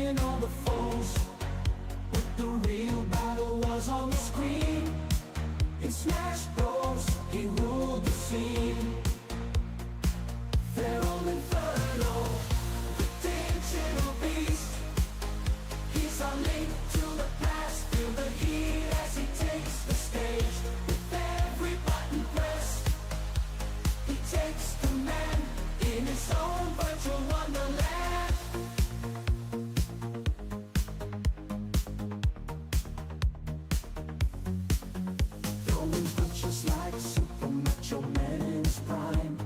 defeating all the foes, but the real battle was on the screen. In Smash Bros, he ruled the scene. FeralInferno, the digital beast. He's our link to the past, feel the heat as he takes the stage. With every button press, he takes command in his own virtual wonderland. Throwing punches like Super Macho Man in his prime,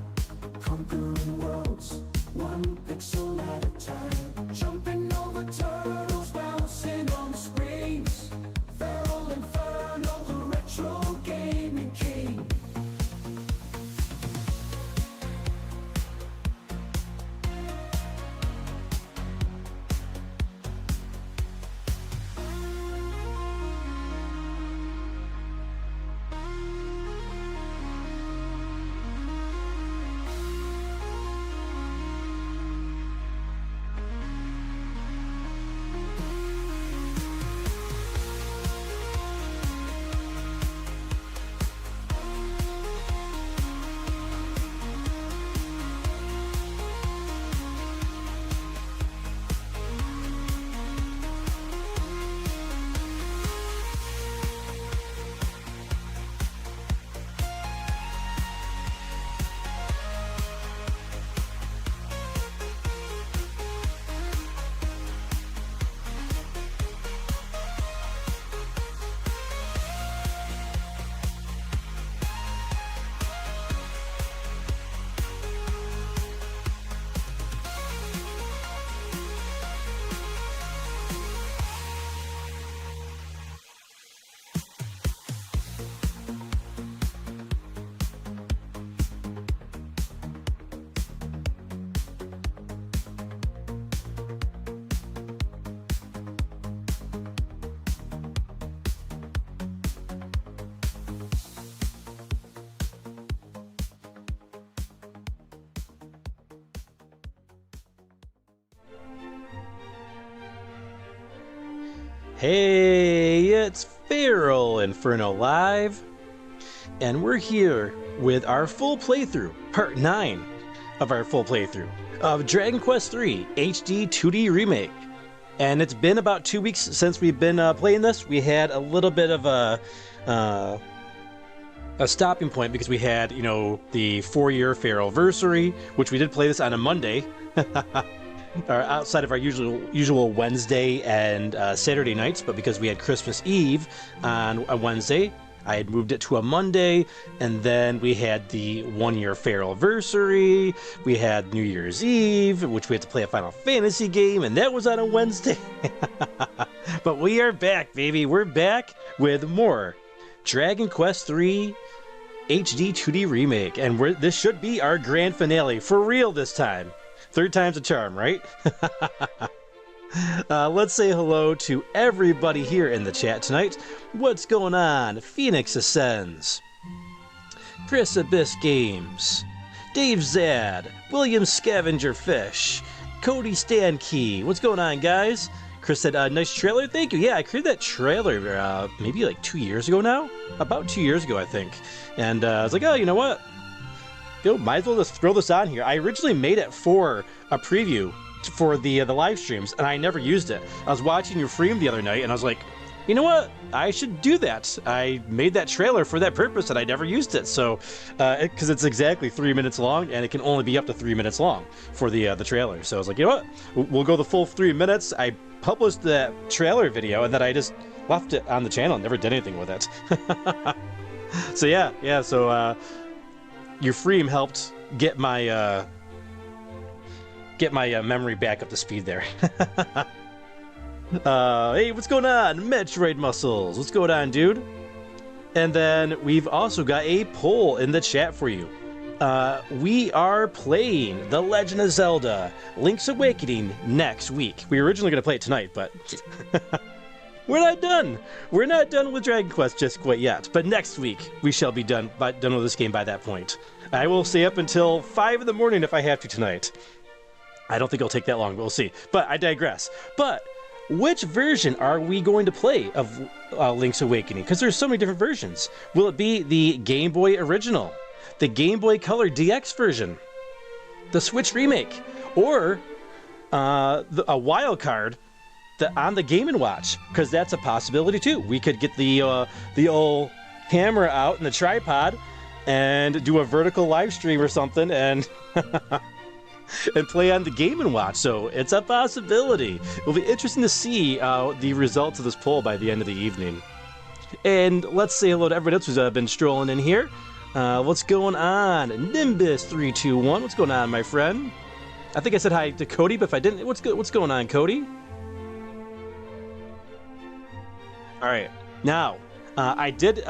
conquering worlds, one pixel at a time. Jumping over turtles, bouncing on screens. FeralInferno, the retro gaming king. Hey, it's FeralInferno Live, and we're here with our full playthrough, part 9 of our full playthrough of Dragon Quest III HD-2D Remake. And it's been about 2 weeks since we've been playing this. We had a little bit of a stopping point because we had, you know, the 4-year Feralversary, which we did play this on a Monday. Or outside of our usual Wednesday and Saturday nights, but because we had Christmas Eve on a Wednesday, I had moved it to a Monday, and then we had the 1-year Feralversary, we had New Year's Eve, which we had to play a Final Fantasy game, and that was on a Wednesday. But we are back, baby. We're back with more Dragon Quest III HD 2D Remake, and this should be our grand finale, for real this time. Third time's a charm, right? Let's say hello to everybody here in the chat tonight. What's going on? Phoenix Ascends, Chris Abyss Games, Dave Zad, William Scavenger Fish, Cody Stankey. What's going on, guys? Chris said, nice trailer. Thank you. Yeah, I created that trailer maybe like 2 years ago now. About 2 years ago, I think. And I was like, oh, you know what? Might as well just throw this on here. I originally made it for a preview for the live streams, and I never used it. I was watching your stream the other night, and I was like, you know what? I should do that. I made that trailer for that purpose, and I never used it. So, because it's exactly 3 minutes long, and it can only be up to 3 minutes long for the trailer. So I was like, you know what? We'll go the full 3 minutes. I published that trailer video, and then I just left it on the channel and never did anything with it. So yeah. So. Your Freem helped get my memory back up to speed there. Hey, what's going on? Metroid Muscles, what's going on, dude? And then we've also got a poll in the chat for you. We are playing The Legend of Zelda Link's Awakening next week. We were originally going to play it tonight, but we're not done. We're not done with Dragon Quest just quite yet. But next week, we shall be done with this game by that point. I will stay up until 5 in the morning if I have to tonight. I don't think it'll take that long, but we'll see. But I digress. But which version are we going to play of Link's Awakening? Because there's so many different versions. Will it be the Game Boy original, the Game Boy Color DX version, the Switch remake, or a wild card on the Game & Watch? Because that's a possibility too. We could get the old camera out in the tripod and do a vertical live stream or something and and play on the Game & Watch. So it's a possibility. It'll be interesting to see the results of this poll by the end of the evening. And let's say hello to everybody else who's been strolling in here. What's going on? Nimbus321, what's going on, my friend? I think I said hi to Cody, but if I didn't, what's going on, Cody? All right, now I did.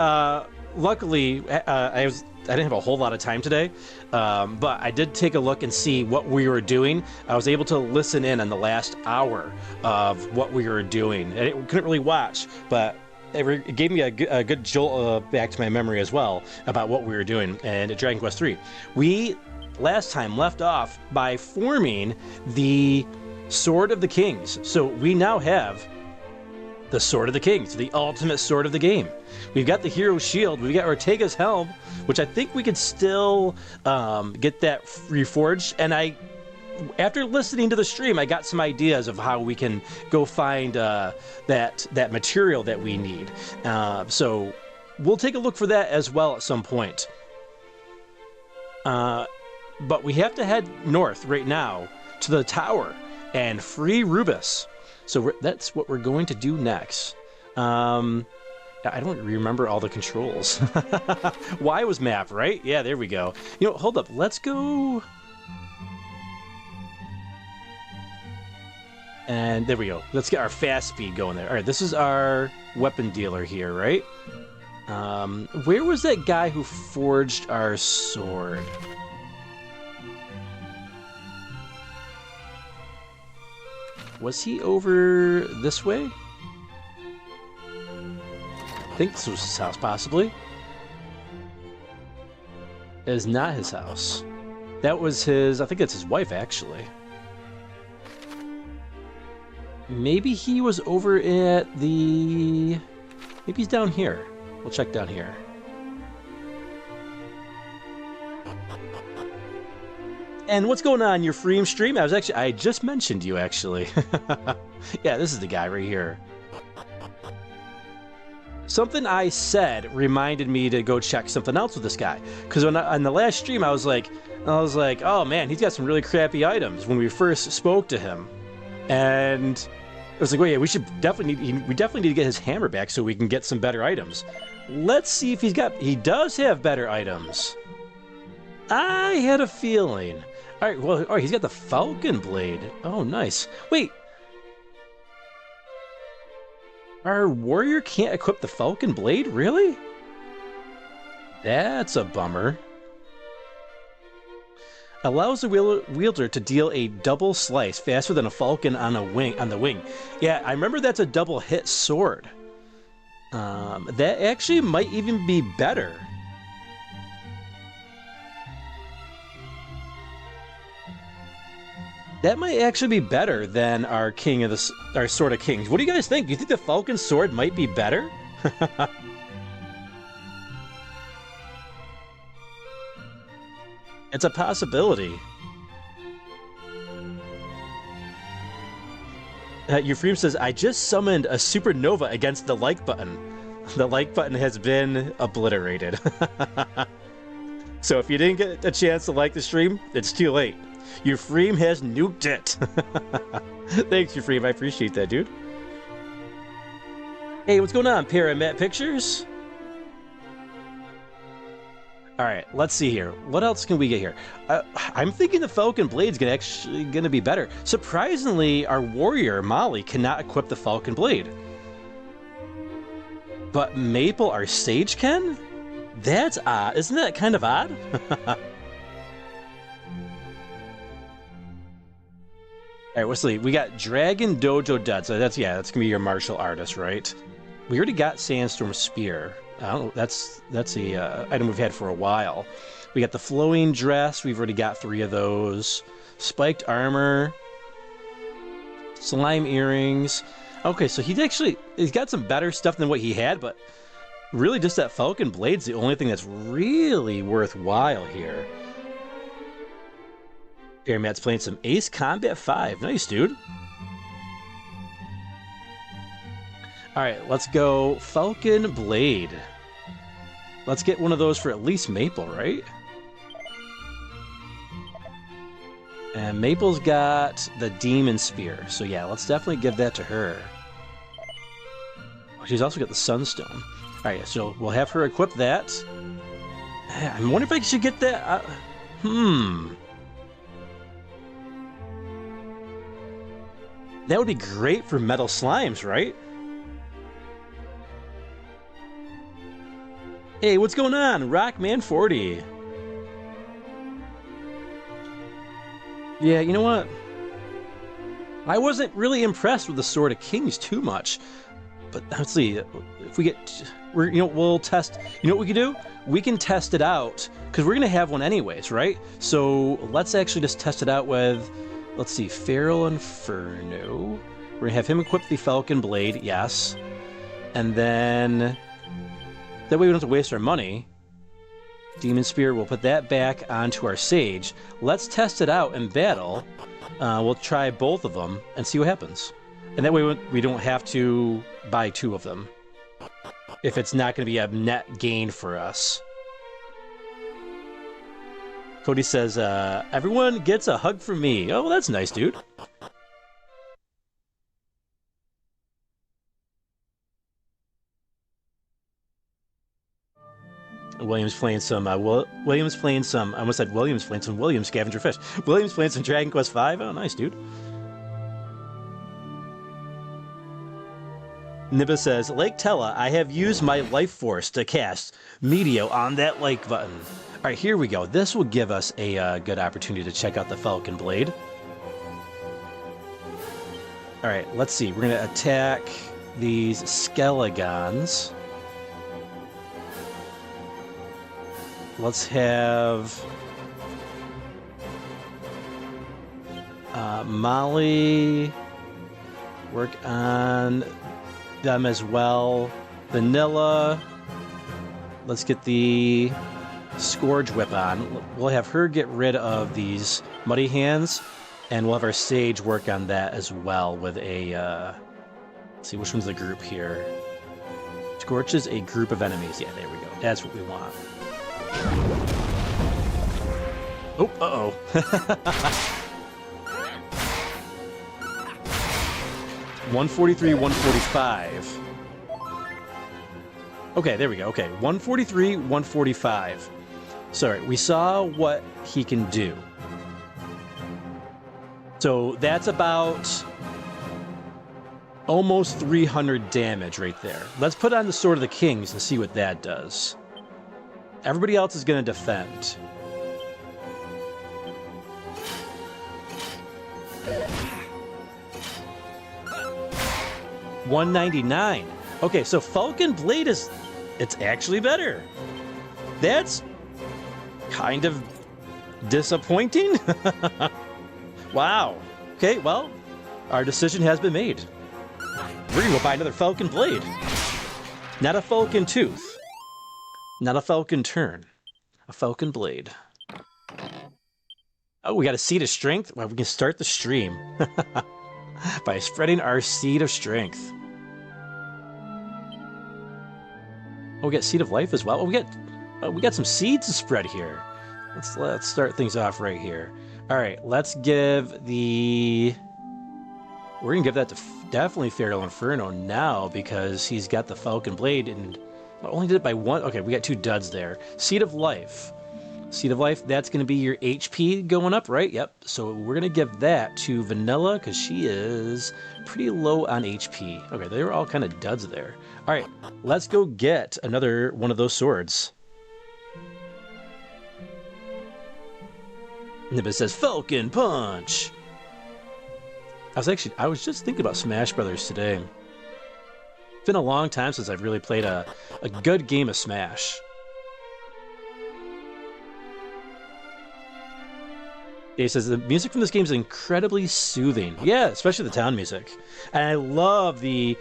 Luckily, I didn't have a whole lot of time today, but I did take a look and see what we were doing. I was able to listen in on the last hour of what we were doing. I couldn't really watch, but it gave me a good jolt back to my memory as well about what we were doing. And at Dragon Quest III, we last time left off by forming the Sword of the Kings. So we now have the Sword of the Kings, the ultimate sword of the game. We've got the hero shield, we've got Ortega's helm, which I think we could still get that reforged. And after listening to the stream, I got some ideas of how we can go find that material that we need. So we'll take a look for that as well at some point. But we have to head north right now to the tower and free Rubus. So that's what we're going to do next. I don't remember all the controls. Y was map, right? Yeah, there we go. You know, hold up. Let's go. And there we go. Let's get our fast speed going there. All right, this is our weapon dealer here, right? Where was that guy who forged our sword? Was he over this way? I think this was his house, possibly. It is not his house. That was his... I think that's his wife, actually. Maybe he was over at the... Maybe he's down here. We'll check down here. And what's going on, your free stream? I just mentioned you, actually. Yeah, this is the guy right here. Something I said reminded me to go check something else with this guy. Because on the last stream, I was like, oh man, he's got some really crappy items when we first spoke to him. And I was like, oh yeah, we definitely need to get his hammer back so we can get some better items. Let's see if he does have better items. I had a feeling. All right, well, oh, he's got the Falcon Blade. Oh, nice. Wait. Our warrior can't equip the Falcon Blade? Really? That's a bummer. Allows the wielder to deal a double slice faster than a falcon on the wing. Yeah, I remember that's a double hit sword. That actually might even be better. That might actually be better than our our Sword of Kings. What do you guys think? Do you think the Falcon Sword might be better? It's a possibility. Euphrem says, I just summoned a supernova against the like button. The like button has been obliterated. So if you didn't get a chance to like the stream, it's too late. Euphrem has nuked it. Thanks, Euphrem. I appreciate that, dude. Hey, what's going on, Paramat Pictures? All right, let's see here. What else can we get here? I'm thinking the Falcon Blade's gonna be better. Surprisingly, our warrior, Molly, cannot equip the Falcon Blade. But Maple, our sage, can? That's odd. Isn't that kind of odd? All right, let's see. We got Dragon Dojo Dead. So that's gonna be your martial artist, right? We already got Sandstorm Spear. I don't know. That's the item we've had for a while. We got the Flowing Dress. We've already got 3 of those. Spiked armor. Slime earrings. Okay, so he's got some better stuff than what he had, but really just that Falcon Blade's the only thing that's really worthwhile here. Here, Matt's playing some Ace Combat 5. Nice, dude. Alright, let's go Falcon Blade. Let's get one of those for at least Maple, right? And Maple's got the Demon Spear. So yeah, let's definitely give that to her. She's also got the Sunstone. Alright, so we'll have her equip that. I'm wondering if I should get that. That would be great for Metal Slimes, right? Hey, what's going on? Rockman40. Yeah, you know what? I wasn't really impressed with the Sword of Kings too much. But let's see, if we get, we'll test, you know what we can do? We can test it out, because we're going to have one anyways, right? So let's actually just test it out with, let's see, FeralInferno. We're going to have him equip the Falcon Blade, yes. And then, that way we don't have to waste our money. Demon Spear, we'll put that back onto our Sage. Let's test it out in battle. We'll try both of them and see what happens. And that way we don't have to buy two of them, if it's not going to be a net gain for us. Cody says, everyone gets a hug from me. Oh, well, that's nice, dude. William's playing some, William's playing some, I almost said William's playing some Williams Scavenger Fish. William's playing some Dragon Quest V. Oh, nice, dude. Nibba says, Lake Tella, I have used my life force to cast Meteor on that like button. All right, here we go. This will give us a good opportunity to check out the Falcon Blade. All right, let's see. We're going to attack these Skelegons. Let's have Molly work on them as well. Vanilla. Let's get the Scourge Whip on. We'll have her get rid of these Muddy Hands, and we'll have our Sage work on that as well with a, let's see, which one's the group here? Scorch is a group of enemies. Yeah, there we go. That's what we want. Oh, uh-oh. 143, 145. Okay, there we go. Okay, 143, 145. Sorry, we saw what he can do. So that's about almost 300 damage right there. Let's put on the Sword of the Kings and see what that does. Everybody else is going to defend. $199. Okay, so Falcon Blade it's actually better. That's kind of disappointing. Wow. Okay, well, our decision has been made. We're gonna go buy another Falcon Blade. Not a Falcon Tooth. Not a Falcon Turn. A Falcon Blade. Oh, we got a Seed of Strength? Well, we can start the stream by spreading our Seed of Strength. Oh, we got Seed of Life as well. Oh, we got some seeds to spread here. Let's start things off right here. All right, let's give the... We're gonna give that to definitely FeralInferno now because he's got the Falcon Blade and only did it by one. Okay, we got two duds there. Seed of Life. Seed of Life, that's gonna be your HP going up, right? Yep. So we're gonna give that to Vanilla because she is pretty low on HP. Okay, they were all kind of duds there. All right, let's go get another one of those swords. Nibbus says Falcon Punch. I was just thinking about Smash Brothers today. It's been a long time since I've really played a good game of Smash. He says the music from this game is incredibly soothing. Yeah, especially the town music. And I love the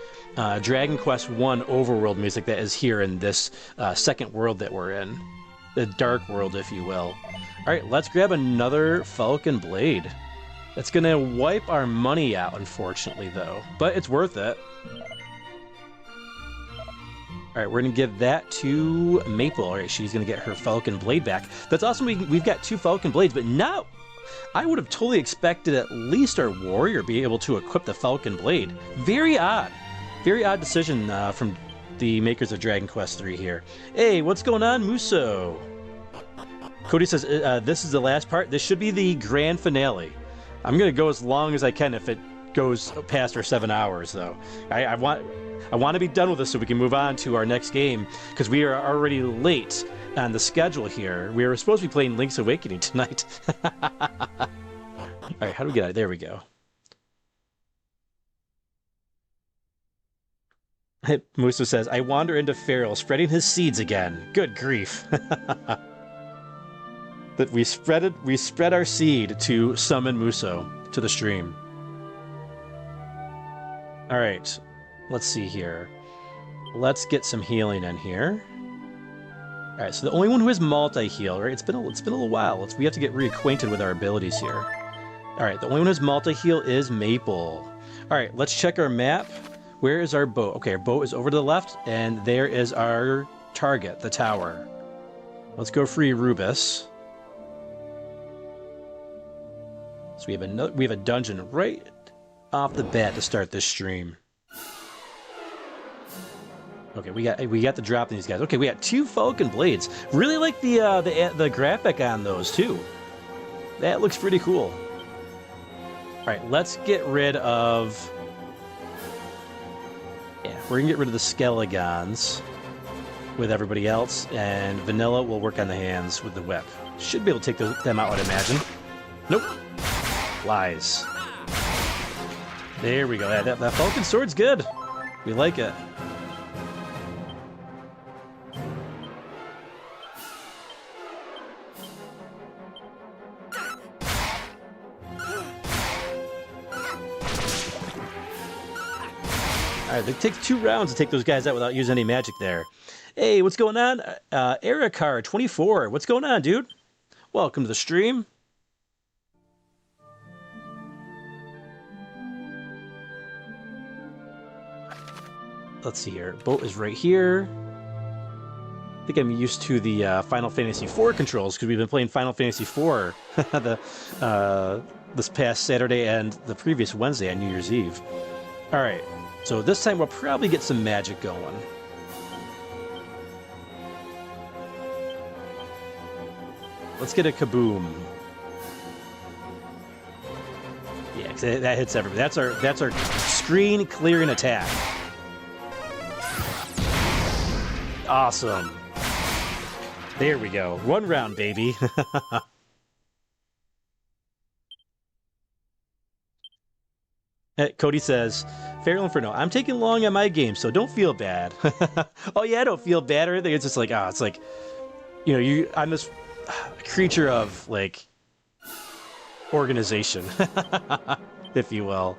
Dragon Quest I overworld music that is here in this second world that we're in. The dark world, if you will. Alright, let's grab another Falcon Blade. That's going to wipe our money out, unfortunately, though. But it's worth it. Alright, we're going to give that to Maple. Alright, she's going to get her Falcon Blade back. That's awesome. We've got 2 Falcon Blades, but now I would have totally expected at least our warrior be able to equip the Falcon Blade. Very odd. Very odd decision from the makers of Dragon Quest III here. Hey, what's going on, Muso? Cody says, this is the last part. This should be the grand finale. I'm going to go as long as I can if it goes past our 7 hours, though. I want to be done with this so we can move on to our next game, because we are already late on the schedule here. We were supposed to be playing Link's Awakening tonight. Alright, how do we get out? There we go. Muso says, I wander into Feral, spreading his seeds again. Good grief. That we spread our seed to summon Muso to the stream. Alright, let's see here. Let's get some healing in here. Alright, so the only one who has multi-heal, right? It's been a little while. We have to get reacquainted with our abilities here. Alright, the only one who has multi-heal is Maple. Alright, let's check our map. Where is our boat? Okay, our boat is over to the left, and there is our target, the tower. Let's go free Rubus. So we have a dungeon right off the bat to start this stream. Okay, we got the drop in these guys. Okay, we got 2 Falcon Blades. Really like the graphic on those too. That looks pretty cool. All right, let's get rid of. Yeah, we're gonna get rid of the Skelegons with everybody else, and Vanilla will work on the hands with the whip. Should be able to take them out, I'd imagine. Nope. Lies. There we go. That Falcon Sword's good. We like it. Alright, it takes 2 rounds to take those guys out without using any magic there. Hey, what's going on? Ericar24, what's going on, dude? Welcome to the stream. Let's see here. Boat is right here. I think I'm used to the Final Fantasy IV controls because we've been playing Final Fantasy IV this past Saturday and the previous Wednesday on New Year's Eve. All right, so this time we'll probably get some magic going. Let's get a kaboom. Yeah, 'cause that hits everybody. That's our screen clearing attack. Awesome. There we go. 1 round, baby. Cody says, FeralInferno, I'm taking long on my game, so don't feel bad. Oh yeah, I don't feel bad or anything. It's just like, it's like, I'm this creature of, like, organization, if you will.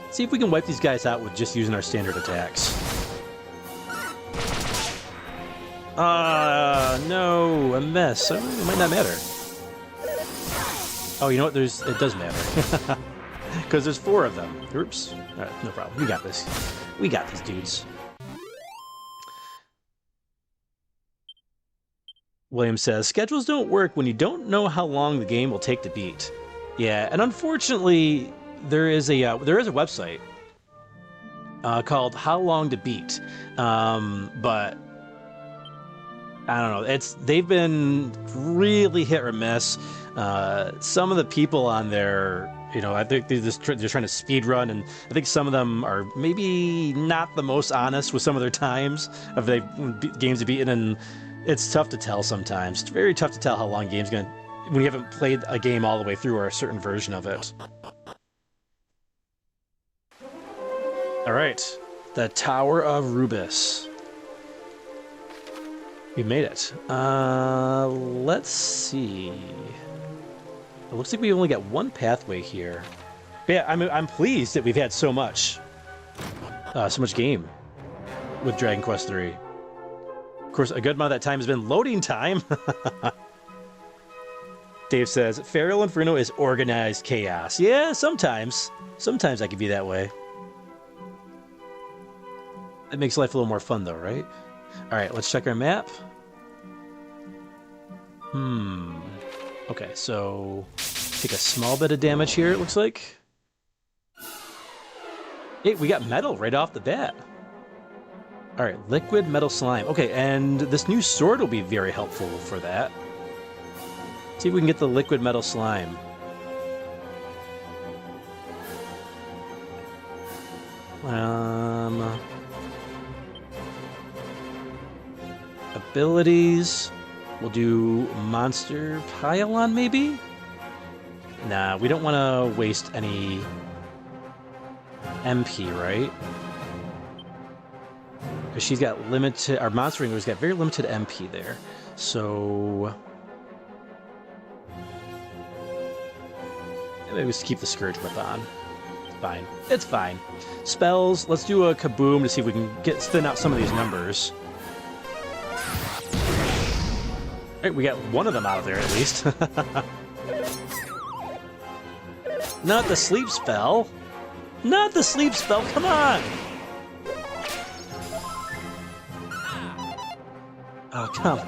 See if we can wipe these guys out with just using our standard attacks. No, a mess. It might not matter. Oh, you know what? It does matter. Because there's 4 of them. Oops. All right, no problem. We got this. We got these dudes. William says, schedules don't work when you don't know how long the game will take to beat. Yeah, and unfortunately, there is a website called How Long to Beat, but I don't know. They've been really hit or miss. Some of the people on there, I think they're trying to speed run, and I think some of them are maybe not the most honest with some of their times of the games they've beaten, and it's tough to tell sometimes. It's very tough to tell how long a game's when you haven't played a game all the way through or a certain version of it. All right, the Tower of Rubus. We made it. Let's see. It looks like we only got one pathway here. But yeah, I'm pleased that we've had so much game with Dragon Quest III. Of course, a good amount of that time has been loading time. Dave says, FeralInferno is organized chaos. Yeah, sometimes. Sometimes I can be that way. It makes life a little more fun, though, right? All right, let's check our map. Okay, so take a small bit of damage here, it looks like. Hey, we got metal right off the bat. All right, liquid metal slime. Okay, and this new sword will be very helpful for that. See if we can get the liquid metal slime. Abilities. We'll do monster pylon, maybe? Nah, we don't want to waste any MP, right? Because she's got limited... Our monster ringer's got very limited MP there. So... maybe we just keep the Scourge Whip on. It's fine. It's fine. Spells. Let's do a Kaboom to see if we can thin out some of these numbers. All right, we got one of them out of there at least. Not the sleep spell. Not the sleep spell. Come on. Oh, come.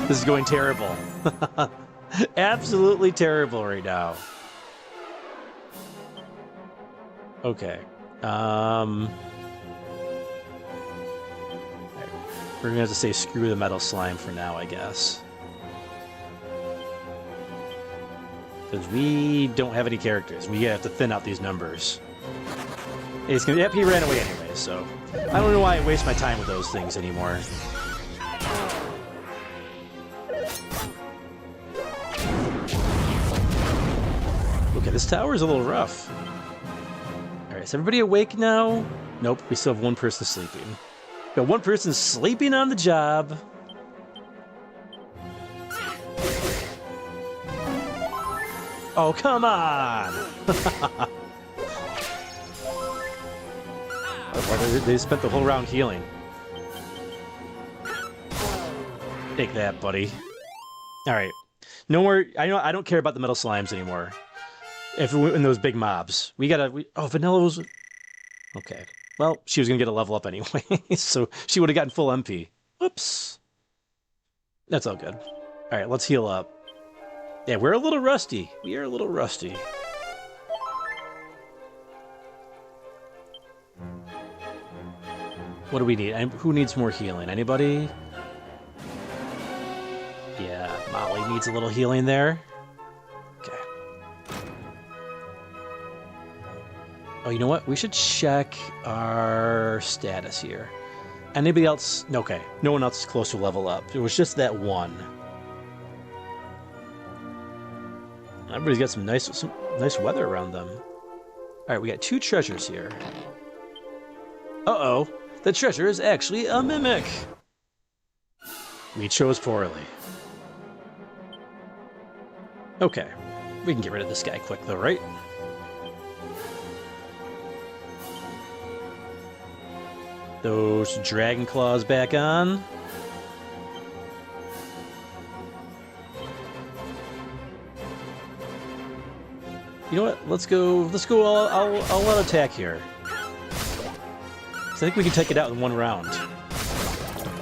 This is going terrible. Absolutely terrible right now. Okay. We're gonna have to say screw the metal slime for now, I guess. Because we don't have any characters. We have to thin out these numbers. It's gonna, yep, he ran away anyway, so... I don't know why I waste my time with those things anymore. Okay, this tower is a little rough. Alright, is everybody awake now? Nope, we still have one person sleeping. Got one person sleeping on the job. Oh, come on! They spent the whole round healing. Take that, buddy. Alright. No more... I don't care about the metal slimes anymore. If we're in those big mobs. Oh, Vanilla was... Okay. Well, she was gonna get a level up anyway, so she would have gotten full MP. Whoops. That's all good. Alright, let's heal up. Yeah, we're a little rusty. We are a little rusty. What do we need? Who needs more healing? Anybody? Yeah, Molly needs a little healing there. Okay. Oh, you know what? We should check our status here. Anybody else? Okay, no one else is close to level up. It was just that one. Everybody's got some nice weather around them. Alright, we got 2 treasures here. Uh-oh. The treasure is actually a mimic. We chose poorly. Okay. We can get rid of this guy quick, though, right? Those dragon claws back on. You know what? Let's go all attack here. So I think we can take it out in one round.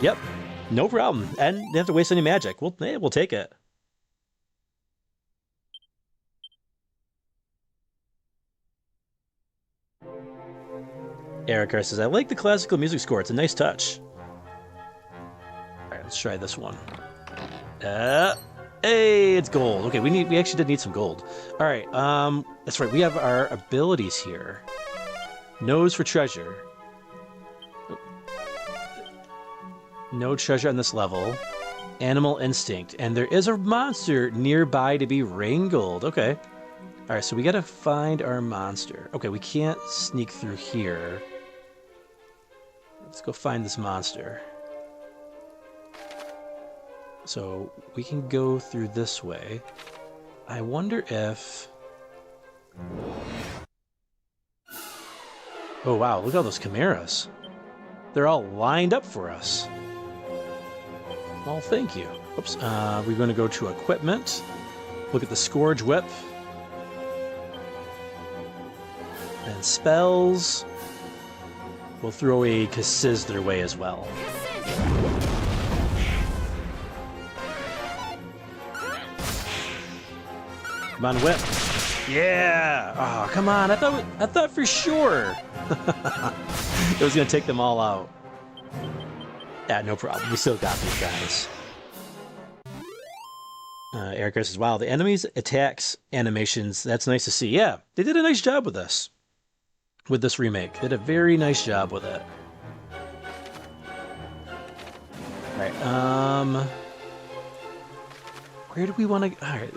Yep. No problem. And they have to waste any magic. We'll take it. Eric says, I like the classical music score. It's a nice touch. Alright, let's try this one. Hey, it's gold. Okay, we actually did need some gold. All right, that's right. We have our abilities here. Nose for treasure. No treasure on this level. Animal instinct, and there is a monster nearby to be wrangled. Okay. All right, so we gotta find our monster. Okay, we can't sneak through here. Let's go find this monster. So we can go through this way. I wonder if... Oh wow, look at all those chimeras. They're all lined up for us. Well, thank you. Oops, we're going to go to equipment. Look at the Scourge Whip. And spells. We'll throw a Kasiz their way as well. Come on, Whip. Yeah! Oh, come on. I thought for sure it was going to take them all out. Yeah, no problem. We still got these guys. Erica says, wow, the enemy's attacks animations, that's nice to see. Yeah, they did a nice job with this. With this remake. They did a very nice job with it. Alright, where do we want to... Alright,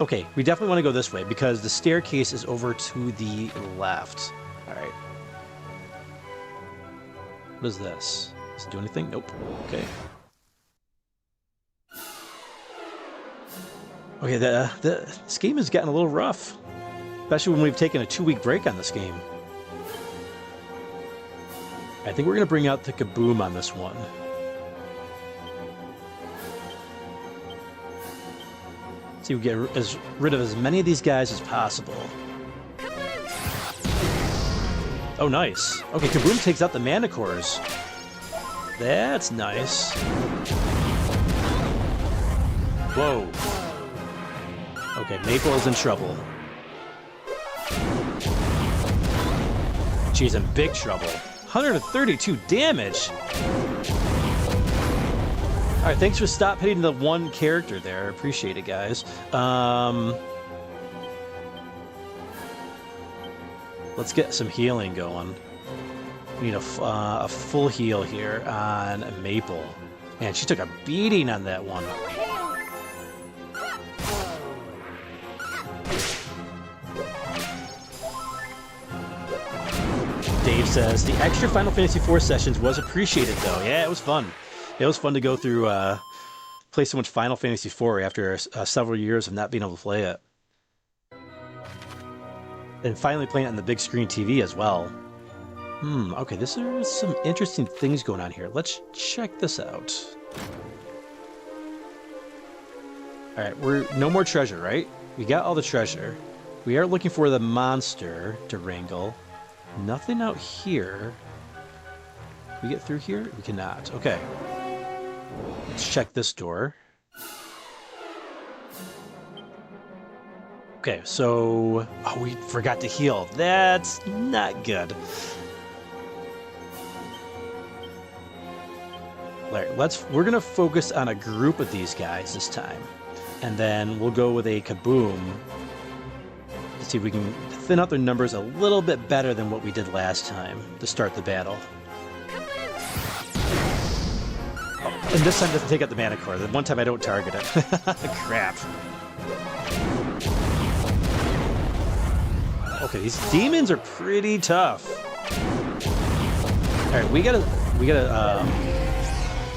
okay, we definitely want to go this way because the staircase is over to the left. Alright. What is this? Does it do anything? Nope. Okay. Okay, this game has gotten a little rough. Especially when we've taken a 2-week break on this game. I think we're going to bring out the Kaboom on this one. See, we get rid of as many of these guys as possible. Oh, nice. Okay, Kaboom takes out the Manticores. That's nice. Whoa. Okay, Maple is in trouble. She's in big trouble. 132 damage! Alright, thanks for stop hitting the one character there. Appreciate it, guys. Let's get some healing going. We need a full heal here on Maple. Man, she took a beating on that one. Dave says, the extra Final Fantasy IV sessions was appreciated, though. Yeah, it was fun. It was fun to go through, play so much Final Fantasy IV after several years of not being able to play it. And finally playing it on the big screen TV as well. Okay, there's some interesting things going on here. Let's check this out. Alright, no more treasure, right? We got all the treasure. We are looking for the monster to wrangle. Nothing out here. Can we get through here? We cannot. Okay. Let's check this door. Okay, so... Oh, we forgot to heal. That's not good. Alright, we're gonna focus on a group of these guys this time. And then we'll go with a Kaboom. See if we can thin out their numbers a little bit better than what we did last time to start the battle. Oh, and this time doesn't take out the Manticore. The one time I don't target it. Crap. Okay, these demons are pretty tough. Alright, we gotta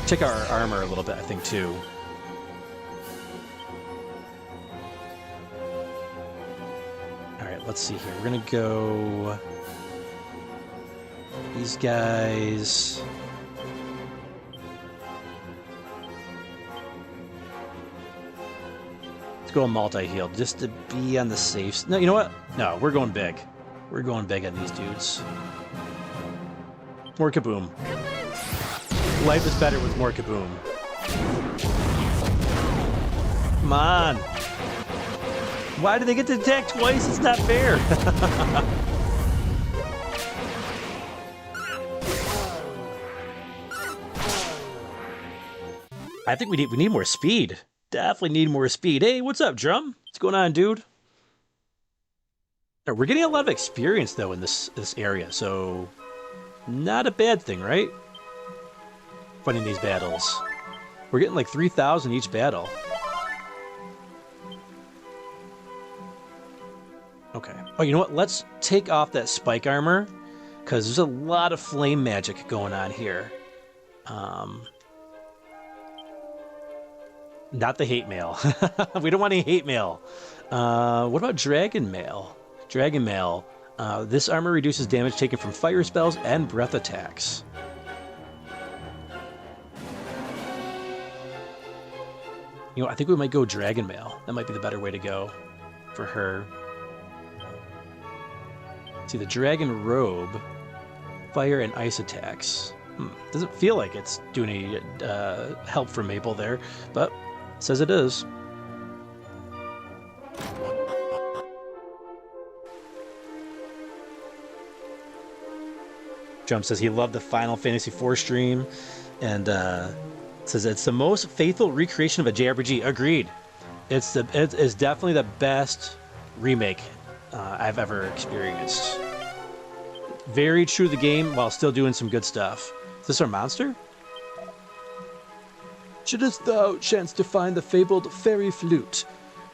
check our armor a little bit, I think, too. Let's see here. We're gonna go... These guys... Let's go a multi-heal, just to be on the safe... No, you know what? No, we're going big. We're going big on these dudes. More Kaboom. Life is better with more Kaboom. Come on! Why do they get to attack twice? It's not fair. I think we need more speed. Definitely need more speed. Hey, what's up, Drum? What's going on, dude? We're getting a lot of experience though in this area, so not a bad thing, right? Fighting these battles. We're getting like 3,000 each battle. Okay. Oh, you know what? Let's take off that spike armor, because there's a lot of flame magic going on here. Not the hate mail. We don't want any hate mail. What about Dragon Mail? Dragon Mail. This armor reduces damage taken from fire spells and breath attacks. You know, I think we might go Dragon Mail. That might be the better way to go for her. See, the Dragon Robe, fire and ice attacks. Doesn't feel like it's doing any help for Maple there, but it says it is. Jump says he loved the Final Fantasy IV stream, and says it's the most faithful recreation of a JRPG. Agreed. It's definitely the best remake I've ever experienced. Very true to the game while still doing some good stuff. Is this our monster? Shouldst thou chance to find the fabled fairy flute,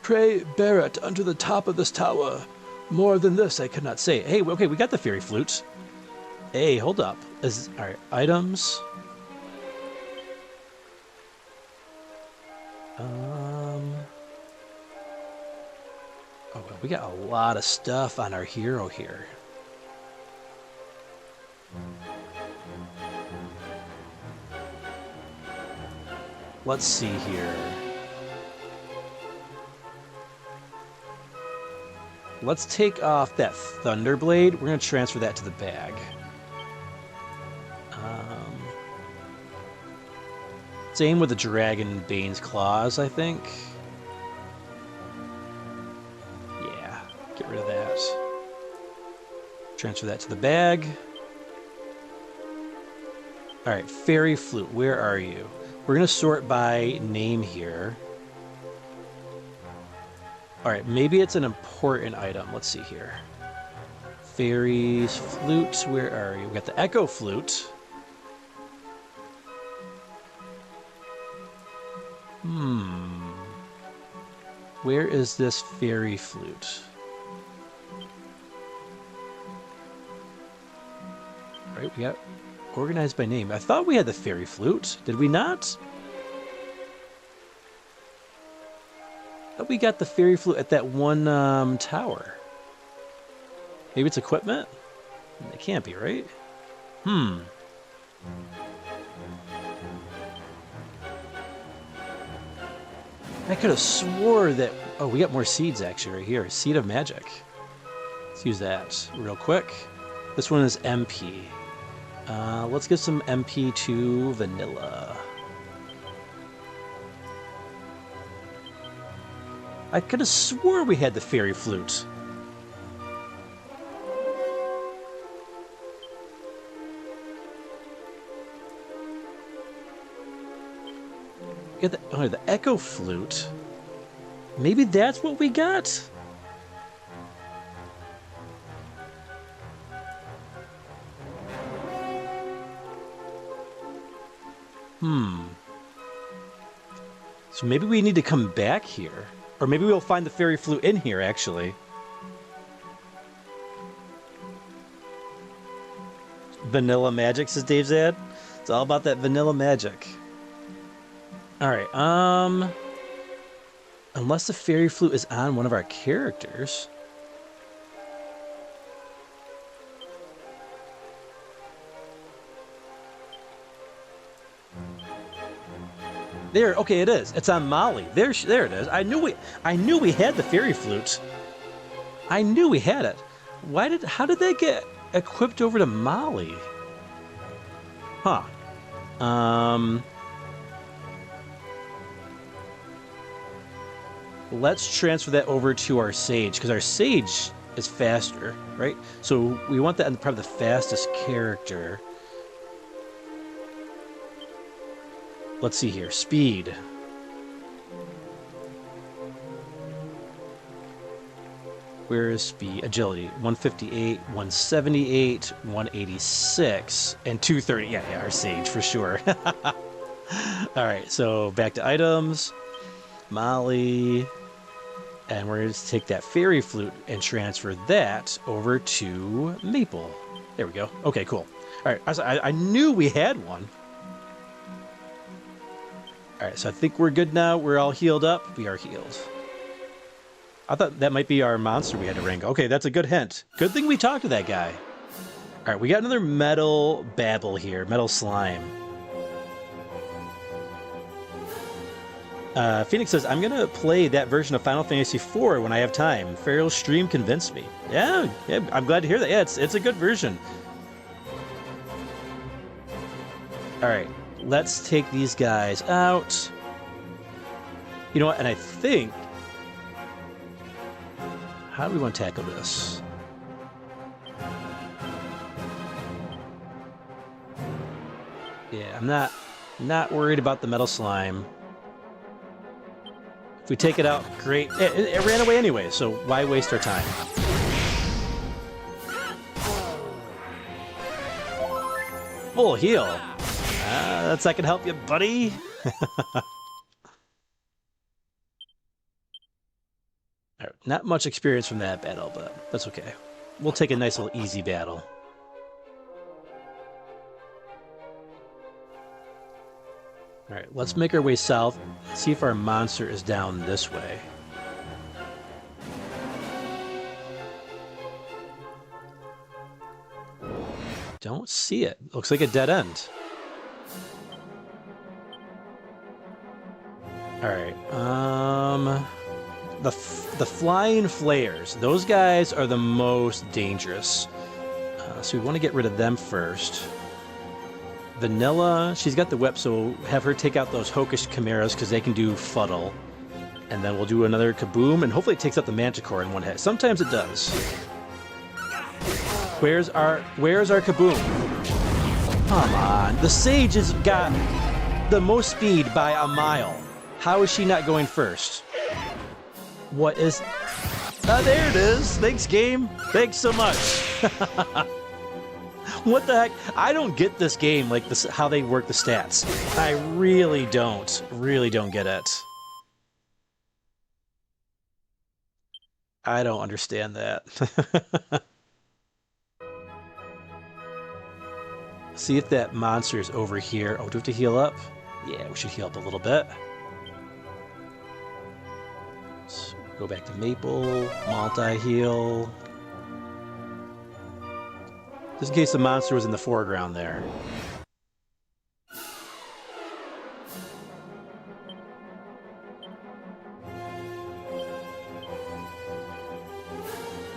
pray bear it unto the top of this tower. More than this I cannot say. Hey, okay, we got the fairy flute. Hey, hold up. All right, items. Oh, well, we got a lot of stuff on our hero here. Let's see here. Let's take off that Thunderblade. We're going to transfer that to the bag. Same with the Dragon Bane's Claws, I think. Yeah, get rid of that. Transfer that to the bag. Alright, Fairy Flute, where are you? We're going to sort by name here. Alright, maybe it's an important item. Let's see here. Fairy's Flute, where are you? We got the Echo Flute. Where is this Fairy Flute? Alright, we got organized by name. I thought we had the Fairy Flute. Did we not? I thought we got the Fairy Flute at that one tower. Maybe it's equipment? It can't be, right? I could have swore that... Oh, we got more seeds actually right here. Seed of Magic. Let's use that real quick. This one is MP. Let's give some MP to Vanilla. I could have swore we had the Fairy Flute. Get the Echo Flute. Maybe that's what we got? So maybe we need to come back here. Or maybe we'll find the Fairy Flute in here, actually. Vanilla magic, says Dave's ad. It's all about that vanilla magic. Alright, unless the Fairy Flute is on one of our characters. There, okay, it is. It's on Molly. There it is. I knew we had the Fairy Flute. I knew we had it. How did that get equipped over to Molly? Huh. Let's transfer that over to our Sage, because our Sage is faster, right? So we want that on probably the fastest character. Let's see here. Speed. Where is speed? Agility. 158, 178, 186, and 230. Yeah, our Sage for sure. Alright, so back to items. Molly. And we're going to take that Fairy Flute and transfer that over to Maple. There we go. Okay, cool. Alright, I knew we had one. Alright, so I think we're good now. We're all healed up. We are healed. I thought that might be our monster we had to rank. Okay, that's a good hint. Good thing we talked to that guy. Alright, we got another metal babble here. Metal slime. Phoenix says, I'm going to play that version of Final Fantasy IV when I have time. Feral's stream convinced me. Yeah, I'm glad to hear that. Yeah, it's a good version. Alright, let's take these guys out. You know what, and I think... How do we want to tackle this? Yeah, I'm not worried about the metal slime. If we take it out, great. It ran away anyway, so why waste our time? Full heal. That's not gonna help you, buddy. Right, not much experience from that battle, but that's okay. We'll take a nice little easy battle. Alright, let's make our way south, see if our monster is down this way. Don't see it. Looks like a dead end. Alright, the flying flares, those guys are the most dangerous. So we want to get rid of them first. Vanilla, she's got the whip, so have her take out those Hokish Chimeras because they can do fuddle. And then we'll do another kaboom, and hopefully it takes out the Manticore in one hit. Sometimes it does. Where's our kaboom? Come on, the Sage has got the most speed by a mile. How is she not going first? What is... there it is! Thanks, game! Thanks so much! What the heck? I don't get this game, like this, how they work the stats. I really don't get it. I don't understand that. See if that monster is over here. Oh, do we have to heal up? Yeah, we should heal up a little bit. Let's go back to Maple, multi-heal. Just in case the monster was in the foreground there.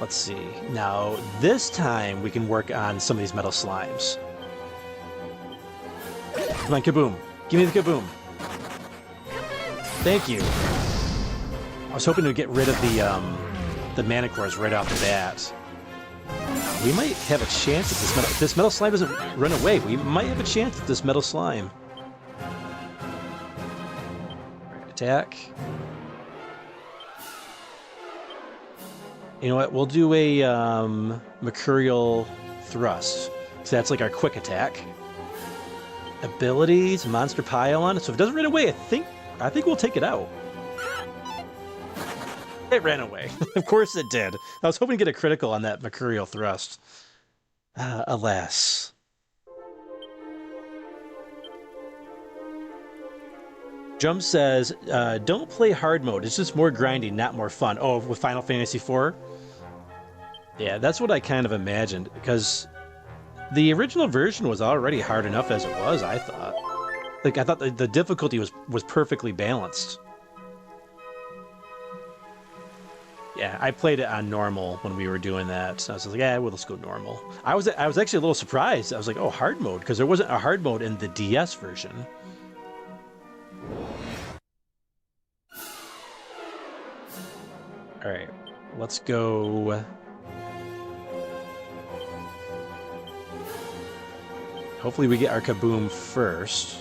Let's see. Now, this time we can work on some of these metal slimes. Come on, kaboom. Give me the kaboom. Thank you. I was hoping to get rid of the Manticores right off the bat. We might have a chance if this metal slime doesn't run away. We might have a chance with this metal slime. Right, attack. You know what? We'll do a Mercurial Thrust. So that's like our quick attack. Abilities, Monster Pile-On. So if it doesn't run away, I think we'll take it out. It ran away. Of course it did. I was hoping to get a critical on that Mercurial Thrust. Alas. Jump says, don't play hard mode. It's just more grinding, not more fun. Oh, with Final Fantasy IV? Yeah, that's what I kind of imagined, because the original version was already hard enough as it was, I thought. Like, I thought the difficulty was perfectly balanced. Yeah, I played it on normal when we were doing that. So I was like, yeah, well, let's go normal. I was actually a little surprised. I was like, oh, hard mode, because there wasn't a hard mode in the DS version. All right, let's go. Hopefully we get our kaboom first.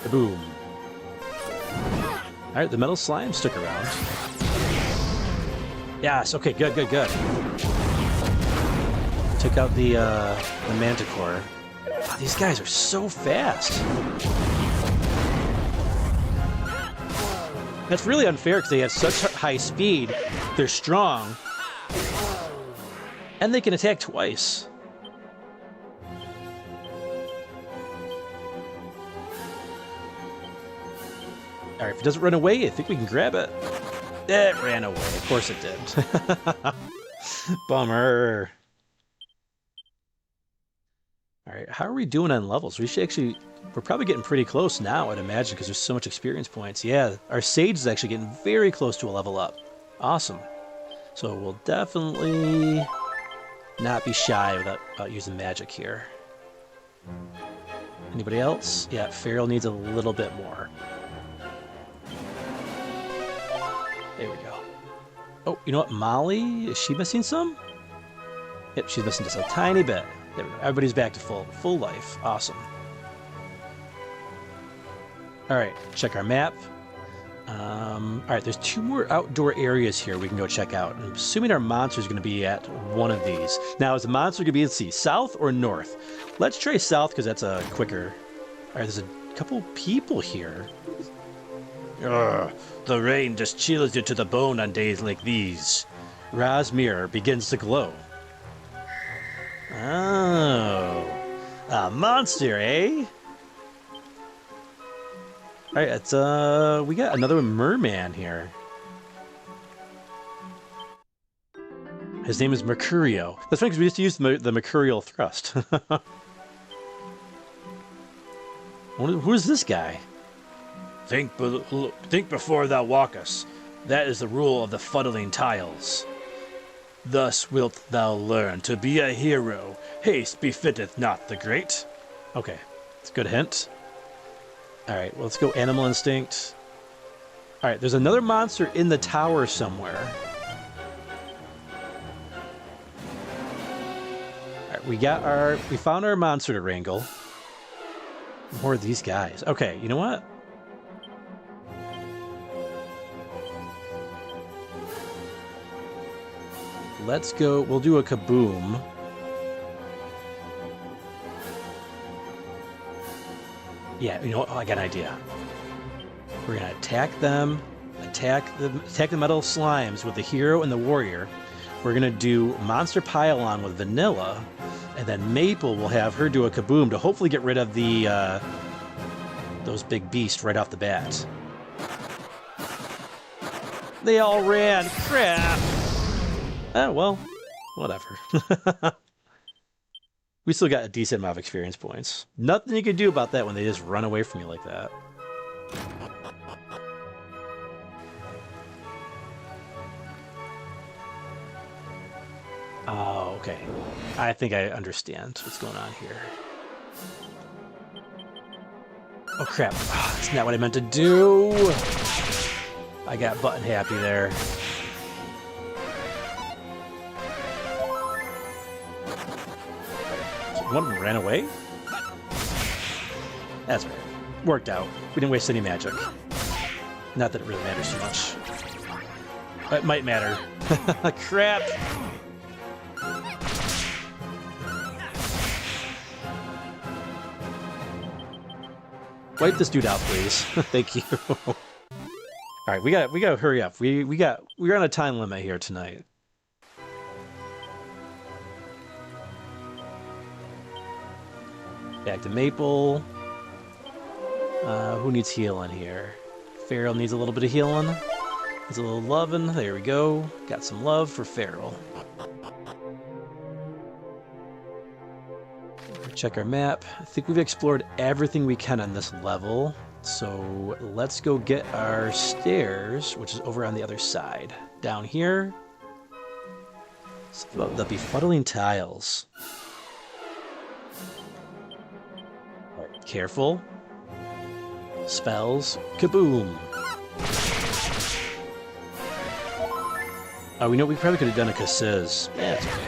Kaboom. All right, the metal slime stuck around. Yes, okay, good. Took out the Manticore. Wow, these guys are so fast. That's really unfair because they have such high speed. They're strong. And they can attack twice. Alright, if it doesn't run away, I think we can grab it. It ran away. Of course it did. Bummer. Alright, how are we doing on levels? We should actually... We're probably getting pretty close now, I'd imagine, because there's so much experience points. Yeah, our Sage is actually getting very close to a level up. Awesome. So we'll definitely not be shy about using magic here. Anybody else? Yeah, Feral needs a little bit more. There we go. Oh, you know what? Molly? Is she missing some? Yep, she's missing just a tiny bit. There we go. Everybody's back to full life. Awesome. Alright, check our map. Alright, there's 2 more outdoor areas here we can go check out. I'm assuming our monster's going to be at one of these. Now, is the monster going to be, let's see, south or north? Let's try south because that's a quicker... Alright, there's a couple people here. Ugh, the rain just chills you to the bone on days like these. Ra's mirror begins to glow. Oh, a monster, eh? Alright, it's, we got another merman here. His name is Mercurio. That's funny because we used to use the Mercurial thrust. Who is this guy? Think before thou walkest. That is the rule of the fuddling tiles. Thus wilt thou learn to be a hero. Haste befitteth not the great. Okay, that's a good hint. Alright, well, let's go Animal Instinct. Alright, there's another monster in the tower somewhere. Alright, we found our monster to wrangle. More of these guys. Okay, you know what? Let's go, we'll do a kaboom. Yeah, you know what? Oh, I got an idea. We're gonna attack them, attack the metal slimes with the hero and the warrior. We're gonna do monster pile-on with vanilla, and then Maple will have her do a kaboom to hopefully get rid of the those big beasts right off the bat. They all ran. Crap. Oh well, whatever. We still got a decent amount of experience points. Nothing you can do about that when they just run away from you like that. Oh, okay. I think I understand what's going on here. Oh, crap. Oh, that's not what I meant to do. I got button happy there. One of them ran away? That's right. Worked out. We didn't waste any magic. Not that it really matters too much. It might matter. Crap! Wipe this dude out, please. Thank you. All right, we gotta hurry up. We're on a time limit here tonight. Back to Maple. Who needs healing here? Feral needs a little bit of healing. Needs a little loving. There we go. Got some love for Feral. Check our map. I think we've explored everything we can on this level. So let's go get our stairs, which is over on the other side. Down here. It's about the befuddling tiles. Alright, careful. Spells. Kaboom. Oh, we know we probably could have done a Kassiz. Yeah, it's okay.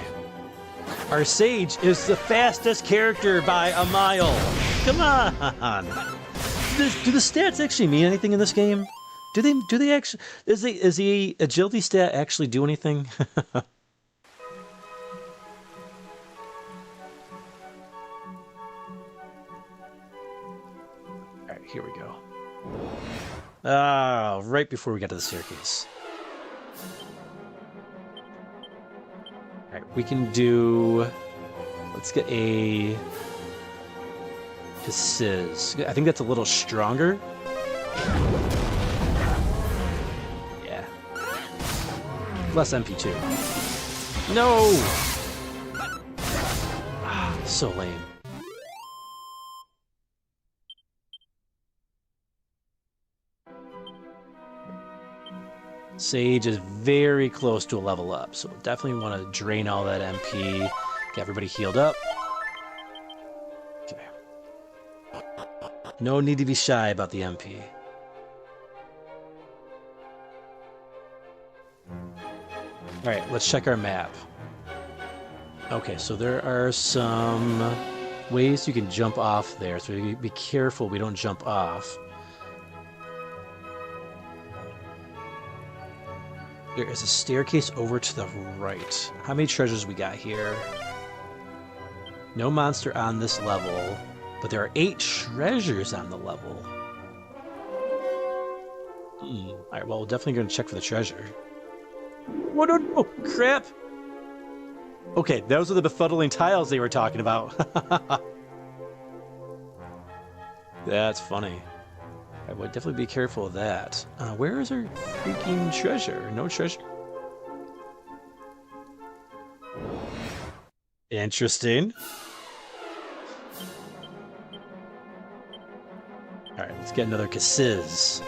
Our Sage is the fastest character by a mile. Come on. Do the stats actually mean anything in this game? Do they actually? Is the agility stat actually do anything? All right, here we go. Ah, right before we got to the staircase. Alright, we can do... Let's get a... Kassiz. I think that's a little stronger. Less MP too. No! Ah, so lame. Sage is very close to a level up, so definitely want to drain all that MP, get everybody healed up. Okay. No need to be shy about the MP. Alright, let's check our map. Okay, so there are some ways you can jump off there, so be careful we don't jump off. There is a staircase over to the right. How many treasures we got here? No monster on this level, but there are 8 treasures on the level. Alright, well, we're definitely going to check for the treasure. What? Oh, crap! Okay, those are the befuddling tiles they were talking about. That's funny. I would definitely be careful of that. Where is our freaking treasure? No treasure? Interesting. Alright, let's get another Kassiz.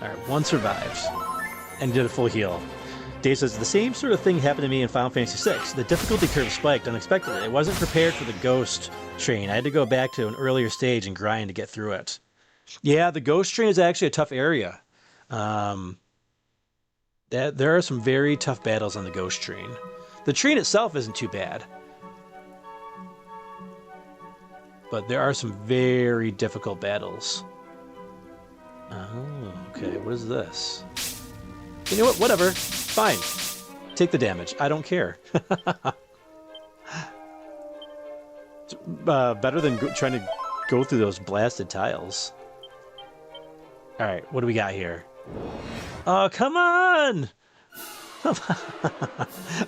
Alright, one survived. And did a full heal. Dave says, the same sort of thing happened to me in Final Fantasy VI. The difficulty curve spiked unexpectedly. I wasn't prepared for the ghost train. I had to go back to an earlier stage and grind to get through it. Yeah, the ghost train is actually a tough area. There are some very tough battles on the ghost train. The train itself isn't too bad. But there are some very difficult battles. Oh, okay. What is this? You know what? Whatever. Fine. Take the damage. I don't care. Better than trying to go through those blasted tiles. Alright, what do we got here? Oh, come on!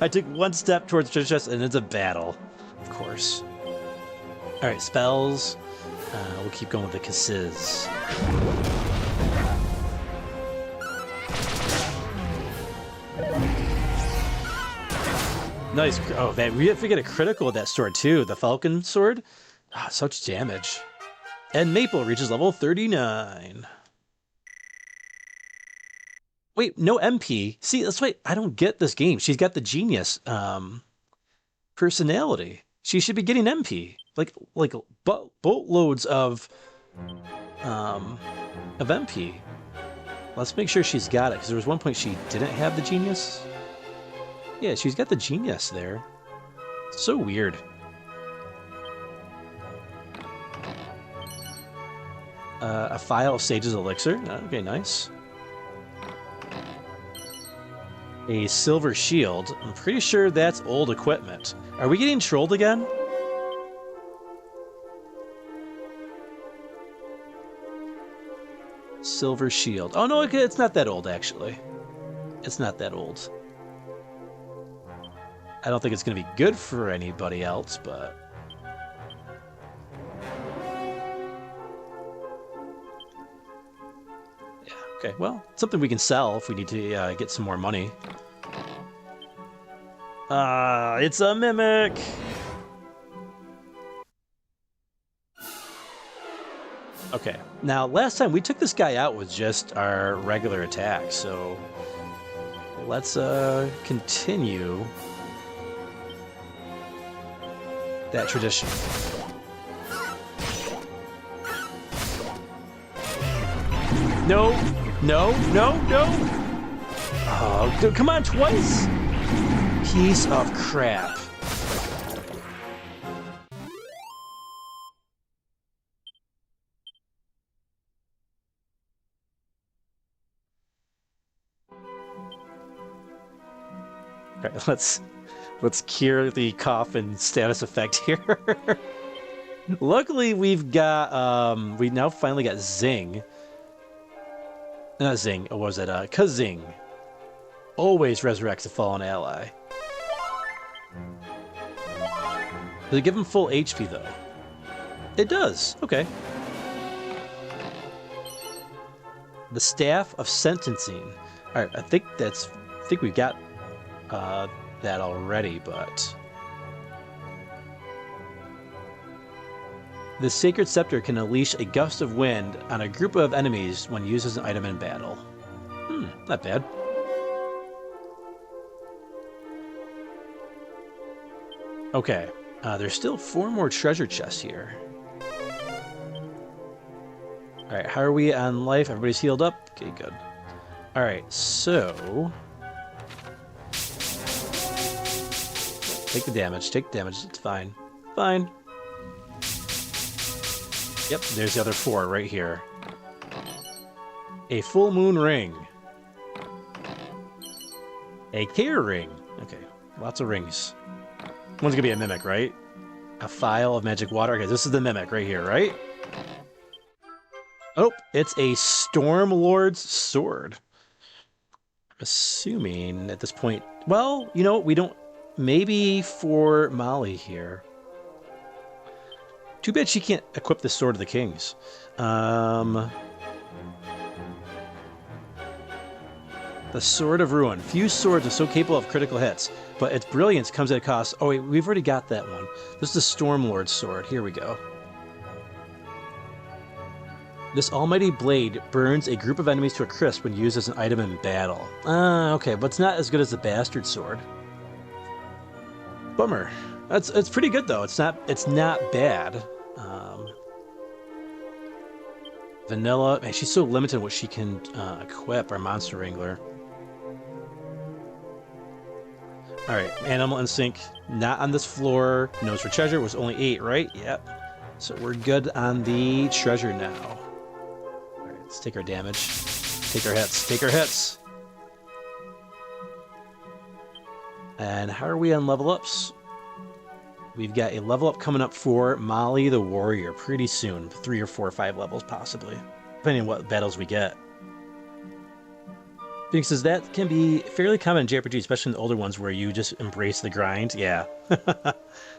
I took one step towards treasure chest and it's a battle. Of course. Alright, spells. We'll keep going with the Kassiz. Nice. Oh, man, we have to get a critical with that sword, too. The Falcon sword. Ah, such damage. And Maple reaches level 39. Wait, no MP. See, that's why I don't get this game. She's got the genius personality. She should be getting MP. Like boatloads of MP. Let's make sure she's got it, because there was one point she didn't have the genius. Yeah, she's got the genius there. So weird. A file of Sage's elixir. Okay, nice. A silver shield. I'm pretty sure that's old equipment. Are we getting trolled again? Silver shield. Oh no, it's not that old actually. It's not that old. I don't think it's going to be good for anybody else, but... yeah, okay, well, it's something we can sell if we need to get some more money. It's a mimic! Okay, now last time we took this guy out with just our regular attack, so... let's continue... that tradition. No, no, no, no! Oh, dude, come on, twice! Piece of crap. Alright, let's cure the coffin status effect here. Luckily, we've got, we now finally got Zing. Not Zing, or was it, Kazing. Always resurrects a fallen ally. Does it give him full HP, though? It does. Okay. The Staff of Sentencing. All right, I think we got that already, but the Sacred Scepter can unleash a gust of wind on a group of enemies when used as an item in battle. Not bad. Okay, there's still 4 more treasure chests here. Alright, how are we on life? Everybody's healed up? Okay, good. Alright, so... Take the damage, it's fine. Fine. Yep, there's the other 4 right here. A full moon ring. A care ring. Okay, lots of rings. One's gonna be a mimic, right? A phial of magic water. Okay, this is the mimic right here, right? Oh, it's a Stormlord's sword. I'm assuming at this point... Well, you know, we don't... Maybe for Molly here. Too bad she can't equip the Sword of the Kings. The Sword of Ruin. Few swords are so capable of critical hits, but its brilliance comes at a cost. Oh wait, we've already got that one. This is the Stormlord's sword. Here we go. This almighty blade burns a group of enemies to a crisp when used as an item in battle. Okay, but it's not as good as the Bastard Sword. Bummer. It's pretty good though. It's not bad. Vanilla, man, she's so limited in what she can equip. Our Monster Wrangler. All right, Animal Instinct, not on this floor. Nose for treasure was only 8, right? Yep. So we're good on the treasure now. All right, let's take our damage. Take our hits. Take our hits. And how are we on level ups? We've got a level up coming up for Molly the Warrior pretty soon. 3 or 4 or 5 levels possibly, depending on what battles we get. Phoenix says that can be fairly common in JRPG, especially in the older ones where you just embrace the grind. Yeah.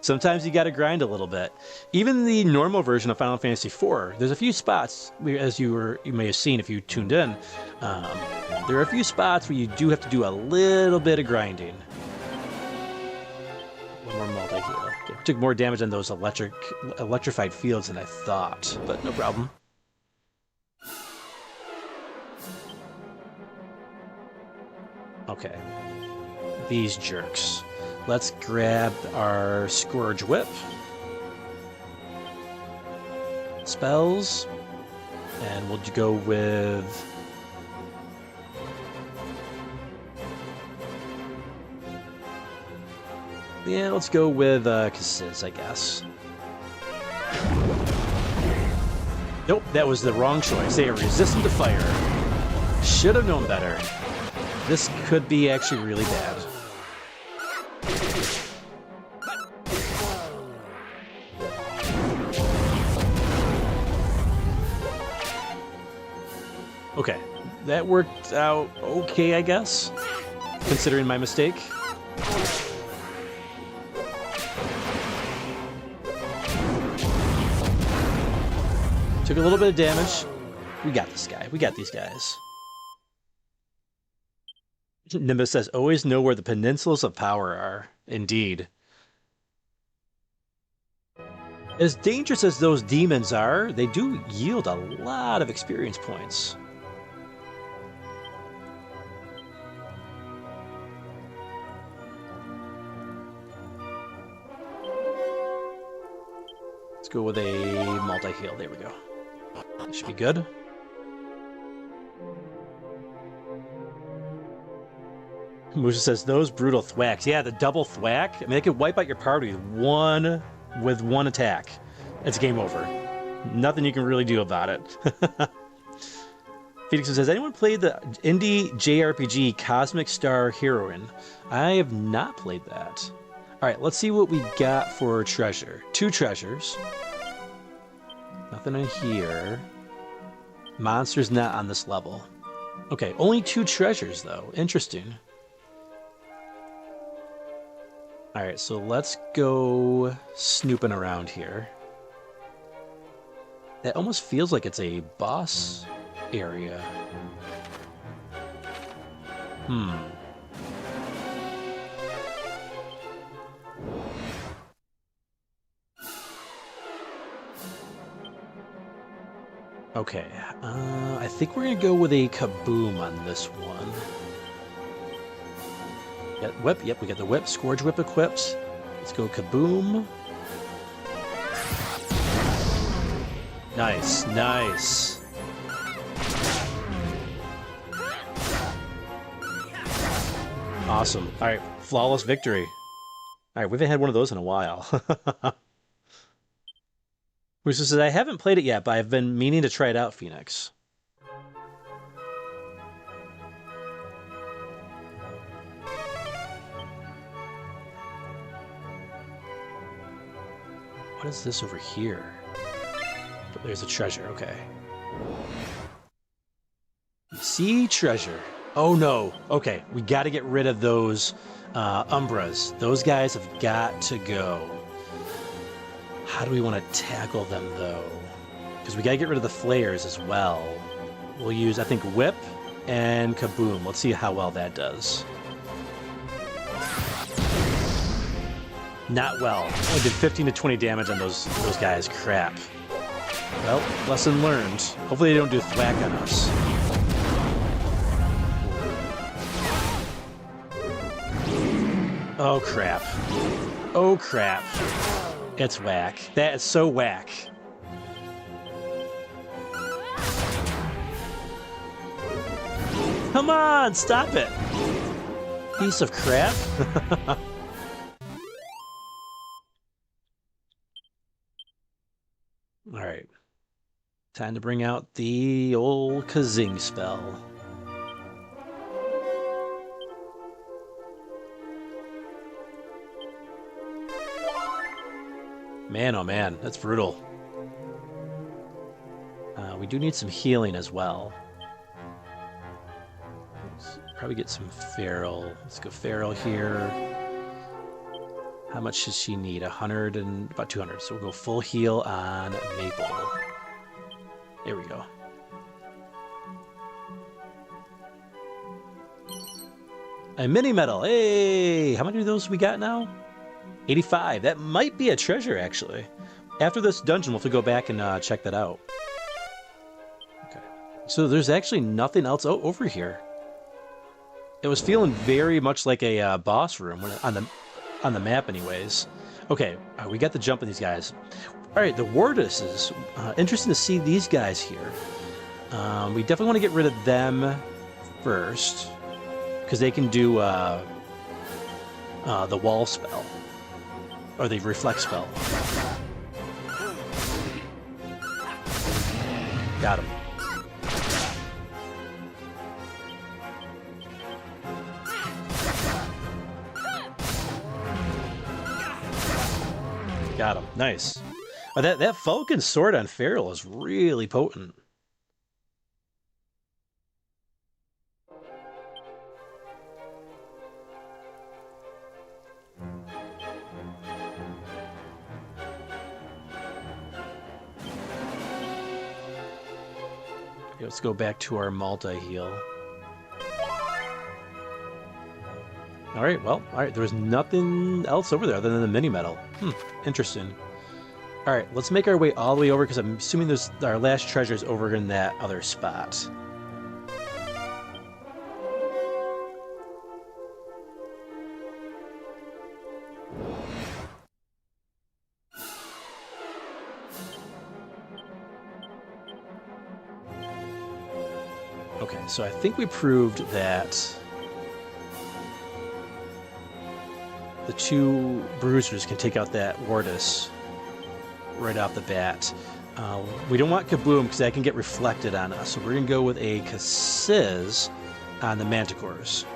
Sometimes you gotta grind a little bit. Even the normal version of Final Fantasy IV, there's a few spots, as you may have seen if you tuned in, there are a few spots where you do have to do a little bit of grinding. One more multi-heal. Okay, took more damage on those electrified fields than I thought, but no problem. Okay, these jerks. Let's grab our Scourge Whip. Spells. And we'll go with... Yeah, let's go with Kasiz, I guess. Nope, that was the wrong choice. They are resistant to fire. Should have known better. This could be actually really bad. Okay, that worked out okay, I guess, considering my mistake. Took a little bit of damage. We got this guy. We got these guys. Nimbus says, always know where the peninsulas of power are. Indeed. As dangerous as those demons are, they do yield a lot of experience points. Let's go with a multi-heal. There we go. That should be good. Musha says, those brutal thwacks. Yeah, the double thwack. I mean, they could wipe out your party with one attack. It's game over. Nothing you can really do about it. Phoenix says, has anyone played the indie JRPG Cosmic Star Heroine? I have not played that. All right, let's see what we got for treasure. 2 treasures. Nothing in here. Monster's not on this level. Okay, only 2 treasures, though. Interesting. Alright, so let's go snooping around here. That almost feels like it's a boss area. Okay, I think we're gonna go with a kaboom on this one. Got whip, yep, we got the whip, Scourge Whip equipped. Let's go kaboom. Nice, nice. Awesome. All right, flawless victory. All right, we haven't had one of those in a while. Which says, I haven't played it yet, but I've been meaning to try it out, Phoenix. What is this over here? There's a treasure, okay. See treasure. Oh no. Okay, we got to get rid of those Umbras. Those guys have got to go. How do we want to tackle them, though? Because we got to get rid of the flares as well. We'll use, I think, Whip and Kaboom. Let's see how well that does. Not well. Only did 15 to 20 damage on those guys. Crap. Well, lesson learned. Hopefully they don't do thwack on us. Oh, crap. Oh, crap. It's whack. That is so whack. Come on, stop it. Piece of crap. All right. Time to bring out the old Kazing spell. Man, oh man, that's brutal. We do need some healing as well. Let's probably get some Feral. Let's go Feral here. How much does she need? 100 and about 200. So we'll go full heal on Maple. There we go. A mini medal. Hey, how many of those we got now? 85. That might be a treasure, actually. After this dungeon, we'll have to go back and check that out. Okay. So there's actually nothing else over here. It was feeling very much like a boss room on the map, anyways. Okay, we got the jump of these guys. All right, the Warduses. Interesting to see these guys here. We definitely want to get rid of them first, because they can do the wall spell. Or the reflect spell. Got him. Got him. Nice. Oh, that Falcon sword on Feral is really potent. Let's go back to our multi-heal. Alright, well, alright, there was nothing else over there other than the mini-medal. Interesting. Alright, let's make our way all the way over, because I'm assuming there's our last treasure's over in that other spot. Okay, so I think we proved that the two bruisers can take out that Wardus right off the bat. We don't want Kaboom because that can get reflected on us, so we're going to go with a Kasiz on the Manticores.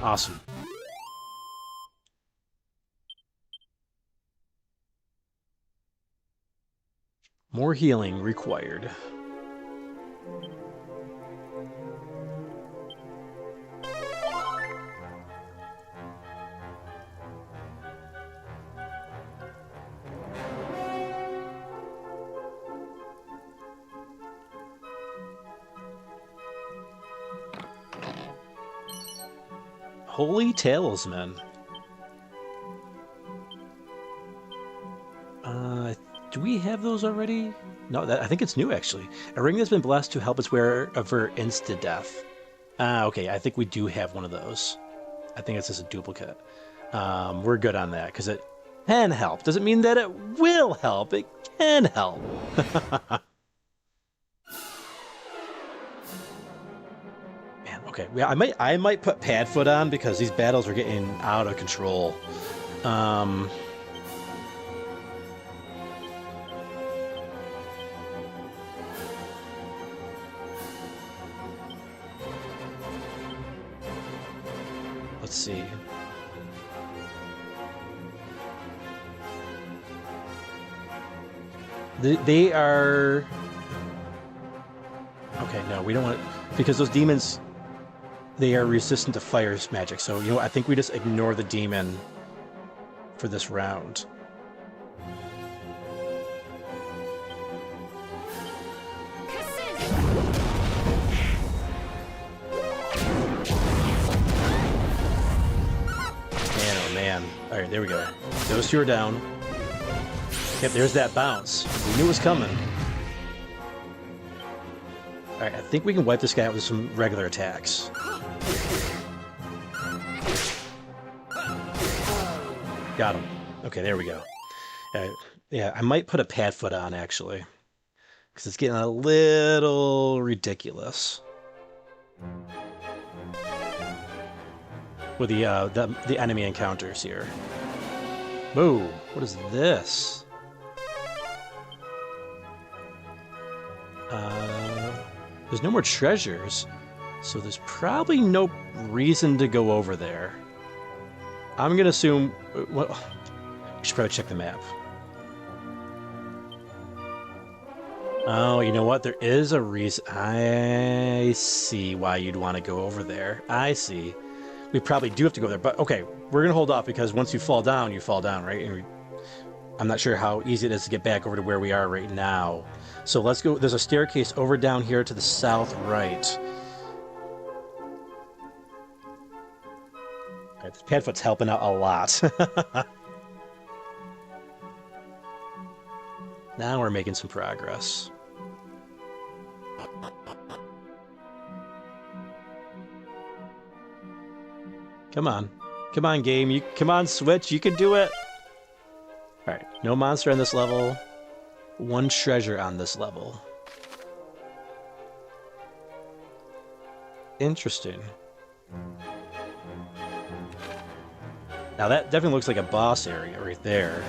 Awesome. More healing required. Holy Talisman. Do we have those already? No, I think it's new, actually. A ring that's been blessed to help its wearer avert insta-death. Okay, I think we do have one of those. I think it's just a duplicate. We're good on that, because it can help. Doesn't mean that it will help. It can help. Man, okay. Yeah, I might put Padfoot on, because these battles are getting out of control. Let's see. They are... Okay, no, we don't want... Because those demons, they are resistant to fire magic. So, you know, I think we just ignore the demon for this round. All right, there we go. Those two are down. Yep, there's that bounce. We knew it was coming. All right, I think we can wipe this guy out with some regular attacks. Got him. Okay, there we go. Yeah, I might put a Padfoot on, actually. Because it's getting a little ridiculous. With the enemy encounters here. Whoa, what is this? There's no more treasures, so there's probably no reason to go over there. I'm gonna assume... Well, we should probably check the map. Oh, you know what? There is a reason. I see why you'd want to go over there. I see. We probably do have to go there, but okay, we're gonna hold off because once you fall down, right? And I'm not sure how easy it is to get back over to where we are right now. So let's go. There's a staircase over down here to the south right. All right, this Padfoot's helping out a lot. Now we're making some progress. Come on. Come on, game. Come on, Switch. You can do it. Alright. No monster on this level. One treasure on this level. Interesting. Now that definitely looks like a boss area right there.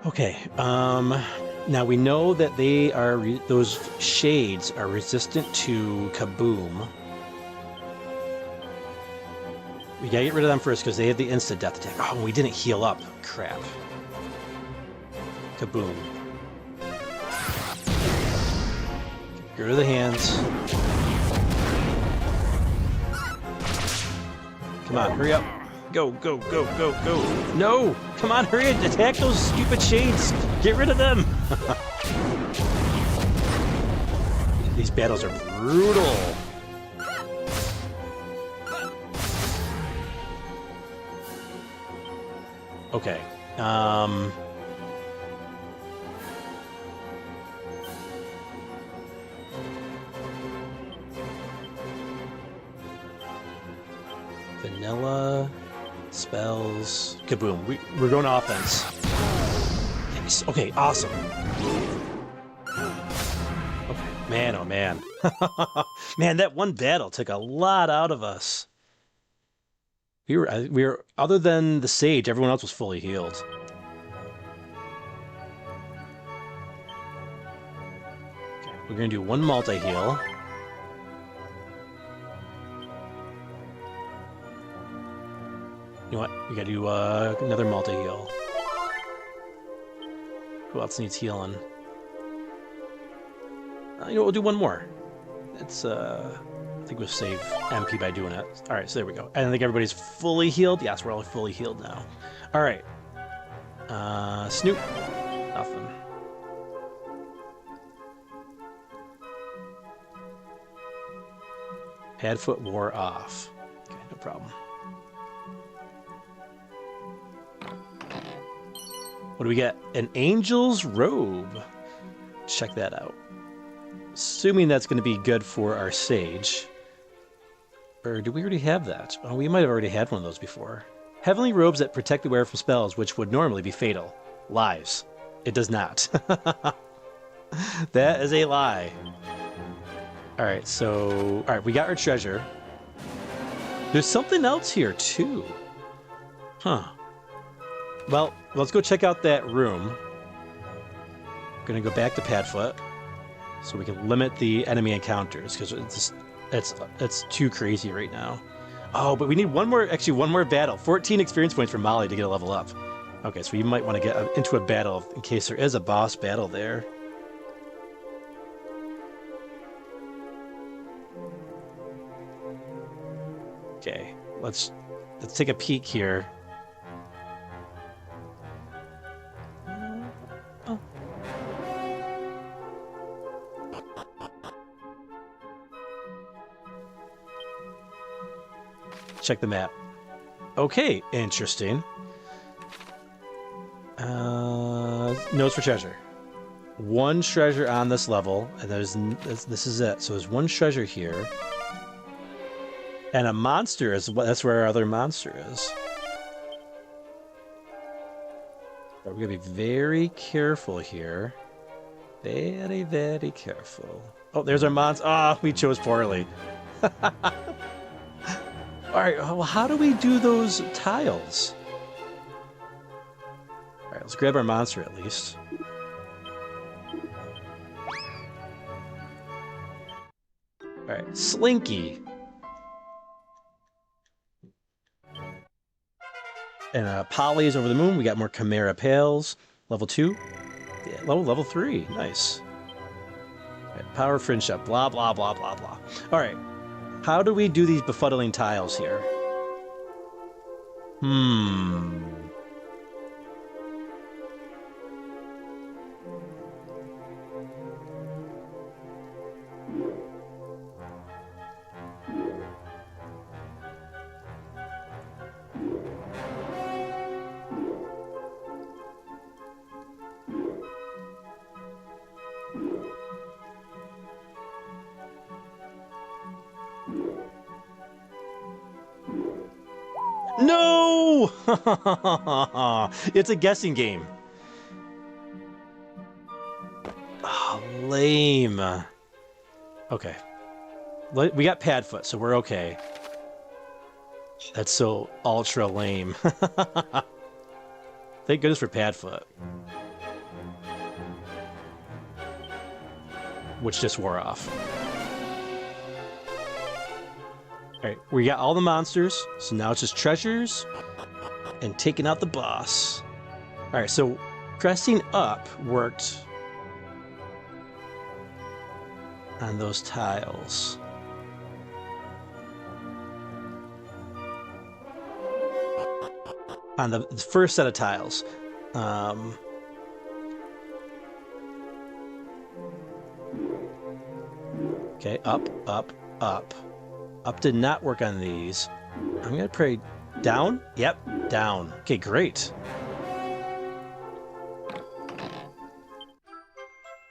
Okay, now we know that they are, those shades are resistant to Kaboom. We gotta get rid of them first because they have the instant death attack. Oh, we didn't heal up. Crap. Kaboom. Get rid of the hands. Come on, hurry up. Go, go, go, go, go. No! Come on, hurry and attack those stupid shades! Get rid of them! These battles are brutal. Okay. Vanilla... Spells. Kaboom. We're going offense. Yes. Okay, awesome. Okay. Man, oh man. Man, that one battle took a lot out of us. We were, other than the Sage, everyone else was fully healed. Okay, we're gonna do one multi-heal. You know what? We gotta do another multi-heal. Who else needs healing? You know, we'll do one more. It's, I think we'll save MP by doing it. Alright, so there we go. I think everybody's fully healed. Yes, we're all fully healed now. Alright. Snoop. Nothing. Padfoot wore off. Okay, no problem. What do we get? An angel's robe. Check that out. Assuming that's going to be good for our sage. Or do we already have that? Oh, we might have already had one of those before. Heavenly robes that protect the wearer from spells which would normally be fatal. Lies. It does not. That is a lie. Alright, so... Alright, we got our treasure. There's something else here, too. Huh. Well, let's go check out that room. We're gonna go back to Padfoot. So we can limit the enemy encounters, because it's too crazy right now. Oh, but we need one more battle. 14 experience points for Molly to get a level up. Okay, so we might want to get into a battle in case there is a boss battle there. Okay, let's take a peek here. Check the map. Okay, interesting. Notes for treasure. One treasure on this level, and this is it. So there's one treasure here. And a monster that's where our other monster is. But we're gonna be very careful here. Very, very careful. Oh, there's our monster. Ah, we chose poorly. Alright, well, how do we do those tiles? Alright, let's grab our monster at least. Alright, Slinky. And Polly is over the moon. We got more Chimera Pails. Level 2. Yeah, level 3. Nice. Right, power friendship. Blah, blah, blah, blah, blah. Alright. How do we do these befuddling tiles here? No! It's a guessing game. Oh, lame. Okay. We got Padfoot, so we're okay. That's so ultra lame. Thank goodness for Padfoot. Which just wore off. Alright, we got all the monsters, so now it's just treasures and taking out the boss. Alright, so pressing up worked on those tiles. On the first set of tiles. Okay, up, up, up. Up did not work on these. I'm gonna pray down. Yep, down. Okay, great.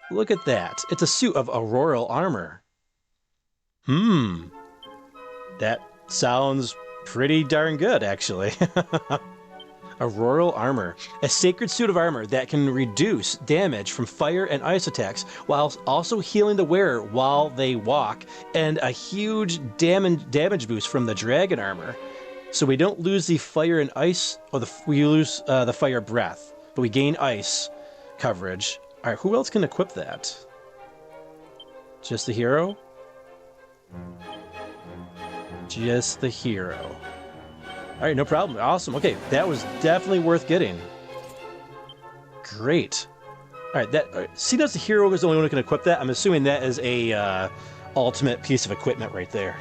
Look at that. It's a suit of auroral armor. That sounds pretty darn good, actually. Auroral armor. A sacred suit of armor that can reduce damage from fire and ice attacks while also healing the wearer while they walk, and a huge damage boost from the dragon armor. So we don't lose the fire and ice, or we lose the fire breath, but we gain ice coverage. All right, who else can equip that? Just the hero? Just the hero. All right, no problem. Awesome. Okay, that was definitely worth getting. Great. All right, seeing as the hero is the only one who can equip that, I'm assuming that is a ultimate piece of equipment right there.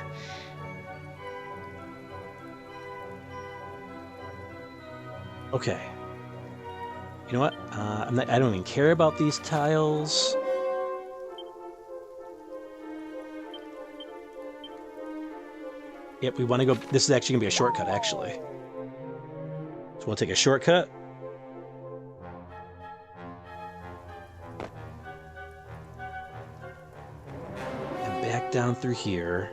Okay. You know what? I don't even care about these tiles. Yep, we want to go. This is actually going to be a shortcut, actually. So we'll take a shortcut. And back down through here.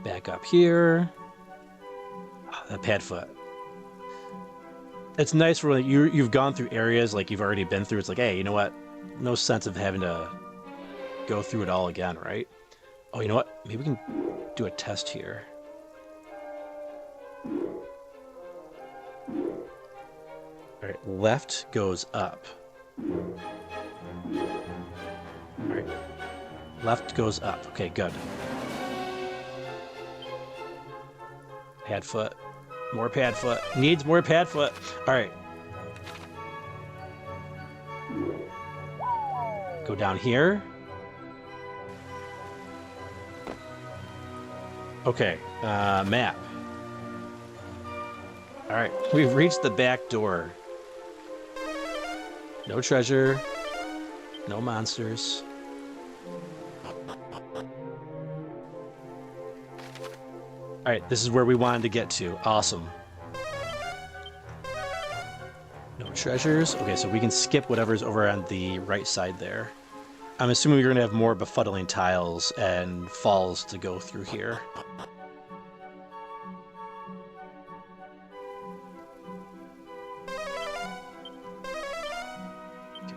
Back up here. Oh, that pad foot. It's nice for when you've gone through areas like you've already been through. It's like, hey, you know what? No sense of having to go through it all again, right? Oh, you know what? Maybe we can do a test here. All right, left goes up. All right, left goes up. Okay, good. Pad foot. More pad foot. Needs more pad foot. All right. Go down here. Okay. Map. All right. We've reached the back door. No treasure. No monsters. All right, this is where we wanted to get to. Awesome. No treasures. Okay, so we can skip whatever's over on the right side there. I'm assuming we're going to have more befuddling tiles and falls to go through here. Okay.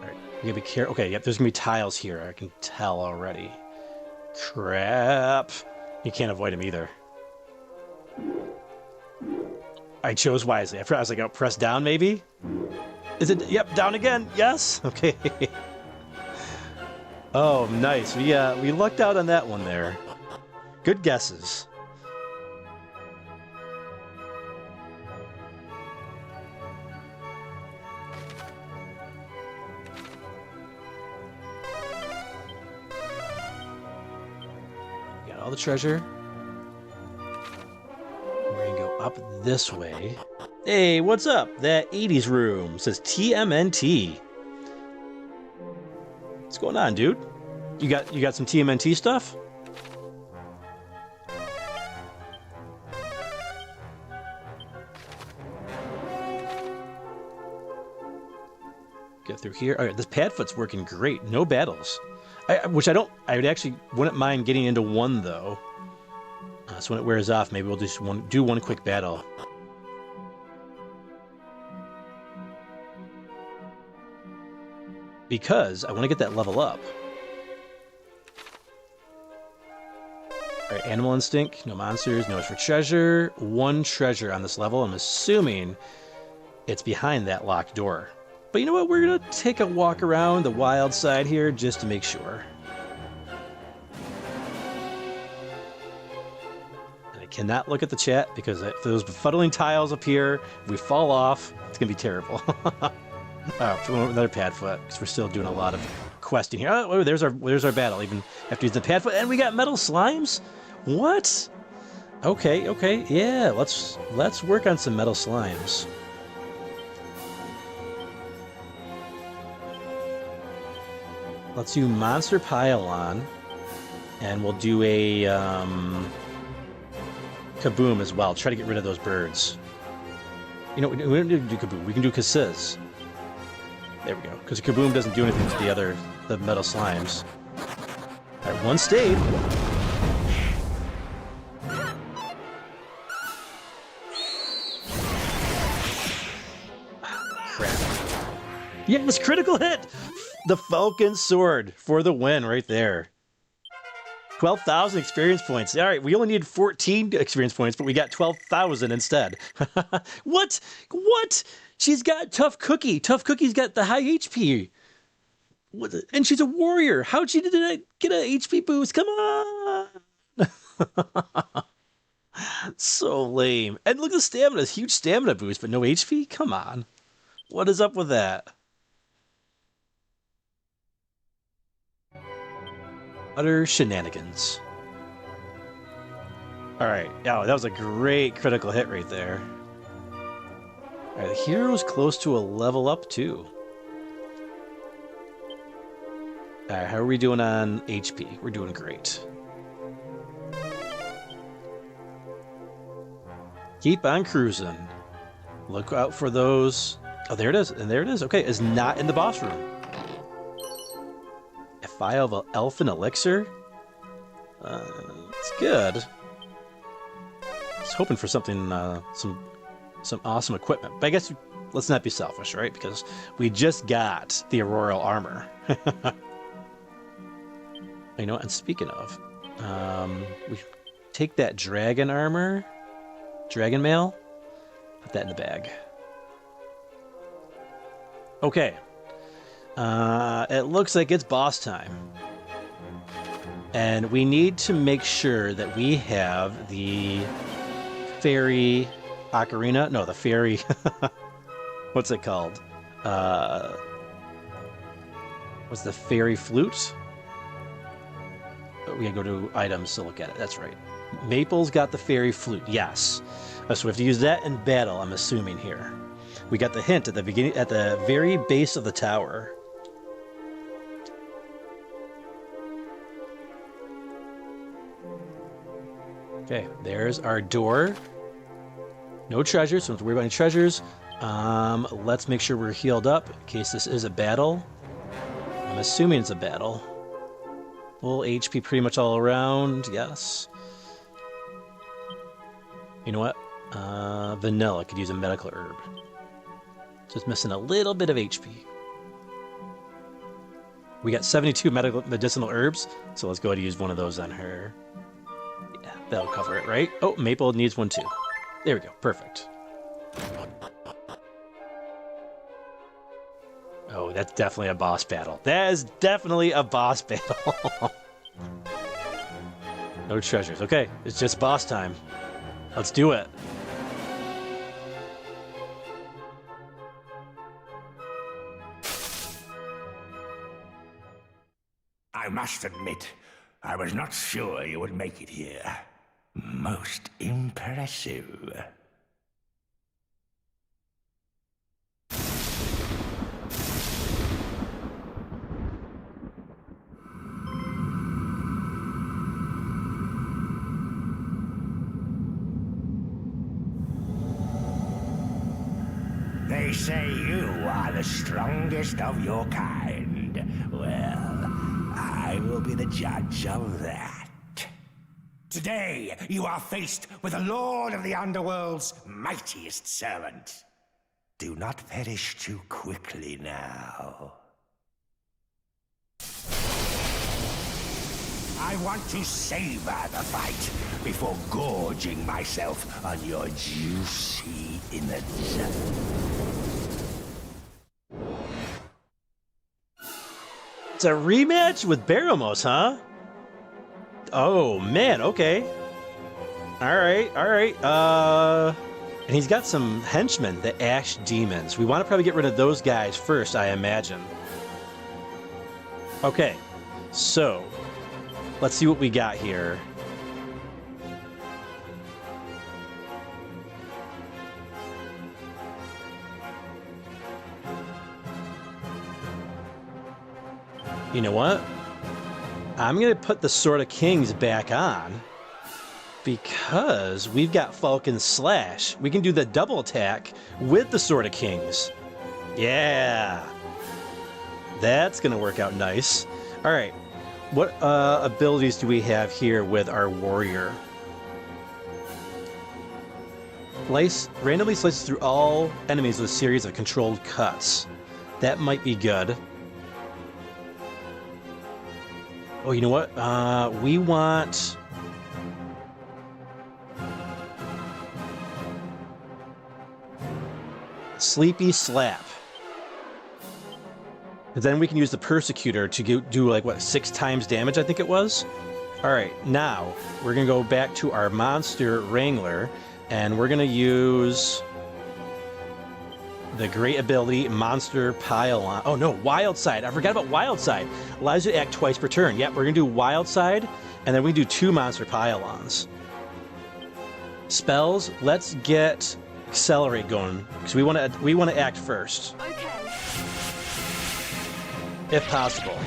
All right, we gotta be careful. Okay, yep, there's gonna be tiles here. I can tell already. Crap. You can't avoid them either. I chose wisely. I was like, oh, press down maybe? Is it? Yep, down again. Yes. Okay. Oh, nice. We lucked out on that one there. Good guesses. Got all the treasure. We're gonna go up this way. Hey, what's up? That 80s room says TMNT. What's going on, dude? You got some TMNT stuff? Get through here. All right, this padfoot's working great. No battles. I would actually wouldn't mind getting into one though. So when it wears off, maybe we'll just do one quick battle. Because I want to get that level up. Alright, animal instinct, no monsters, no for treasure. One treasure on this level. I'm assuming it's behind that locked door. But you know what? We're going to take a walk around the wild side here just to make sure. And I cannot look at the chat because if those befuddling tiles appear, if we fall off, it's going to be terrible. Another padfoot, because we're still doing a lot of questing here. Oh, there's our battle, even after using the padfoot. And we got metal slimes? What? Okay, yeah, let's work on some metal slimes. Let's do monster pylon, and we'll do a kaboom as well. Try to get rid of those birds. You know, we don't need to do kaboom. We can do kazizz. There we go. Because kaboom doesn't do anything to the metal slimes. All right, one stayed. Crap. Yes, critical hit! The Falcon Sword for the win right there. 12,000 experience points. All right, we only need 14 experience points, but we got 12,000 instead. What? What? She's got Tough Cookie. Tough Cookie's got the high HP. What the, and she's a warrior. How'd she get an HP boost? Come on. So lame. And look at the stamina. Huge stamina boost, but no HP? Come on. What is up with that? Utter shenanigans. Alright, yeah, that was a great critical hit right there. Alright, the hero's close to a level up too. Alright, how are we doing on HP? We're doing great. Keep on cruising. Look out for those. Oh, there it is. And there it is. Okay, it's not in the boss room. A vial of elfin elixir? It's good. I was hoping for something, some awesome equipment. But I guess let's not be selfish, right? Because we just got the auroral armor. You know what? And speaking of, we take that dragon armor, dragon mail, put that in the bag. Okay. It looks like it's boss time. And we need to make sure that we have the fairy ocarina. No, the fairy. What's it called? What's the fairy flute? We gotta go to items to look at it. That's right. Maple's got the fairy flute. Yes. So we have to use that in battle, I'm assuming here. We got the hint at the beginning, at the very base of the tower. Okay, there's our door. No treasures, so don't have to worry about any treasures. Let's make sure we're healed up in case this is a battle. I'm assuming it's a battle. Full HP pretty much all around, yes. You know what? Vanilla could use a medical herb. Just missing a little bit of HP. We got 72 medicinal herbs, so let's go ahead and use one of those on her. Yeah, that'll cover it, right? Oh, Maple needs one too. There we go, perfect. Oh, that's definitely a boss battle. That is definitely a boss battle. No treasures. Okay, it's just boss time. Let's do it. I must admit, I was not sure you would make it here. Most impressive. They say you are the strongest of your kind. Well, I will be the judge of that. Today, you are faced with the Lord of the Underworld's mightiest servant. Do not perish too quickly now. I want to savor the fight before gorging myself on your juicy innards. It's a rematch with Baramos, huh? Oh, man, okay. Alright. And he's got some henchmen, the Ash Demons. We want to probably get rid of those guys first, I imagine. Okay, so let's see what we got here. You know what? I'm going to put the Sword of Kings back on because we've got Falcon Slash. We can do the double attack with the Sword of Kings. Yeah. That's going to work out nice. All right. What abilities do we have here with our warrior? Randomly slices through all enemies with a series of controlled cuts. That might be good. Oh, you know what? We want... Sleepy Slap. And then we can use the Persecutor to do like, what, 6 times damage, I think it was? Alright, now we're going to go back to our Monster Wrangler, and we're going to use the great ability Monster Pile-On. Oh no, Wild Side. I forgot about Wild Side. Allows you to act twice per turn. Yep, we're gonna do Wild Side, and then we do 2 Monster Pile-Ons. Spells. Let's get Accelerate going because we want to act first, if possible.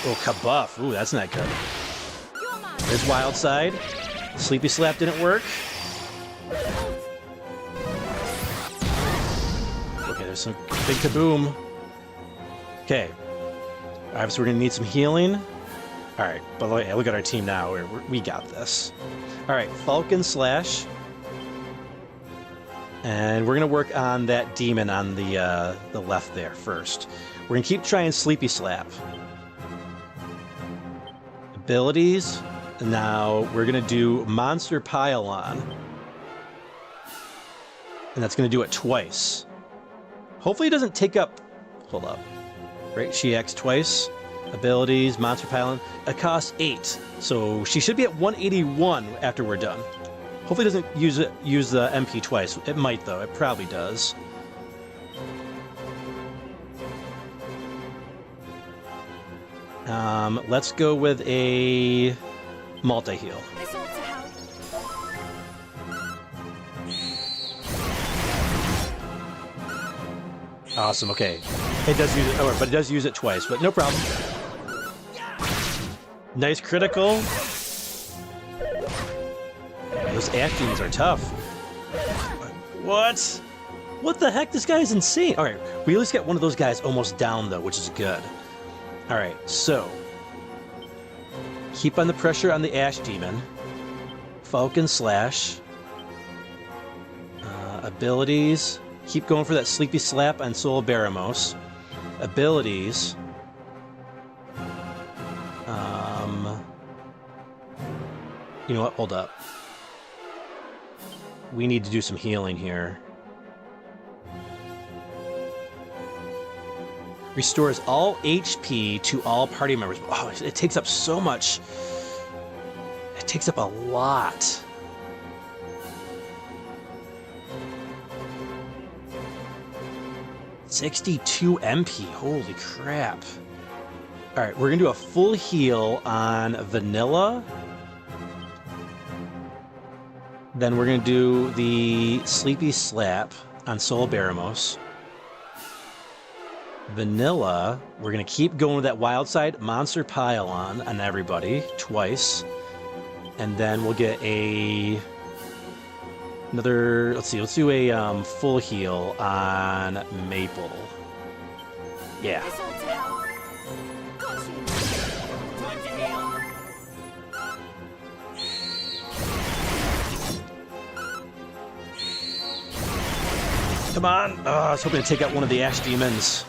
Oh, Kabuff. Ooh, that's not good. There's Wild Side. Sleepy Slap didn't work. Okay, there's some big kaboom. Okay. Alright, so we're gonna need some healing. Alright, but look at our team now. We got this. Alright, Falcon Slash. And we're gonna work on that demon on the left there first. We're gonna keep trying Sleepy Slap. Abilities. Now we're gonna do Monster Pile-On. And that's gonna do it twice. Hopefully it doesn't take up... Hold up. Right, she acts twice. Abilities, Monster Pile-On. It costs 8. So she should be at 181 after we're done. Hopefully it doesn't use the MP twice. It might though, it probably does. Let's go with a multi-heal. Awesome, okay. It does use it, but it does use it twice, but no problem. Nice critical. Those actions are tough. What? What the heck? This guy is insane. All right, we at least get one of those guys almost down though, which is good. All right, so keep on the pressure on the Ash Demon. Falcon Slash. Abilities. Keep going for that Sleepy Slap on Soul Baramos. Abilities. You know what? Hold up. We need to do some healing here. Restores all HP to all party members. Oh, it takes up so much. It takes up a lot. $62 MP. Holy crap. Alright, we're going to do a full heal on Vanilla. Then we're going to do the Sleepy Slap on Soul Baramos. Vanilla, we're going to keep going with that Wild Side Monster Pile-On on everybody twice. And then we'll get another, let's see, let's do a full heal on Maple. Yeah. Come on! Oh, I was hoping to take out one of the Ash Demons.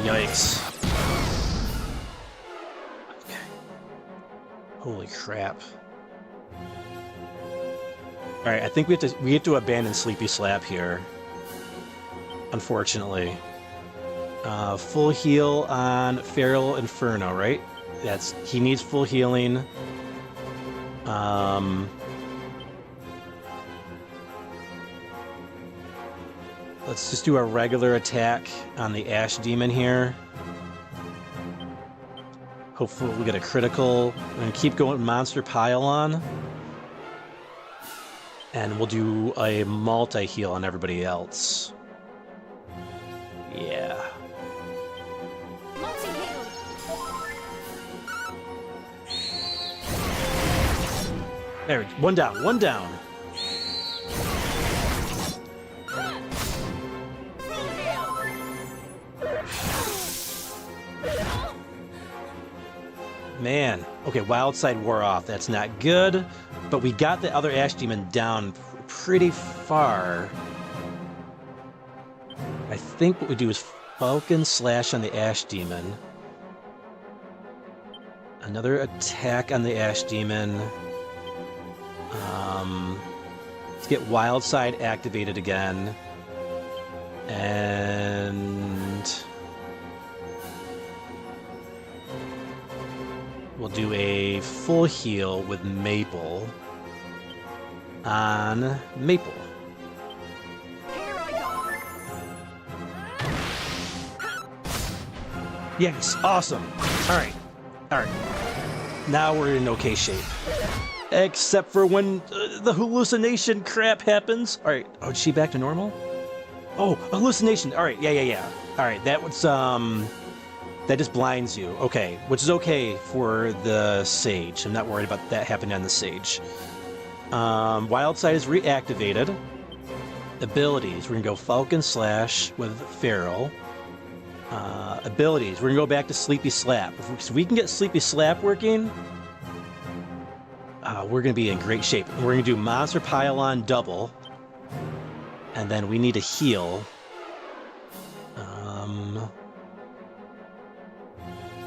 Yikes. Okay. Holy crap. Alright, I think we have to abandon Sleepy Slap here. Unfortunately. Full heal on FeralInferno, right? He needs full healing. Let's just do a regular attack on the Ash Demon here. Hopefully we get a critical. We're going to keep going with Monster Pile-On. And we'll do a multi-heal on everybody else. Yeah. There we go. One down, one down. Man. Okay, Wild Side wore off. That's not good. But we got the other Ash Demon down pretty far. I think what we do is Falcon Slash on the Ash Demon. Another attack on the Ash Demon. Let's get Wild Side activated again. And we'll do a full heal with Maple. on Maple. Here I go. Yes, awesome. All right. Now we're in okay shape. Except for when the hallucination crap happens. All right. Oh, is she back to normal? Oh, hallucination. All right. Yeah. All right. That was that just blinds you. Okay, which is okay for the Sage. I'm not worried about that happening on the Sage. Wild Side is reactivated. Abilities. We're gonna go Falcon Slash with Feral. Abilities. We're gonna go back to Sleepy Slap. If we can get Sleepy Slap working, we're gonna be in great shape. We're gonna do Monster Pile-On double, and then we need to heal.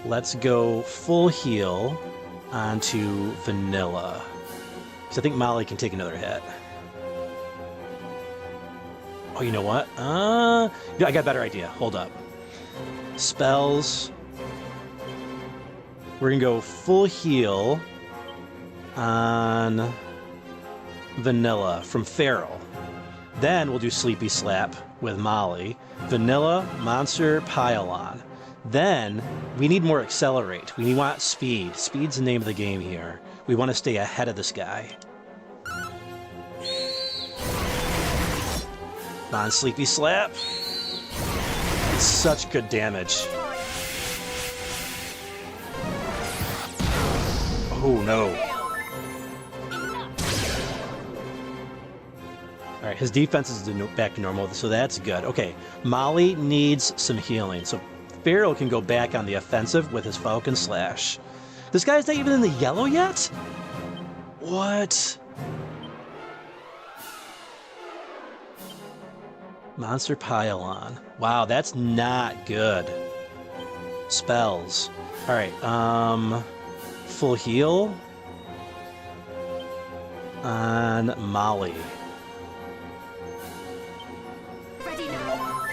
Let's go full heal onto Vanilla, because I think Molly can take another hit. Oh, you know what? I got a better idea. Hold up. Spells. We're gonna go full heal on Vanilla from Feral. Then we'll do Sleepy Slap with Molly. Vanilla, Monster, Pile-On. Then we need more Accelerate. We want Speed. Speed's the name of the game here. We want to stay ahead of this guy. Come on, Sleepy Slap. It's such good damage. Oh no. Alright, his defense is back to normal, so that's good. Okay, Molly needs some healing, so Feral can go back on the offensive with his Falcon Slash. This guy's not even in the yellow yet? What? Monster Pile-On. Wow, that's not good. Spells. Alright, full heal on Molly. Ready now.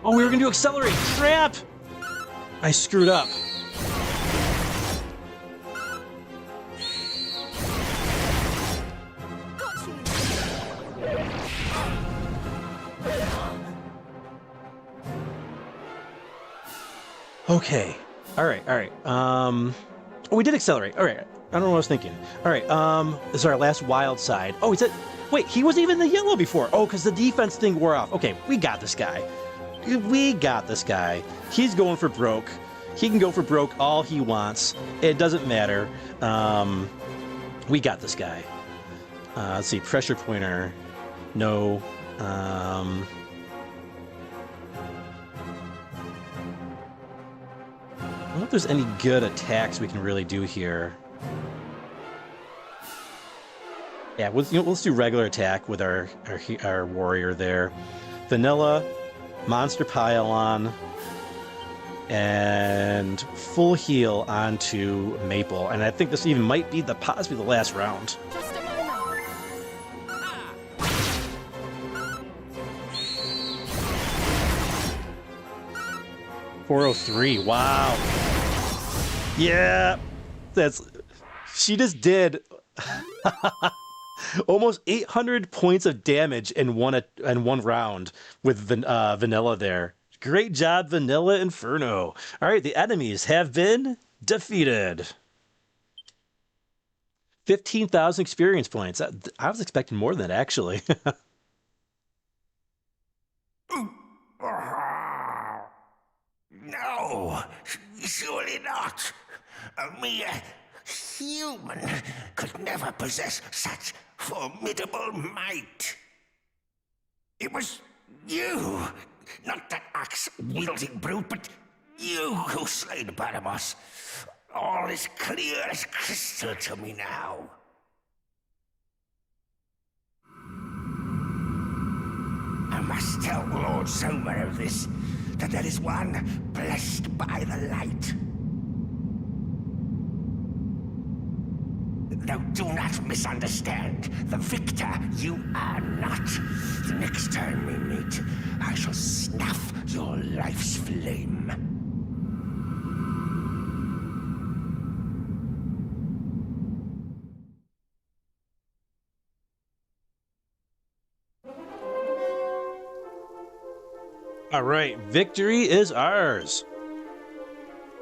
Oh, we were gonna do Accelerate. Crap! I screwed up. Got you. Okay. Alright. Oh, we did Accelerate. Alright. I don't know what I was thinking. Alright, this is our last Wild Side. Oh, he said... Wait, he wasn't even in the yellow before. Oh, because the defense thing wore off. Okay, we got this guy. We got this guy. He's going for broke. He can go for broke all he wants. It doesn't matter. We got this guy. Let's see. Pressure pointer. No. I don't know if there's any good attacks we can really do here. Yeah, let's do regular attack with our warrior there. Vanilla, Monster Pile-On, and full heal onto Maple. And I think this even might be possibly the last round. Just a moment. 403. Wow. Yeah, she just did almost 800 points of damage in one round with Vanilla there. Great job, Vanilla Inferno. All right, the enemies have been defeated. 15,000 experience points. I was expecting more than that, actually. No, surely not. A mere human could never possess such formidable might. It was you, not that axe-wielding brute, but you who slayed Baramos. All is clear as crystal to me now. I must tell Lord Somer of this, that there is one blessed by the light. Now do not misunderstand. The victor you are not. The next time we meet, I shall snuff your life's flame. All right, victory is ours.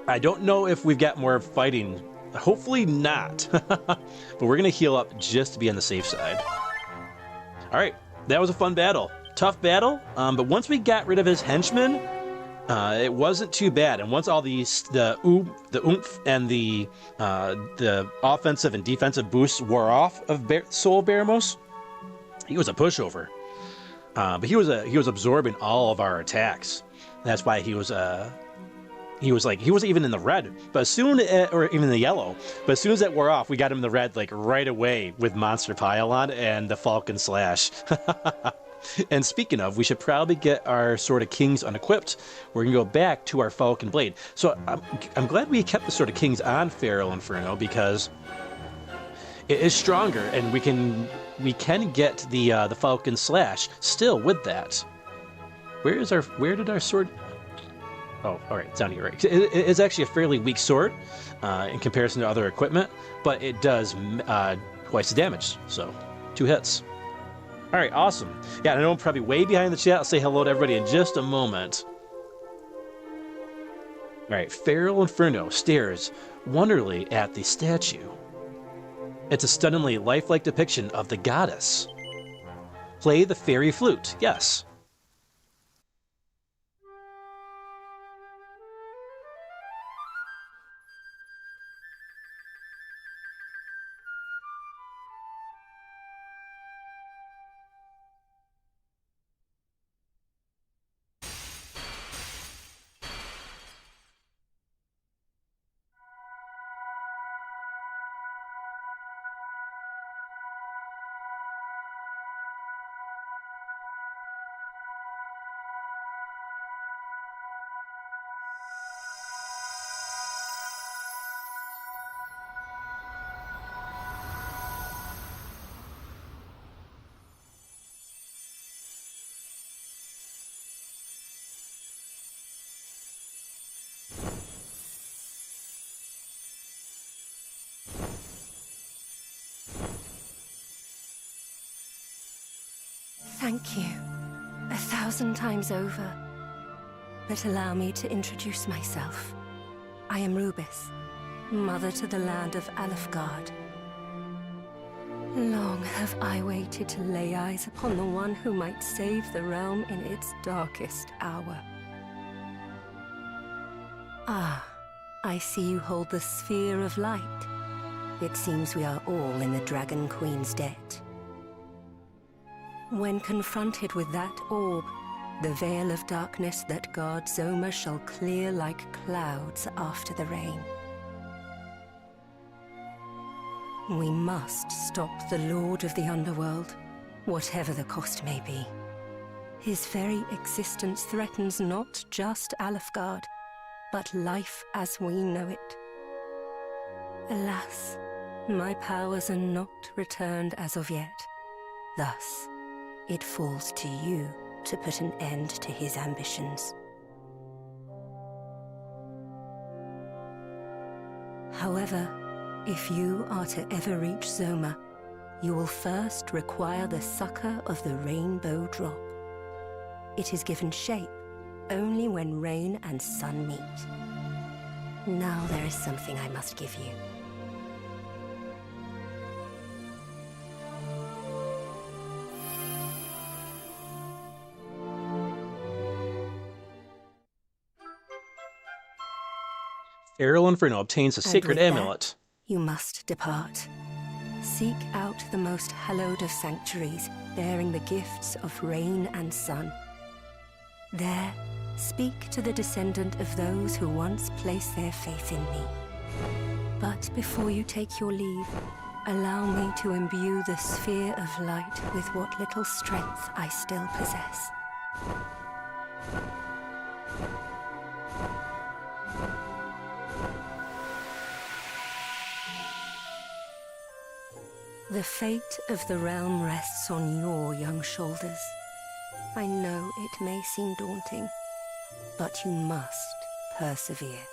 I don't know if we've got more fighting. Hopefully not. But we're going to heal up just to be on the safe side. All right, that was a fun battle. Tough battle, but once we got rid of his henchmen, it wasn't too bad. And once all the oomph and the offensive and defensive boosts wore off of Soul Baramos, he was a pushover. But he was absorbing all of our attacks. That's why he wasn't even in the red, but as soon or even the yellow. But as soon as that wore off, we got him in the red like right away with Monster Pylon and the Falcon Slash. And speaking of, we should probably get our Sword of Kings unequipped. We're gonna go back to our Falcon Blade. So I'm glad we kept the Sword of Kings on FeralInferno because it is stronger, and we can get the Falcon Slash still with that. Where did our sword? Oh, all right, it's down here. Right, it's actually a fairly weak sword in comparison to other equipment, but it does twice the damage, so 2 hits. All right, awesome. Yeah, I know I'm probably way behind the chat. I'll say hello to everybody in just a moment. All right, FeralInferno stares wonderingly at the statue. It's a stunningly lifelike depiction of the goddess. Play the fairy flute, yes. Thank you, 1,000 times over. But allow me to introduce myself. I am Rubis, mother to the land of Alefgard. Long have I waited to lay eyes upon the one who might save the realm in its darkest hour. Ah, I see you hold the Sphere of Light. It seems we are all in the Dragon Queen's debt. When confronted with that orb, the veil of darkness that guards Zoma shall clear like clouds after the rain. We must stop the Lord of the Underworld, whatever the cost may be. His very existence threatens not just Alefgard, but life as we know it. Alas, my powers are not returned as of yet. Thus, it falls to you to put an end to his ambitions. However, if you are to ever reach Zoma, you will first require the succor of the Rainbow Drop. It is given shape only when rain and sun meet. Now there is something I must give you. FeralInferno obtains a sacred with that, amulet. You must depart. Seek out the most hallowed of sanctuaries, bearing the gifts of rain and sun. There, speak to the descendant of those who once placed their faith in me. But before you take your leave, allow me to imbue the Sphere of Light with what little strength I still possess. The fate of the realm rests on your young shoulders. I know it may seem daunting, but you must persevere.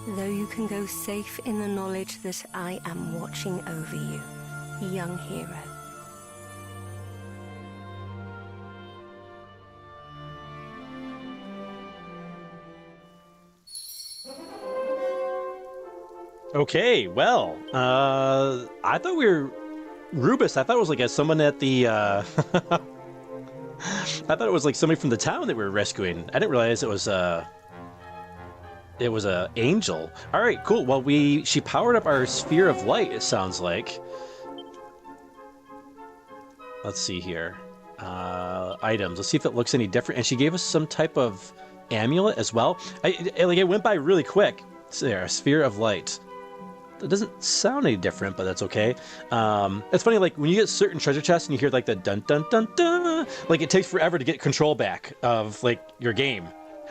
Though you can go safe in the knowledge that I am watching over you, young hero. Okay, well, I thought we were Rubus. I thought it was like someone at the. I thought it was like somebody from the town that we were rescuing. I didn't realize it was a angel. All right, cool. Well, she powered up our sphere of light. It sounds like. Let's see here. Items. Let's see if it looks any different. And she gave us some type of amulet as well. It went by really quick. So there, a sphere of light. It doesn't sound any different, but that's okay. It's funny, like when you get certain treasure chests and you hear like the dun dun dun dun, like it takes forever to get control back of like your game.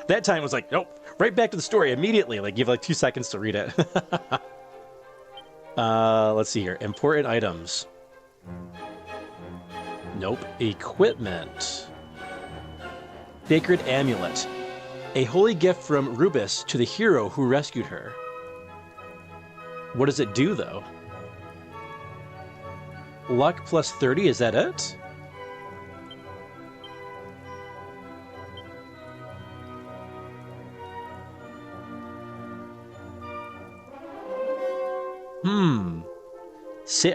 That time was like, nope, right back to the story immediately. Like you have like 2 seconds to read it. Let's see here. Important items. Nope. Equipment. Sacred amulet. A holy gift from Rubus to the hero who rescued her. What does it do, though? Luck plus 30, is that it?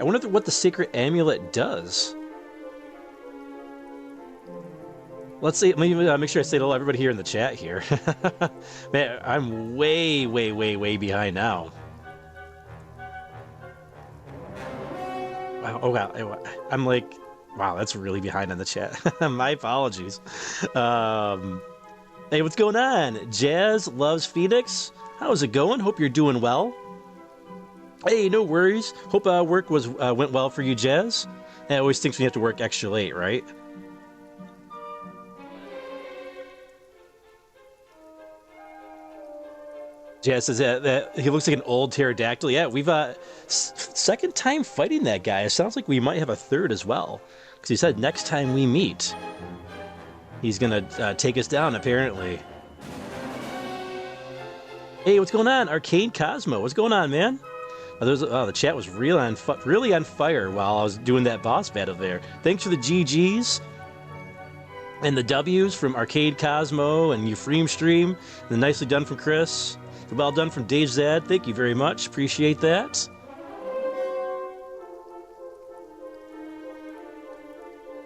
I wonder what the sacred amulet does. Let's see. Let me make sure I say hello to everybody here in the chat here. Man, I'm way, way, way, way behind now. Wow, oh wow, I'm like, wow, that's really behind on the chat. My apologies. Hey, what's going on? Jazz loves Phoenix. How's it going? Hope you're doing well. Hey, no worries. Hope work went well for you, Jazz. I always think we have to work extra late, right? Jazz says that he looks like an old pterodactyl. Yeah, we've second time fighting that guy. It sounds like we might have a third as well, because he said next time we meet, he's gonna take us down. Apparently. Hey, what's going on, Arcane Cosmo? What's going on, man? The chat was really on fire while I was doing that boss battle there. Thanks for the GGs and the W's from Arcade Cosmo and Euphreme Stream. And nicely done from Chris. Well done from Dave Zad. Thank you very much. Appreciate that.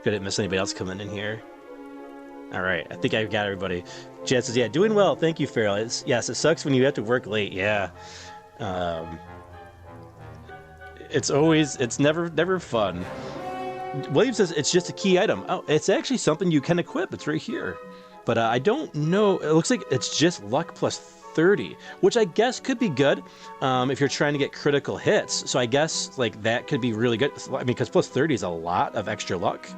Didn't miss anybody else coming in here. All right, I think I got everybody. Jed says, yeah, doing well. Thank you, Feral. Yes, it sucks when you have to work late. Yeah. It's never fun. William says it's just a key item. Oh, it's actually something you can equip. It's right here. But I don't know. It looks like it's just luck plus 30, which I guess could be good if you're trying to get critical hits. So I guess like that could be really good. I mean, because plus 30 is a lot of extra luck.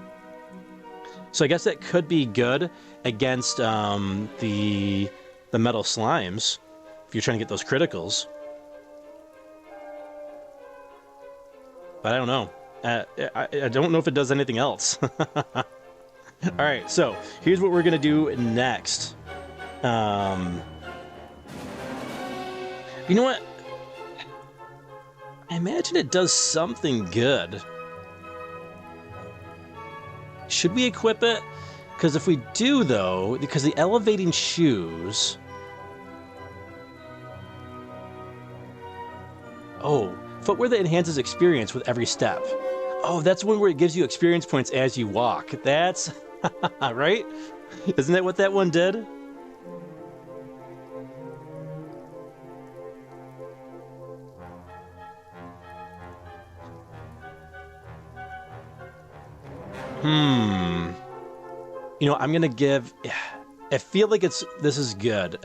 So I guess that could be good against the metal slimes if you're trying to get those criticals. But I don't know. I don't know if it does anything else. All right, so here's what we're gonna do next. You know what? I imagine it does something good. Should we equip it? Because if we do, though, because the elevating shoes... Oh, footwear that enhances experience with every step. Oh, that's one where it gives you experience points as you walk. That's... right? Isn't that what that one did? You know, I'm gonna give... I feel like this is good.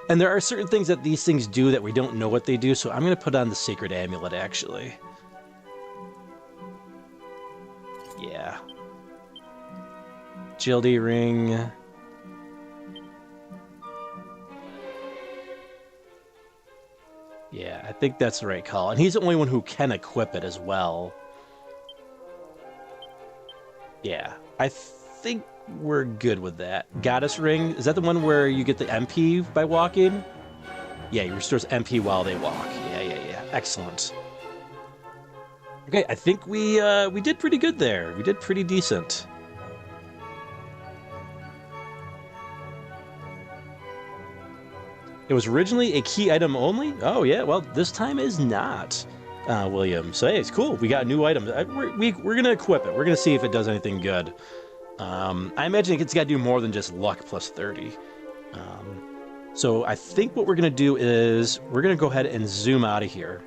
And there are certain things that these things do that we don't know what they do, so I'm gonna put on the Sacred Amulet, actually. Yeah. Agility Ring. Yeah, I think that's the right call. And he's the only one who can equip it as well. Yeah, I think we're good with that. Goddess Ring, is that the one where you get the MP by walking? Yeah, he restores MP while they walk. Yeah. Excellent. Okay, I think we did pretty good there. We did pretty decent. It was originally a key item only? Oh, yeah, well, this time is not, William. So, hey, it's cool. We got new items. We're going to equip it. We're going to see if it does anything good. I imagine it's got to do more than just luck plus 30. So I think what we're going to do is we're going to go ahead and zoom out of here.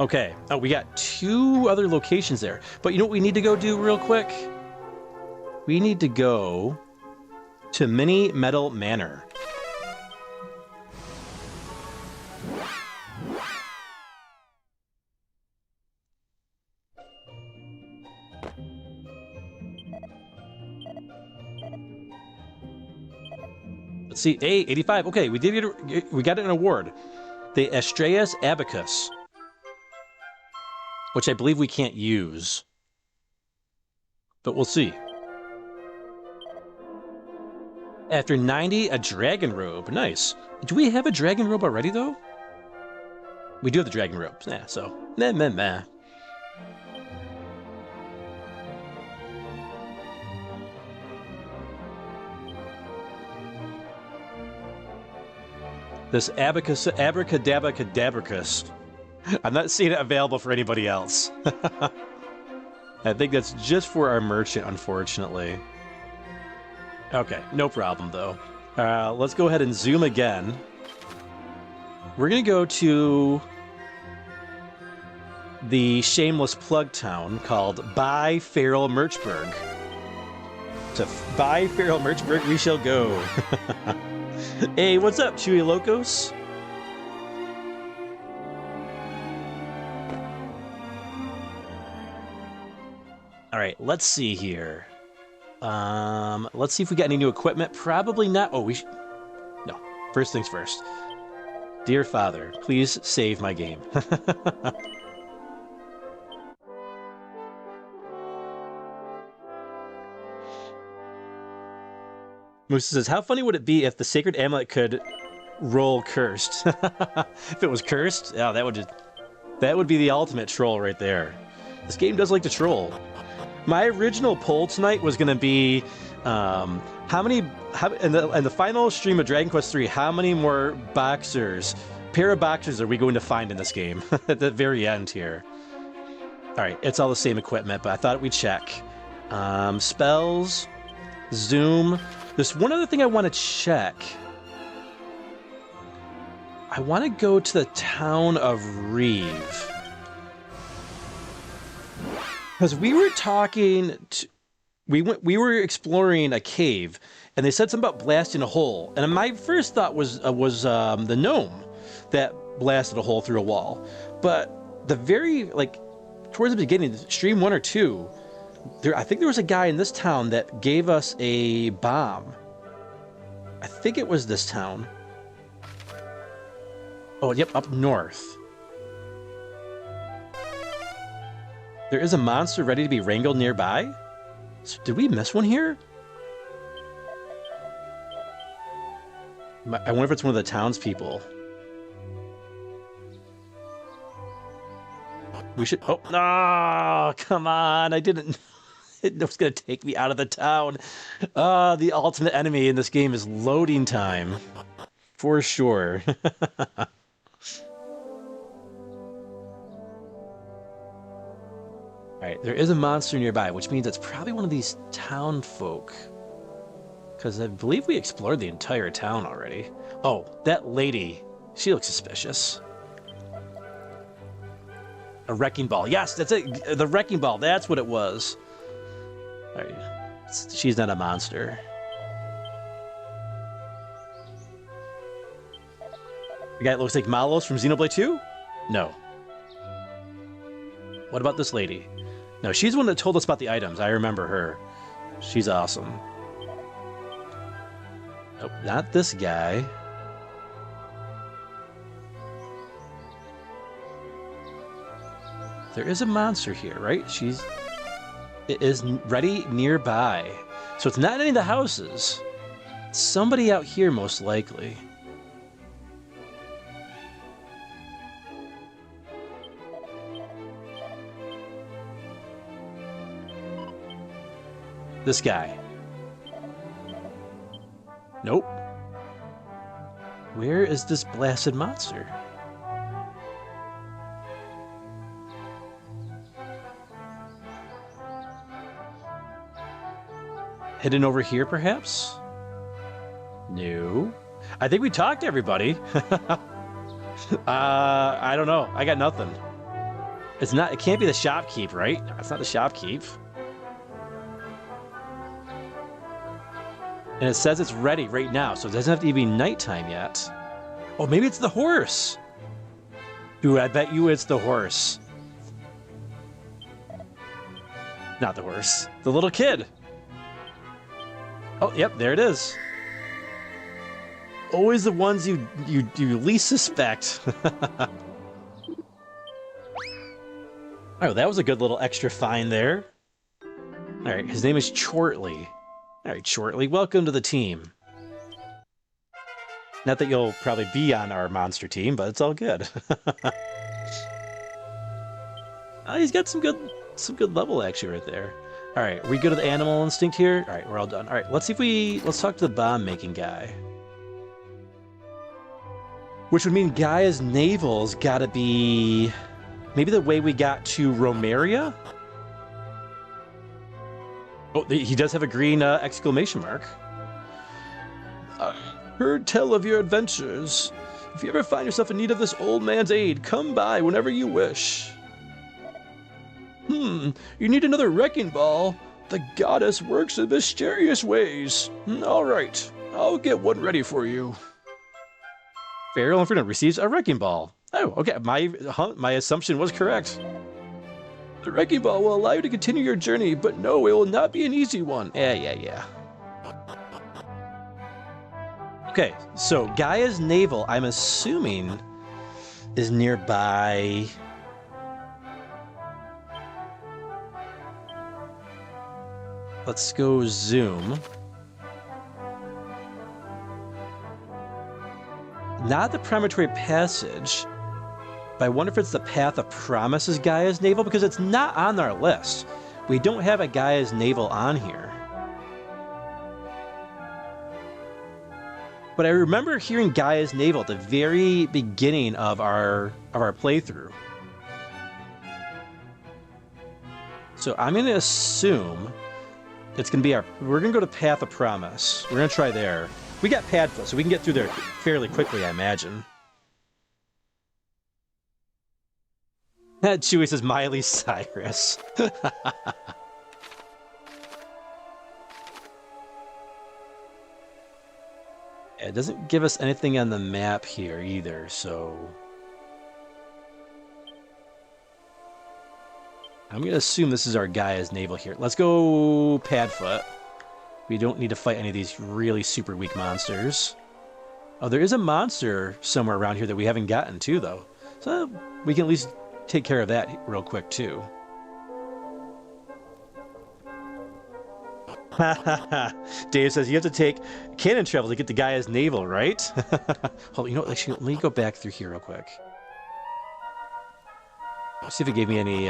Okay. Oh, we got 2 other locations there. But you know what we need to go do real quick? We need to go to Mini Metal Manor. Let's see. Hey, 85. Okay, we got an award. The Estrellas Abacus, which I believe we can't use. But we'll see. After 90, a dragon robe. Nice. Do we have a dragon robe already, though? We do have the dragon robe. Yeah, so. Meh. This abacus, abracadabacadabracus. I'm not seeing it available for anybody else. I think that's just for our merchant, unfortunately. Okay, no problem, though. Let's go ahead and zoom again. We're going to go to the shameless plug town called By Feral Merchburg. To By Feral Merchburg we shall go. Hey, what's up, Chewy Locos? All right, let's see here. Let's see if we got any new equipment. Probably not. Oh, no. First things first. Dear Father, please save my game. Moose says, how funny would it be if the sacred amulet could roll cursed? If it was cursed, yeah, that would be the ultimate troll right there. This game does like to troll. My original poll tonight was going to be in the final stream of Dragon Quest III, how many more pair of boxers are we going to find in this game at the very end here? All right, it's all the same equipment, but I thought we'd check. Spells, zoom. There's one other thing I want to check. I want to go to the town of Reeve. Because we were talking, we were exploring a cave, and they said something about blasting a hole. And my first thought was the gnome that blasted a hole through a wall. But towards the beginning, stream 1 or 2, I think there was a guy in this town that gave us a bomb. I think it was this town. Oh, yep, up north. There is a monster ready to be wrangled nearby? So did we miss one here? I wonder if it's one of the townspeople. We should... Oh, no! Come on! I didn't... It was going to take me out of the town. The ultimate enemy in this game is loading time. For sure. Alright, there is a monster nearby, which means it's probably one of these town folk. Because I believe we explored the entire town already. Oh, that lady. She looks suspicious. A wrecking ball. Yes, that's it. The wrecking ball. That's what it was. Alright. She's not a monster. The guy that looks like Malos from Xenoblade 2? No. What about this lady? No, she's the one that told us about the items. I remember her. She's awesome. Nope, not this guy. There is a monster here, right? It is ready nearby. So it's not any of the houses. It's somebody out here, most likely. This guy. Nope. Where is this blasted monster? Hidden over here, perhaps? No. I think we talked to everybody. I don't know. I got nothing. It's not. It can't be the shopkeep, right? It's not the shopkeep. And it says it's ready right now, so it doesn't have to be nighttime yet. Oh, maybe it's the horse. Dude, I bet you it's the horse. Not the horse. The little kid. Oh, yep, there it is. Always the ones you least suspect. Oh, that was a good little extra find there. All right, his name is Chortley. All right, Chortley, welcome to the team. Not that you'll probably be on our monster team, but it's all good. Oh, he's got some good level actually right there. All right, we go to the animal instinct here. All right, we're all done. All right, let's talk to the bomb making guy. Which would mean Gaia's navel's got to be maybe the way we got to Romeria. Oh, he does have a green exclamation mark. Heard tell of your adventures. If you ever find yourself in need of this old man's aid, come by whenever you wish. You need another wrecking ball? The goddess works in mysterious ways. All right, I'll get one ready for you. FeralInferno receives a wrecking ball. Oh, okay, my assumption was correct. The wrecking ball will allow you to continue your journey, but no, it will not be an easy one. Yeah. Okay, so Gaia's navel, I'm assuming, is nearby. Let's go zoom. Not the Promontory Passage, but I wonder if it's the Path of Promise is Gaia's navel, because it's not on our list. We don't have a Gaia's navel on here. But I remember hearing Gaia's navel at the very beginning of our playthrough. So I'm going to assume it's going to be we're going to go to Path of Promise. We're going to try there. We got Padfoot, so we can get through there fairly quickly, I imagine. Chewie says Miley Cyrus. It doesn't give us anything on the map here either, so I'm going to assume this is our Gaia's navel here. Let's go Padfoot. We don't need to fight any of these really super weak monsters. Oh, there is a monster somewhere around here that we haven't gotten to, though. So we can at least take care of that real quick, too. Dave says you have to take cannon travel to get the Gaia's navel, right? Hold on, you know what? Actually, let me go back through here real quick. See if it gave me any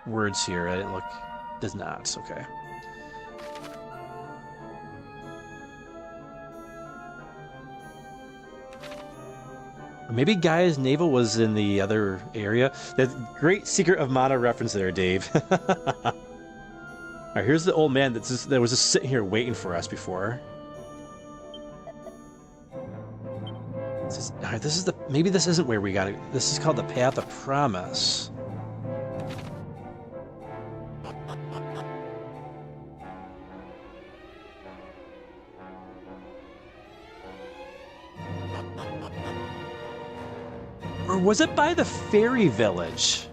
words here. I didn't look. Does not. Okay. Maybe Gaia's navel was in the other area. That great Secret of Mana reference there, Dave. All right, here's the old man that was just sitting here waiting for us before. All right, maybe this isn't where we got it. This is called the Path of Promise. Or was it by the fairy village?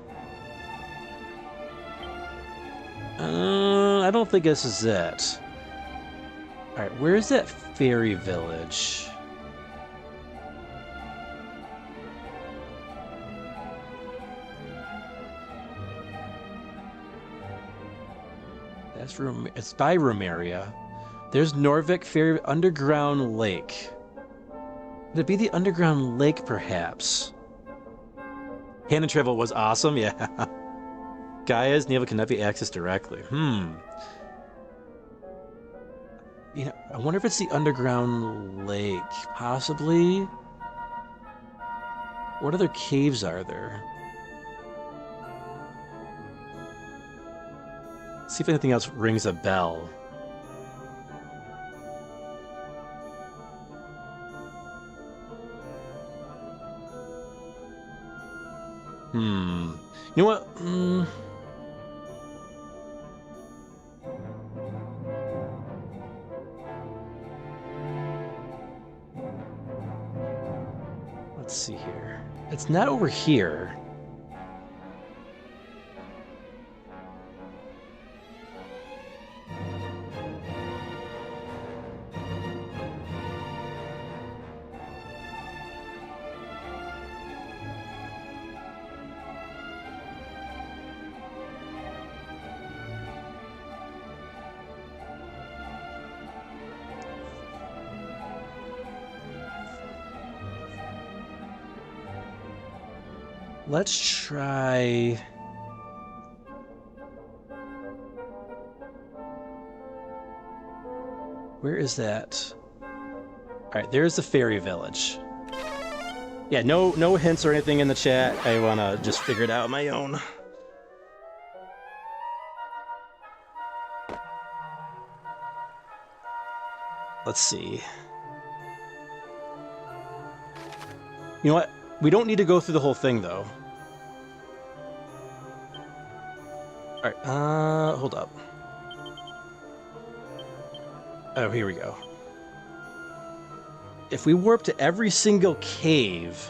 I don't think this is it. All right, where is that fairy village? It's by Romeria. There's Norvik Fairy Underground Lake. Would it be the Underground Lake, perhaps? Cannon travel was awesome, yeah. Gaia's navel cannot be accessed directly. You know, I wonder if it's the underground lake. Possibly. What other caves are there? See if anything else rings a bell. You know what? Let's see here. It's not over here. Let's try... Where is that? Alright, there's the fairy village. Yeah, no hints or anything in the chat. I wanna just figure it out on my own. Let's see. You know what? We don't need to go through the whole thing, though. Alright, hold up. Oh, here we go. If we warp to every single cave...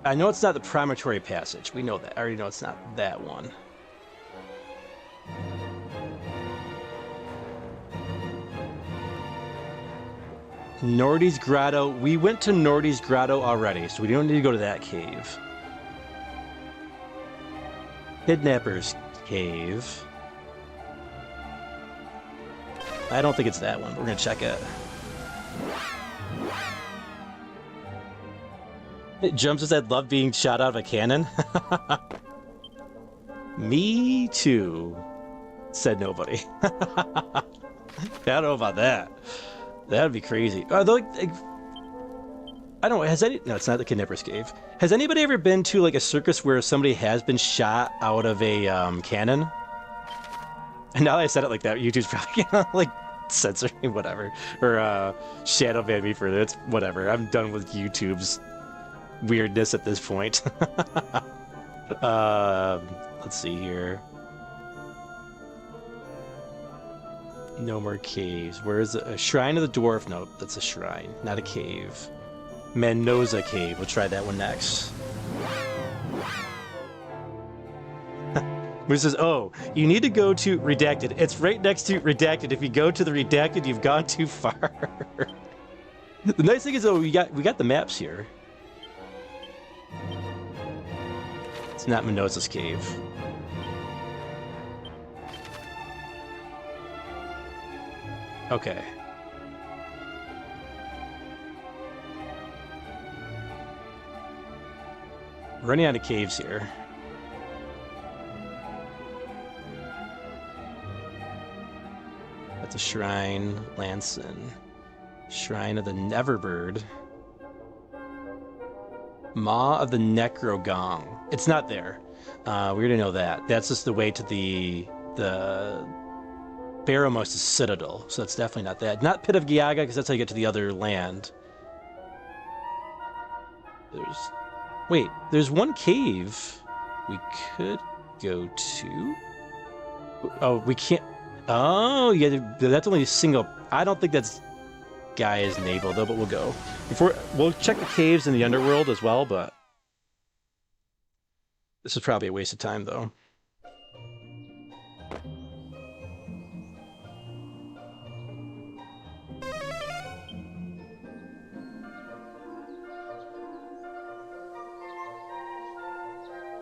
I know it's not the Promontory Passage. We know that. I already know it's not that one. Nordy's Grotto. We went to Nordy's Grotto already, so we don't need to go to that cave. Kidnapper's Cave. I don't think it's that one. We're gonna check it. It jumps and said, love being shot out of a cannon. Me too, said nobody. I don't know about that. That'd be crazy. I don't know, has any... No, it's not the Kidnapper's Cave. Has anybody ever been to, like, a circus where somebody has been shot out of a cannon? And now that I said it like that, YouTube's probably gonna, like, censor me, whatever. Or, shadow ban me further. It's whatever. I'm done with YouTube's weirdness at this point. Let's see here. No more caves. Where is it? A Shrine of the Dwarf? No, that's a shrine, not a cave. Mendoza Cave. We'll try that one next. Moose says, oh, you need to go to Redacted. It's right next to Redacted. If you go to the Redacted, you've gone too far. The nice thing is, though, we got the maps here. It's not Mendoza's Cave. Okay. Running out of caves here. That's a shrine, Lanson. Shrine of the Neverbird. Maw of the Necrogong. It's not there. We already know that. That's just the way to the Barrowmost Citadel, so that's definitely not that. Not Pit of Giaga, because that's how you get to the other land. Wait, there's one cave we could go to. Oh, we can't... Oh, yeah, that's only a single... I don't think that's Gaia's navel, though, but we'll go. We'll check the caves in the underworld as well, but... This is probably a waste of time, though.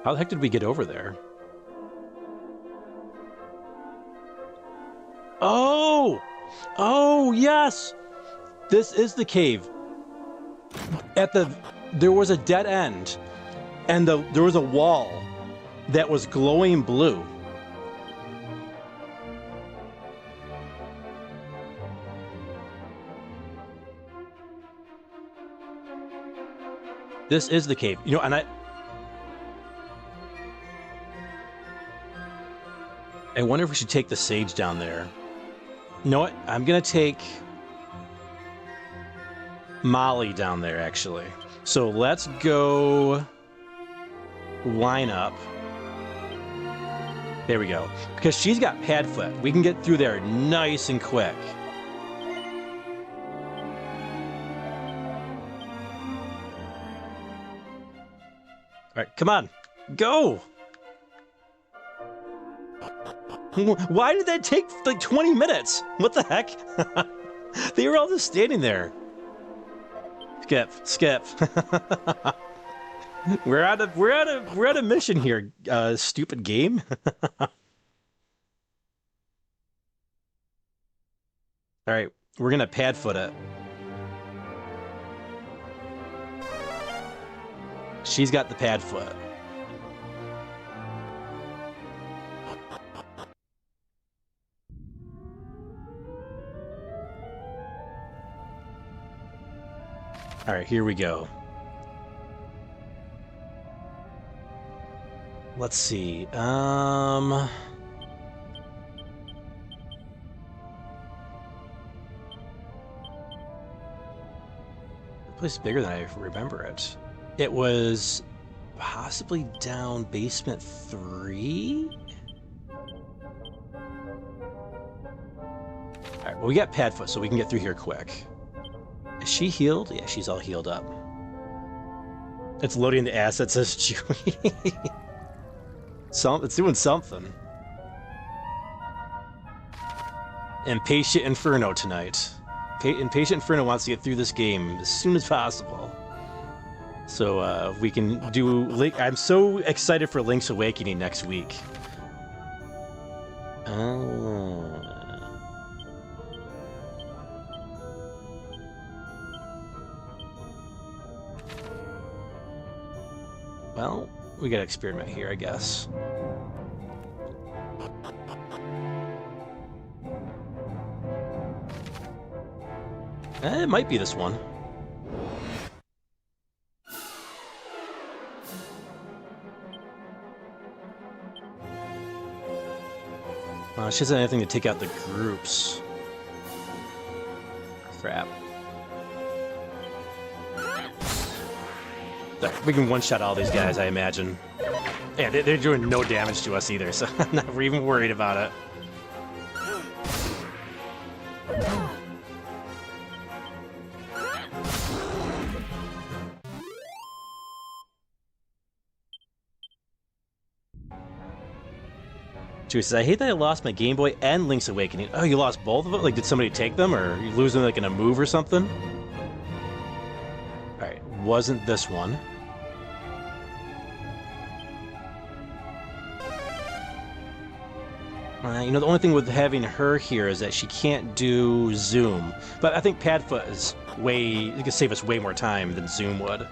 How the heck did we get over there? Oh! Oh, yes! This is the cave. there was a dead end, and there was a wall that was glowing blue. This is the cave. You know, and I wonder if we should take the sage down there. You know what? I'm gonna take Molly down there, actually. So let's go line up. There we go. Because she's got pad foot. We can get through there nice and quick. All right, come on, go! Why did that take like 20 minutes? What the heck? They were all just standing there. Skip. we're at a mission here, stupid game. All right, we're gonna pad foot it. She's got the pad foot. All right, here we go. Let's see. The place is bigger than I remember it. It was possibly down basement 3? Alright, well, we got Padfoot, so we can get through here quick. Is she healed? Yeah, she's all healed up. It's loading the assets, says Chewie. It's doing something. Impatient Inferno tonight. Impatient Inferno wants to get through this game as soon as possible. So we can do Link. I'm so excited for Link's Awakening next week. Well, we gotta experiment here, I guess. It might be this one. She doesn't have anything to take out the groups. Crap. We can one-shot all these guys, I imagine. Yeah, they're doing no damage to us either, so I'm not even worried about it. Chewie says, I hate that I lost my Game Boy and Link's Awakening. Oh, you lost both of them? Like, did somebody take them, or you lose them like in a move or something? Alright, wasn't this one. You know, the only thing with having her here is that she can't do Zoom. But I think Padfoot is it could save us way more time than Zoom would.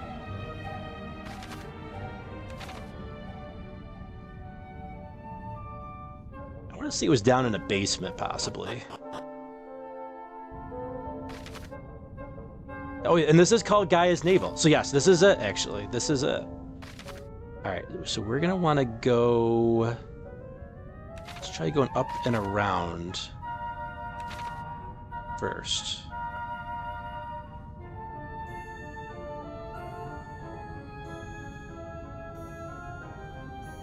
I want to see it was down in a basement, possibly. Oh, and this is called Gaia's Navel. So yes, this is it, actually. This is it. Alright, so we're going to want to go... Let's try going up and around first.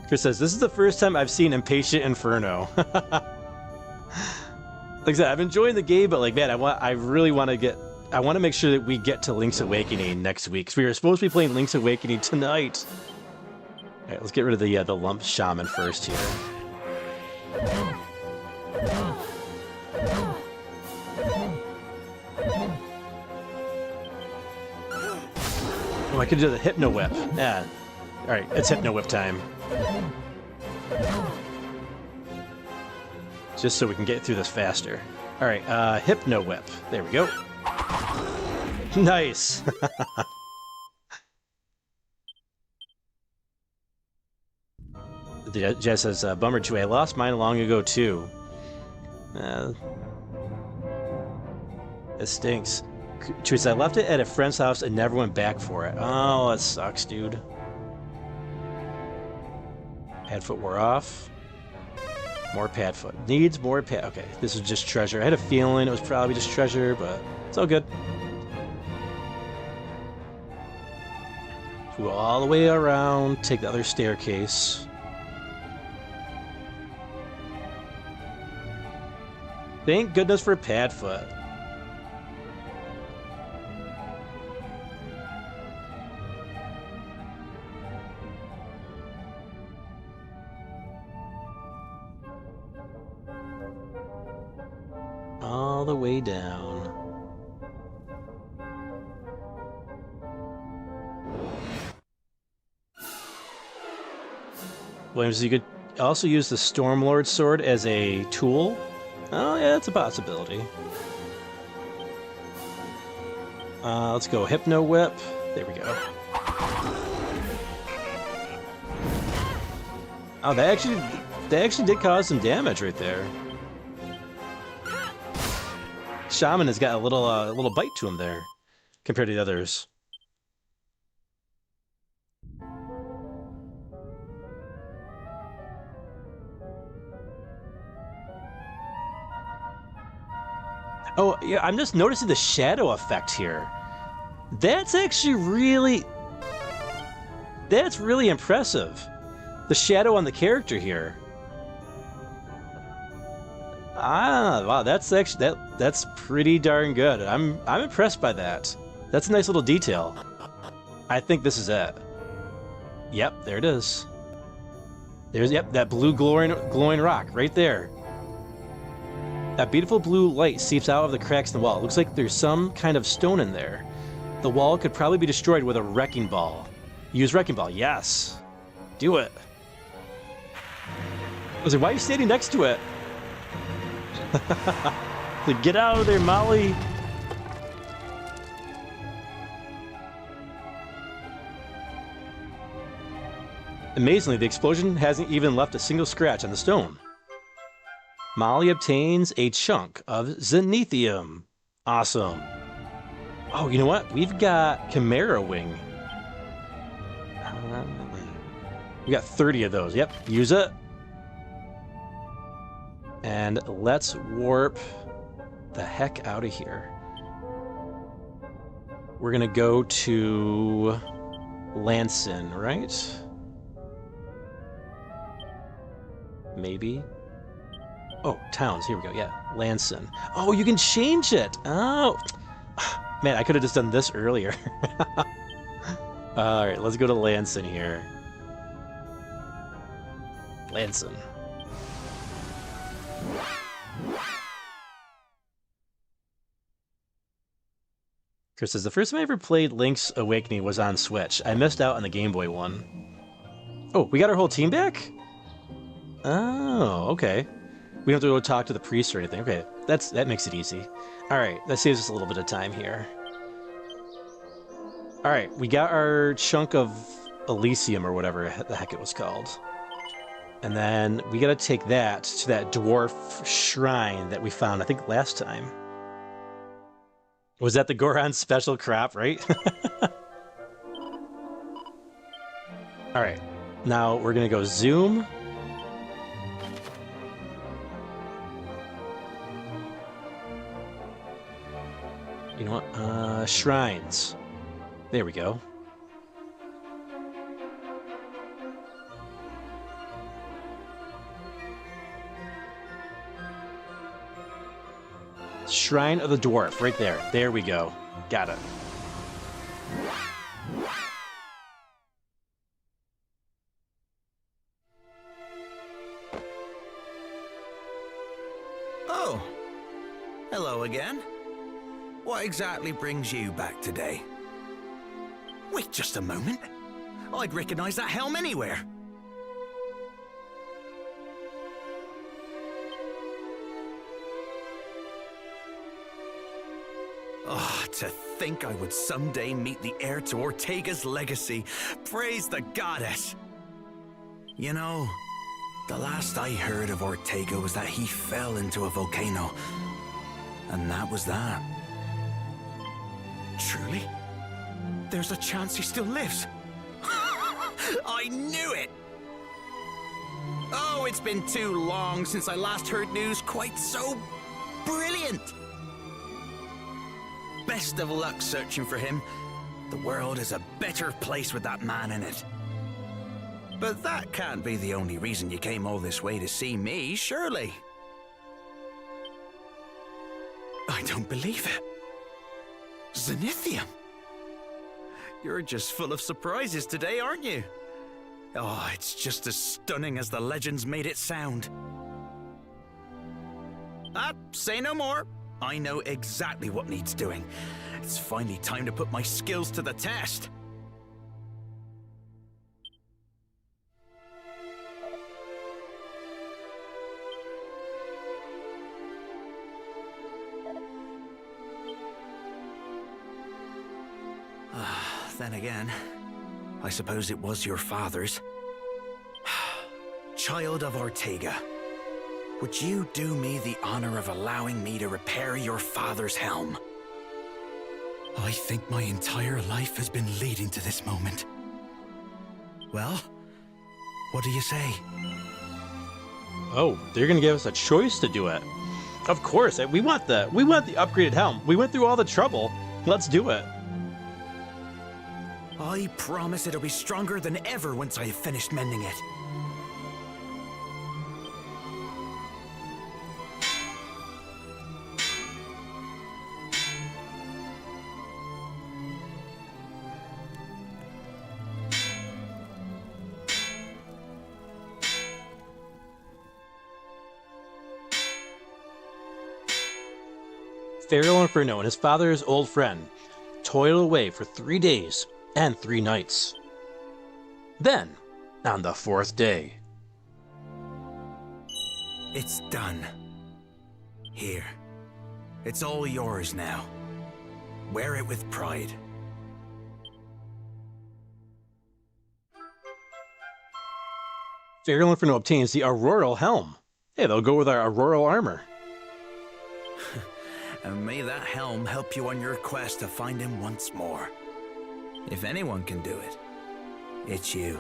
Chris says, this is the first time I've seen Impatient Inferno. Like I said, I'm enjoying the game, but like, man, I really want to make sure that we get to Link's Awakening next week, because we were supposed to be playing Link's Awakening tonight. All right, let's get rid of the lump shaman first here. Oh, I could do the Hypno Whip. Yeah. Alright, it's Hypno Whip time. Just so we can get through this faster. Alright, Hypno Whip. There we go. Nice. Jess says, bummer too. I lost mine long ago too. It stinks. Chewie says, I left it at a friend's house and never went back for it. Oh, that sucks, dude. Padfoot wore off. More Padfoot. Needs more pad. Okay, this is just treasure. I had a feeling it was probably just treasure, but it's all good. Go all the way around, take the other staircase. Thank goodness for Padfoot. All the way down. Williams, you could also use the Stormlord sword as a tool. Oh yeah, that's a possibility. Let's go Hypno Whip. There we go. Oh, they actually did cause some damage right there. Shaman has got a little bite to him there, compared to the others. Oh, yeah, I'm just noticing the shadow effect here. That's actually really... That's really impressive. The shadow on the character here. Ah, wow, that's actually... That's pretty darn good. I'm impressed by that. That's a nice little detail. I think this is it. Yep, there it is. There's, yep, that blue glowing rock right there. That beautiful blue light seeps out of the cracks in the wall. It looks like there's some kind of stone in there. The wall could probably be destroyed with a wrecking ball. Use wrecking ball. Yes. Do it. I was like, why are you standing next to it? Like, get out of there, Molly. Amazingly, the explosion hasn't even left a single scratch on the stone. Molly obtains a chunk of Zenithium. Awesome. Oh, you know what? We've got Chimera Wing. We got 30 of those. Yep, use it. And let's warp the heck out of here. We're gonna go to Lanson, right? Maybe. Oh, towns. Here we go. Yeah, Lanson. Oh, you can change it. Oh, man, I could have just done this earlier. All right, let's go to Lanson here. Lanson. Chris says, the first time I ever played Link's Awakening was on Switch. I missed out on the Game Boy one. Oh, we got our whole team back? Oh, okay. We don't have to go talk to the priest or anything. Okay, that makes it easy. All right, that saves us a little bit of time here. All right, we got our chunk of Elysium or whatever the heck it was called. And then we got to take that to that dwarf shrine that we found, I think, last time. Was that the Goron special crop, right? All right, now we're going to go zoom. You know what? Shrines. There we go. Shrine of the Dwarf, right there. There we go. Got it. Oh, hello again. What exactly brings you back today? Wait just a moment. I'd recognize that helm anywhere. Oh, to think I would someday meet the heir to Ortega's legacy. Praise the goddess! You know, the last I heard of Ortega was that he fell into a volcano. And that was that. Truly? There's a chance he still lives. I knew it! Oh, it's been too long since I last heard news quite so brilliant. Best of luck searching for him. The world is a better place with that man in it. But that can't be the only reason you came all this way to see me, surely. I don't believe it. Zenithium! You're just full of surprises today, aren't you? Oh, it's just as stunning as the legends made it sound. Say no more. I know exactly what needs doing. It's finally time to put my skills to the test. Then again, I suppose it was your father's. Child of Ortega, would you do me the honor of allowing me to repair your father's helm? I think my entire life has been leading to this moment. Well, what do you say? Oh, they're gonna give us a choice to do it. Of course, we want the upgraded helm. We went through all the trouble. Let's do it. I promise it'll be stronger than ever once I have finished mending it. FeralInferno and his father's old friend toiled away for 3 days and 3 nights. Then, on the 4th day... It's done. Here. It's all yours now. Wear it with pride. FeralInferno obtains the Auroral Helm. Hey, they'll go with our Auroral armor. And may that helm help you on your quest to find him once more. If anyone can do it, it's you.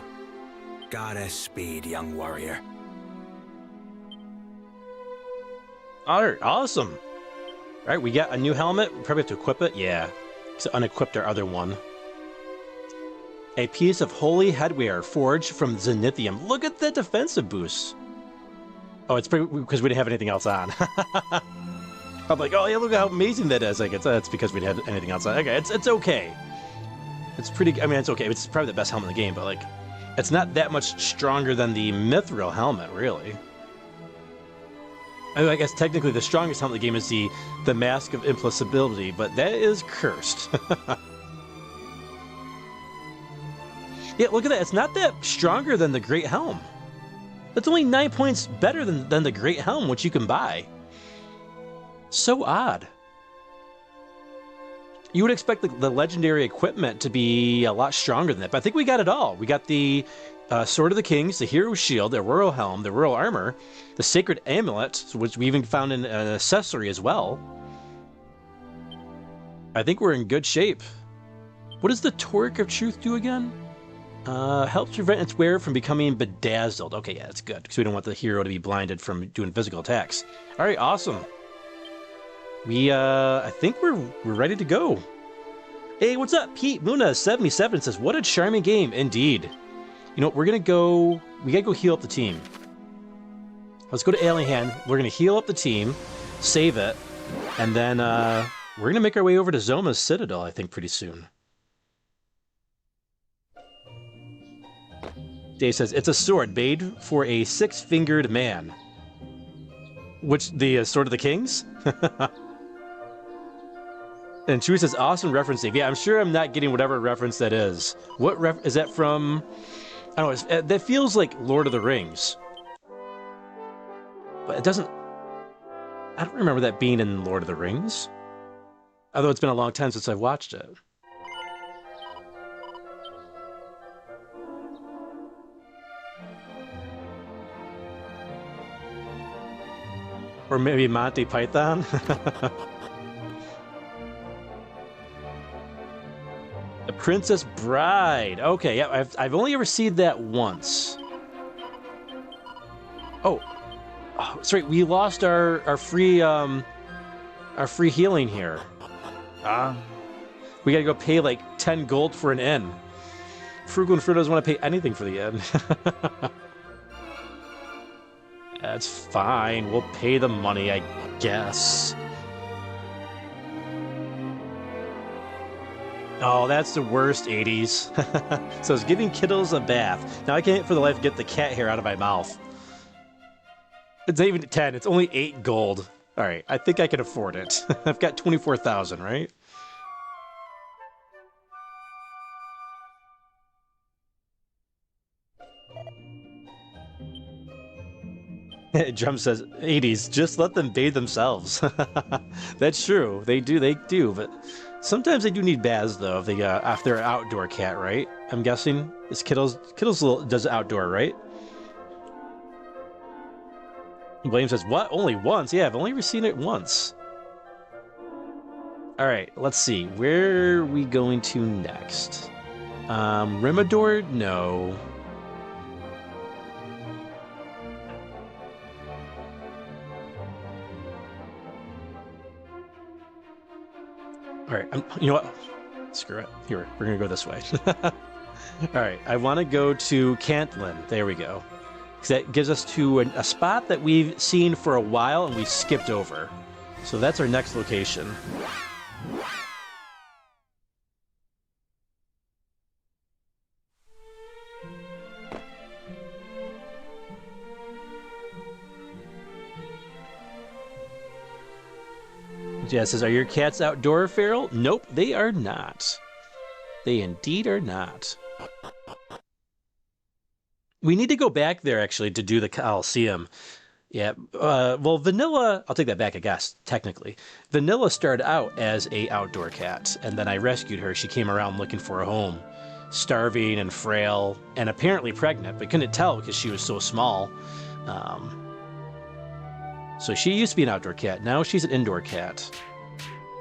Goddess speed, young warrior. Alright, awesome. Alright, we got a new helmet. We probably have to equip it. Yeah, because unequipped our other one. A piece of holy headwear forged from Zenithium. Look at the defensive boost. Oh, it's because we didn't have anything else on. I'm like, oh yeah, look how amazing that is. Like, it's because we didn't have anything else on. Okay, it's okay. It's pretty. I mean, it's okay. It's probably the best helmet in the game, but like, it's not that much stronger than the Mithril helmet, really. I mean, I guess technically the strongest helmet in the game is the Mask of Impossibility, but that is cursed. Yeah, look at that. It's not that stronger than the Great Helm. That's only 9 points better than the Great Helm, which you can buy. So odd. You would expect the legendary equipment to be a lot stronger than that, but I think we got it all. We got the Sword of the Kings, the Hero's Shield, the Royal Helm, the Royal Armor, the Sacred Amulet, which we even found an accessory as well. I think we're in good shape. What does the Torque of Truth do again? Helps prevent its wearer from becoming bedazzled. Okay, yeah, that's good, because we don't want the hero to be blinded from doing physical attacks. All right, awesome. I think we're ready to go. Hey, what's up? Pete Muna77 says, what a charming game, indeed. You know what, we gotta go heal up the team. Let's go to Alien Hand. We're gonna heal up the team, save it, and then we're gonna make our way over to Zoma's Citadel, I think, pretty soon. Dave says, it's a sword made for a 6-fingered man. Which, the Sword of the Kings? And Chewie says, awesome reference, Dave. Yeah, I'm sure I'm not getting whatever reference that is. What is that from? I don't know, that feels like Lord of the Rings. But it doesn't... I don't remember that being in Lord of the Rings. Although it's been a long time since I've watched it. Or maybe Monty Python? The Princess Bride. Okay, yeah, I've only ever seen that once. Oh, that's right. We lost our free healing here. We gotta go pay like 10 gold for an inn. FeralInferno doesn't want to pay anything for the inn. That's fine. We'll pay the money, I guess. Oh, that's the worst 80s. So it's giving kiddos a bath. Now I can't for the life get the cat hair out of my mouth. It's not even 10. It's only 8 gold. All right, I think I can afford it. I've got 24,000, right? Drum says, 80s, just let them bathe themselves. That's true. They do, but sometimes they do need baths, though, if they're an outdoor cat, right? I'm guessing. This Kittles does outdoor, right? Blame says, what? Only once? Yeah, I've only ever seen it once. Alright, let's see. Where are we going to next? Remador? No. Alright, you know what? Screw it. Here, we're gonna go this way. Alright, I want to go to Cantlin. There we go. Because that gives us to a spot that we've seen for a while and we skipped over. So that's our next location. Jess says, are your cats outdoor, Feral? Nope, they are not. They indeed are not. We need to go back there, actually, to do the Coliseum. Yeah, well, Vanilla, I'll take that back, I guess, technically. Vanilla started out as a outdoor cat, and then I rescued her. She came around looking for a home. Starving and frail, and apparently pregnant, but couldn't tell because she was so small. So she used to be an outdoor cat. Now she's an indoor cat.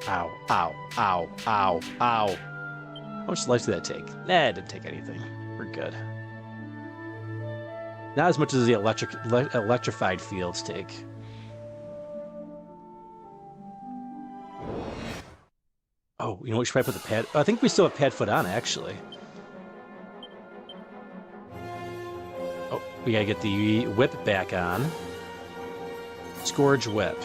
Ow, ow, ow, ow, ow. How much life did that take? Nah, it didn't take anything. We're good. Not as much as the electrified fields take. Oh, you know what? We should probably put the pad... I think we still have pad foot on, actually. Oh, we gotta get the whip back on. Scourge whip.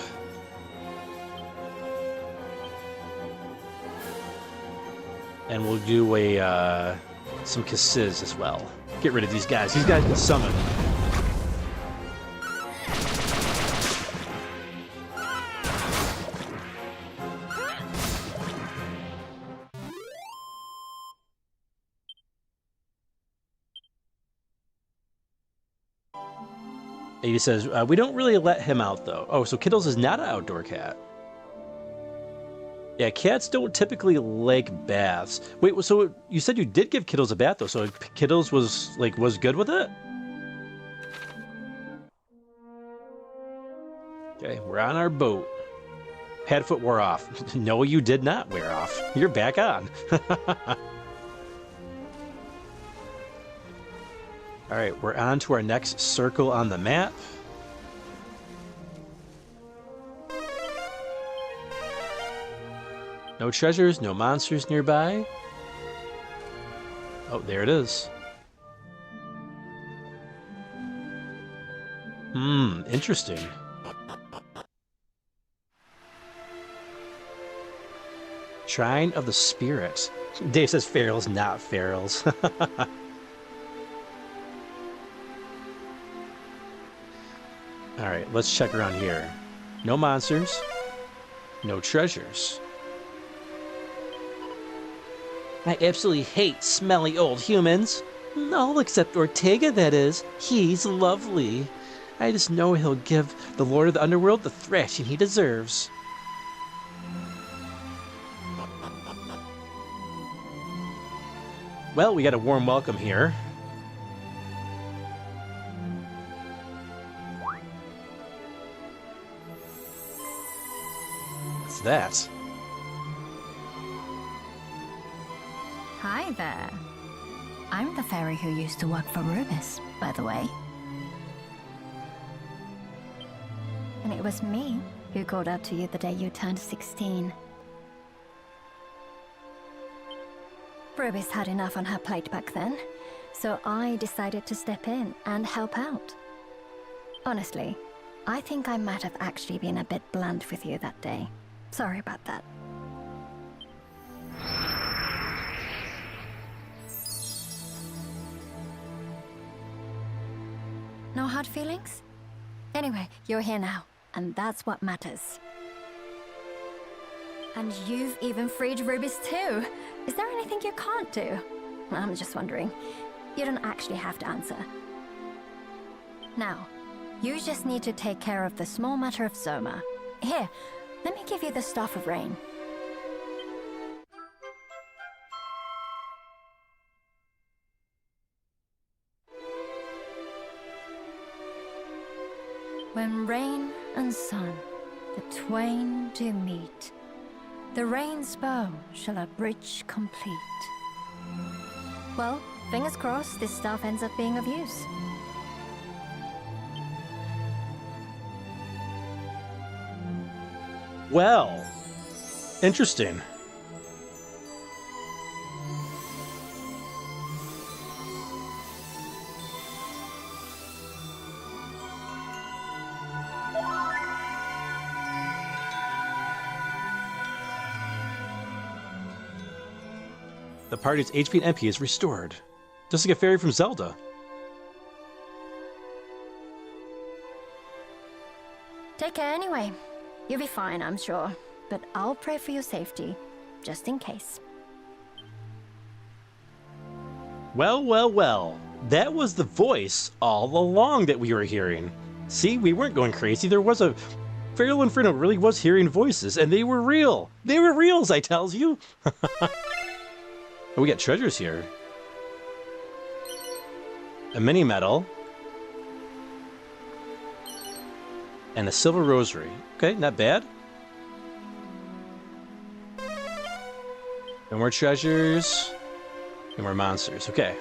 And we'll do a some kisses as well. Get rid of these guys. These guys can summon. He says, we don't really let him out, though. Oh, so Kittles is not an outdoor cat. Yeah, cats don't typically like baths. Wait, so you said you did give Kittles a bath, though, so Kittles was good with it? Okay, we're on our boat. Padfoot wore off. No, you did not wear off. You're back on. All right, we're on to our next circle on the map. No treasures, no monsters nearby. Oh, there it is. Interesting. Shrine of the Spirit. Dave says Ferals, not Ferals. Alright, let's check around here. No monsters. No treasures. I absolutely hate smelly old humans. All except Ortega, that is. He's lovely. I just know he'll give the Lord of the Underworld the thrashing he deserves. Well, we got a warm welcome here. What's that? Hi there. I'm the fairy who used to work for Rubis, by the way. And it was me who called out to you the day you turned 16. Rubis had enough on her plate back then, so I decided to step in and help out. Honestly, I think I might have actually been a bit blunt with you that day. Sorry about that. No hard feelings? Anyway, you're here now, and that's what matters. And you've even freed Rubis too. Is there anything you can't do? I'm just wondering. You don't actually have to answer. Now, you just need to take care of the small matter of Soma. Here, let me give you the Staff of Rain. When rain and sun, the twain do meet, the rain's bow shall a bridge complete. Well, fingers crossed this staff ends up being of use. Well, interesting. The party's HP and MP is restored. Just like a fairy from Zelda. Take care anyway. You'll be fine, I'm sure. But I'll pray for your safety, just in case. Well, well, well. That was the voice all along that we were hearing. See, we weren't going crazy. There was a... FeralInferno really was hearing voices, and they were real. They were reals, I tells you. Oh, we got treasures here. A mini medal. And a silver rosary. Okay, not bad. No more treasures. No more monsters. Okay.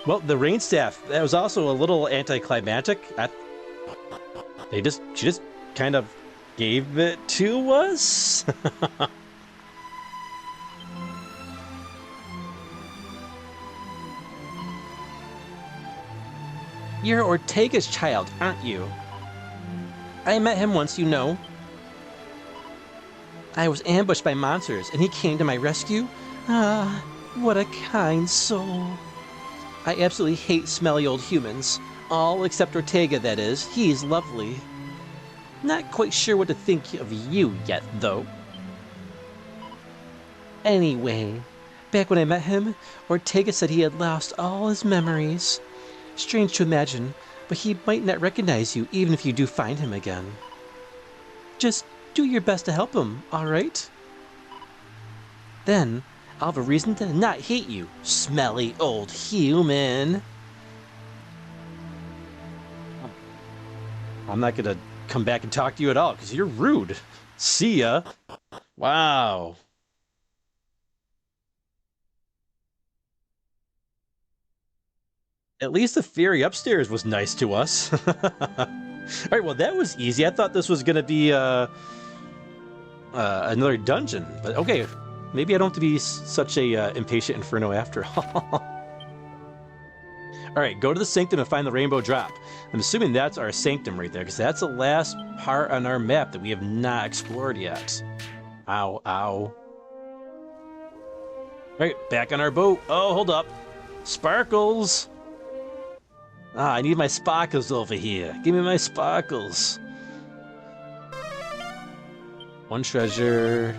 Well, the rain staff, that was also a little anticlimactic. She just kind of gave it to us. You're Ortega's child, aren't you? I met him once, you know. I was ambushed by monsters, and he came to my rescue. Ah, what a kind soul. I absolutely hate smelly old humans. All except Ortega, that is. He's lovely. Not quite sure what to think of you yet, though. Anyway, back when I met him, Ortega said he had lost all his memories. Strange to imagine, but he might not recognize you even if you do find him again. Just do your best to help him, alright? Then, I'll have a reason to not hate you, smelly old human. I'm not gonna come back and talk to you at all, because you're rude. See ya. Wow. At least the fairy upstairs was nice to us. Alright, well that was easy. I thought this was gonna be another dungeon. But okay, maybe I don't have to be such a impatient inferno after all. Alright, go to the sanctum and find the rainbow drop. I'm assuming that's our sanctum right there, because that's the last part on our map that we have not explored yet. Ow, ow. Alright, back on our boat. Oh, hold up. Sparkles! Ah, I need my sparkles over here. Give me my sparkles. One treasure.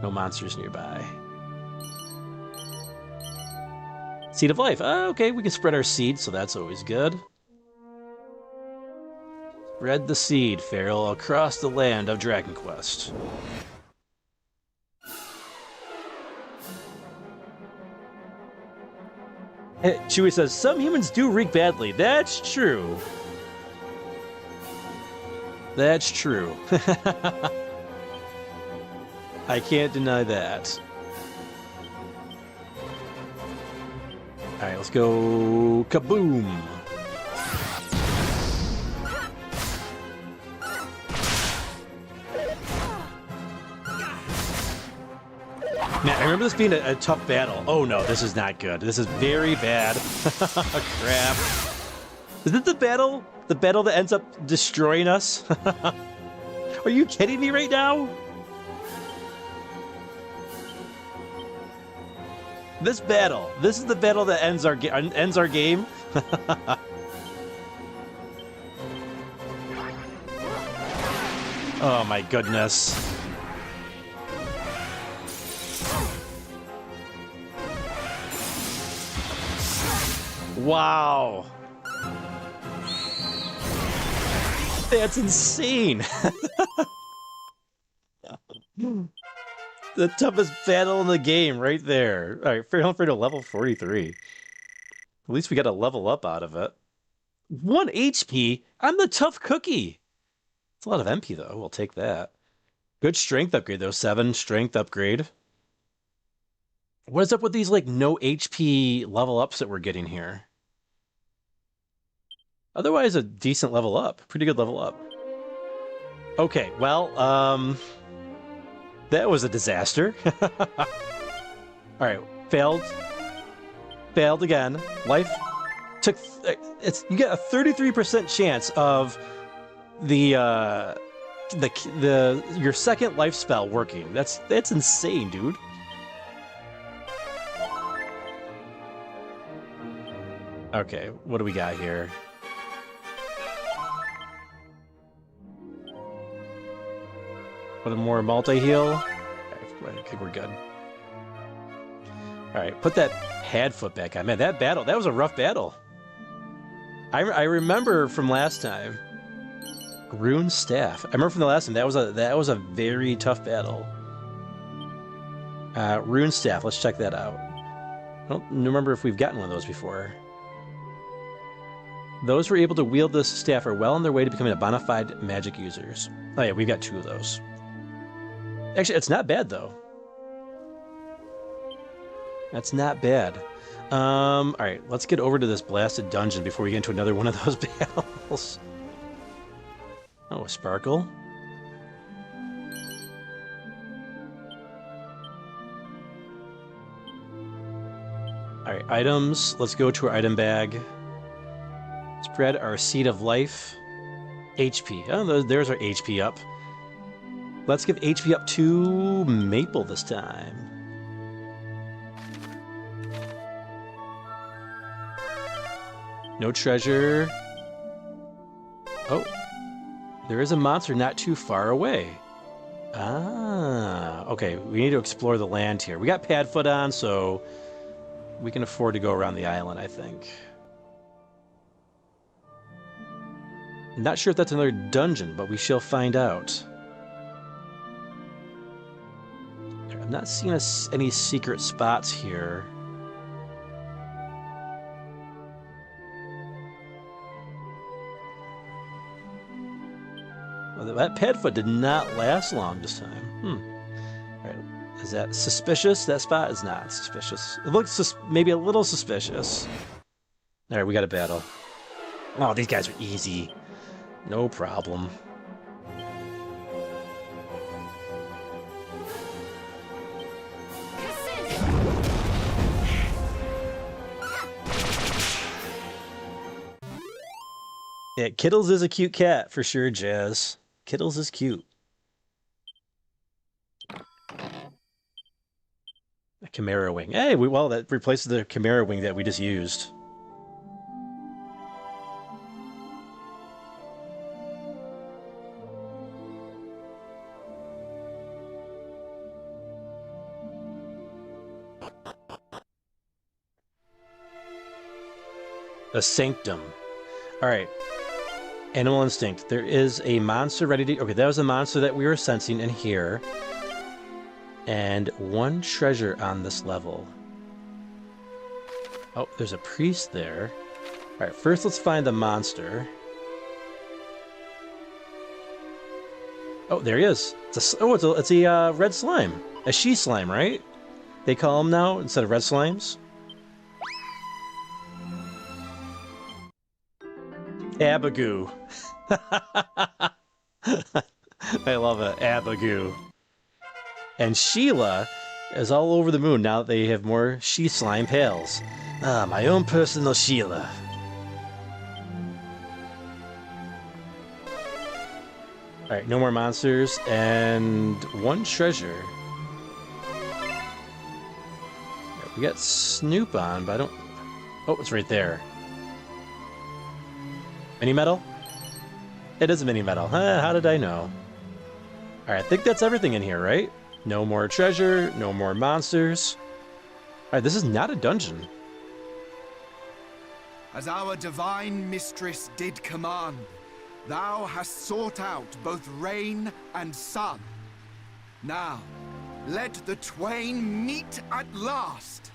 No monsters nearby. Seed of life. Ah, okay, we can spread our seed, so that's always good. Spread the seed, Feral, across the land of Dragon Quest. Chewie says, some humans do reek badly. That's true. That's true. I can't deny that. Alright, let's go kaboom! Man, I remember this being a tough battle. Oh no, this is not good. This is very bad. Crap. Is it the battle? The battle that ends up destroying us? Are you kidding me right now? This battle. This is the battle that ends our game. Oh my goodness. Wow. That's insane. The toughest battle in the game right there. All right, FeralInferno level 43. At least we got a level up out of it. 1 HP? I'm the tough cookie. It's a lot of MP, though. We'll take that. Good strength upgrade, though. 7 strength upgrade. What is up with these, like, no HP level ups that we're getting here? Otherwise, a decent level up. Pretty good level up. Okay, well, that was a disaster. Alright, failed. Failed again. Life took... you get a 33% chance of your second life spell working. That's insane, dude. Okay, what do we got here? Put a more multi-heal. I think we're good. Alright, put that pad foot back on. Man, that was a rough battle. I remember from last time. Rune Staff. I remember from the last time, that was a very tough battle. Rune Staff, let's check that out. I don't remember if we've gotten one of those before. Those who are able to wield this staff are well on their way to becoming a bona fide magic users. Oh yeah, we've got 2 of those. Actually, it's not bad, though. That's not bad. Alright, let's get over to this blasted dungeon before we get into another one of those battles. Oh, a sparkle. Alright, items. Let's go to our item bag. Spread our seed of life. HP. Oh, there's our HP up. Let's give HP up to Maple this time. No treasure. Oh. There is a monster not too far away. Ah. Okay, we need to explore the land here. We got Padfoot on, so we can afford to go around the island, I think. Not sure if that's another dungeon, but we shall find out. I'm not seeing any secret spots here. Well, that Padfoot did not last long this time. Alright, is that suspicious? That spot is not suspicious. It looks maybe a little suspicious. Alright, we got a battle. Oh, these guys are easy. No problem. Yeah, Kittles is a cute cat, for sure, Jazz. Kittles is cute. A Chimera wing. Hey, well, that replaces the Chimera wing that we just used. A Sanctum. Alright. Animal Instinct. There is a monster ready to... Okay, that was the monster that we were sensing in here. And 1 treasure on this level. Oh, there's a priest there. Alright, first let's find the monster. Oh, there he is. It's a red slime. A she slime, right? They call him now instead of red slimes. Abagoo. I love it. Abagoo. And Sheila is all over the moon now that they have more she slime pails. Ah, my own personal Sheila. Alright, no more monsters, and one treasure. Right, we got Snoop on, but I don't... Oh, it's right there. Mini medal? It is a mini medal. Huh, how did I know? Alright, I think that's everything in here, right? No more treasure, no more monsters. Alright, this is not a dungeon. As our divine mistress did command, thou hast sought out both rain and sun. Now, let the twain meet at last.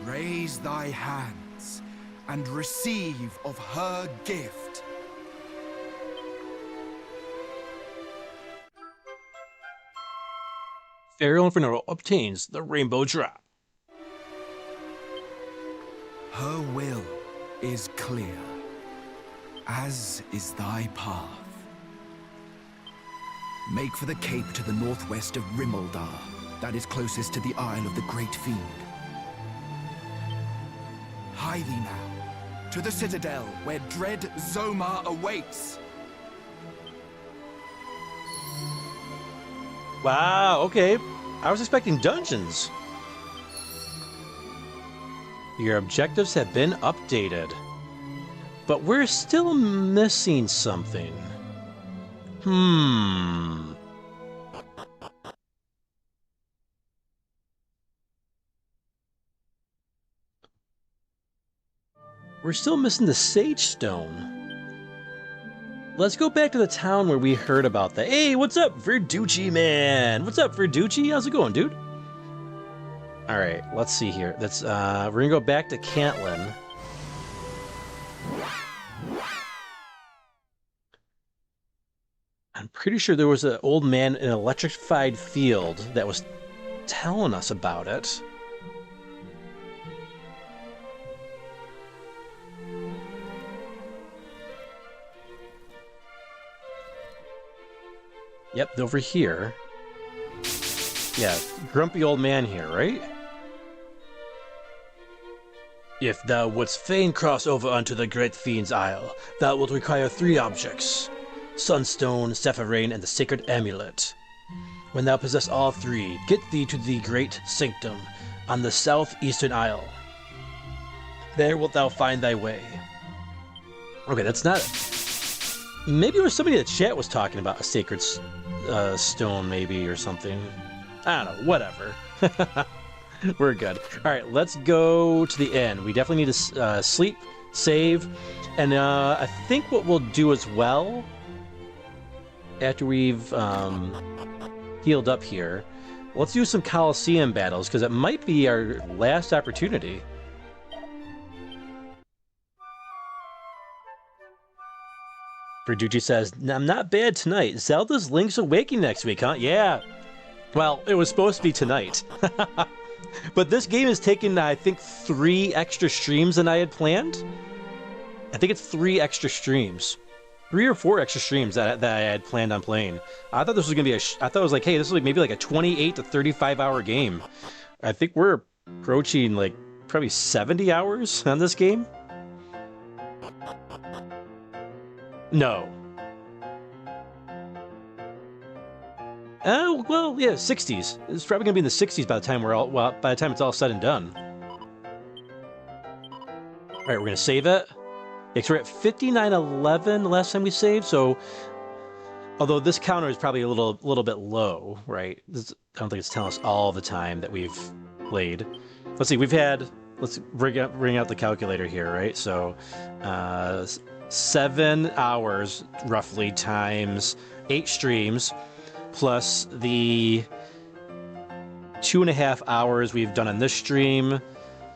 Raise thy hands and receive of her gift. FeralInferno obtains the rainbow drop. Her will is clear, as is thy path. Make for the cape to the northwest of Rimaldar, that is closest to the Isle of the Great Fiend. Hie thee now, to the citadel where dread Zomar awaits. Wow, okay. I was expecting dungeons. Your objectives have been updated. But we're still missing something. We're still missing the Sage Stone. Let's go back to the town where we heard about that. Hey, what's up, Verducci man? What's up, Verducci? How's it going, dude? All right, let's see here. We're gonna go back to Cantlin. I'm pretty sure there was an old man in an electrified field that was telling us about it. Yep, over here. Yeah, grumpy old man here, right? If thou wouldst fain cross over unto the Great Fiend's Isle, thou wilt require 3 objects: Sunstone, Sephiroth, and the Sacred Amulet. When thou possess all 3, get thee to the Great Sanctum on the southeastern isle. There wilt thou find thy way. Okay, that's not it. Maybe it was somebody in the chat was talking about a sacred stone, maybe, or something. I don't know, whatever. We're good. Alright, let's go to the end. We definitely need to sleep, save, and I think what we'll do as well, after we've healed up here, let's do some Coliseum battles, because it might be our last opportunity. Verducci says, I'm not bad tonight. Zelda's Link's Awakening next week, huh? Yeah. Well, it was supposed to be tonight. But this game has taken, I think, 3 extra streams than I had planned. I think it's 3 extra streams. 3 or 4 extra streams that I had planned on playing. I thought this was going to be I thought it was like, hey, this is like maybe like a 28 to 35 hour game. I think we're approaching like probably 70 hours on this game. No. Oh, well, yeah, 60s. It's probably gonna be in the 60s by the time by the time it's all said and done. All right, we're gonna save it. Yeah, so we're at 59:11 the last time we saved, so Although this counter is probably a little bit low, right? I don't think it's telling us all the time that we've played. Let's see, let's bring out the calculator here, right? So 7 hours roughly times 8 streams plus the 2.5 hours we've done on this stream.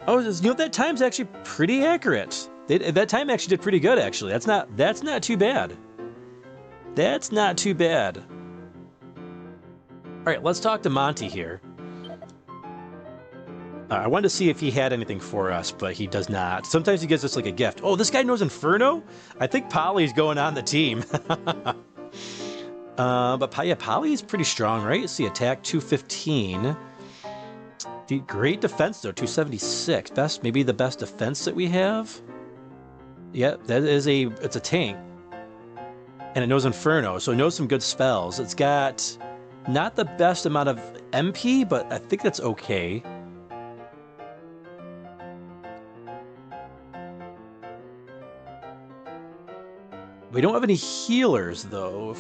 Oh, you know, that time's actually pretty accurate. That time actually did pretty good, actually. That's not too bad. That's not too bad. All right, let's talk to Monty here. I wanted to see if he had anything for us, but he does not. Sometimes he gives us like a gift. Oh, this guy knows Inferno? I think Polly's going on the team. But yeah, Polly's pretty strong, right? See, attack 215. Great defense though, 276. Maybe the best defense that we have. Yeah, it's a tank. And it knows Inferno, so it knows some good spells. It's got not the best amount of MP, but I think that's okay. We don't have any healers though.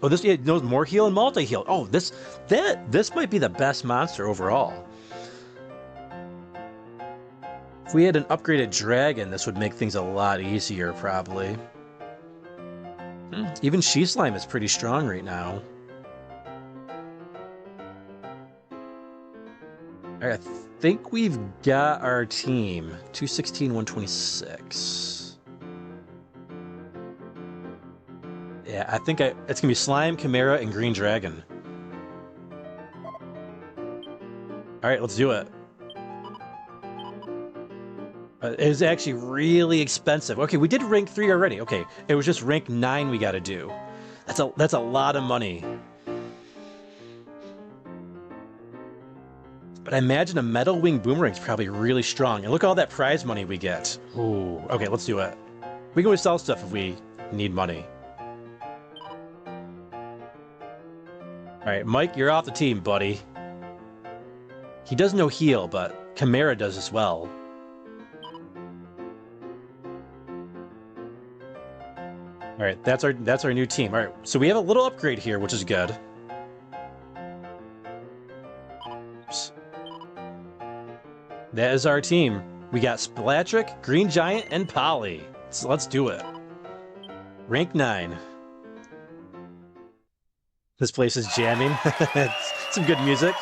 Oh, this knows more heal and multi-heal. Oh, this might be the best monster overall. If we had an upgraded dragon, this would make things a lot easier, probably. Even She-Slime is pretty strong right now. Alright, I think we've got our team. 216, 126. Yeah, I think it's going to be Slime, Chimera, and Green Dragon. Alright, let's do it. It is actually really expensive. Okay, we did rank 3 already. Okay, it was just rank 9 we got to do. That's a lot of money. But I imagine a Metal Wing Boomerang is probably really strong. And look at all that prize money we get. Ooh, okay, let's do it. We can always sell stuff if we need money. All right, Mike, you're off the team, buddy. He does know heal, but Chimera does as well. All right, that's our new team. All right, so we have a little upgrade here, which is good. Oops. That is our team. We got Splatric, Green Giant, and Polly. So let's do it. Rank 9. This place is jamming. Some good music.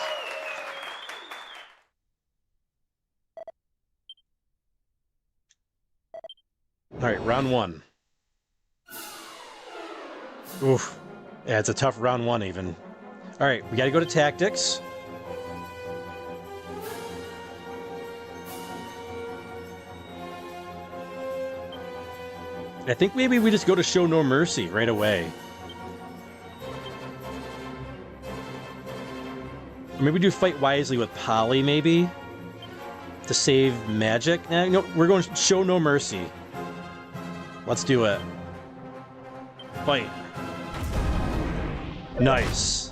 All right, round 1. Oof. Yeah, it's a tough round 1 even. All right, we got to go to tactics. I think maybe we just go to Show No Mercy right away. Or maybe do Fight Wisely with Polly, maybe? To save magic? No, we're going to Show No Mercy. Let's do it. Fight. Nice.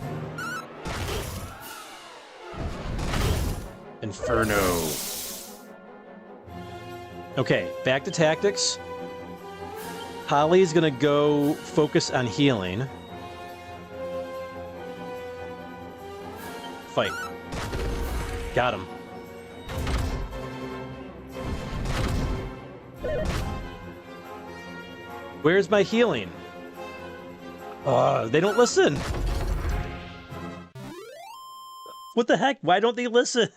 Inferno. Okay, back to tactics. Polly's gonna go focus on healing. Fight. Got him. Where's my healing? They don't listen. What the heck? Why don't they listen?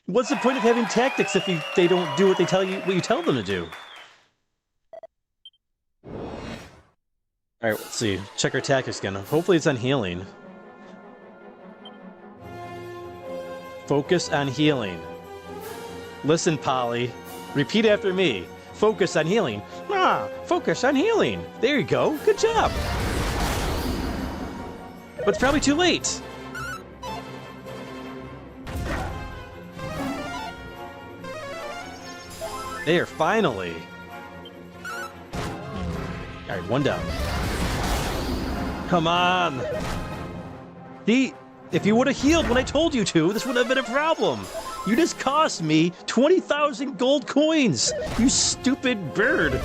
What's the point of having tactics if they don't do what what you tell them to do? All right, let's see. Check our tactics again. Hopefully it's on healing. Focus on healing. Listen, Polly. Repeat after me. Focus on healing. Focus on healing. There you go. Good job. But it's probably too late. There, finally. All right, 1 down. Come on. If you would have healed when I told you to, this wouldn't have been a problem. You just cost me 20,000 gold coins, you stupid bird.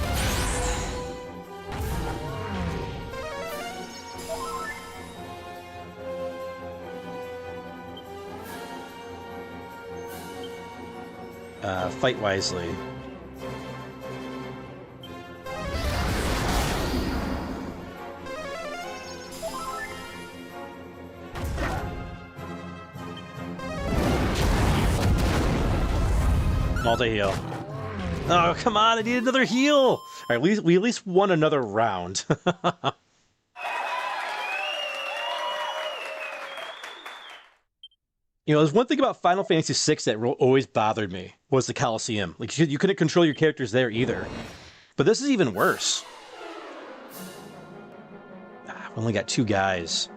Fight wisely. Multi-heal. Oh, come on, I need another heal! Alright, we at least won another round. You know, there's one thing about Final Fantasy VI that always bothered me, was the Colosseum. Like, you couldn't control your characters there either. But this is even worse. We only got 2 guys.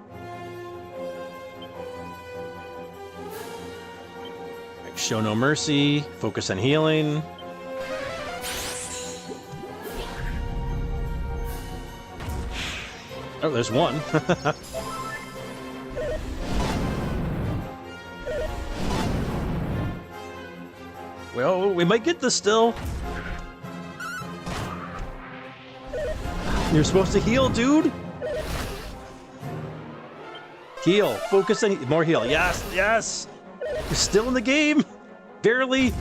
Right, show no mercy, focus on healing. Oh, there's one. Well, we might get this still. You're supposed to heal, dude. Heal. Focus on more heal. Yes, yes. You're still in the game. Barely.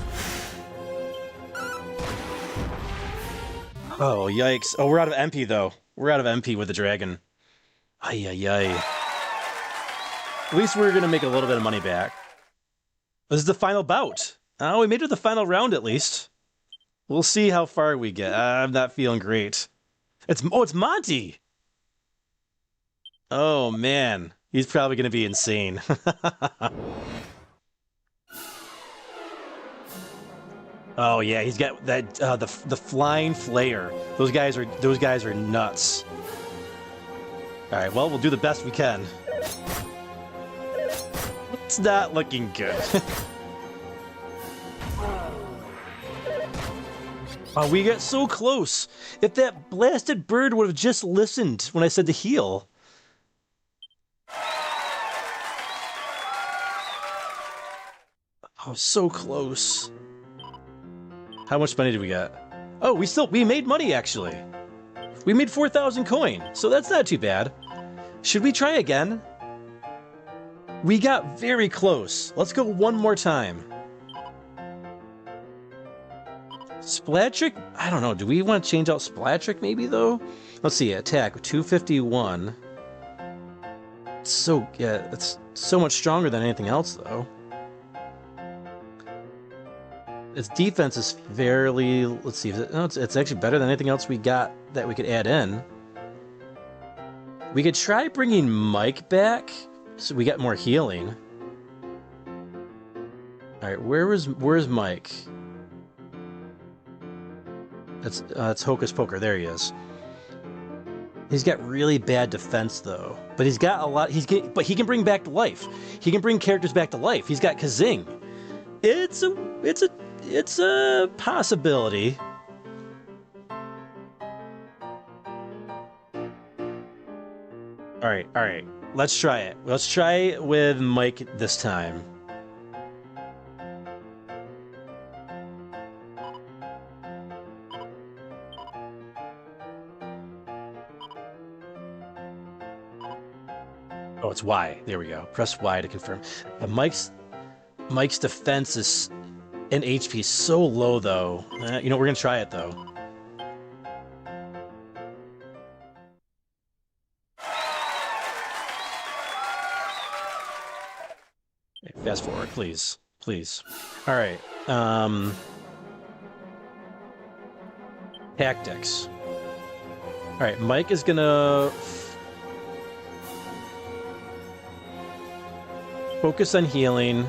Oh, yikes. Oh, we're out of MP, though. We're out of MP with the dragon. Ay, ay, ay. At least we're going to make a little bit of money back. This is the final bout. Oh, we made it to the final round at least. We'll see how far we get. I'm not feeling great. It's Monty! Oh, man. He's probably going to be insane. Oh, yeah, he's got that the flying flare. Those guys are nuts. All right, well, we'll do the best we can. It's not looking good. Oh, we got so close. If that blasted bird would have just listened when I said to heal. Oh, so close. How much money did we get? Oh, we made money, actually. We made 4,000 coin, so that's not too bad. Should we try again? We got very close. Let's go one more time. Splatric? I don't know. Do we want to change out Splatric maybe, though? Let's see. Attack 251. So, yeah, it's so much stronger than anything else, though. Its defense is fairly... Let's see. It's actually better than anything else we got that we could add in. We could try bringing Mike back, so we got more healing. All right, where's Mike? That's Hocus Poker. There he is. He's got really bad defense though, but he's got a lot. But he can bring back to life. He can bring characters back to life. He's got Kazing. It's a possibility. All right. Let's try it. Let's try it with Mike this time. Oh, it's Y. There we go. Press Y to confirm. Mike's defense is and HP is so low, though. You know, we're gonna try it though. Fast forward, please. All right. Tactics. All right, Mike is gonna focus on healing.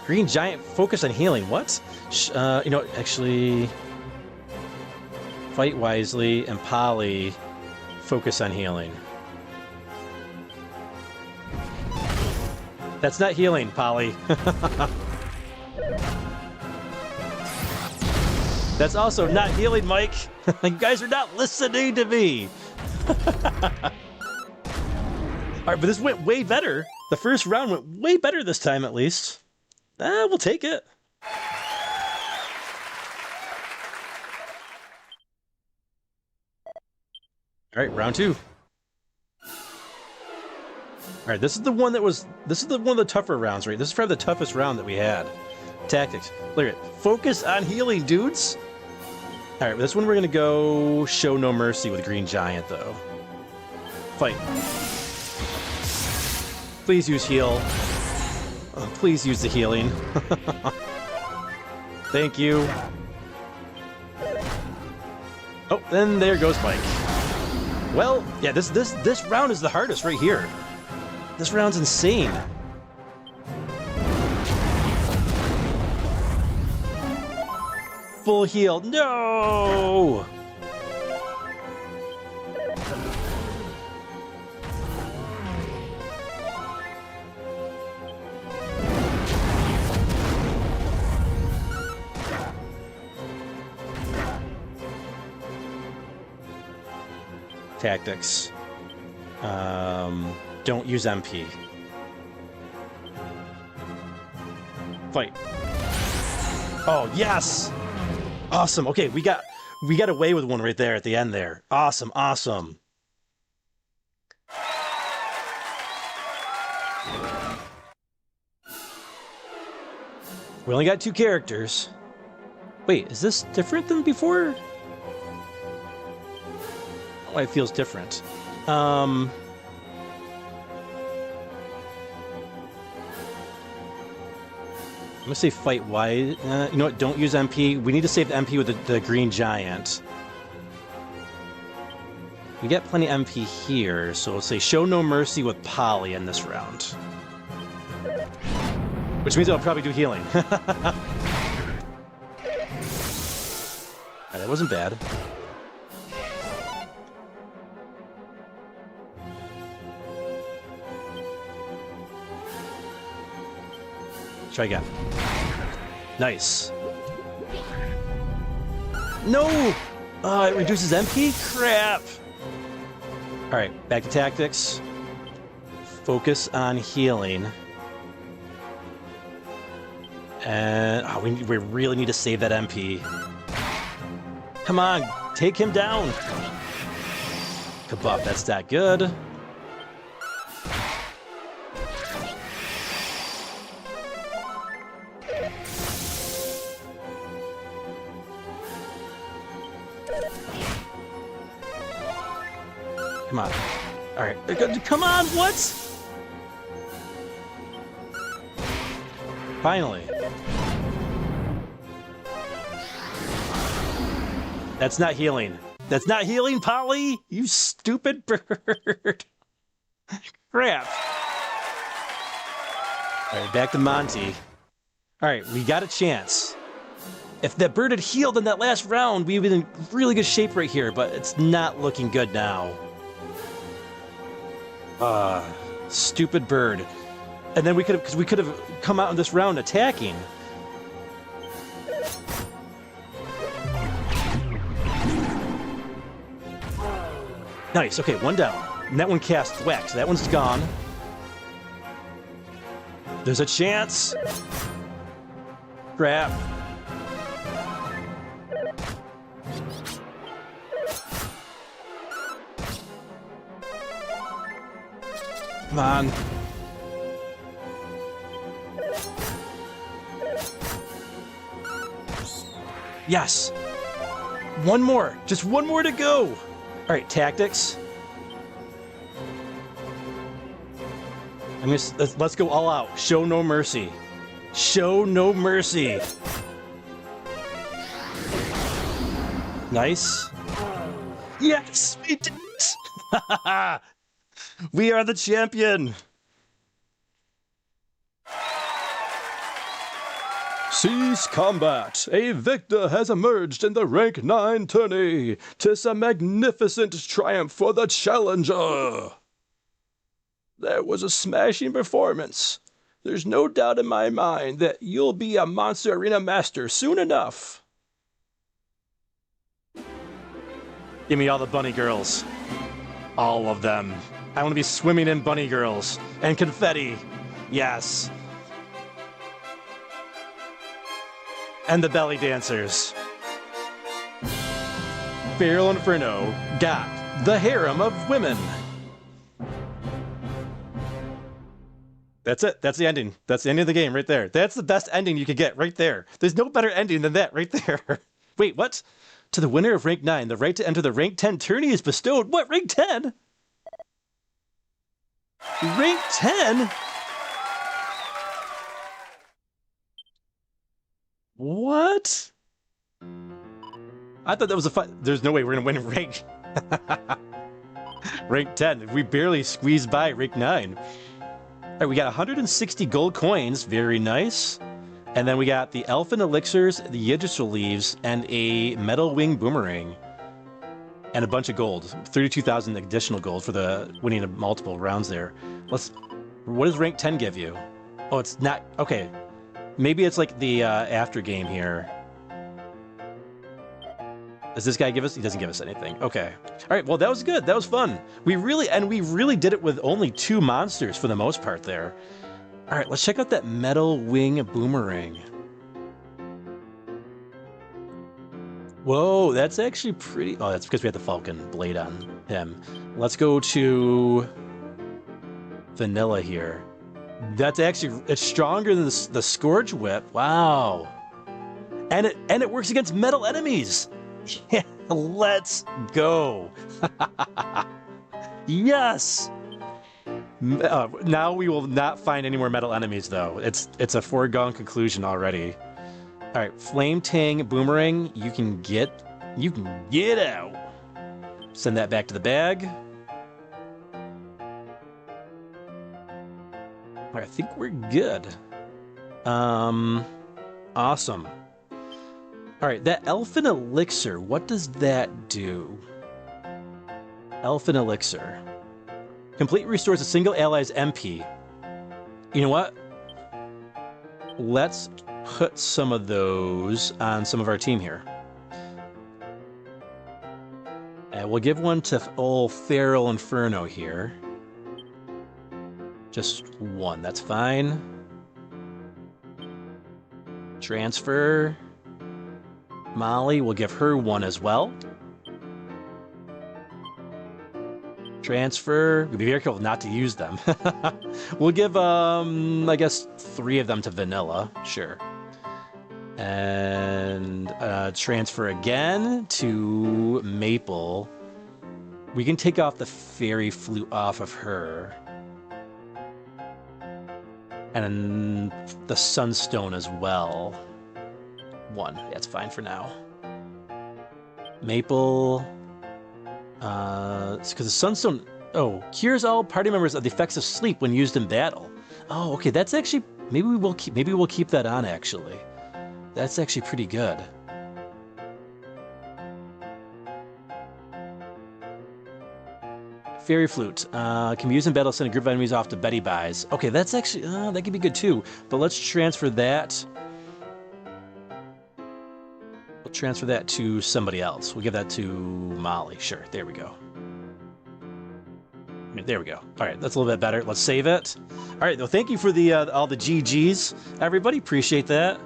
Green Giant, focus on healing. What? You know, actually, fight wisely, and Polly, focus on healing. That's not healing, Polly. That's also not healing, Mike. You guys are not listening to me. All right, but this went way better. The first round went way better this time, at least. We'll take it. All right, round 2. All right, this is the one of the tougher rounds, right? This is probably the toughest round that we had. Tactics. Look at it. Focus on healing, dudes. All right, this one we're gonna go show no mercy with Green Giant though. Fight. Please use heal. Oh, please use the healing. Thank you. Oh, then there goes Mike. Well, yeah, this round is the hardest right here. This round's insane. Full heal. No! Tactics. Don't use MP. Fight. Oh, yes! Awesome. Okay, we got away with one right there at the end there. Awesome, awesome. We only got 2 characters. Wait, is this different than before? Oh, it feels different. I'm gonna say fight wide. You know what? Don't use MP. We need to save the MP with the Green Giant. We get plenty of MP here, so we'll say show no mercy with Polly in this round. Which means I'll probably do healing. Alright, that wasn't bad. Try again. Nice. No! It reduces MP? Crap! Alright, back to tactics. Focus on healing. And we really need to save that MP. Come on, take him down! Kabuff, that's that good. Come on. Alright. Come on, what? Finally. That's not healing. That's not healing, Polly! You stupid bird! Crap. Alright, back to Monty. Alright, we got a chance. If that bird had healed in that last round, we'd been in really good shape right here, but it's not looking good now. Stupid bird. And then we could have come out in this round attacking. Nice, okay, one down. And that one cast whack, so that one's gone. There's a chance. Crap. Come on. Yes. One more. Just one more to go. All right, tactics. Let's go all out. Show no mercy. Show no mercy. Nice. Yes, we did it. We are the champion! Cease combat! A victor has emerged in the Rank 9 tourney! 'Tis a magnificent triumph for the challenger! That was a smashing performance. There's no doubt in my mind that you'll be a Monster Arena master soon enough. Give me all the bunny girls. All of them. I want to be swimming in bunny girls and confetti. Yes. And the belly dancers. FeralInferno got the harem of women. That's it. That's the ending. That's the ending of the game right there. That's the best ending you could get right there. There's no better ending than that right there. Wait, what? To the winner of Rank 9, the right to enter the Rank 10 tourney is bestowed. What, Rank 10? Rank 10? What? I thought that was a fun... There's no way we're going to win rank. Rank 10. We barely squeezed by Rank 9. All right, we got 160 gold coins. Very nice. And then we got the Elfin Elixirs, the Yggdrasil Leaves, and a Metal Wing Boomerang. And a bunch of gold. 32,000 additional gold for the winning of multiple rounds there. What does rank 10 give you? Oh, it's not... Okay. Maybe it's like the after game here. Does this guy give us... He doesn't give us anything. Okay. All right, well, that was good. That was fun. We really did it with only 2 monsters for the most part there. All right, let's check out that Metal Wing Boomerang. Whoa, that's actually pretty... Oh, that's because we had the Falcon Blade on him. Let's go to Vanilla here. That's actually... It's stronger than the Scourge Whip. Wow. And it works against metal enemies. Yeah, let's go. Yes. Now we will not find any more metal enemies, though. It's a foregone conclusion already. All right, Flame Tang Boomerang, you can get out. Send that back to the bag. All right, I think we're good. Awesome. All right, that Elfin Elixir, what does that do? Elfin Elixir. Complete restores a single ally's MP. You know what? Let's put some of those on some of our team here. And we'll give one to old FeralInferno here. Just one, that's fine. Transfer. Molly, we'll give her one as well. Transfer. We'll be very careful not to use them. We'll give, I guess, 3 of them to Vanilla. Sure. And transfer again to Maple. We can take off the Fairy Flute off of her. And the Sunstone as well. 1. That's fine for now. Maple. It's because the Sunstone... Oh, cures all party members of the effects of sleep when used in battle. Oh, okay. That's actually... Maybe we'll keep that on, actually. That's actually pretty good. Fairy Flute. Can be used in battle, send a group of enemies off to Betty Buys. Okay, that's actually... that could be good, too. But let's transfer that... We'll transfer that to somebody else. We'll give that to Molly. Sure, there we go. There we go. All right, that's a little bit better. Let's save it. All right, well, thank you for the all the GGs. Everybody, appreciate that.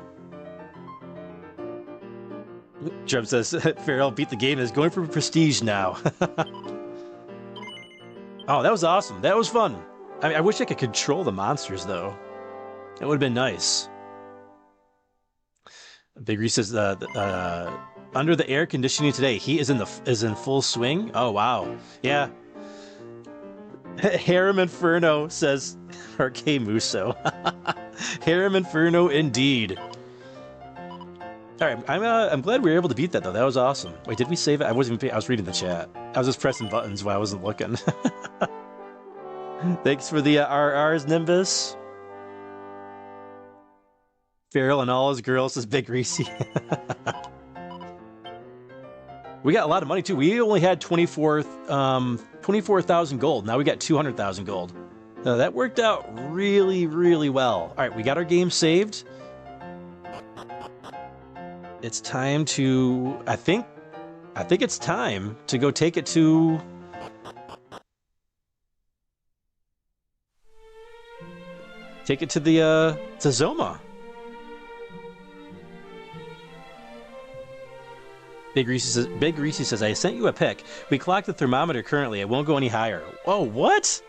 Drum says, Feral beat the game, is going for prestige now. Oh, that was awesome. That was fun. I mean, I wish I could control the monsters, though. That would have been nice. Big Reese says, under the air conditioning today, heat is in full swing. Oh, wow. Yeah. Harem Inferno, says RK Muso. Harem Inferno, indeed. All right, I'm glad we were able to beat that, though. That was awesome. Wait, did we save it? I was reading the chat. I was just pressing buttons while I wasn't looking. Thanks for the RRs, Nimbus. Feral and all his girls, says Big Reese. We got a lot of money, too. We only had 24,000 gold. Now we got 200,000 gold. That worked out really, really well. All right, we got our game saved. It's time to... I think it's time to go take it to... Take it to the, to Zoma. Big Reese says, I sent you a pic. We clocked the thermometer currently. It won't go any higher. Oh, what?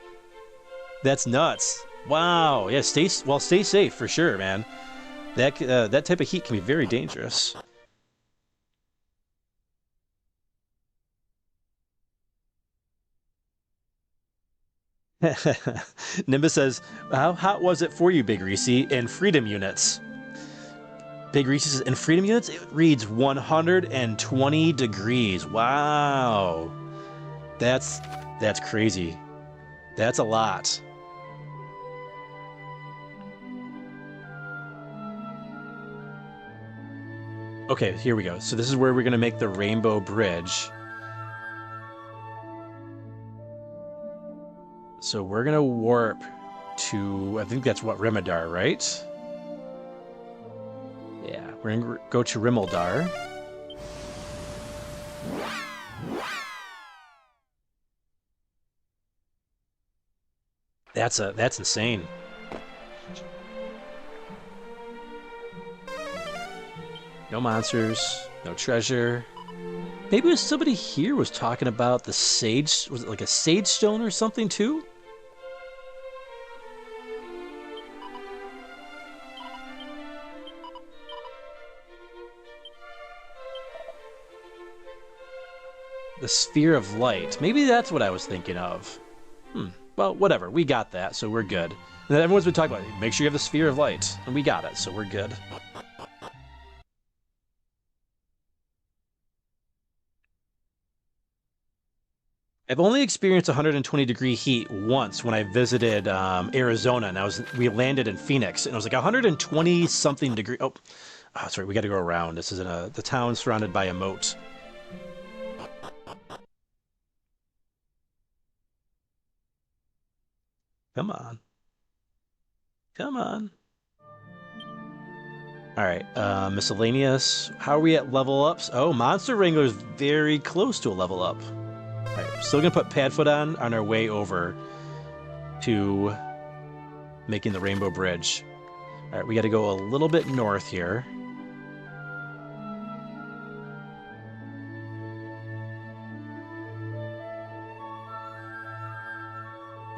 That's nuts. Wow. Yeah, stay safe for sure, man. That type of heat can be very dangerous. Nimbus says, how hot was it for you, Big Reese, in freedom units? Big Reese says, in freedom units, it reads 120 degrees. Wow. That's crazy. That's a lot. Okay, here we go. So this is where we're going to make the rainbow bridge. So we're going to warp to, I think that's what, Remedar, right? Yeah, we're going to go to Rimeldar. That's insane. No monsters, no treasure. Maybe somebody here was talking about the sage, was it like a sage stone or something too? The sphere of light. Maybe that's what I was thinking of. Well, whatever. We got that, so we're good. And everyone's been talking about it. Make sure you have the sphere of light. And we got it, so we're good. I've only experienced 120 degree heat once when I visited Arizona, and we landed in Phoenix, and it was like 120 something degree. Oh, sorry, we got to go around. This is in the town surrounded by a moat. Come on. Come on. All right, miscellaneous. How are we at level ups? Oh, Monster Wrangler's very close to a level up. All right, we're still gonna put Padfoot on our way over to making the Rainbow Bridge. All right, we got to go a little bit north here.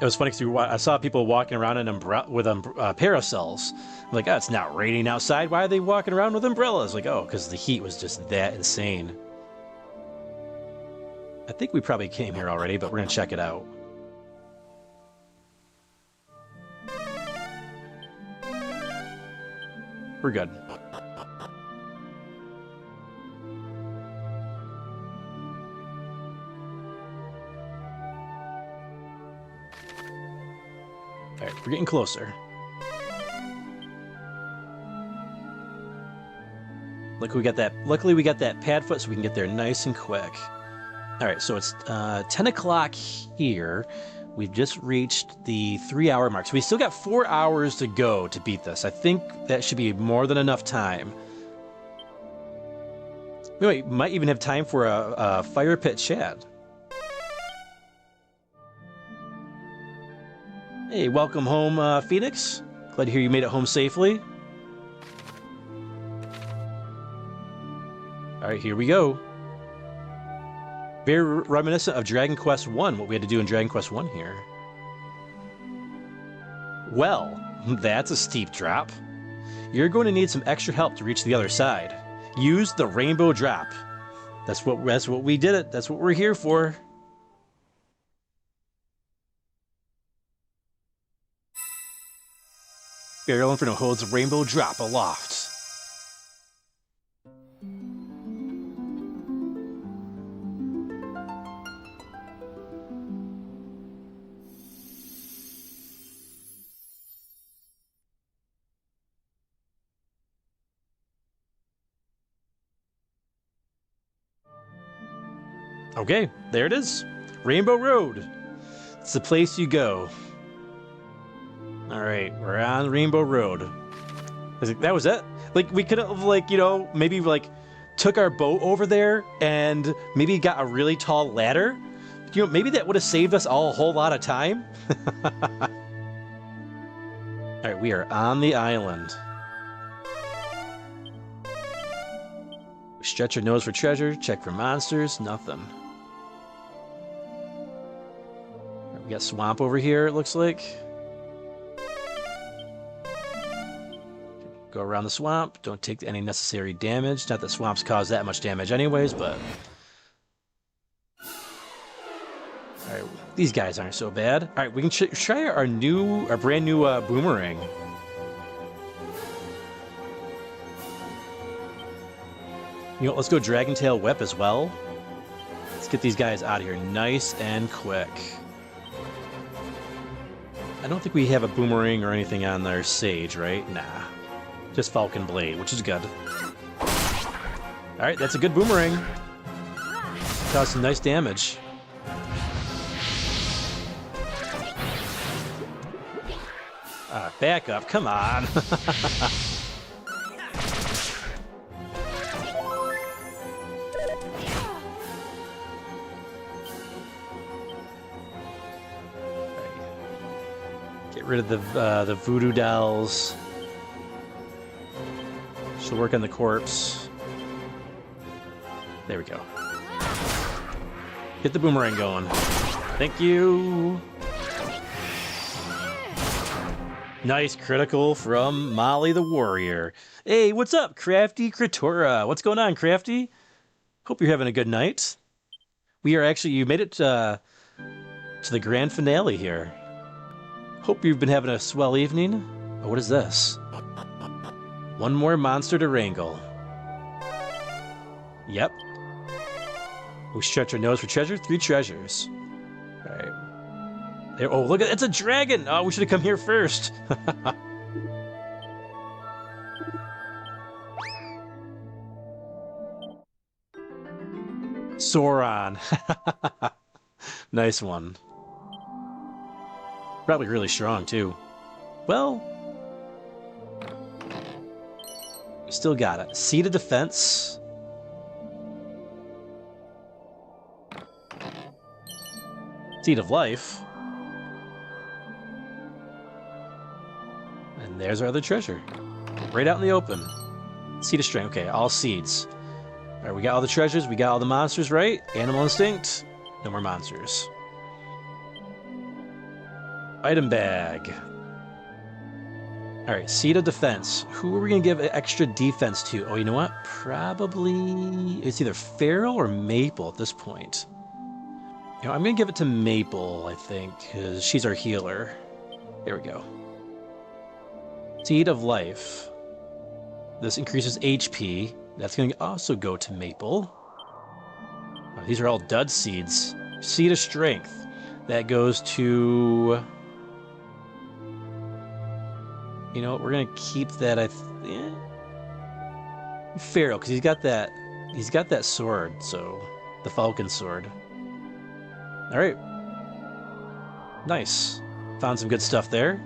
It was funny because I saw people walking around with parasols. I'm like, oh, it's not raining outside. Why are they walking around with umbrellas? Like, oh, because the heat was just that insane. I think we probably came here already, but we're going to check it out. We're good. All right, we're getting closer. Look, luckily we got that Padfoot, so we can get there nice and quick. All right, so it's 10 o'clock here. We've just reached the 3-hour mark, so we still got 4 hours to go to beat this. I think that should be more than enough time. We might even have time for a Firepit chat. Hey, welcome home, Phoenix. Glad to hear you made it home safely. All right, here we go. Very reminiscent of Dragon Quest 1, what we had to do in Dragon Quest 1 here. Well, that's a steep drop. You're going to need some extra help to reach the other side. Use the rainbow drop. That's what we did it. That's what we're here for. FeralInferno holds a rainbow drop aloft. Okay, there it is. Rainbow Road. It's the place you go. All right, we're on Rainbow Road. I was like, that was it? Like, we could have, like, you know, maybe, like, took our boat over there and maybe got a really tall ladder. You know, maybe that would have saved us all a whole lot of time. All right, we are on the island. Stretch your nose for treasure, check for monsters, nothing. We got swamp over here, it looks like. Go around the swamp. Don't take any necessary damage. Not that swamps cause that much damage anyways, but... Alright, these guys aren't so bad. Alright, we can try our brand new boomerang. You know, let's go Dragon Tail Whip as well. Let's get these guys out of here nice and quick. I don't think we have a boomerang or anything on their Sage, right? Nah. Just Falcon Blade, which is good. Alright, that's a good boomerang. Caused some nice damage. Back up, come on. Get rid of the voodoo dolls. She'll work on the corpse. There we go. Get the boomerang going. Thank you. Nice critical from Molly the Warrior. Hey, what's up, Crafty Kratora? What's going on, Crafty? Hope you're having a good night. We are actually, you made it to the grand finale here. Hope you've been having a swell evening. Oh, what is this? One more monster to wrangle. Yep. We stretch our nose for treasure. 3 treasures. All right. There, oh, look at it's a dragon! Oh, we should have come here first. Sauron. Nice one. Probably really strong, too. Well, we still got it. Seed of Defense. Seed of Life. And there's our other treasure. Right out in the open. Seed of Strength. Okay, all seeds. Alright, we got all the treasures. We got all the monsters, right? Animal Instinct. No more monsters. Item bag. Alright, Seed of Defense. Who are we going to give extra defense to? Oh, you know what? Probably... It's either Feral or Maple at this point. You know, I'm going to give it to Maple, I think, because she's our healer. There we go. Seed of Life. This increases HP. That's going to also go to Maple. Oh, these are all dud seeds. Seed of Strength. That goes to... You know what? We're going to keep that, Feral, because he's got that sword, so... The Falcon Sword. Alright. Nice. Found some good stuff there.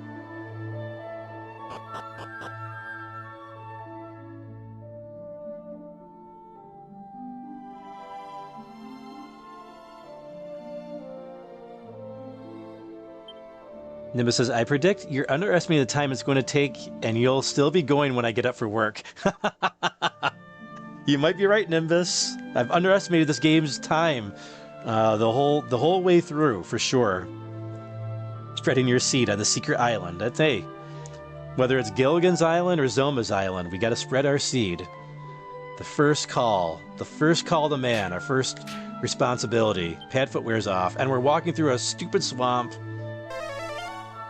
Nimbus says, I predict you're underestimating the time it's going to take, and you'll still be going when I get up for work. You might be right, Nimbus. I've underestimated this game's time the whole way through, for sure. Spreading your seed on the secret island. That's, hey, whether it's Gilligan's Island or Zoma's Island, we got to spread our seed. The first call to man, our first responsibility. Padfoot wears off, and we're walking through a stupid swamp.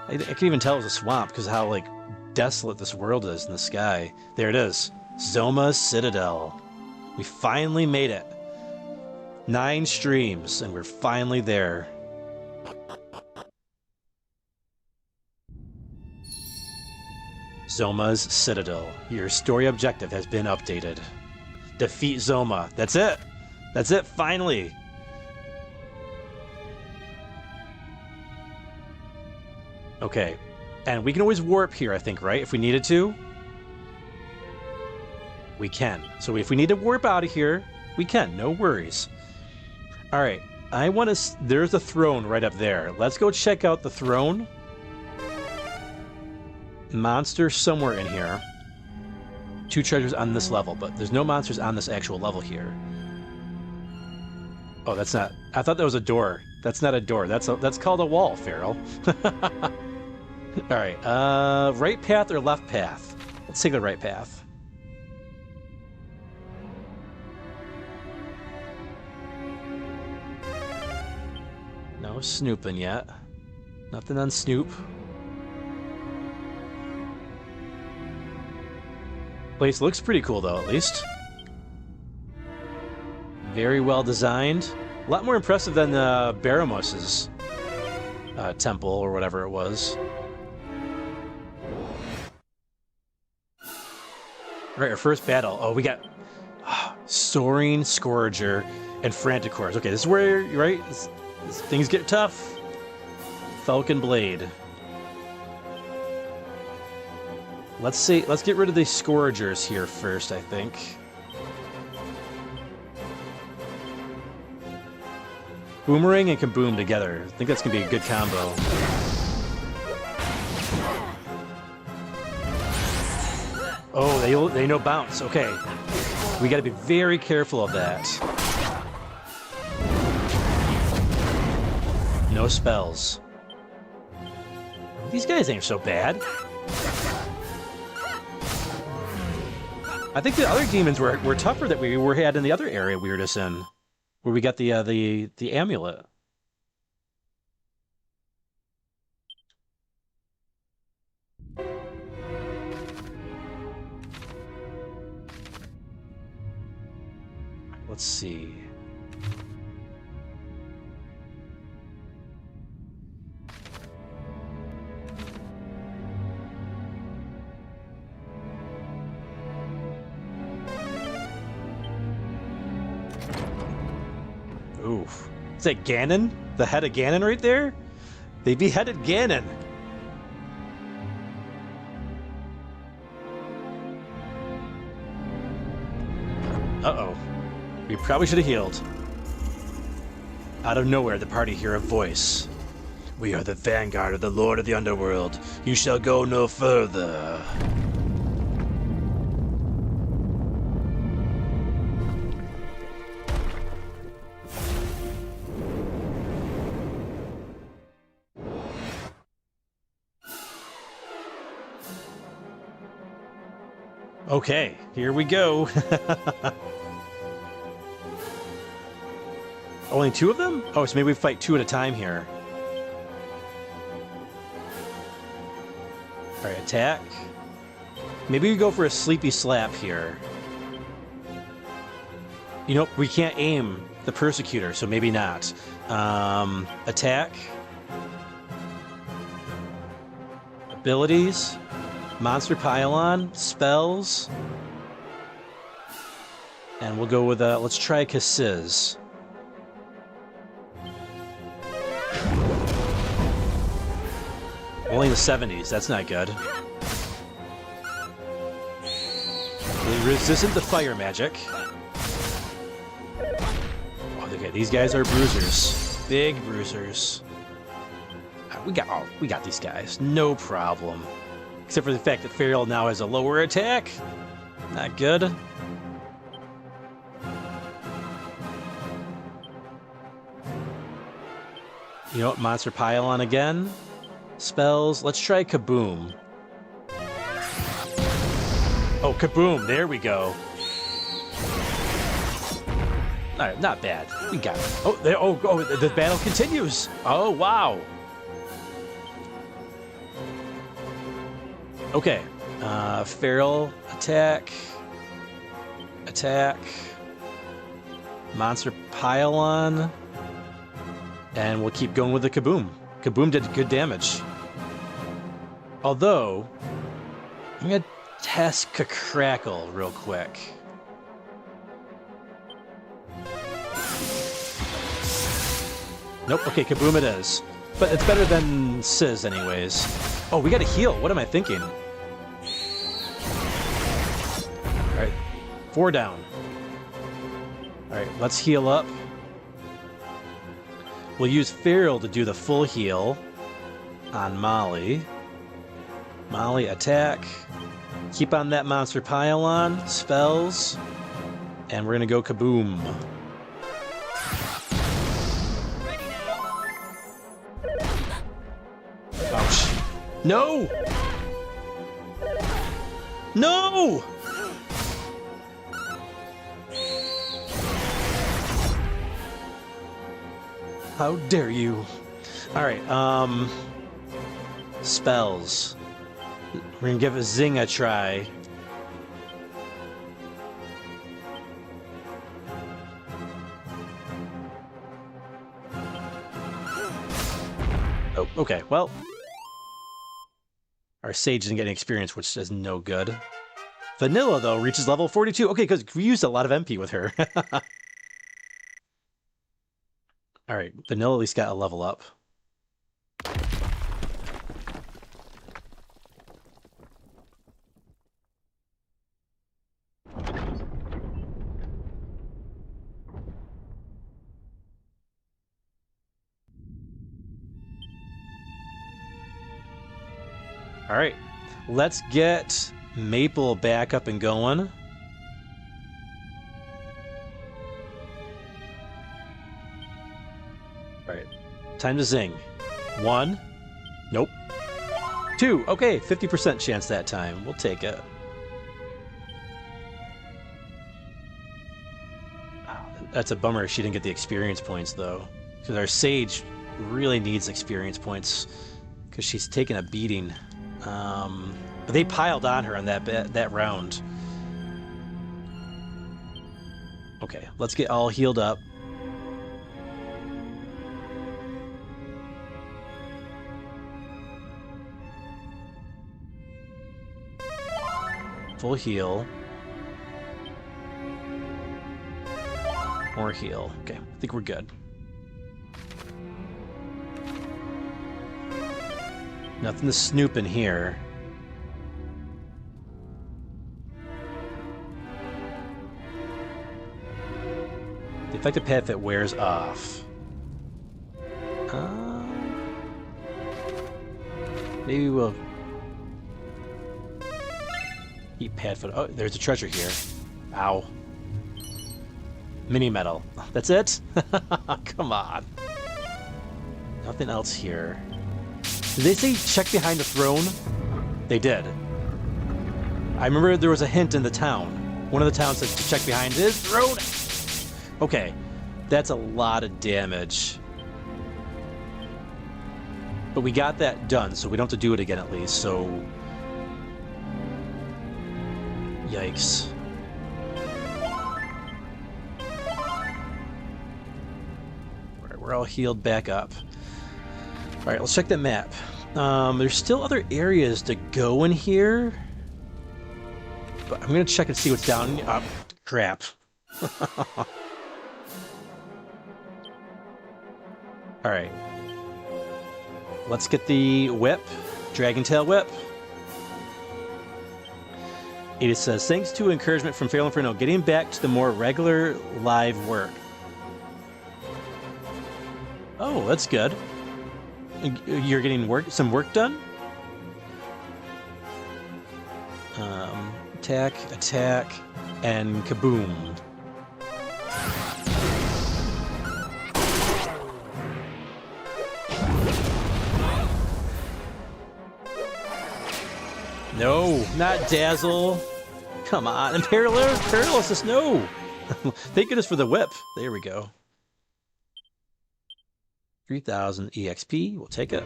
I can't even tell it was a swamp because how, like, desolate this world is in the sky. There it is. Zoma's Citadel. We finally made it. 9 streams, and we're finally there. Zoma's Citadel. Your story objective has been updated. Defeat Zoma. That's it. That's it, finally. Okay, and we can always warp here, I think, right? If we needed to? We can. So if we need to warp out of here, we can. No worries. Alright, I want to... There's a throne right up there. Let's go check out the throne. Monster somewhere in here. 2 treasures on this level, but there's no monsters on this actual level here. Oh, that's not... I thought that was a door. That's not a door. That's called a wall, Feral. Alright, right path or left path? Let's take the right path. No snooping yet. Nothing on Snoop. Place looks pretty cool though, at least. Very well designed. A lot more impressive than Baramos's temple or whatever it was. All right, our first battle. Oh, we got Soaring Scourger and Franticors. Okay, this is where, right? Things get tough. Falcon Blade. Let's see. Let's get rid of the Scourgers here first, I think. Boomerang and Kaboom together. I think that's gonna be a good combo. Oh, they know bounce. Okay, we got to be very careful of that. No spells. These guys ain't so bad. I think the other demons were tougher that we had in the other area we were just in, where we got the amulet. Let's see. Oof. Is that Ganon? The head of Ganon right there? They beheaded Ganon. Uh-oh. We probably should have healed. Out of nowhere, the party hear a voice. We are the vanguard of the Lord of the Underworld. You shall go no further. Okay, here we go. Only two of them? Oh, so maybe we fight two at a time here. Alright, attack. Maybe we go for a sleepy slap here. You know, we can't aim the Persecutor, so maybe not. Attack. Abilities. Monster Pylon. Spells. And we'll go with, let's try Kasiz. Only the 70s, that's not good. Resistant to fire magic. Oh, okay, these guys are bruisers. Big bruisers. We got these guys, no problem. Except for the fact that Feral now has a lower attack. Not good. You know what, Monster Pylon again. Spells. Let's try Kaboom. Oh, Kaboom. There we go. All right, not bad. We got it. Oh, the battle continues. Oh, wow. Okay. Feral attack. Attack. Monster Pylon. And we'll keep going with the Kaboom. Kaboom did good damage. Although, I'm gonna test Crackle real quick. Nope, okay, Kaboom it is. But it's better than Sizz anyways. Oh, we gotta heal. What am I thinking? Alright, 4 down. Alright, let's heal up. We'll use Feral to do the full heal on Molly. Molly, attack. Keep on that Monster Pylon. Spells. And we're gonna go Kaboom. Ouch. No! No! How dare you? Alright, spells. We're gonna give a Zing a try. Oh, okay, well. Our Sage didn't get any experience, which is no good. Vanilla, though, reaches level 42. Okay, because we used a lot of MP with her. Alright, Vanilla at least got a level up. Alright, let's get Maple back up and going. Alright, time to zing. 1. Nope. 2. Okay, 50% chance that time. We'll take it. That's a bummer she didn't get the experience points, though. Because our Sage really needs experience points. Because she's taken a beating. But they piled on her on that round. Okay, let's get all healed up. Full heal. More heal. Okay, I think we're good. Nothing to snoop in here. The effective pad fit wears off. Maybe we'll keep pad foot. Oh, there's a treasure here. Ow. Mini metal. That's it? Come on. Nothing else here. Did they say check behind the throne? They did. I remember there was a hint in the town. One of the towns said to check behind his throne. Okay, that's a lot of damage. But we got that done, so we don't have to do it again at least, so... Yikes. Alright, we're all healed back up. Alright, let's check the map. There's still other areas to go in here. But I'm gonna check and see what's down. Crap. Alright. Let's get the whip. Dragon Tail Whip. It says, thanks to encouragement from FeralInferno, getting back to the more regular live work. Oh, that's good. You're getting some work done? Attack, attack, and kaboom. No, not Dazzle. Come on, and Paralysis, no! Thank goodness for the whip. There we go. 3,000 EXP, we'll take it.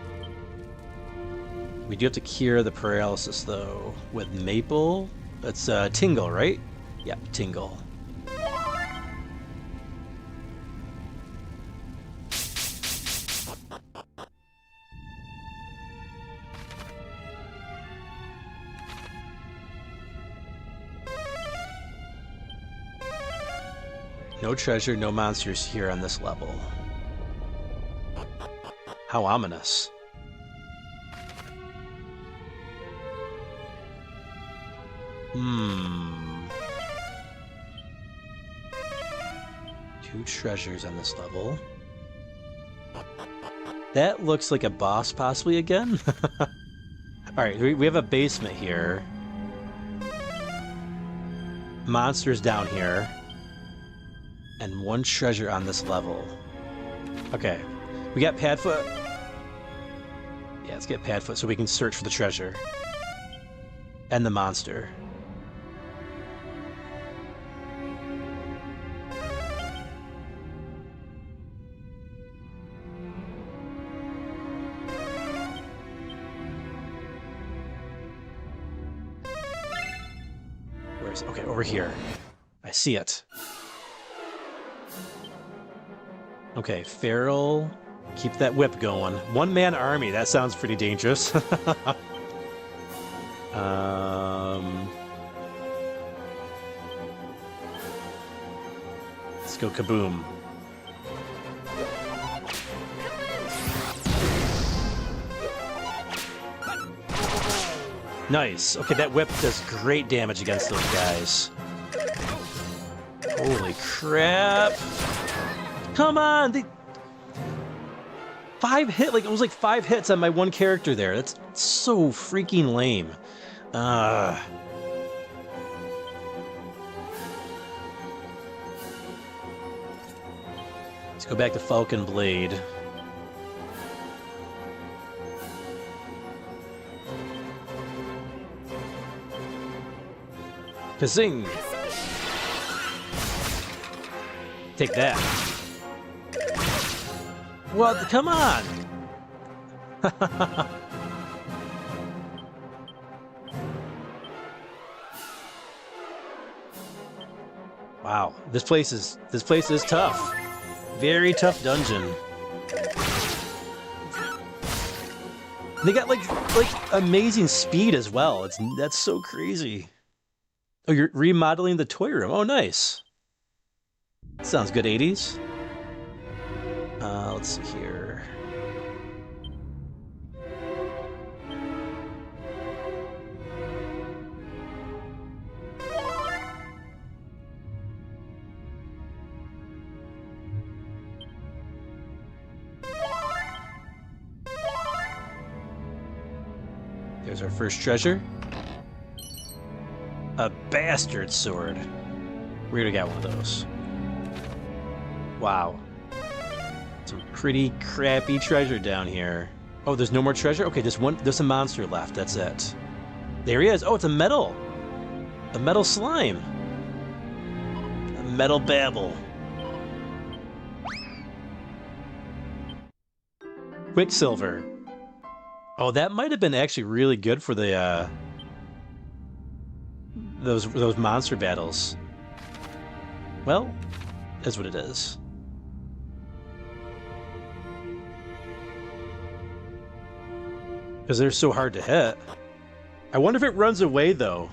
We do have to cure the paralysis, though, with Maple. That's Tingle, right? Yep, Tingle. No treasure, no monsters here on this level. How ominous. Two treasures on this level. That looks like a boss possibly again. Alright, we have a basement here. Monsters down here. And one treasure on this level. Okay. We got Padfoot. Yeah, let's get Padfoot so we can search for the treasure. And the monster. Okay, over here. I see it. Okay, Feral. Keep that whip going. One-man army. That sounds pretty dangerous. Let's go kaboom. Nice. Okay, that whip does great damage against those guys. Holy crap. Come on! It was like 5 hits on my one character there. That's so freaking lame. Let's go back to Falcon Blade. Kazing! Take that. Well, come on! Wow, this place is tough. Very tough dungeon. They got like amazing speed as well. That's so crazy. Oh, you're remodeling the toy room. Oh, nice. Sounds good, 80s. Let's see here. There's our first treasure. A bastard sword. We already got one of those. Wow. Some pretty crappy treasure down here. Oh, there's no more treasure? Okay, there's a monster left, that's it. There he is. Oh, it's a metal slime. A metal babble. Quicksilver. Oh, that might have been actually really good for the those monster battles. Well, that's what it is. Because they're so hard to hit. I wonder if it runs away, though.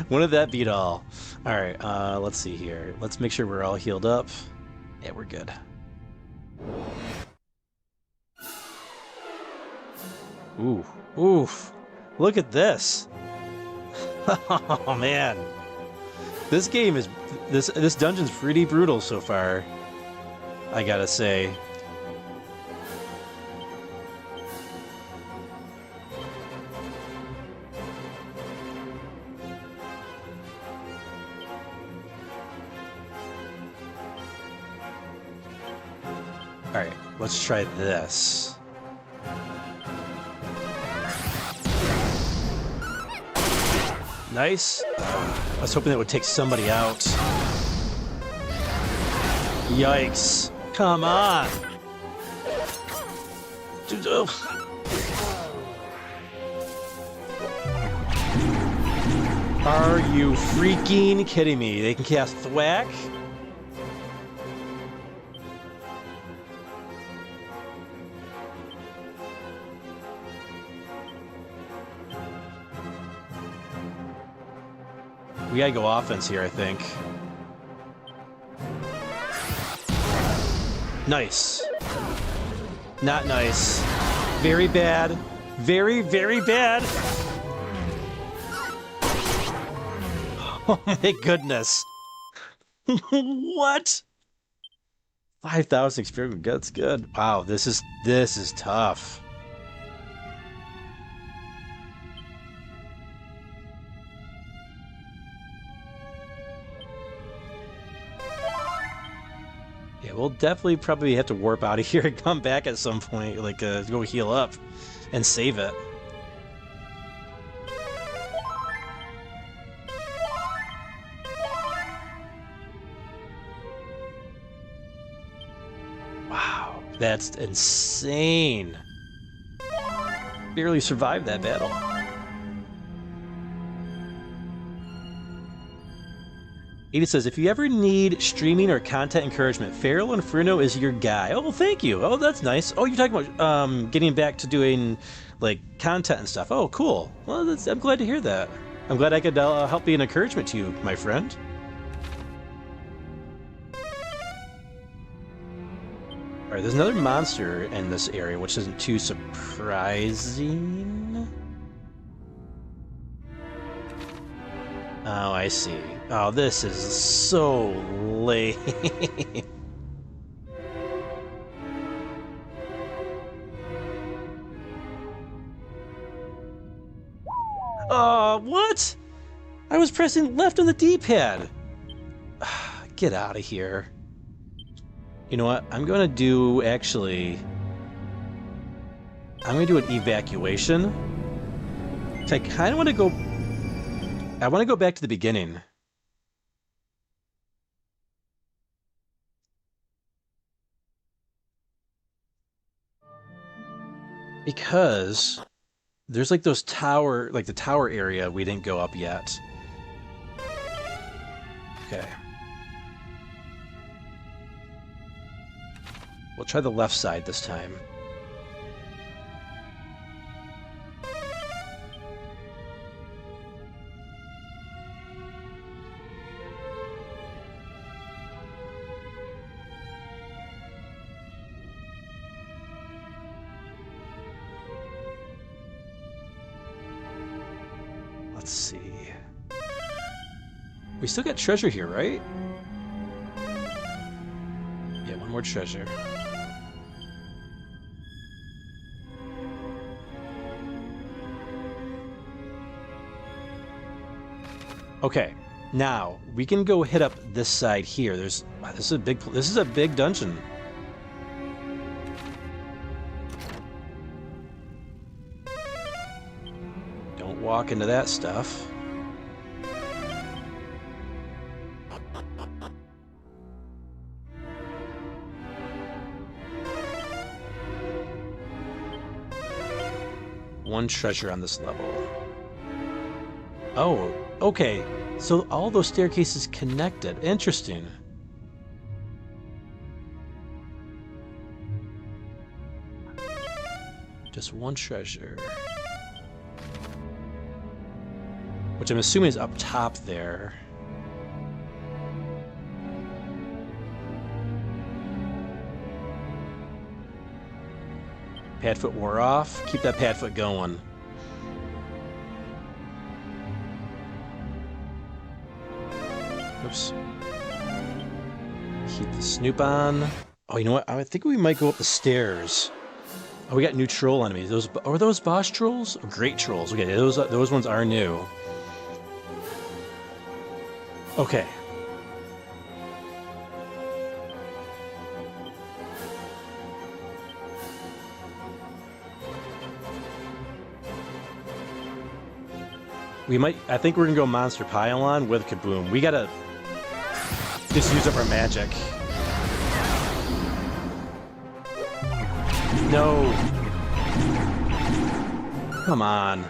Wouldn't that beat all? Alright, let's see here. Let's make sure we're all healed up. Yeah, we're good. Ooh, oof. Look at this. Oh, man. This game is... This dungeon's pretty brutal so far, I gotta say. Alright, let's try this. Nice. I was hoping that would take somebody out. Yikes. Come on. Dude, oh. Are you freaking kidding me? They can cast Thwack? We gotta go offense here, I think. Nice. Not nice. Very bad. Very, very bad. Oh my goodness. What? 5,000 experience. That's good. Wow, this is tough. Yeah, we'll definitely probably have to warp out of here and come back at some point, like go heal up and save it. Wow, that's insane. Barely survived that battle. Edie says, if you ever need streaming or content encouragement, FeralInferno is your guy. Oh, thank you. Oh, that's nice. Oh, you're talking about getting back to doing like content and stuff. Oh, cool. Well, I'm glad to hear that. I'm glad I could help be an encouragement to you, my friend. All right, there's another monster in this area, which isn't too surprising. Oh, I see. Oh, this is so lame. What? I was pressing left on the D-pad. Get out of here. You know what? I'm going to do, actually... I'm going to do an evacuation. I kind of want to go... I want to go back to the beginning. Because there's like those tower, like the tower area we didn't go up yet. Okay. We'll try the left side this time. Let's see. We still got treasure here, right? Yeah, one more treasure. Okay, now we can go hit up this side here. This is a big dungeon. Don't walk into that stuff. One treasure on this level. Oh, okay. So all those staircases connected. Interesting. Just one treasure. Which I'm assuming is up top there. Padfoot wore off. Keep that Padfoot going. Oops. Keep the snoop on. Oh, you know what? I think we might go up the stairs. Oh, we got new troll enemies. Are those boss trolls? Oh, great trolls. Okay, those ones are new. Okay. I think we're gonna go Monster Pylon with Kaboom. We gotta just use up our magic. No. Come on.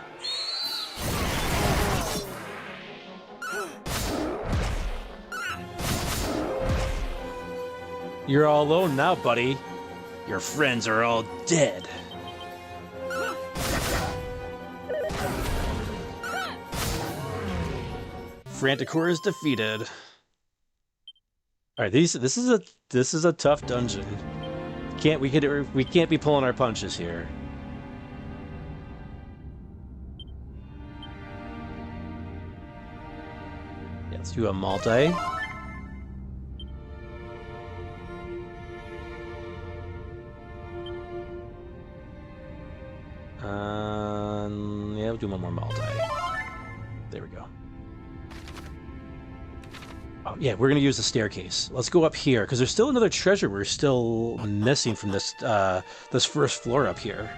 You're all alone now, buddy. Your friends are all dead. Franticor is defeated. All right, this is a tough dungeon. We can't be pulling our punches here. Yeah, let's do a multi. Yeah, we'll do one more multi. There we go. Oh, yeah, we're gonna use the staircase. Let's go up here because there's still another treasure we're still missing from this this first floor up here.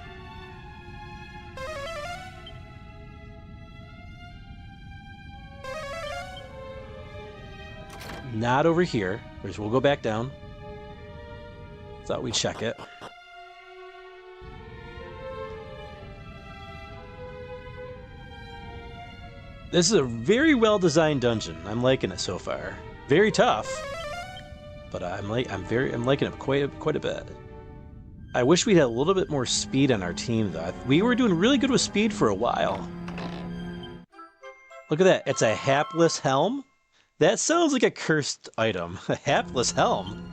Not over here. We'll go back down. Thought we'd check it. This is a very well-designed dungeon. I'm liking it so far. Very tough, but I'm liking it quite a bit. I wish we had a little bit more speed on our team, though. We were doing really good with speed for a while. Look at that. It's a hapless helm. That sounds like a cursed item. A hapless helm.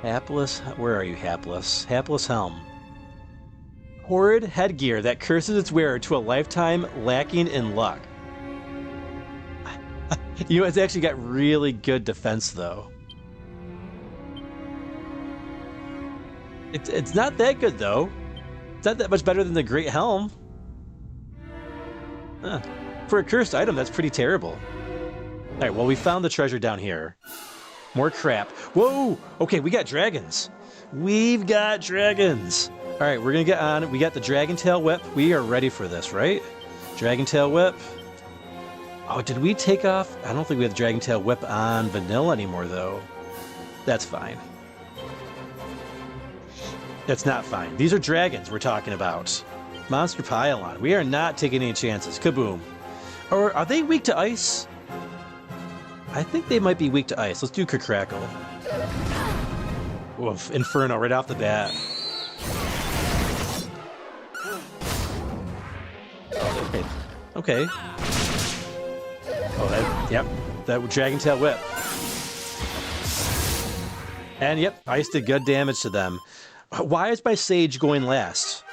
Hapless? Where are you, hapless? Hapless helm. Horrid headgear that curses its wearer to a lifetime lacking in luck. You know, it's actually got really good defense, though. It's not that good, though. It's not that much better than the Great Helm. Huh. For a cursed item, that's pretty terrible. Alright, well, we found the treasure down here. More crap. Whoa! Okay, we got dragons. We've got dragons. Alright, we're gonna get on. We got the Dragon Tail Whip. We are ready for this, right? Dragon Tail Whip. Oh, did we take off? I don't think we have the Dragon Tail Whip on vanilla anymore, though. That's fine. That's not fine. These are dragons we're talking about. Monster Pylon. We are not taking any chances. Kaboom. Or are they weak to ice? I think they might be weak to ice. Let's do Crackle. Oof, Inferno right off the bat. Okay. Okay. Oh, yep. That Dragon Tail Whip. And yep, ice did good damage to them. Why is my Sage going last?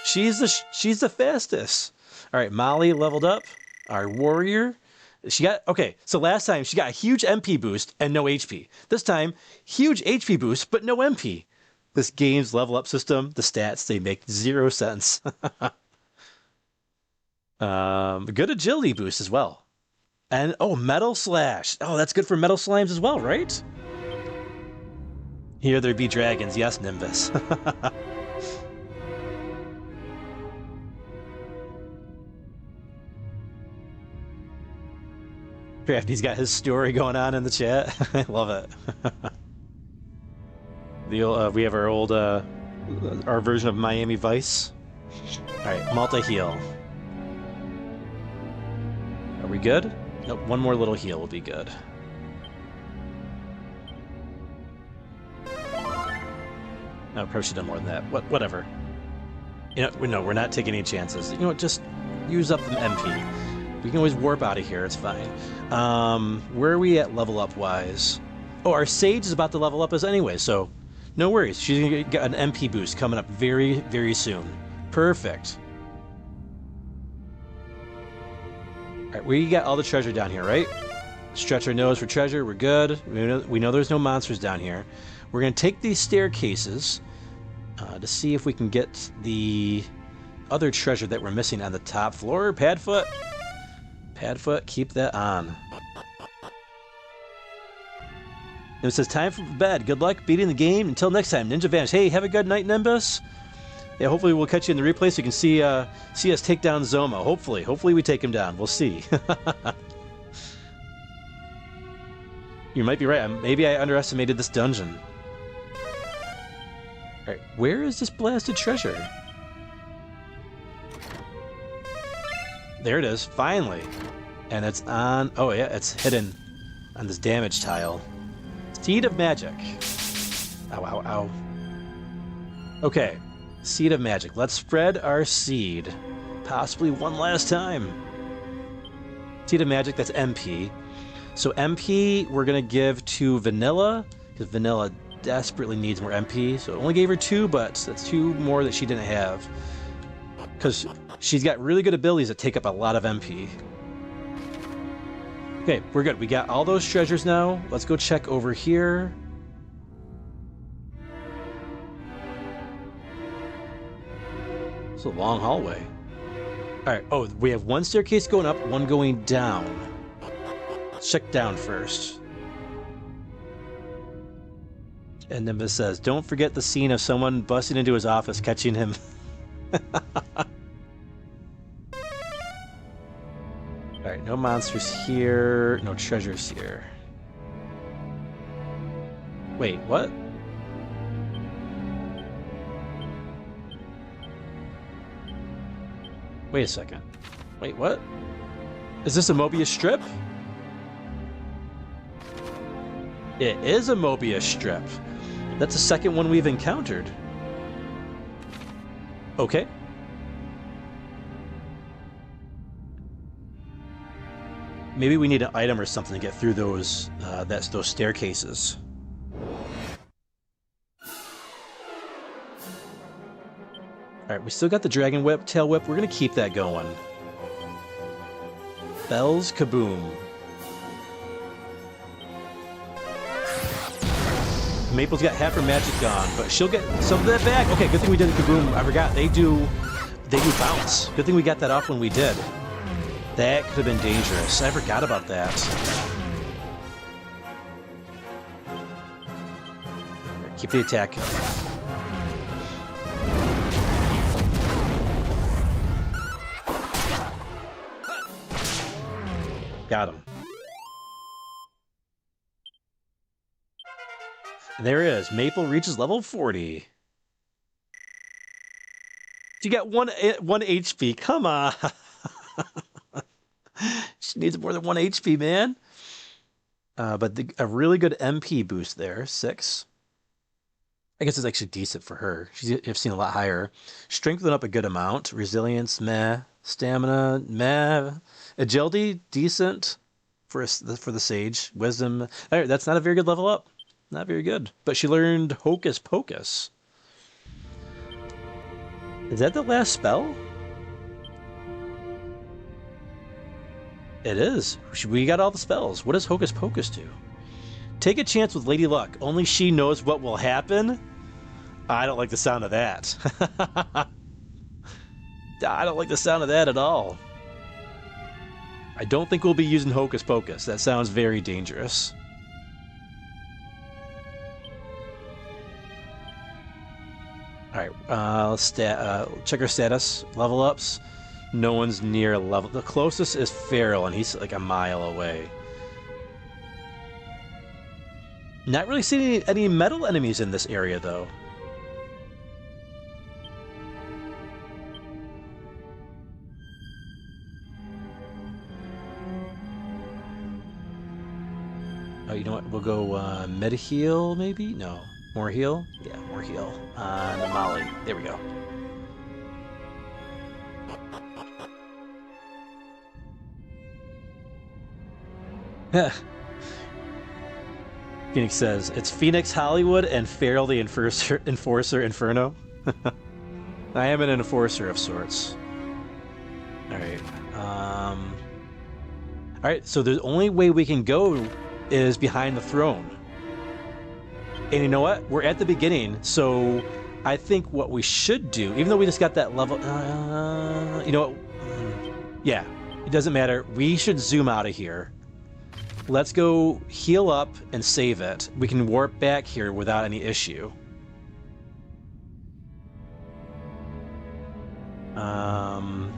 She's the fastest. All right, Molly leveled up. Our warrior. She got, okay, so last time she got a huge MP boost and no HP. This time, huge HP boost, but no MP. This game's level up system, the stats, they make 0 sense. Good agility boost as well. And, oh, Metal Slash. Oh, that's good for Metal Slimes as well, right? Here there be dragons. Yes, Nimbus. Crafty's got his story going on in the chat. I love it. We have our old, our version of Miami Vice. Alright, multi-heal. Are we good? Nope, one more little heal will be good. No, probably should have done more than that. Whatever. You know, no, we're not taking any chances. You know what, just use up the MP. We can always warp out of here, it's fine. Where are we at level up wise? Oh, our Sage is about to level up us anyway, so no worries. She's gonna get an MP boost coming up very, very soon. Perfect. Alright, we got all the treasure down here, right? Stretch our nose for treasure, we're good. We know there's no monsters down here. We're gonna take these staircases to see if we can get the other treasure that we're missing on the top floor. Padfoot. Padfoot, keep that on. And it says, time for bed. Good luck beating the game. Until next time, Ninja Vanish. Hey, have a good night, Nimbus. Yeah, hopefully we'll catch you in the replay so you can see us take down Zoma. Hopefully we take him down. We'll see. You might be right. Maybe I underestimated this dungeon. Alright, where is this blasted treasure? There it is, finally. And it's on... Oh yeah, it's hidden on this damage tile. Seed of Magic. Ow, ow, ow. Okay, Seed of Magic. Let's spread our seed. Possibly one last time. Seed of Magic, that's MP. So MP, we're going to give to Vanilla, because Vanilla desperately needs more MP. So it only gave her 2, but that's 2 more that she didn't have. Because she's got really good abilities that take up a lot of MP. Okay, we're good. We got all those treasures now. Let's go check over here. It's a long hallway. Alright, oh, we have one staircase going up, one going down. Let's check down first. And Nimbus says, don't forget the scene of someone busting into his office, catching him. Alright, no monsters here, no treasures here. Wait, what? Wait a second. Wait, what? Is this a Mobius strip? It is a Mobius strip. That's the second one we've encountered. Okay. Maybe we need an item or something to get through those those staircases. Alright, we still got the Dragon Whip, Tail Whip. We're gonna keep that going. Bells kaboom. Maple's got half her magic gone, but she'll get some of that back. Okay, good thing we did kaboom. I forgot, they do bounce. Good thing we got that off when we did. That could have been dangerous. I forgot about that. Keep the attack. Got him. There it is. Maple reaches level 40. You got one HP. Come on. She needs more than 1 HP, man. But a really good MP boost there. 6. I guess it's actually decent for her. I've seen a lot higher. Strength went up a good amount. Resilience, meh. Stamina, meh. Agility, decent for the Sage. Wisdom, all right, that's not a very good level up. Not very good. But she learned Hocus Pocus. Is that the last spell? It is. We got all the spells. What does Hocus Pocus do? Take a chance with Lady Luck. Only she knows what will happen? I don't like the sound of that. I don't like the sound of that at all. I don't think we'll be using Hocus Pocus. That sounds very dangerous. Alright, let's check our status. Level ups. No one's near a level. The closest is Feral, and he's like a mile away. Not really seeing any metal enemies in this area, though. Oh, you know what? We'll go meta heal, maybe? No. More heal? Yeah, more heal. On Molly. There we go. Phoenix says, it's Phoenix Hollywood and Feral the Enforcer Inferno. I am an enforcer of sorts. Alright. Alright, so the only way we can go is behind the throne. And you know what? We're at the beginning, so I think what we should do, even though we just got that level... you know what? Yeah, it doesn't matter. We should zoom out of here. Let's go heal up and save it. We can warp back here without any issue. Cantland?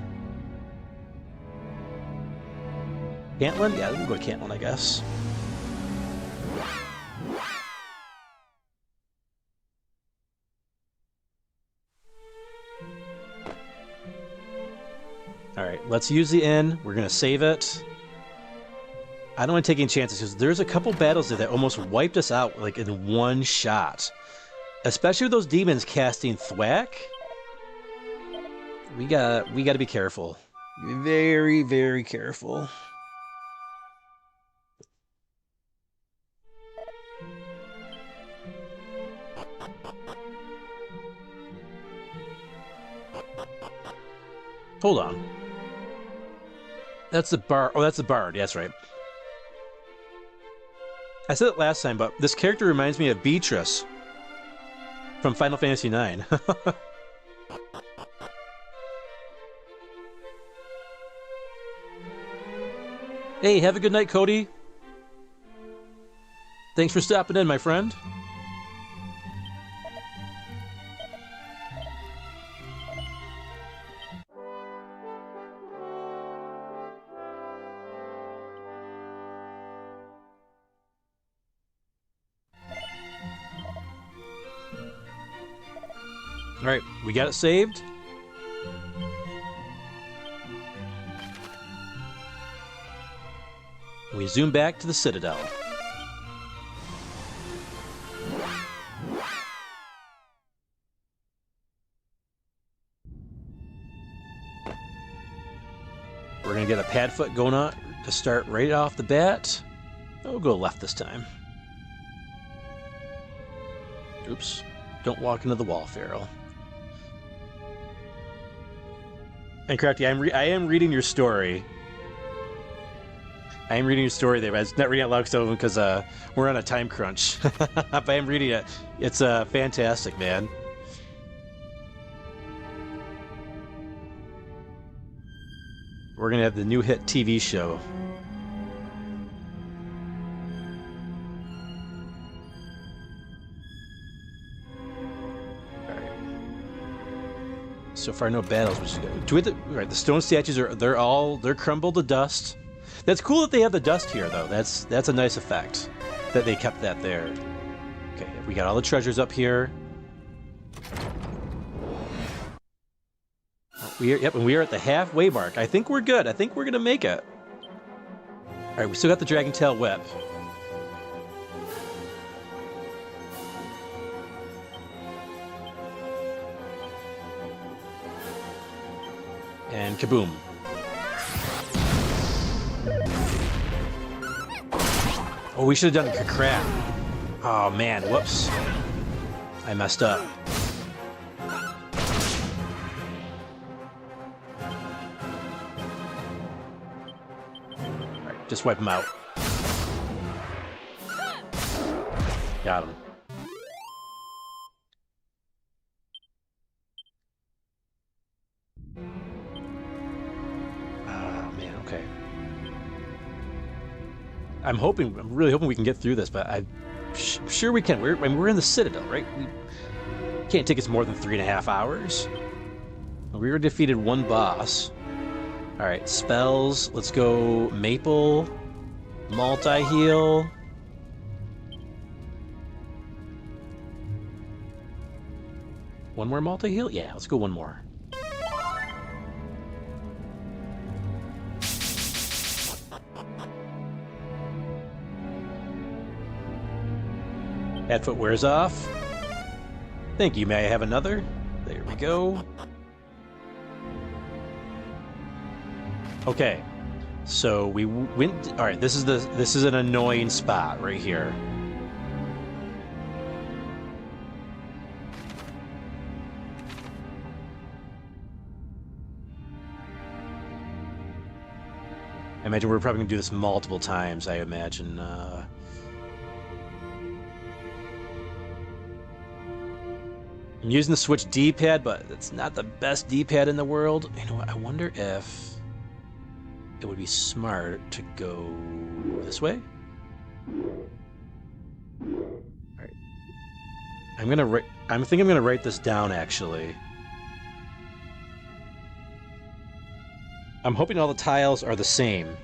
Yeah, we'll go to Cantland, I guess. Alright, let's use the inn. We're going to save it. I don't want to take any chances because there's a couple battles there that almost wiped us out like in one shot. Especially with those demons casting thwack. We gotta be careful. Very, very careful. Hold on. That's the bar. Oh, that's the bard. Yeah, that's right. I said it last time, but this character reminds me of Beatrice from Final Fantasy IX. Hey, have a good night, Cody. Thanks for stopping in, my friend. Alright, we got it saved. we zoom back to the Citadel. We're gonna get a pad foot going on to start right off the bat. Oh, we'll go left this time. Oops. Don't walk into the wall, Feral. And Crafty, I am reading your story. I am reading your story there, but it's not reading out loud because we're on a time crunch. But I am reading it. It's fantastic, man. We're gonna have the new hit TV show. Alright. So far, no battles. Right, the stone statues they're crumbled to dust. That's cool that they have the dust here, though. That's a nice effect that they kept that there. Okay, we got all the treasures up here. And we are at the halfway mark. I think we're good. I think we're gonna make it. All right, we still got the Dragon Tail Whip. And kaboom. Oh, we should have done crap. Oh man, whoops. I messed up. Alright, just wipe him out. Got him. Oh man, okay. I'm really hoping we can get through this, but I'm sure we can. We're in the Citadel, right? We can't take us more than 3.5 hours. We already defeated one boss. All right, spells. Let's go Maple, multi-heal. One more multi-heal? Yeah, let's go one more. Headfoot wears off. Thank you. May I have another? There we go. Okay, so we went. All right, this is an annoying spot right here. I imagine we're probably gonna do this multiple times. I imagine. I'm using the Switch D-pad, but it's not the best D-pad in the world. You know what? I wonder if it would be smart to go this way. All right. I think I'm gonna write this down. Actually, I'm hoping all the tiles are the same.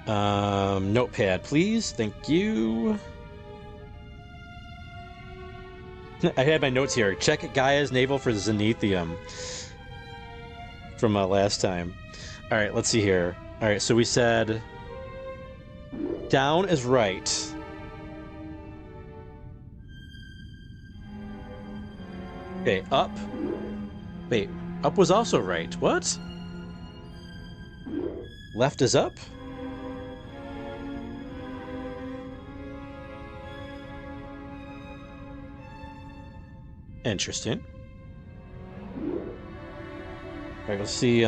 Notepad, please. Thank you. I had my notes here. Check Gaia's navel for Zenithium from last time. All right, let's see here. All right, so we said down is right. Okay, up. Wait, up was also right. What? Left is up? Interesting. Alright, let's see,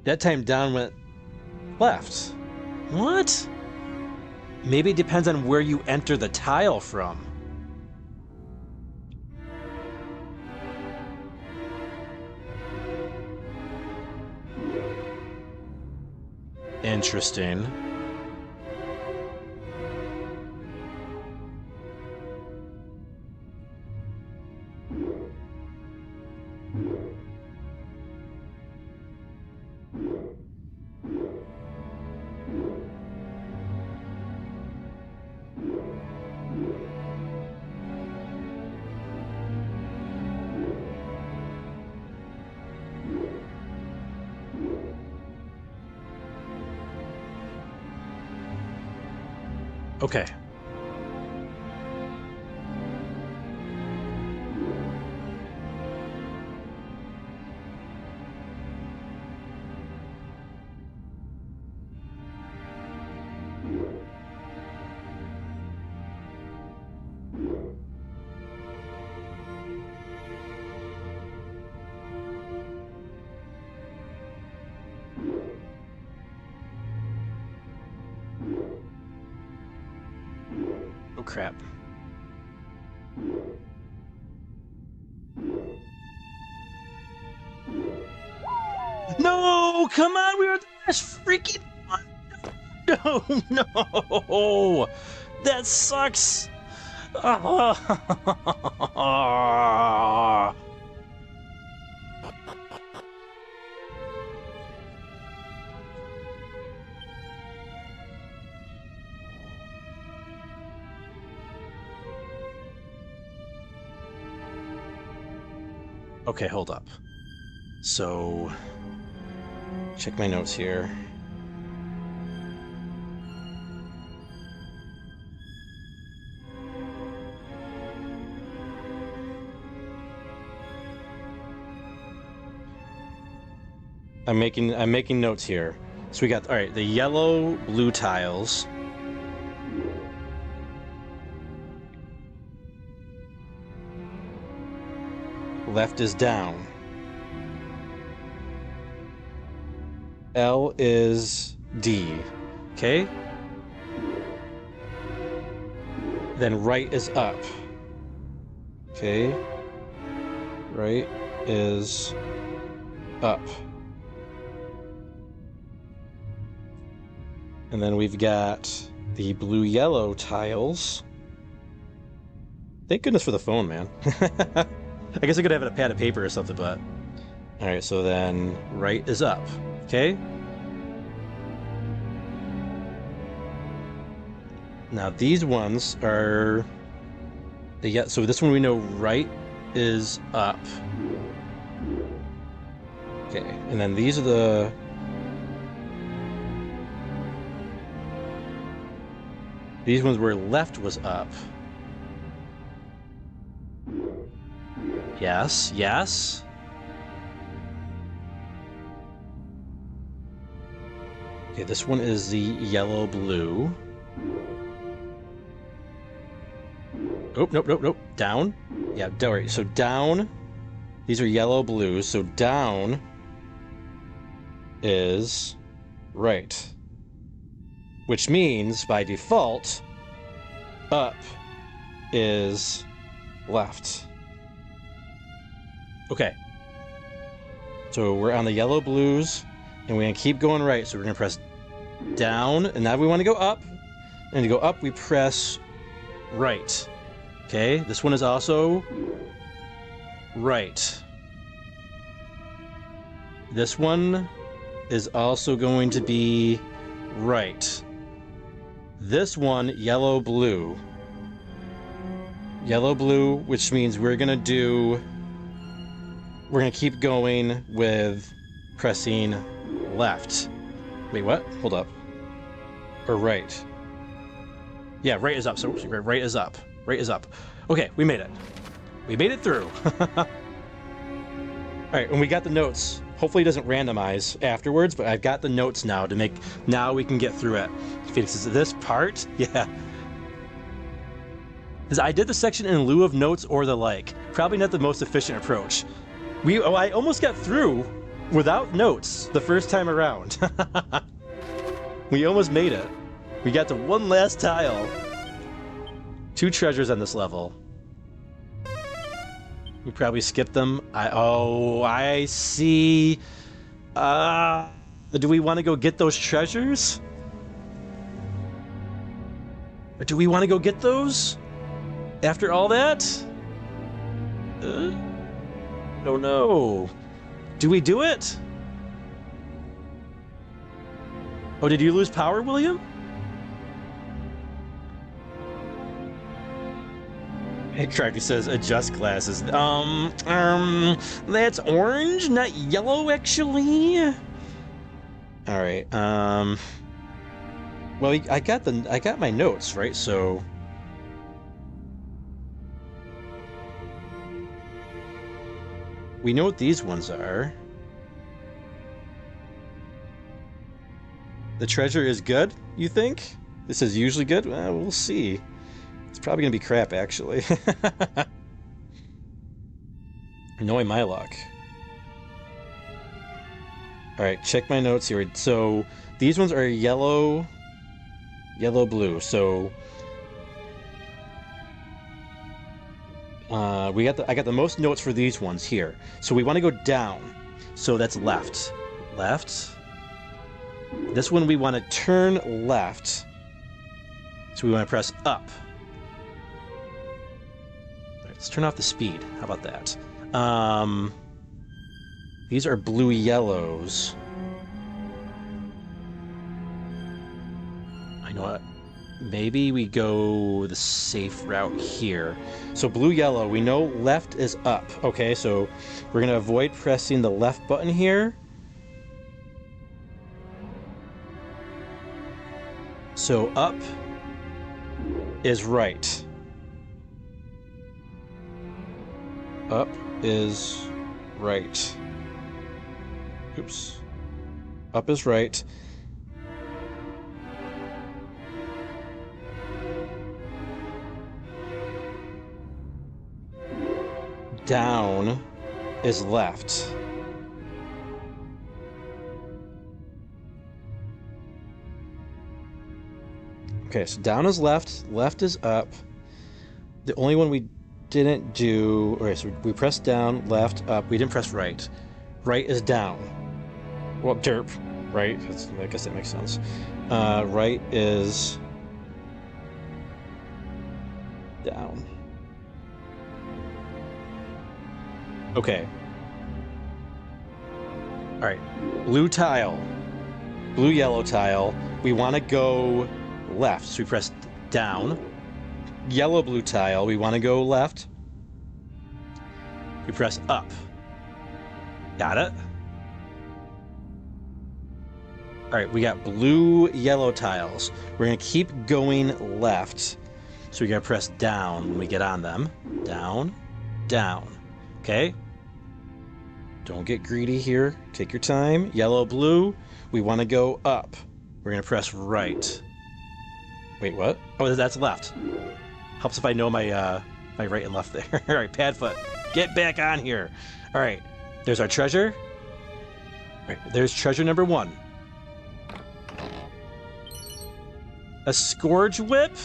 that time down went left. What? Maybe it depends on where you enter the tile from. Interesting. Okay. Oh crap. No, come on, we were the best freaking one. No, no, that sucks. Okay, hold up. So, check my notes here. I'm making notes here. So we got, all right, the yellow, blue tiles. Left is down. L is D. Okay? Then right is up. Okay? Right is up. And then we've got the blue-yellow tiles. Thank goodness for the phone, man. I guess I could have it a pad of paper or something, but... Alright, so then right is up. Okay? Now these ones are... So this one we know right is up. Okay, and then these are the... These ones where left was up. Yes, yes. Okay, this one is the yellow-blue. Oh, nope, nope, nope. Down. Yeah, alright, so down. These are yellow-blue, so down is right. Which means, by default, up is left. Okay. So we're on the yellow blues, and we're going to keep going right. So we're going to press down, and now we want to go up. And to go up, we press right. Okay, this one is also right. This one is also going to be right. This one, yellow-blue. Yellow-blue, which means we're going to keep going with pressing left. Wait, what? Hold up. Or right. Yeah, right is up. So right is up. Right is up. Okay, we made it. We made it through. Alright, and we got the notes. Hopefully it doesn't randomize afterwards, but I've got the notes now to make... Now we can get through it. Phoenix, is this part? Yeah. Because I did the section in lieu of notes or the like. Probably not the most efficient approach. I almost got through without notes the first time around. We almost made it. We got to one last tile. 2 treasures on this level. We probably skipped them. I see. Do we want to go get those treasures? Or do we want to go get those? After all that? Don't know. Do we do it? Oh, did you lose power, William? Hey, Crafty says adjust glasses. That's orange, not yellow, actually. All right. Well, I got my notes, right? So we know what these ones are. The treasure is good, you think? This is usually good? Well, we'll see. It's probably gonna be crap, actually. Knowing my luck. Alright, check my notes here. So these ones are yellow, blue. So I got the most notes for these ones here. So we want to go down. So that's left. Left. This one we want to turn left. So we want to press up. All right, let's turn off the speed. How about that? These are blue yellows. I know what. Maybe we go the safe route here. So blue yellow, we know left is up. Okay, so we're gonna avoid pressing the left button here. So up is right. Up is right. Oops. Up is right. Down is left. Okay, so down is left, left is up. The only one we didn't do... Okay, so we pressed down, left, up. We didn't press right. Right is down. Well, derp, right? I guess that makes sense. Right is down. Okay. Alright. Blue tile. Blue yellow tile. We want to go left. So we press down. Yellow blue tile. We want to go left. We press up. Got it? Alright, we got blue yellow tiles. We're going to keep going left. So we got to press down when we get on them. Down. Down. Okay? Don't get greedy here. Take your time. Yellow, blue. We want to go up. We're going to press right. Wait, what? Oh, that's left. Helps if I know my my right and left there. All right, Padfoot. Get back on here. All right. There's our treasure. All right, there's treasure number 1. A Scourge Whip?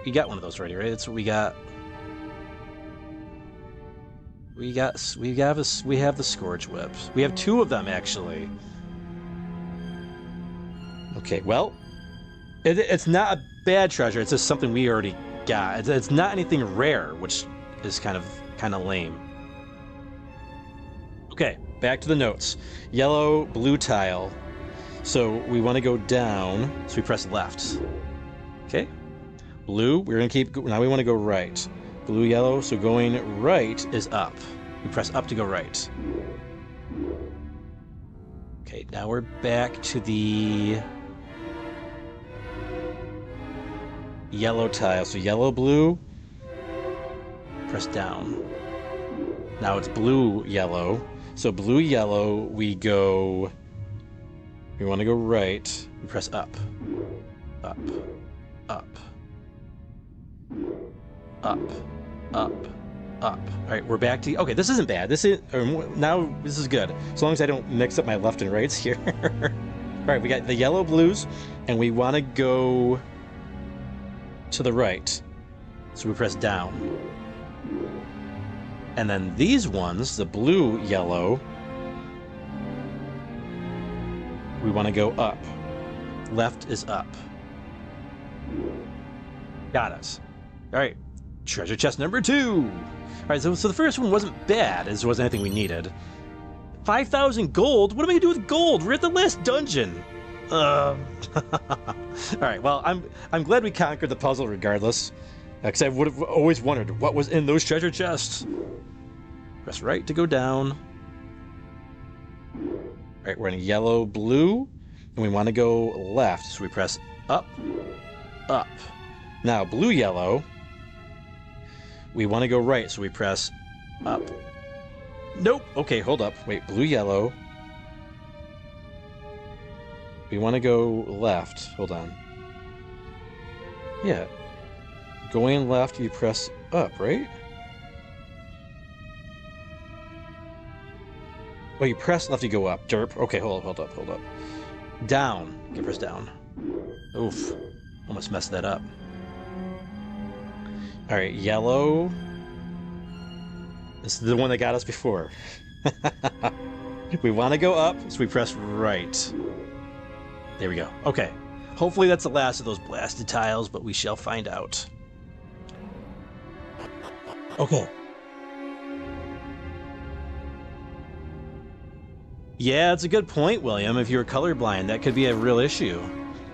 We got one of those already, right? That's what we got. We have the Scourge Whips. We have 2 of them actually. Okay, well, it's not a bad treasure. It's just something we already got. It's not anything rare, which is kind of lame. Okay, back to the notes. Yellow, blue tile. So we want to go down. So we press left. Okay. Blue, we're going to keep... Now we want to go right. Blue, yellow, so going right is up. We press up to go right. Okay, now we're back to the yellow tile. So yellow, blue, press down. Now it's blue, yellow. So blue, yellow, we want to go right. We press up. Up. Up. Up, up, up. All right, we're back to... Okay, this isn't bad. This is good. As long as I don't mix up my left and rights here. All right, we got the yellow blues, and we want to go to the right. So we press down. And then these ones, the blue, yellow, we want to go up. Left is up. Got us. All right, treasure chest number 2. All right, so the first one wasn't bad, as there wasn't anything we needed. 5,000 gold? What am I gonna do with gold? We're at the last dungeon. All right, well, I'm glad we conquered the puzzle regardless. Because I would have always wondered what was in those treasure chests. Press right to go down. All right, we're in yellow, blue, and we want to go left. So we press up, up. Now, blue, yellow. We want to go right, so we press up. Nope. Okay, hold up. Wait, blue, yellow. We want to go left. Hold on. Yeah. Going left, you press up, right? Oh, you press left, you go up. Derp. Okay, hold up. Down. Okay, press down. Oof. Almost messed that up. Alright, yellow. This is the one that got us before. We want to go up, so we press right. There we go. Okay. Hopefully that's the last of those blasted tiles, but we shall find out. Okay. Yeah, it's a good point, William. If you're colorblind, that could be a real issue.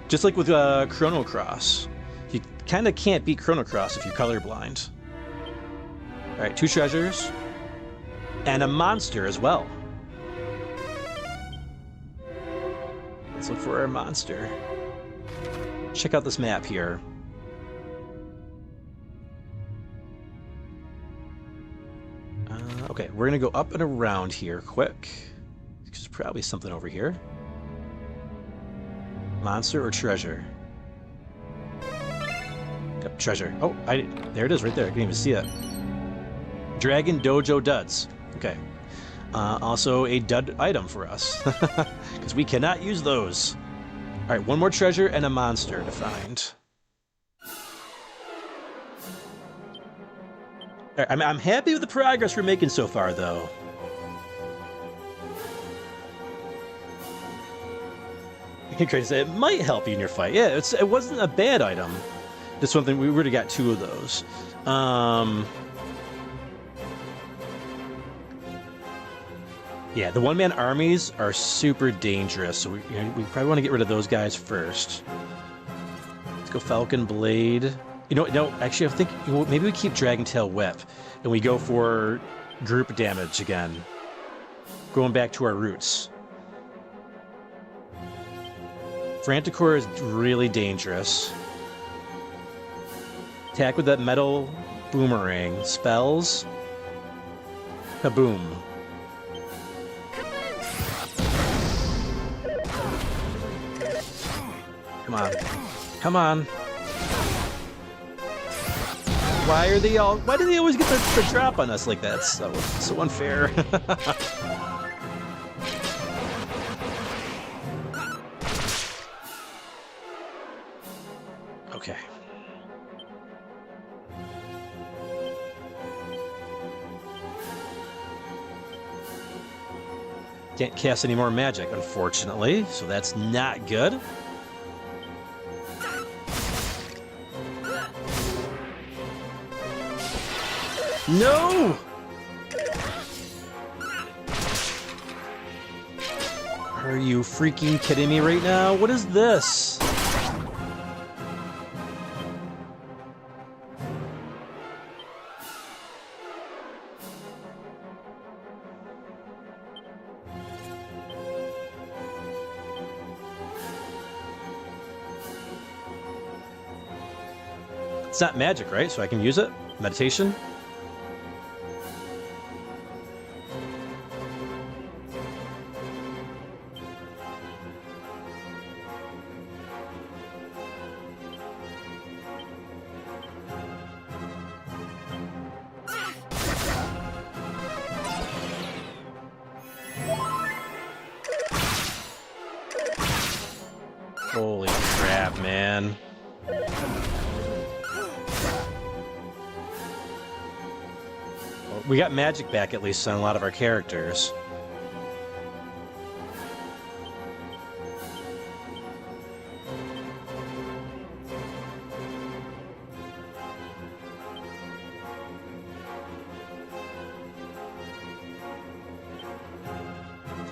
Just like with Chrono Cross. You kind of can't beat Chrono Cross if you're colorblind. Alright, 2 treasures. And a monster as well. Let's look for our monster. Check out this map here. Okay, we're gonna go up and around here quick. There's probably something over here. Monster or treasure? Yep, treasure. Oh, there it is right there. I didn't even see it. Dragon Dojo Duds. Okay. Also a dud item for us. Because we cannot use those. Alright, one more treasure and a monster to find. Right, I'm happy with the progress we're making so far, though. You can crazy say it might help you in your fight. Yeah, it wasn't a bad item. Just something we would have got 2 of those. Yeah, the one-man armies are super dangerous, so we probably want to get rid of those guys first. Let's go Falcon Blade. No, actually, I think maybe we keep Dragon Tail Whip, and we go for group damage again. Going back to our roots. Franticor is really dangerous. Attack with that metal boomerang. Spells. Kaboom. Come on. Come on. Why do they always get the drop on us like that? It's so unfair. Okay. Can't cast any more magic, unfortunately, so that's not good. No! Are you freaking kidding me right now? What is this? It's not magic, right? So I can use it? Meditation? Holy crap, man. Well, we got magic back at least on a lot of our characters.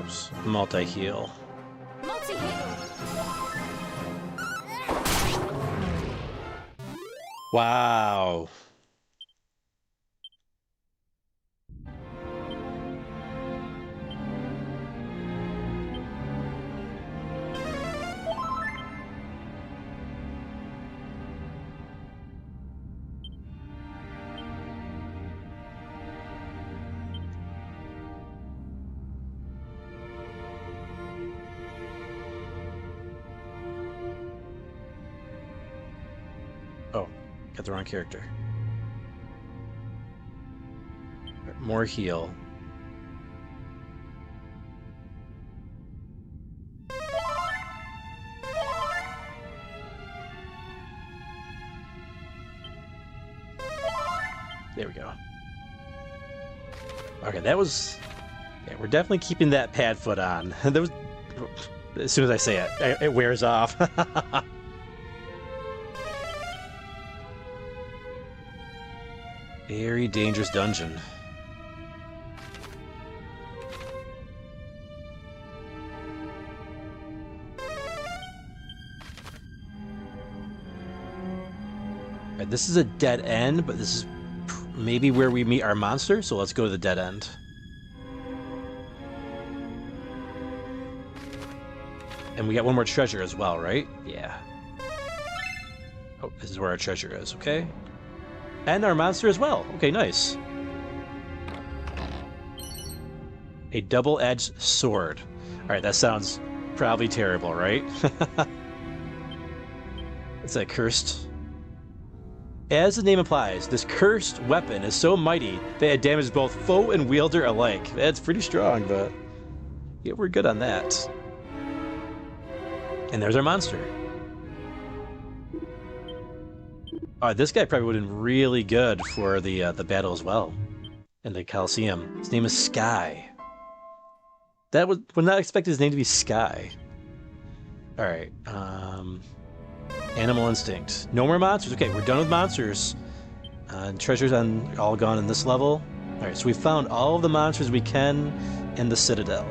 Oops. Multi-heal. Wow. Oh, got the wrong character. More heal. There we go. Okay, that was... Yeah, we're definitely keeping that pad foot on. That was... As soon as I say it, it wears off. Very dangerous dungeon. Alright, this is a dead end, but this is maybe where we meet our monster, so let's go to the dead end. And we got one more treasure as well, right? Yeah. Oh, this is where our treasure is, okay. And our monster as well. Okay, nice. A double-edged sword. Alright, that sounds probably terrible, right? It's that cursed... As the name implies, this cursed weapon is so mighty that it damages both foe and wielder alike. That's pretty strong, but... Yeah, we're good on that. And there's our monster. This guy probably would have been really good for the battle as well. In the Coliseum. His name is Sky. That would not expect his name to be Sky. Alright, Animal Instinct. No more monsters. Okay, we're done with monsters. Treasures all gone in this level. Alright, so we found all of the monsters we can in the Citadel.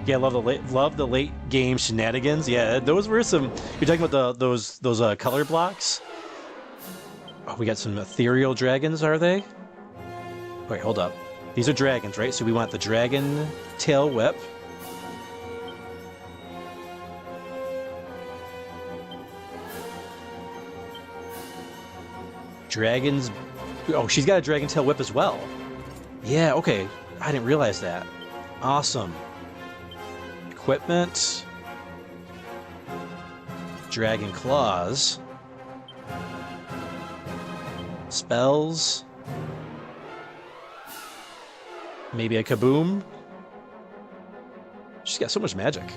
Yeah, love the late game shenanigans. Yeah, those were some. You're talking about those color blocks. Oh, we got some ethereal dragons. Are they? Wait, hold up. These are dragons, right? So we want the dragon tail whip. Dragons. Oh, she's got a dragon tail whip as well. Yeah. Okay. I didn't realize that. Awesome. Equipment, dragon claws, spells, maybe a kaboom. She's got so much magic.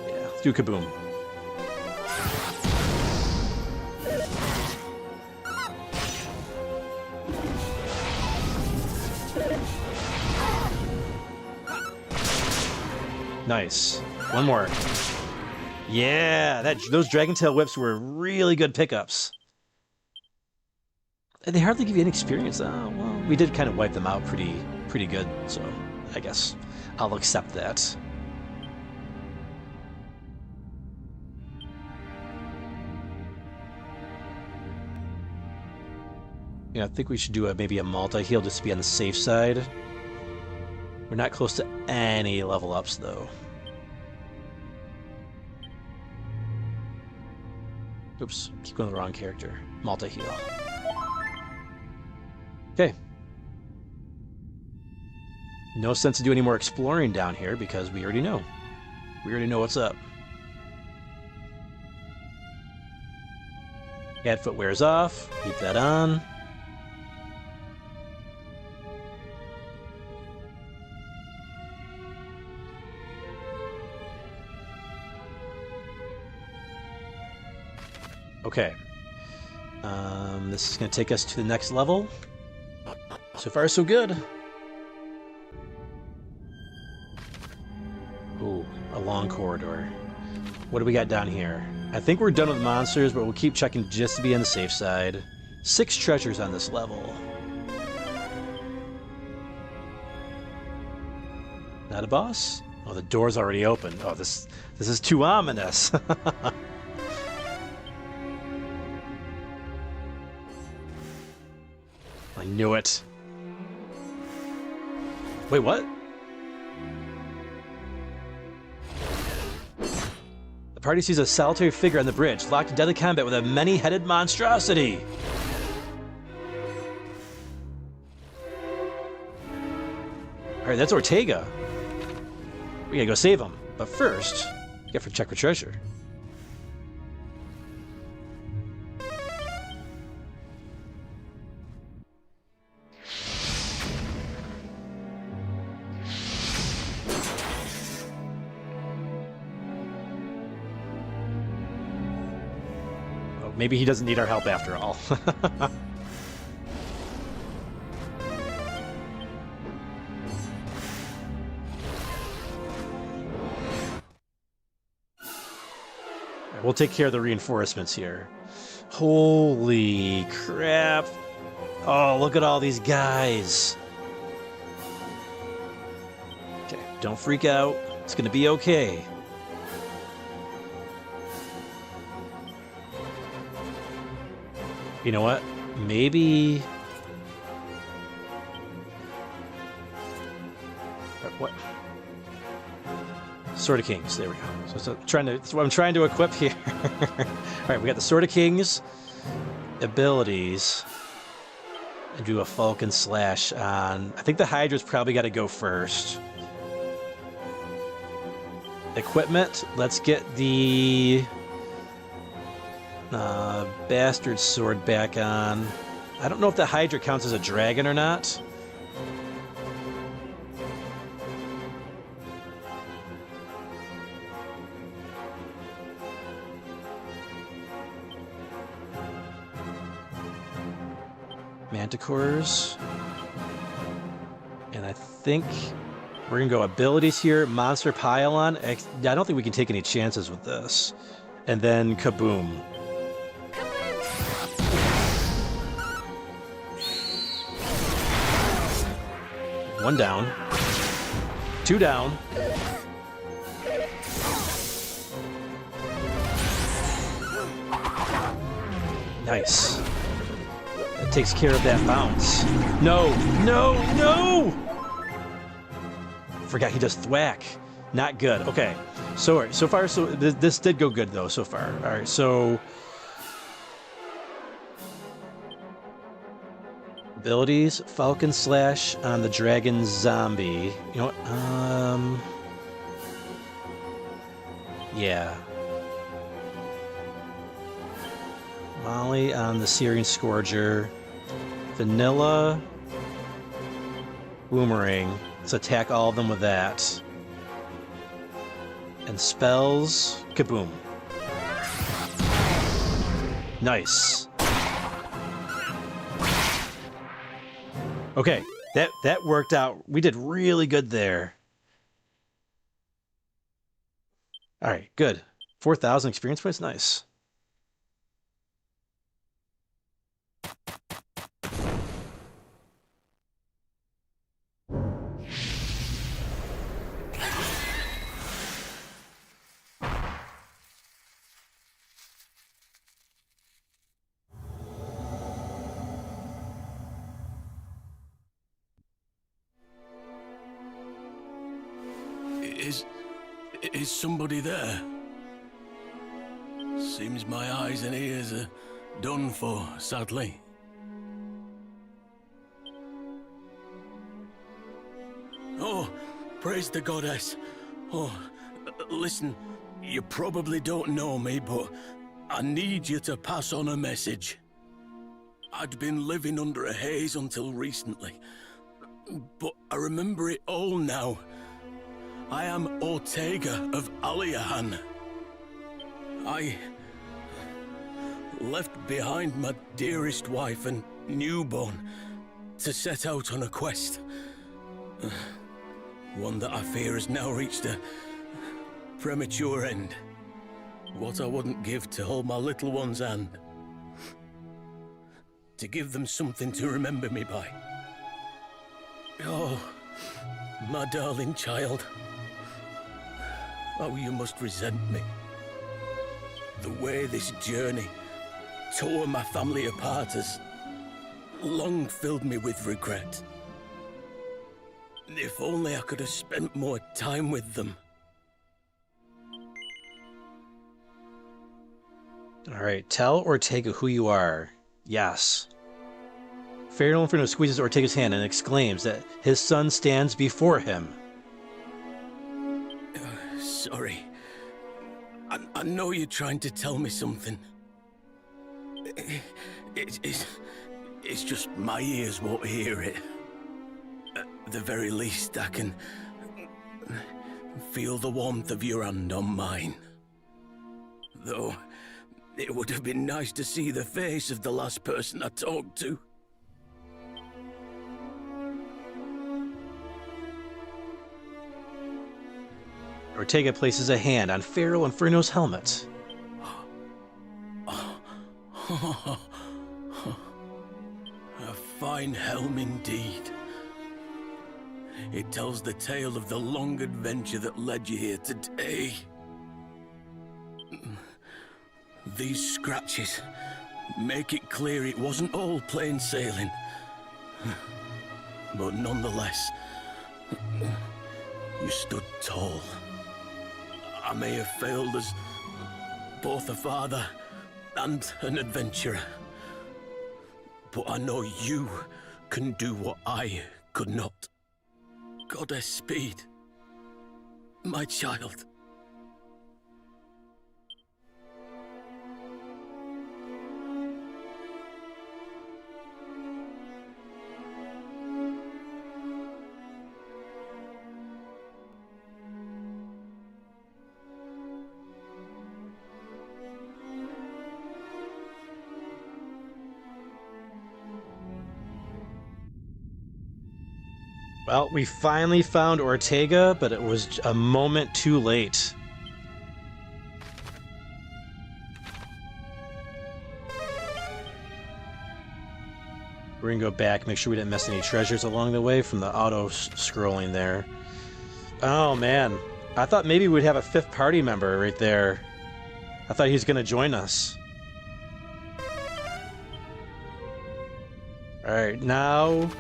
Yeah, let's do kaboom. Nice. One more. Yeah, those Dragon Tail whips were really good pickups. And they hardly give you any experience. Well, we did kind of wipe them out pretty good, so I guess I'll accept that. Yeah, I think we should do maybe a multi-heal just to be on the safe side. We're not close to any level ups, though. Oops, keep going the wrong character. Multi-heal. Okay. No sense to do any more exploring down here because we already know. We already know what's up. Add foot wears off. Keep that on. Okay. This is going to take us to the next level. So far, so good. Ooh, a long corridor. What do we got down here? I think we're done with monsters, but we'll keep checking just to be on the safe side. 6 treasures on this level. Not a boss? Oh, the door's already open. Oh, this is too ominous. I knew it. Wait, what? The party sees a solitary figure on the bridge, locked in deadly combat with a many-headed monstrosity. Alright, that's Ortega. We gotta go save him. But first, we have to check for treasure. Oh, maybe he doesn't need our help after all. We'll take care of the reinforcements here. Holy crap. Oh, look at all these guys. Okay, don't freak out. It's gonna be okay. You know what? Maybe... What? Sword of Kings. There we go. So that's what I'm trying to equip here. All right, we got the Sword of Kings abilities, and do a Falcon Slash on. I think the Hydra's probably got to go first. Equipment. Let's get the Bastard Sword back on. I don't know if the Hydra counts as a dragon or not. Manticores. And I think we're going to go abilities here. Monster Pylon. I don't think we can take any chances with this. And then Kaboom. One down. Two down. Nice. That takes care of that bounce. No, no, no! Forgot he does thwack. Not good. Okay. So far, this did go good though so far. All right. So abilities: Falcon Slash on the Dragon Zombie. You know what? Yeah. Molly on the Syrian Scourger. Vanilla. Boomerang. Let's attack all of them with that. And spells. Kaboom. Nice. Okay, that worked out. We did really good there. All right, good. 4,000 experience points. Nice. Is somebody there? Seems my eyes and ears are done for, sadly. Oh, praise the goddess. Oh, listen, you probably don't know me, but I need you to pass on a message. I'd been living under a haze until recently, but I remember it all now. I am Ortega of Aliahan. I left behind my dearest wife and newborn to set out on a quest. One that I fear has now reached a premature end. What I wouldn't give to hold my little one's hand. To give them something to remember me by. Oh, my darling child. how you must resent me. The way this journey tore my family apart has long filled me with regret. If only I could have spent more time with them. Alright, tell Ortega who you are. Yes. FeralInferno squeezes Ortega's hand and exclaims that his son stands before him. Sorry. I know you're trying to tell me something. It's just my ears won't hear it. At the very least, I can feel the warmth of your hand on mine. Though, it would have been nice to see the face of the last person I talked to. Ortega places a hand on FeralInferno's helmet. A fine helm indeed. It tells the tale of the long adventure that led you here today. These scratches make it clear it wasn't all plain sailing. But nonetheless, you stood tall. I may have failed as both a father and an adventurer, but I know you can do what I could not. Goddess Speed, my child. Well, we finally found Ortega, but it was a moment too late. We're gonna go back, make sure we didn't miss any treasures along the way from the auto-scrolling there. Oh man, I thought maybe we'd have a fifth party member right there. I thought he was gonna join us. Alright, now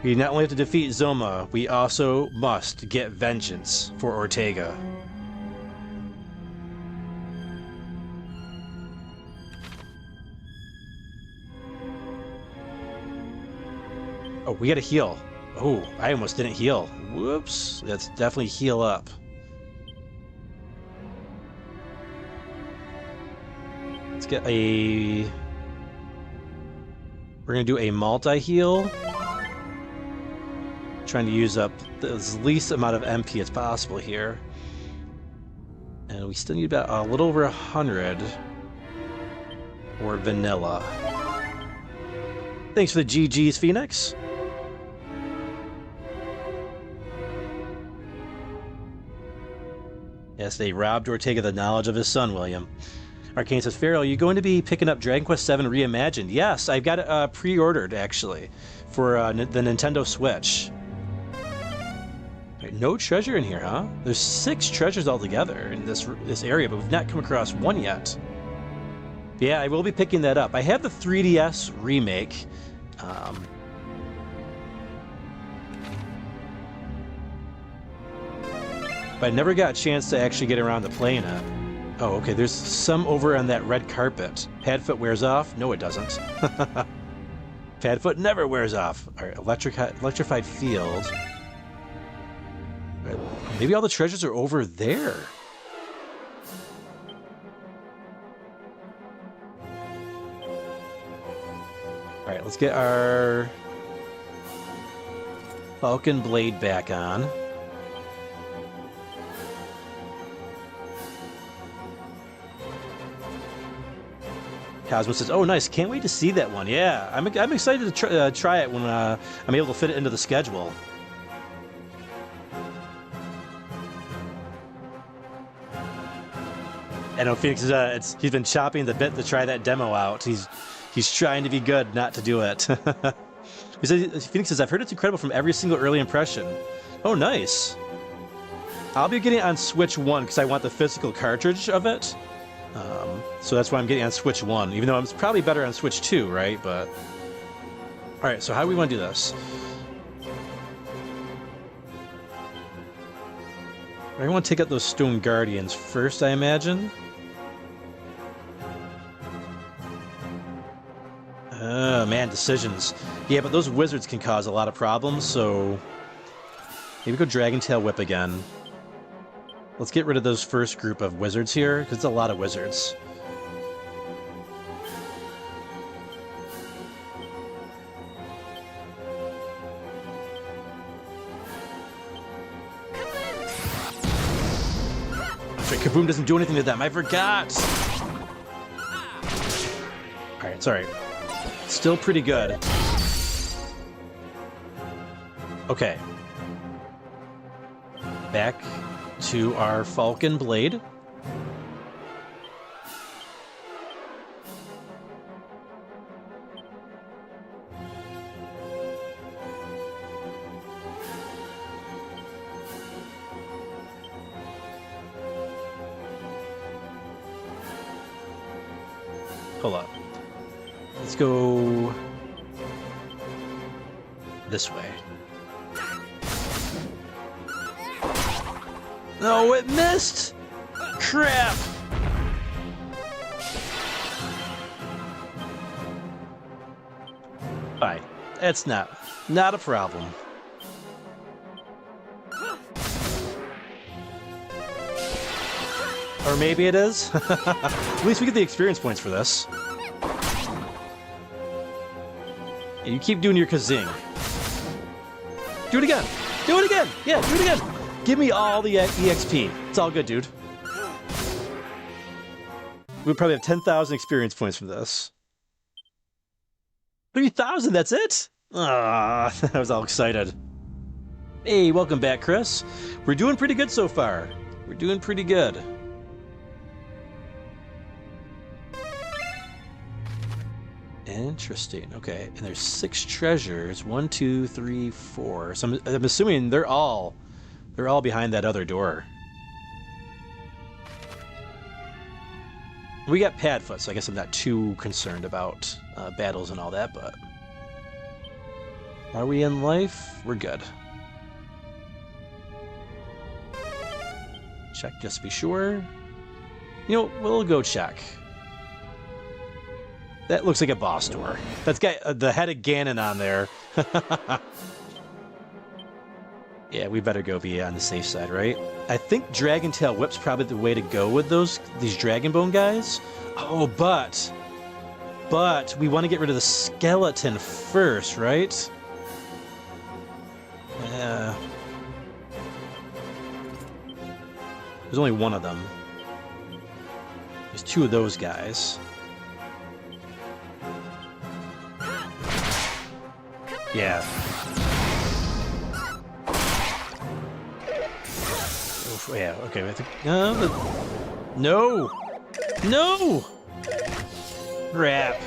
we not only have to defeat Zoma, we also must get vengeance for Ortega. Oh, we gotta heal. Oh, I almost didn't heal. Whoops. Let's definitely heal up. Let's get a... We're gonna do a multi-heal. Trying to use up the least amount of MP as possible here. And we still need about a little over 100 for vanilla. Thanks for the GG's, Phoenix. Yes, they robbed Ortega of the knowledge of his son, William. Arcane says, Feral, you going to be picking up Dragon Quest VII Reimagined? Yes, I've got it pre-ordered, actually, for the Nintendo Switch. Right, no treasure in here, huh? There's 6 treasures altogether in this area, but we've not come across one yet. But yeah, I will be picking that up. I have the 3DS Remake. But I never got a chance to actually get around to playing it. Oh, okay, there's some over on that red carpet. Padfoot wears off? No, it doesn't. Padfoot never wears off. Alright, electrified field. Right, maybe all the treasures are over there. Alright, let's get our Falcon Blade back on. Cosmo says, "Oh, nice! Can't wait to see that one." Yeah, I'm excited to try it when I'm able to fit it into the schedule. I know Phoenix is he's been chopping the bit to try that demo out. He's trying to be good, not to do it. Phoenix says, "I've heard it's incredible from every single early impression." Oh, nice. I'll be getting it on Switch 1 because I want the physical cartridge of it. So that's why I'm getting on Switch 1, even though it's probably better on Switch 2, right? But all right, so how do we want to do this? I want to take out those Stone Guardians first, I imagine. Man, decisions. Yeah, but those wizards can cause a lot of problems, so maybe go Dragon Tail Whip again. Let's get rid of those first group of wizards here, because it's a lot of wizards. That's right, Kaboom doesn't do anything to them. I forgot! Alright, it's alright. Still pretty good. Okay. Back to our Falcon Blade. Hold up. Let's go this way. No, it missed! Crap! Alright, that's not a problem. Or maybe it is? At least we get the experience points for this. You keep doing your kazing. Do it again! Do it again! Yeah, do it again! Give me all the EXP. It's all good, dude. We'll probably have 10,000 experience points from this. 3,000, that's it? Ah, I was all excited. Hey, welcome back, Chris. We're doing pretty good so far. We're doing pretty good. Interesting. Okay, and there's 6 treasures. 1, 2, 3, 4. So I'm assuming they're all behind that other door. We got Padfoot, so I guess I'm not too concerned about battles and all that, but are we in life? We're good. Check just to be sure. You know, we'll go check. That looks like a boss door. That's got the head of Ganon on there. Yeah, we better go be on the safe side, right? I think Dragon Tail Whip's probably the way to go with these Dragon Bone guys. Oh, but we want to get rid of the skeleton first, right? Yeah. There's only one of them. There's 2 of those guys. Yeah. Oof, yeah, okay. I think, no! No! Crap.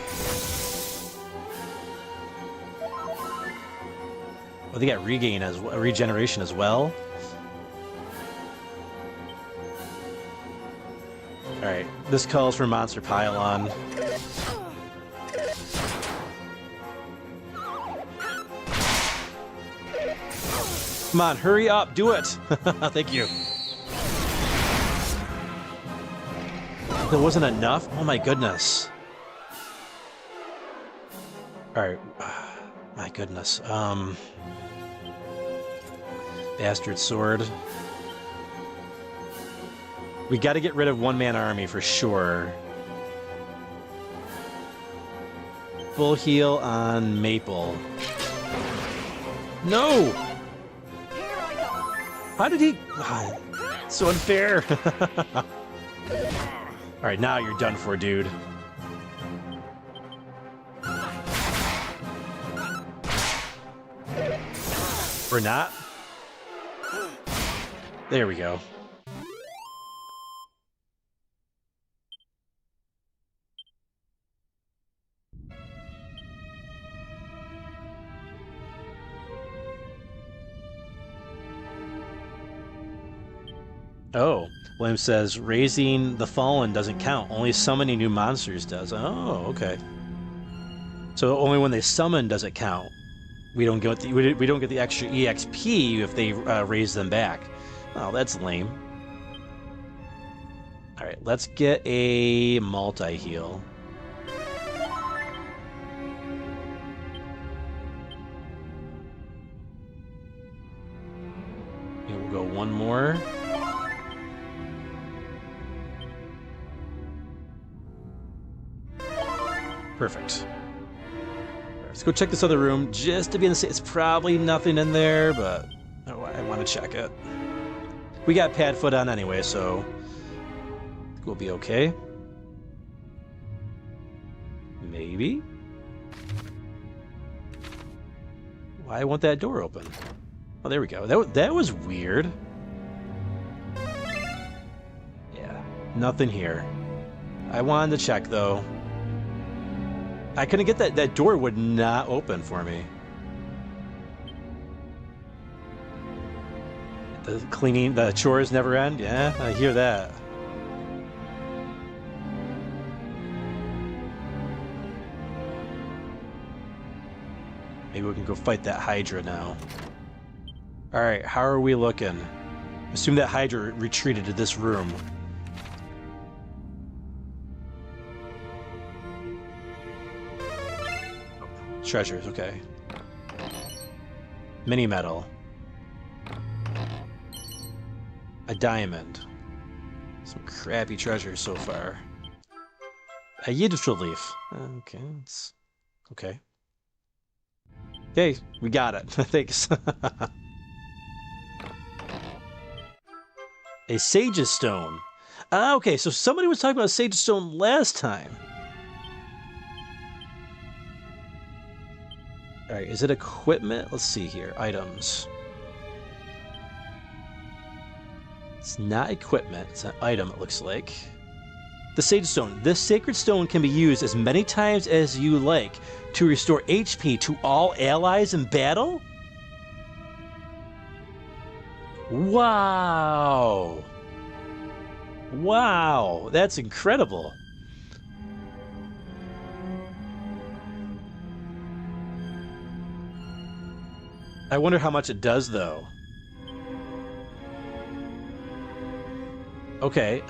Oh, they got regeneration as well. Alright, this calls for Monster Pylon. Come on, hurry up, do it! Thank you. There wasn't enough? Oh my goodness. Alright, my goodness. Bastard sword. We gotta get rid of one-man army for sure. Full heal on Maple. No! How did he... so unfair. Alright, now you're done for, dude. Or not? There we go. Oh, William says raising the fallen doesn't count. Only summoning new monsters does. Oh, okay. So only when they summon does it count. We don't get the extra EXP if they raise them back. Oh, that's lame. All right, let's get a multi-heal. Here we'll go one more. Perfect. Let's go check this other room just to be in the safe. It's probably nothing in there, but oh, I want to check it. We got pad foot on anyway, so we'll be okay. Maybe? Why won't that door open? Oh, there we go. That was weird. Yeah, nothing here. I wanted to check, though. I couldn't get that. That door would not open for me. The chores never end? Yeah, I hear that. Maybe we can go fight that Hydra now. Alright, how are we looking? Assume that Hydra retreated to this room. Treasures, okay. Mini metal. A diamond. Some crappy treasures so far. A Yiddish leaf. Okay, it's okay. Okay, we got it. Thanks. A Sage's Stone. Ah, okay, so somebody was talking about Sage's Stone last time. Alright, is it equipment? Let's see here. Items. It's not equipment. It's an item, it looks like. The Sage Stone. This sacred stone can be used as many times as you like to restore HP to all allies in battle? Wow! Wow! That's incredible. I wonder how much it does, though. Okay,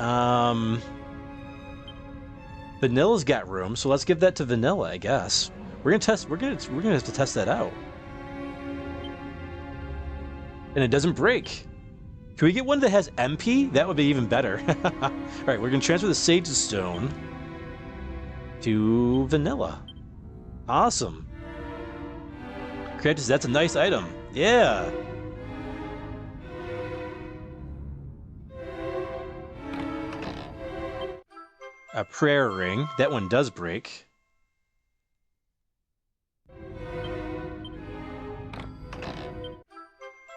Vanilla's got room, so let's give that to Vanilla, I guess. We're gonna have to test that out. And it doesn't break. Can we get one that has MP? That would be even better. Alright, we're gonna transfer the Sage Stone to Vanilla. Awesome. Kratos, that's a nice item. Yeah. A prayer ring. That one does break.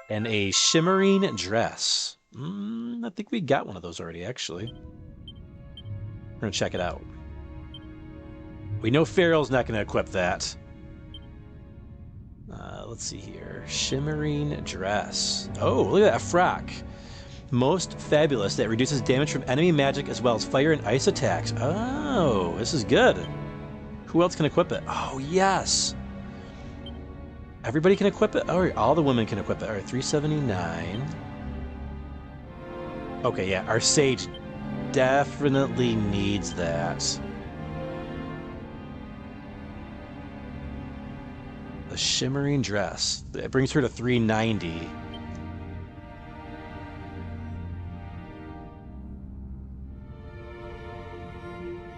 And a shimmering dress. I think we got one of those already, actually. We're gonna check it out. We know Feral's not gonna equip that. Let's see here. Shimmering dress. Oh, look at that frock. Most fabulous that reduces damage from enemy magic as well as fire and ice attacks. Oh, this is good. Who else can equip it? Oh, yes. Everybody can equip it? All right, all the women can equip it. All right, 379. Okay, yeah, our Sage definitely needs that. The shimmering dress. It brings her to 390.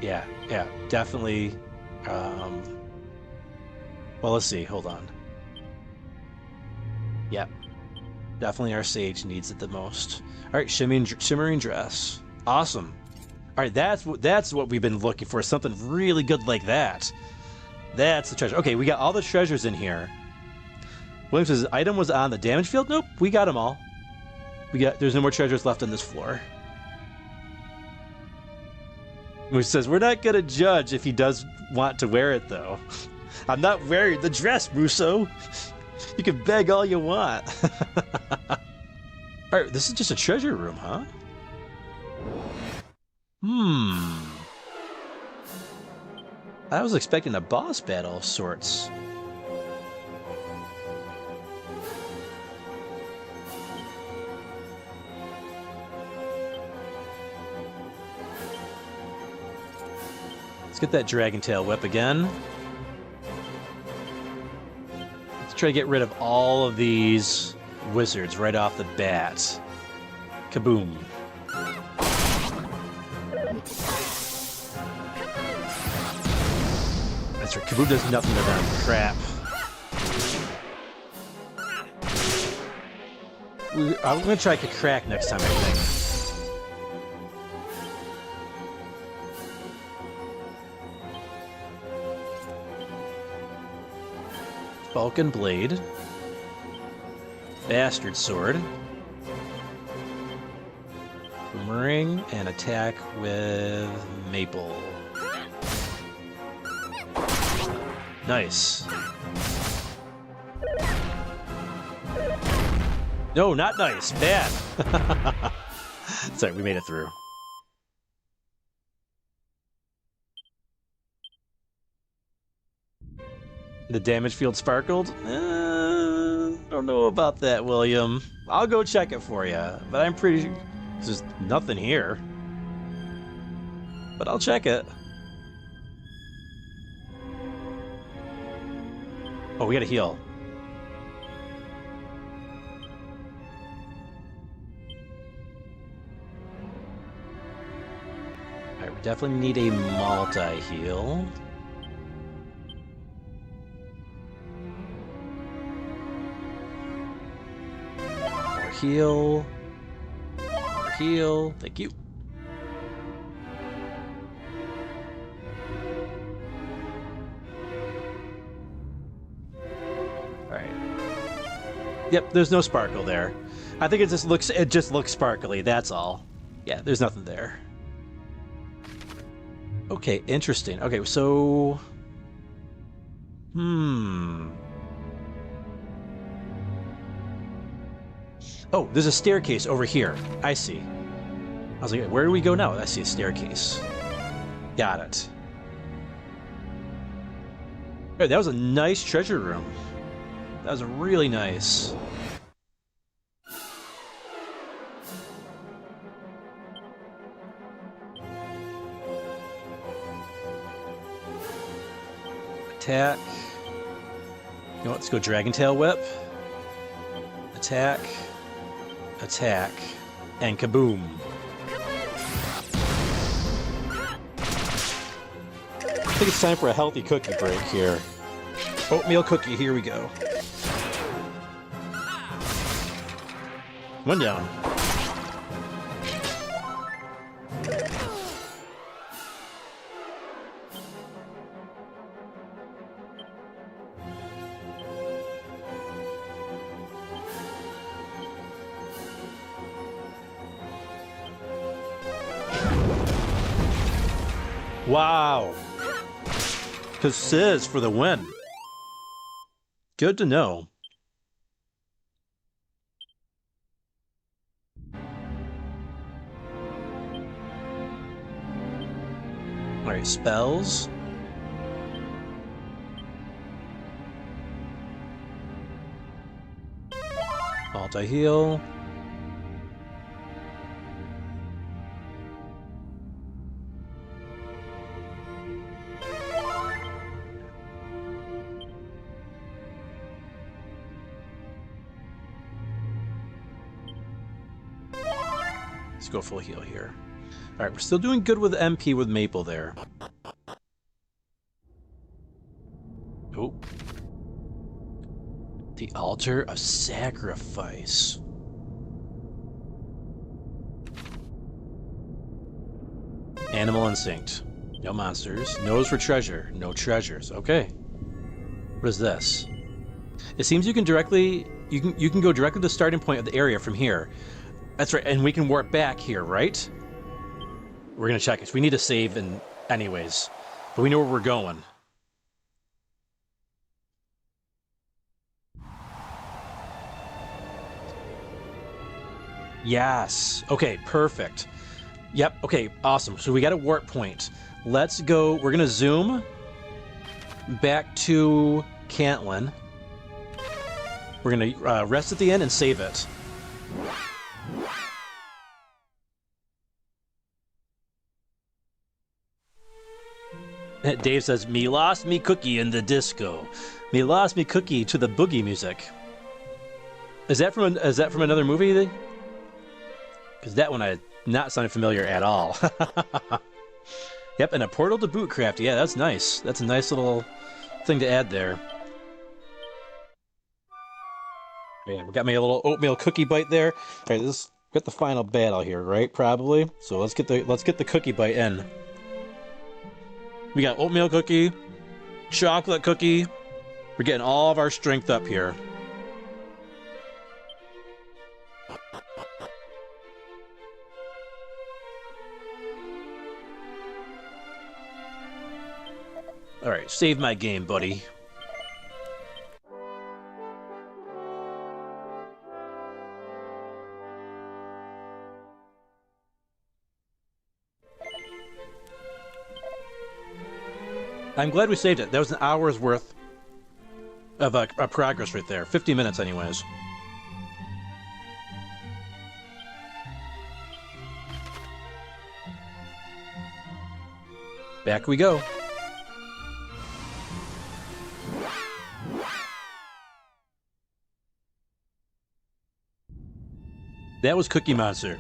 Yeah, definitely. Well, let's see. Hold on. Yep. Definitely our Sage needs it the most. All right, shimmering dress. Awesome. All right, that's what we've been looking for. Something really good like that. That's the treasure. Okay, we got all the treasures in here. William says item was on the damage field. Nope, we got them all. There's no more treasures left on this floor. Which says we're not gonna judge if he does want to wear it though. I'm not wearing the dress, Musso. You can beg all you want. All right, this is just a treasure room, huh? I was expecting a boss battle of sorts. Let's get that Dragon Tail Whip again. Let's try to get rid of all of these wizards right off the bat. Kaboom. That's right, Kaboom does nothing to them. Crap. I'm gonna try Crack next time, I think. Falcon Blade. Bastard Sword. Boomerang and attack with Maple. Nice. No, not nice. Bad. Sorry, we made it through. The damage field sparkled? Don't know about that, William. I'll go check it for you, but I'm pretty sure there's nothing here. But I'll check it. Oh, we gotta heal. Alright, we definitely need a multi-heal. More heal. More heal. Thank you. Yep, there's no sparkle there. I think it just looks sparkly, that's all. Yeah, there's nothing there. Okay, interesting. Okay, so oh, there's a staircase over here. I see. I was like, where do we go now? I see a staircase. Got it. Hey, that was a nice treasure room. That was really nice. Attack. You know what? Let's go Dragon Tail Whip. Attack. Attack. And kaboom. I think it's time for a healthy cookie break here. Oatmeal cookie, here we go. One down. Wow. Sizz for the win. Good to know. Alright, spells. Multi-heal. Let's go full heal here. Alright, we're still doing good with MP with Maple there. Oh. The Altar of Sacrifice. Animal Instinct. No monsters. Nose for treasure. No treasures. Okay. What is this? It seems you can directly... You can go directly to the starting point of the area from here. That's right, and we can warp back here, right? We're gonna check it. We need to save anyways. But we know where we're going. Yes. Okay, perfect. Yep, okay, awesome. So we got a warp point. Let's go, we're gonna zoom back to Cantlin. We're gonna rest at the end and save it. Dave says, "Me lost me cookie in the disco. Me lost me cookie to the boogie music." Is that from another movie? Because that one I not sounded familiar at all. Yep, and a portal to Bootcraft. Yeah, that's nice. That's a nice little thing to add there. Yeah, we got me a little oatmeal cookie bite there. All right, let's get the final battle here, right? Probably. So let's get the cookie bite in. We got oatmeal cookie, chocolate cookie. We're getting all of our strength up here. All right, save my game, buddy. I'm glad we saved it. That was an hour's worth of a progress right there. 50 minutes anyways. Back we go. That was Cookie Monster.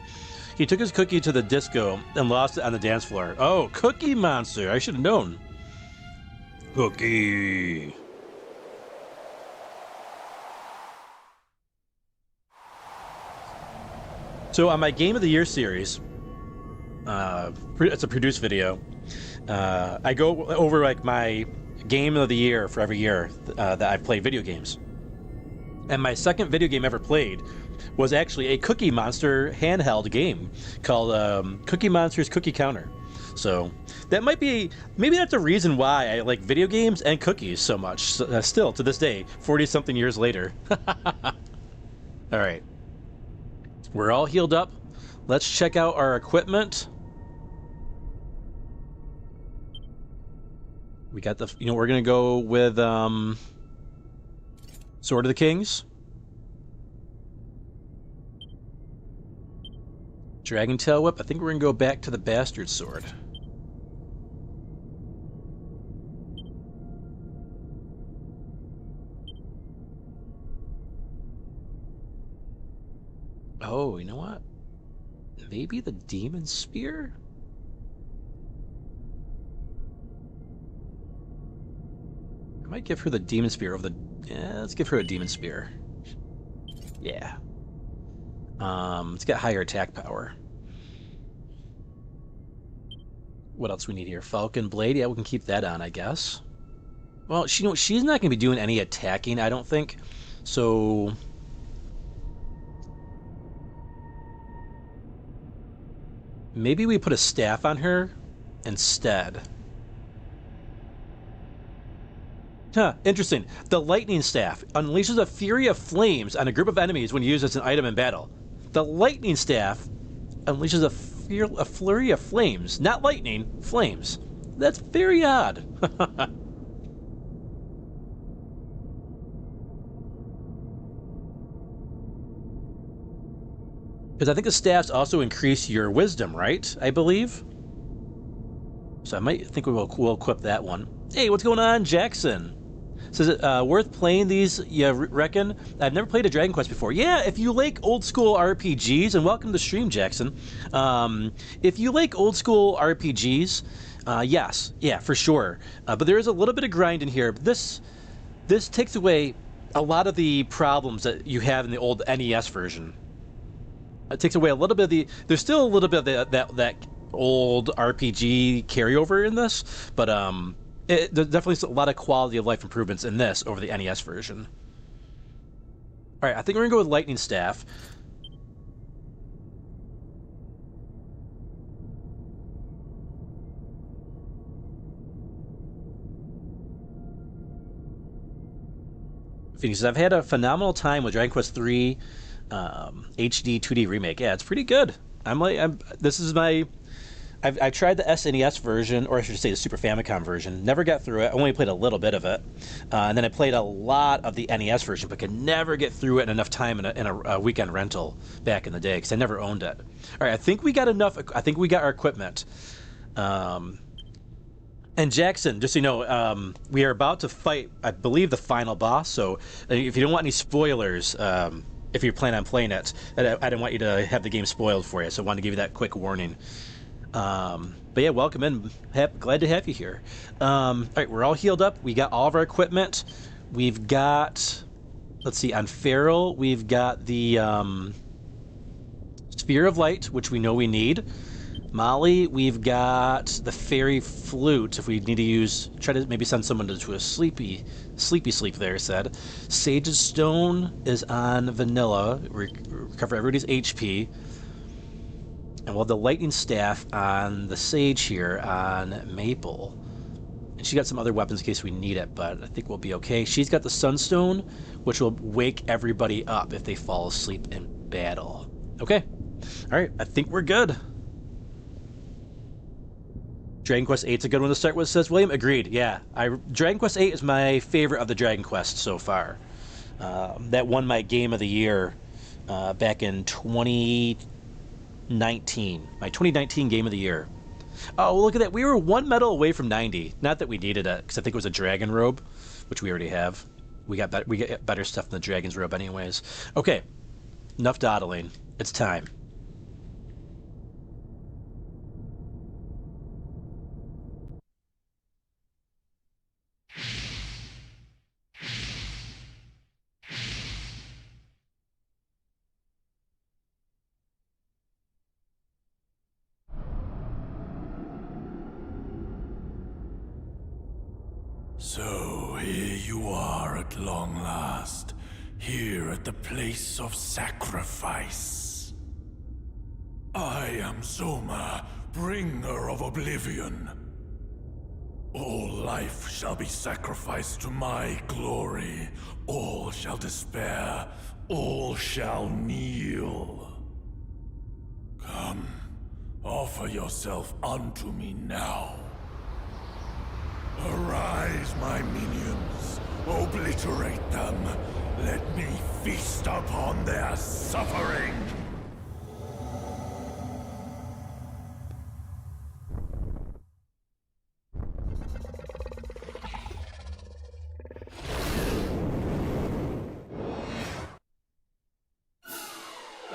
He took his cookie to the disco and lost it on the dance floor. Oh, Cookie Monster. I should have known. Cookie. So on my Game of the Year series, it's a produced video. I go over like my Game of the Year for every year that I've played video games. And my second video game ever played was actually a Cookie Monster handheld game called Cookie Monster's Cookie Counter. So that might be, maybe that's the reason why I like video games and cookies so much, still to this day, 40-something years later. All right. We're all healed up. Let's check out our equipment. We got the, we're going to go with Sword of the Kings. Dragon Tail Whip. I think we're going to go back to the Bastard Sword. Oh, you know what? Maybe the Demon Spear? I might give her the Demon Spear over the... Yeah, let's give her a Demon Spear. Yeah. It's got higher attack power. What else we need here? Falcon Blade. Yeah, we can keep that on, I guess. Well, she's not going to be doing any attacking, I don't think. So... maybe we put a staff on her instead. Huh, interesting. The Lightning Staff unleashes a fury of flames on a group of enemies when used as an item in battle. The Lightning Staff unleashes a flurry of flames. Not lightning, flames. That's very odd. Because I think the staffs also increase your wisdom, right? I believe. So I might think we'll equip that one. Hey, what's going on, Jackson? Says it worth playing these, you reckon? I've never played a Dragon Quest before. Yeah, if you like old school RPGs, and welcome to stream, Jackson. If you like old school RPGs, yes, yeah, for sure. But there is a little bit of grind in here. But this takes away a lot of the problems that you have in the old NES version. It takes away a little bit of the... there's still a little bit of that old RPG carryover in this, but there's definitely a lot of quality of life improvements in this over the NES version. All right, I think we're gonna go with Lightning Staff. Phoenix says, I've had a phenomenal time with Dragon Quest III HD 2D Remake. Yeah, it's pretty good. This is my. I tried the SNES version, or I should say the Super Famicom version. Never got through it. Only played a little bit of it, and then I played a lot of the NES version, but could never get through it in enough time in a weekend rental back in the day because I never owned it. All right, I think we got enough. I think we got our equipment. And Jackson, just so you know, we are about to fight, I believe, the final boss. So if you don't want any spoilers, if you plan on playing it, I didn't want you to have the game spoiled for you. So I wanted to give you that quick warning. But yeah, welcome in. Glad to have you here. All right, we're all healed up. We got all of our equipment. We've got, let's see, on Feral, we've got the Sphere of Light, which we know we need. Molly, we've got the Fairy Flute, if we need to try to maybe send someone to a sleepy sleep there, said. Sage's Stone is on Vanilla, recover everybody's HP. And we'll have the Lightning Staff on the Sage here on Maple. And she got some other weapons in case we need it, but I think we'll be okay. She's got the Sunstone, which will wake everybody up if they fall asleep in battle. Okay. All right, I think we're good. Dragon Quest 8's a good one to start with, says William. Agreed, yeah. Dragon Quest 8 is my favorite of the Dragon Quest so far. That won my Game of the Year back in 2019. My 2019 Game of the Year. Oh, look at that. We were one medal away from 90. Not that we needed it, because I think it was a Dragon Robe, which we already have. We got better stuff than the Dragon's Robe anyways. Okay, enough dawdling. It's time. So here you are at long last, here at the place of sacrifice. I am Soma, bringer of oblivion. All life shall be sacrificed to my glory. All shall despair, all shall kneel. Come, offer yourself unto me now. Arise, my minions. Obliterate them. Let me feast upon their suffering.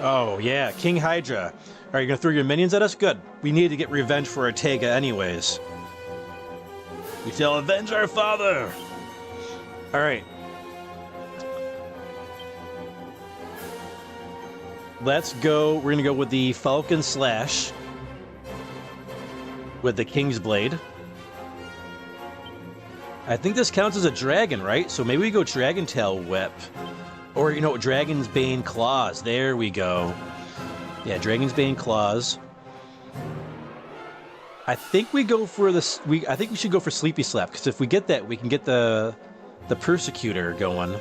Oh, yeah, King Hydra. Are you going to throw your minions at us? Good. We need to get revenge for Ortega anyways. We shall avenge our father! Alright. Let's go. We're going to go with the Falcon Slash. With the King's Blade. I think this counts as a dragon, right? So maybe we go Dragon Tail Whip. Or, you know, Dragon's Bane Claws. There we go. Yeah, Dragon's Bane Claws. I think we go for this. I think we should go for Sleepy Slap, because if we get that, we can get the Persecutor going.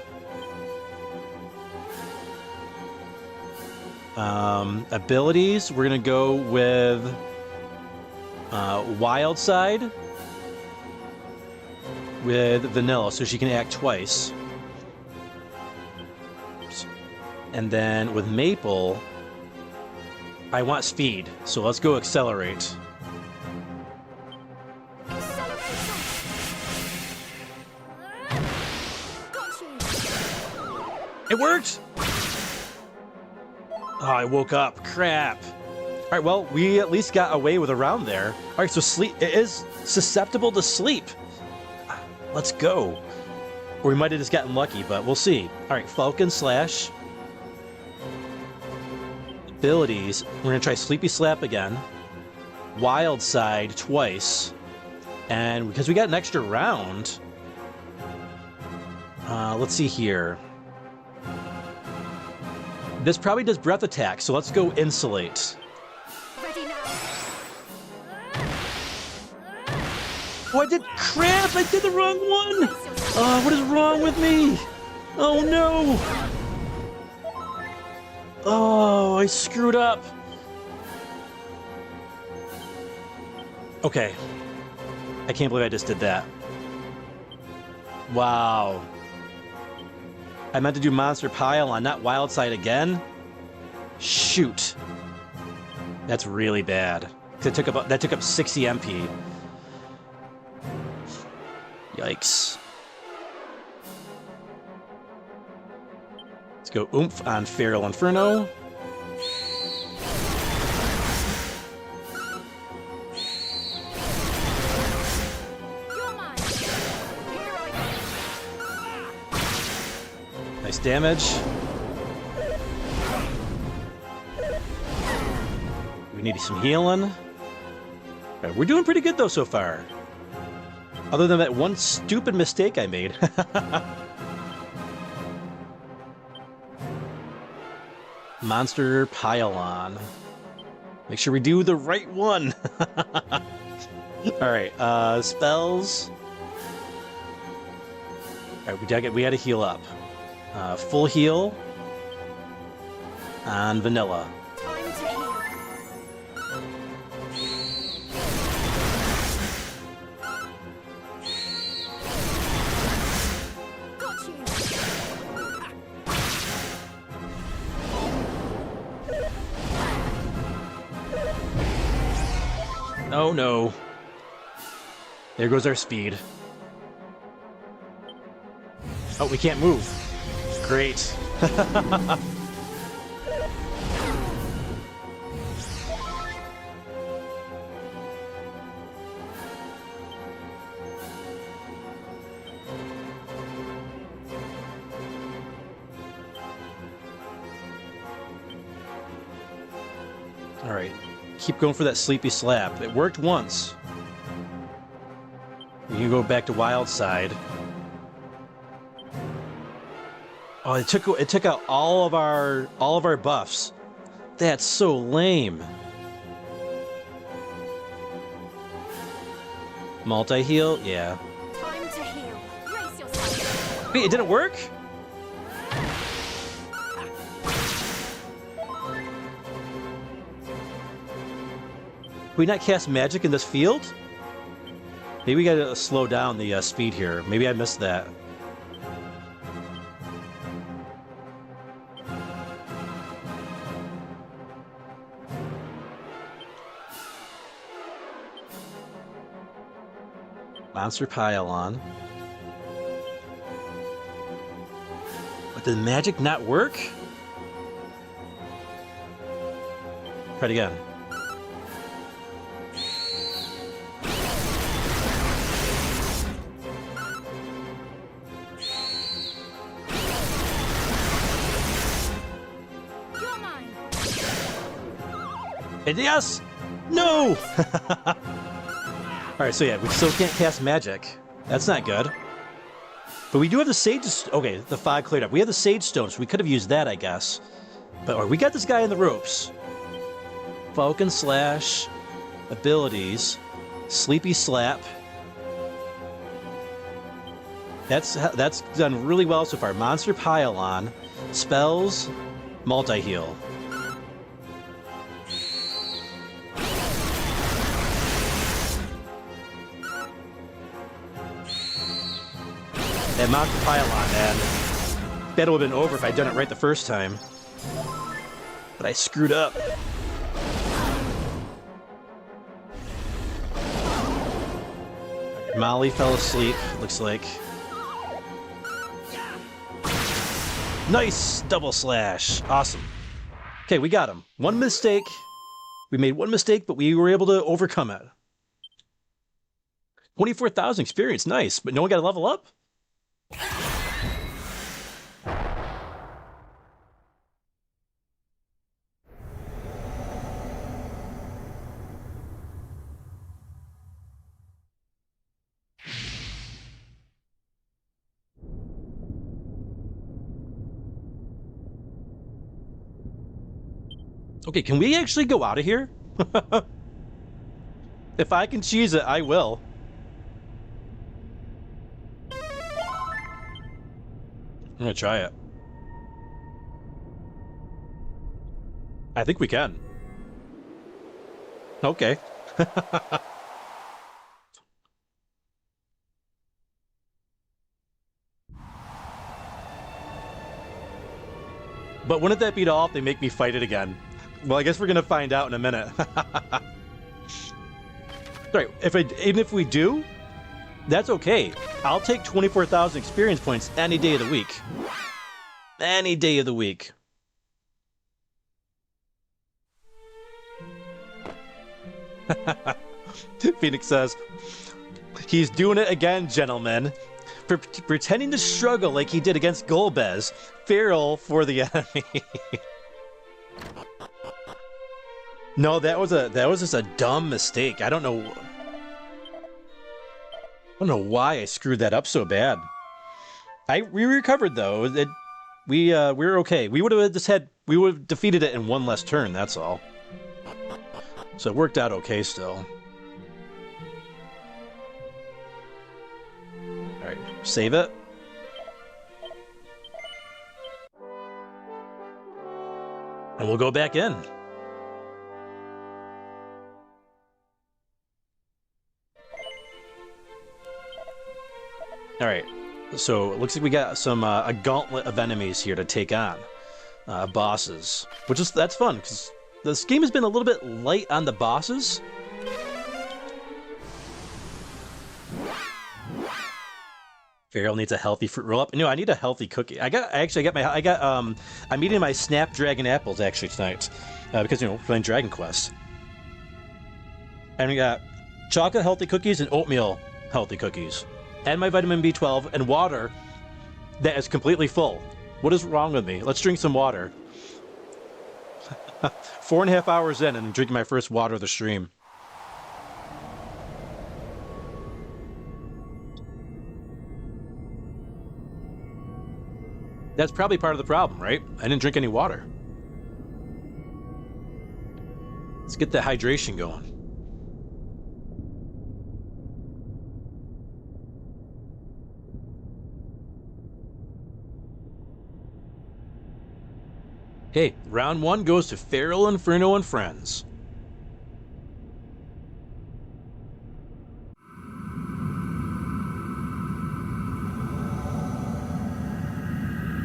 Abilities, we're gonna go with Wild Side with Vanilla, so she can act twice. And then with Maple, I want speed, so let's go Accelerate. It worked! Oh, I woke up. Crap. All right, well, we at least got away with a round there. All right, so sleep. It is susceptible to sleep. Let's go. Or we might have just gotten lucky, but we'll see. All right, Falcon Slash. Abilities. We're going to try Sleepy Slap again. Wild Side twice. And because we got an extra round, let's see here. This probably does breath attack, so let's go Insulate. Ready now. Oh, I did crap! I did the wrong one! Oh, what is wrong with me? Oh no! Oh, I screwed up. Okay. I can't believe I just did that. Wow. I meant to do Monster Pylon, not Wildside again? Shoot. That's really bad. That took up 60 MP. Yikes. Let's go oomph on FeralInferno. Nice damage. We need some healing. Right, we're doing pretty good though so far. Other than that one stupid mistake I made. Monster Pylon. Make sure we do the right one. Alright, spells. Alright, we gotta heal up. Full heal on vanilla. Oh no. There goes our speed. Oh, we can't move. Great. All right. Keep going for that sleepy slap. It worked once. We can go back to Wildside. Oh, it took out all of our buffs. That's so lame. Multi-heal? Yeah. Time to heal. Brace yourself. Wait, it didn't work? Can we not cast magic in this field? Maybe we gotta slow down the speed here. Maybe I missed that. Monster Pylon. But did magic not work? Try it again. You're mine. And yes! No! Alright, so yeah, we still can't cast magic. That's not good. But we do have the Sage... Okay, the fog cleared up. We have the Sage Stone, so we could have used that, I guess. But we got this guy in the ropes. Falcon Slash. Abilities. Sleepy Slap. That's done really well so far. Monster Pylon. Spells. Multi-heal. That Monster Pylon, man. That would have been over if I'd done it right the first time. But I screwed up. Molly fell asleep, looks like. Nice! Double slash. Awesome. Okay, we got him. One mistake. We made one mistake, but we were able to overcome it. 24,000 experience. Nice. But no one got to level up? Okay, can we actually go out of here? If I can cheese it, I will. I'm gonna try it. I think we can. Okay. But wouldn't that beat all if they make me fight it again? Well, I guess we're gonna find out in a minute. Right, even if we do, that's okay. I'll take 24,000 experience points any day of the week. Any day of the week. Phoenix says, he's doing it again, gentlemen. Pretending to struggle like he did against Golbez. Feral for the enemy. No, that was just a dumb mistake. I don't know why I screwed that up so bad. We recovered though. We were okay. We would have defeated it in one less turn, that's all. So it worked out okay still. Alright, save it. And we'll go back in. Alright, so it looks like we got some a gauntlet of enemies here to take on. Bosses. That's fun, because this game has been a little bit light on the bosses. Feral needs a healthy fruit roll up. No, I need a healthy cookie. I'm eating my Snapdragon apples actually tonight. Because, you know, playing Dragon Quest. And we got chocolate healthy cookies and oatmeal healthy cookies. And my vitamin B12 and water that is completely full. What is wrong with me? Let's drink some water. 4.5 hours in and I'm drinking my first water of the stream. That's probably part of the problem, right? I didn't drink any water. Let's get the hydration going. Okay, round 1 goes to FeralInferno and friends.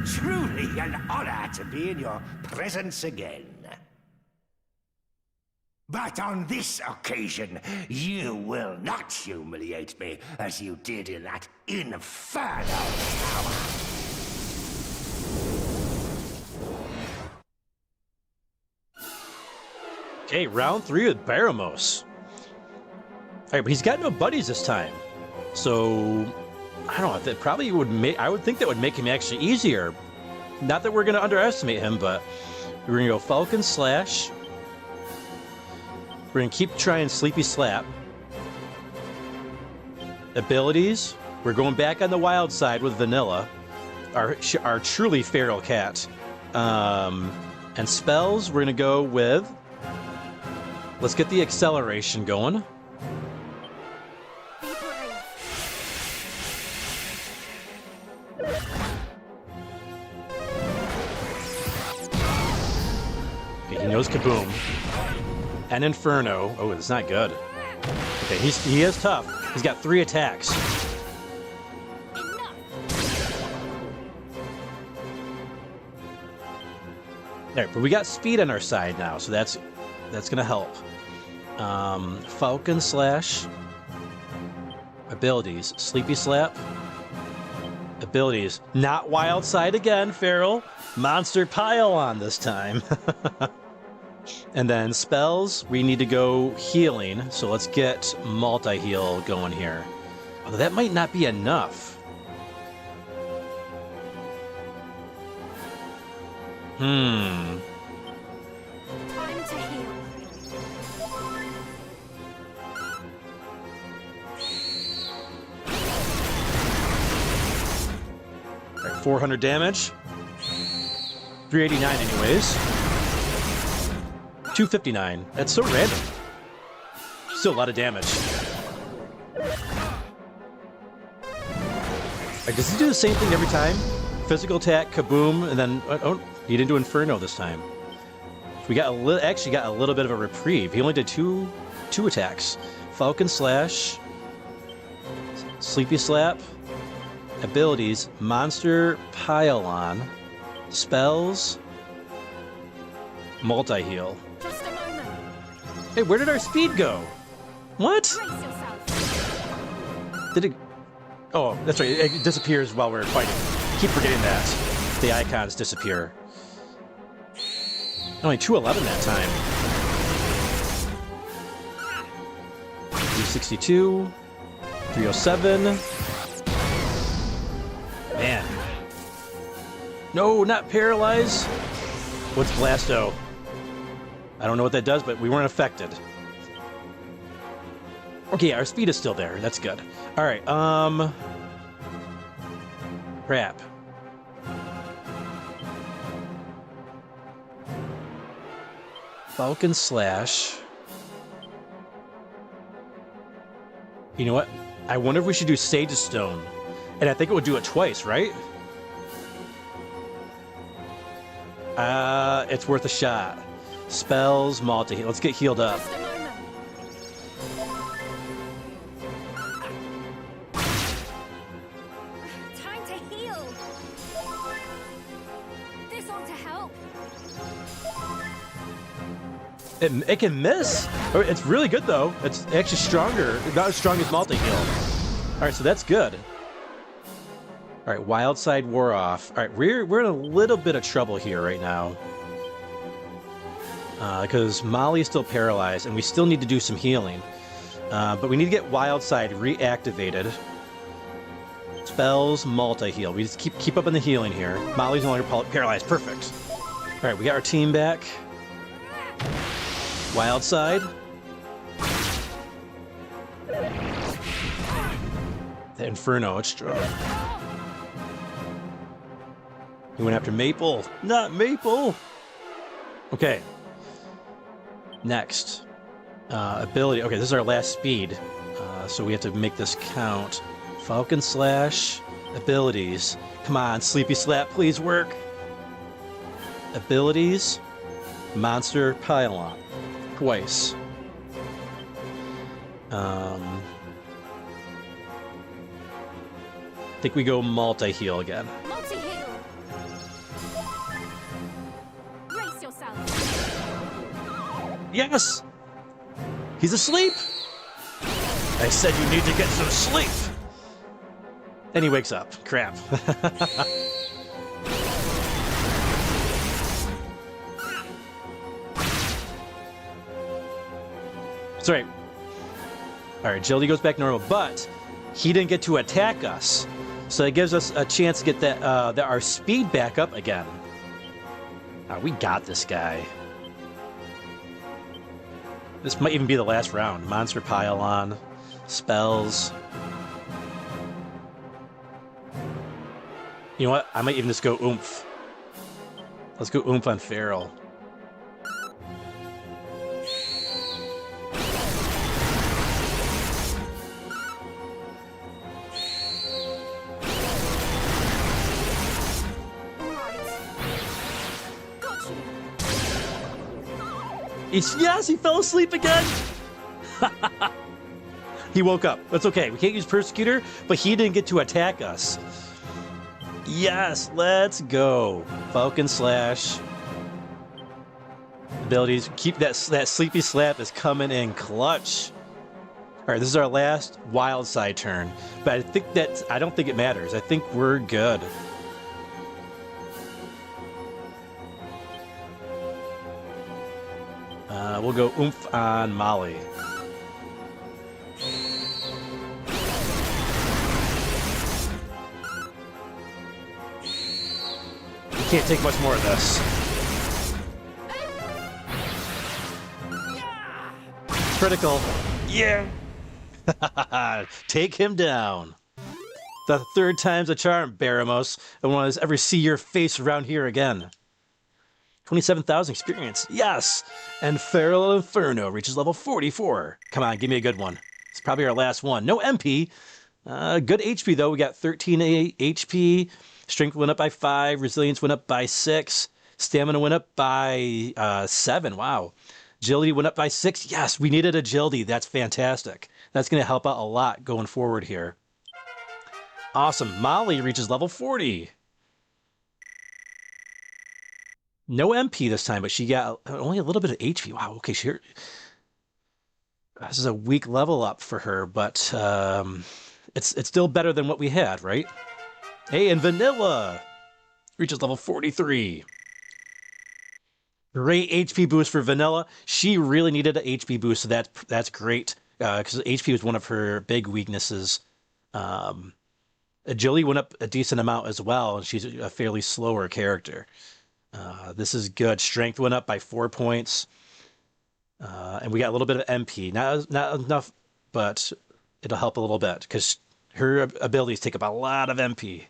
Truly an honor to be in your presence again. But on this occasion, you will not humiliate me as you did in that infernal tower. Okay, round 3 with Baramos. Alright, but he's got no buddies this time. So, I don't know, that probably would I would think that would make him actually easier. Not that we're going to underestimate him, but we're going to go Falcon Slash. We're going to keep trying Sleepy Slap. Abilities, we're going back on the wild side with Vanilla, our truly feral cat. And spells, we're going to go with... Let's get the acceleration going. Okay, he knows Kaboom. And Inferno. Oh, it's not good. Okay, he is tough. He's got 3 attacks. There, but we got speed on our side now, so that's gonna help. Falcon Slash. Abilities. Sleepy Slap. Abilities. Not Wild Side again, Feral. Monster Pile-On this time. And then spells, we need to go healing. So let's get multi-heal going here. Although that might not be enough. Time to heal. Right, 400 damage. 389 anyways. 259. That's so random. Still a lot of damage. Right, does he do the same thing every time? Physical attack, kaboom, and then... Oh, he didn't do Inferno this time. We got actually got a little bit of a reprieve. He only did two attacks. Falcon Slash, Sleepy Slap, abilities, Monster Pile-On, spells, Multi-heal. Just a moment. Hey, where did our speed go? What? Brace yourself. Did it... Oh, that's right. It disappears while we're fighting. Keep forgetting that. The icons disappear. Only 211 that time. 362. 307. Man. No, not paralyze. What's Blasto? I don't know what that does, but we weren't affected. Okay, our speed is still there. That's good. All right, crap. Falcon Slash. You know what? I wonder if we should do Sage Stone. And I think it would do it twice, right? It's worth a shot. Spells, multi. Let's get healed up. Just a moment. Time to heal. This ought to help. It can miss. It's really good though. It's actually stronger. Not as strong as multi-heal. All right, so that's good. All right, Wild Side wore off. All right, we're in a little bit of trouble here right now. Because Molly is still paralyzed, and we still need to do some healing. But we need to get Wild Side reactivated. Spells, multi-heal. We just keep up on the healing here. Molly's no longer paralyzed. Perfect. All right, we got our team back. Wild Side. The Inferno, it's strong. He went after Maple. Not Maple! Okay. Next. Ability. Okay, this is our last speed. So we have to make this count. Falcon Slash. Abilities. Come on, Sleepy Slap, please work. Abilities. Monster Pylon. Twice. I think we go multi-heal again. Multi-heal. Brace yourself. Yes! He's asleep! I said you need to get some sleep! And he wakes up. Crap. That's right. Alright, Agility goes back normal, but he didn't get to attack us. So it gives us a chance to get that our speed back up again. We got this guy. This might even be the last round. Monster Pylon. Spells. You know what? I might even just go Oomph. Let's go Oomph on Feral. Yes, he fell asleep again! He woke up. That's okay. We can't use Persecutor, but he didn't get to attack us. Yes, let's go. Falcon Slash. Abilities. Keep that Sleepy Slap is coming in clutch. Alright, this is our last Wild Side turn. But I don't think it matters. I think we're good. We'll go Oomph on Molly. We can't take much more of this. Critical. Yeah! Take him down. The third time's a charm, Baramos. I want to ever see your face around here again. 27,000 experience. Yes! And FeralInferno reaches level 44. Come on, give me a good one. It's probably our last one. No MP. Good HP, though. We got 13 HP. Strength went up by 5. Resilience went up by 6. Stamina went up by 7. Wow. Agility went up by 6. Yes, we needed agility. That's fantastic. That's going to help out a lot going forward here. Awesome. Molly reaches level 40. No MP this time, but she got only a little bit of HP. Wow, okay, this is a weak level up for her, but it's still better than what we had, right? Hey, and Vanilla reaches level 43. Great HP boost for Vanilla. She really needed an HP boost, so that's great, because HP was one of her big weaknesses. Agility went up a decent amount as well, and she's a fairly slower character. This is good. Strength went up by 4 points. And we got a little bit of MP. Not enough, but it'll help a little bit, because her abilities take up a lot of MP.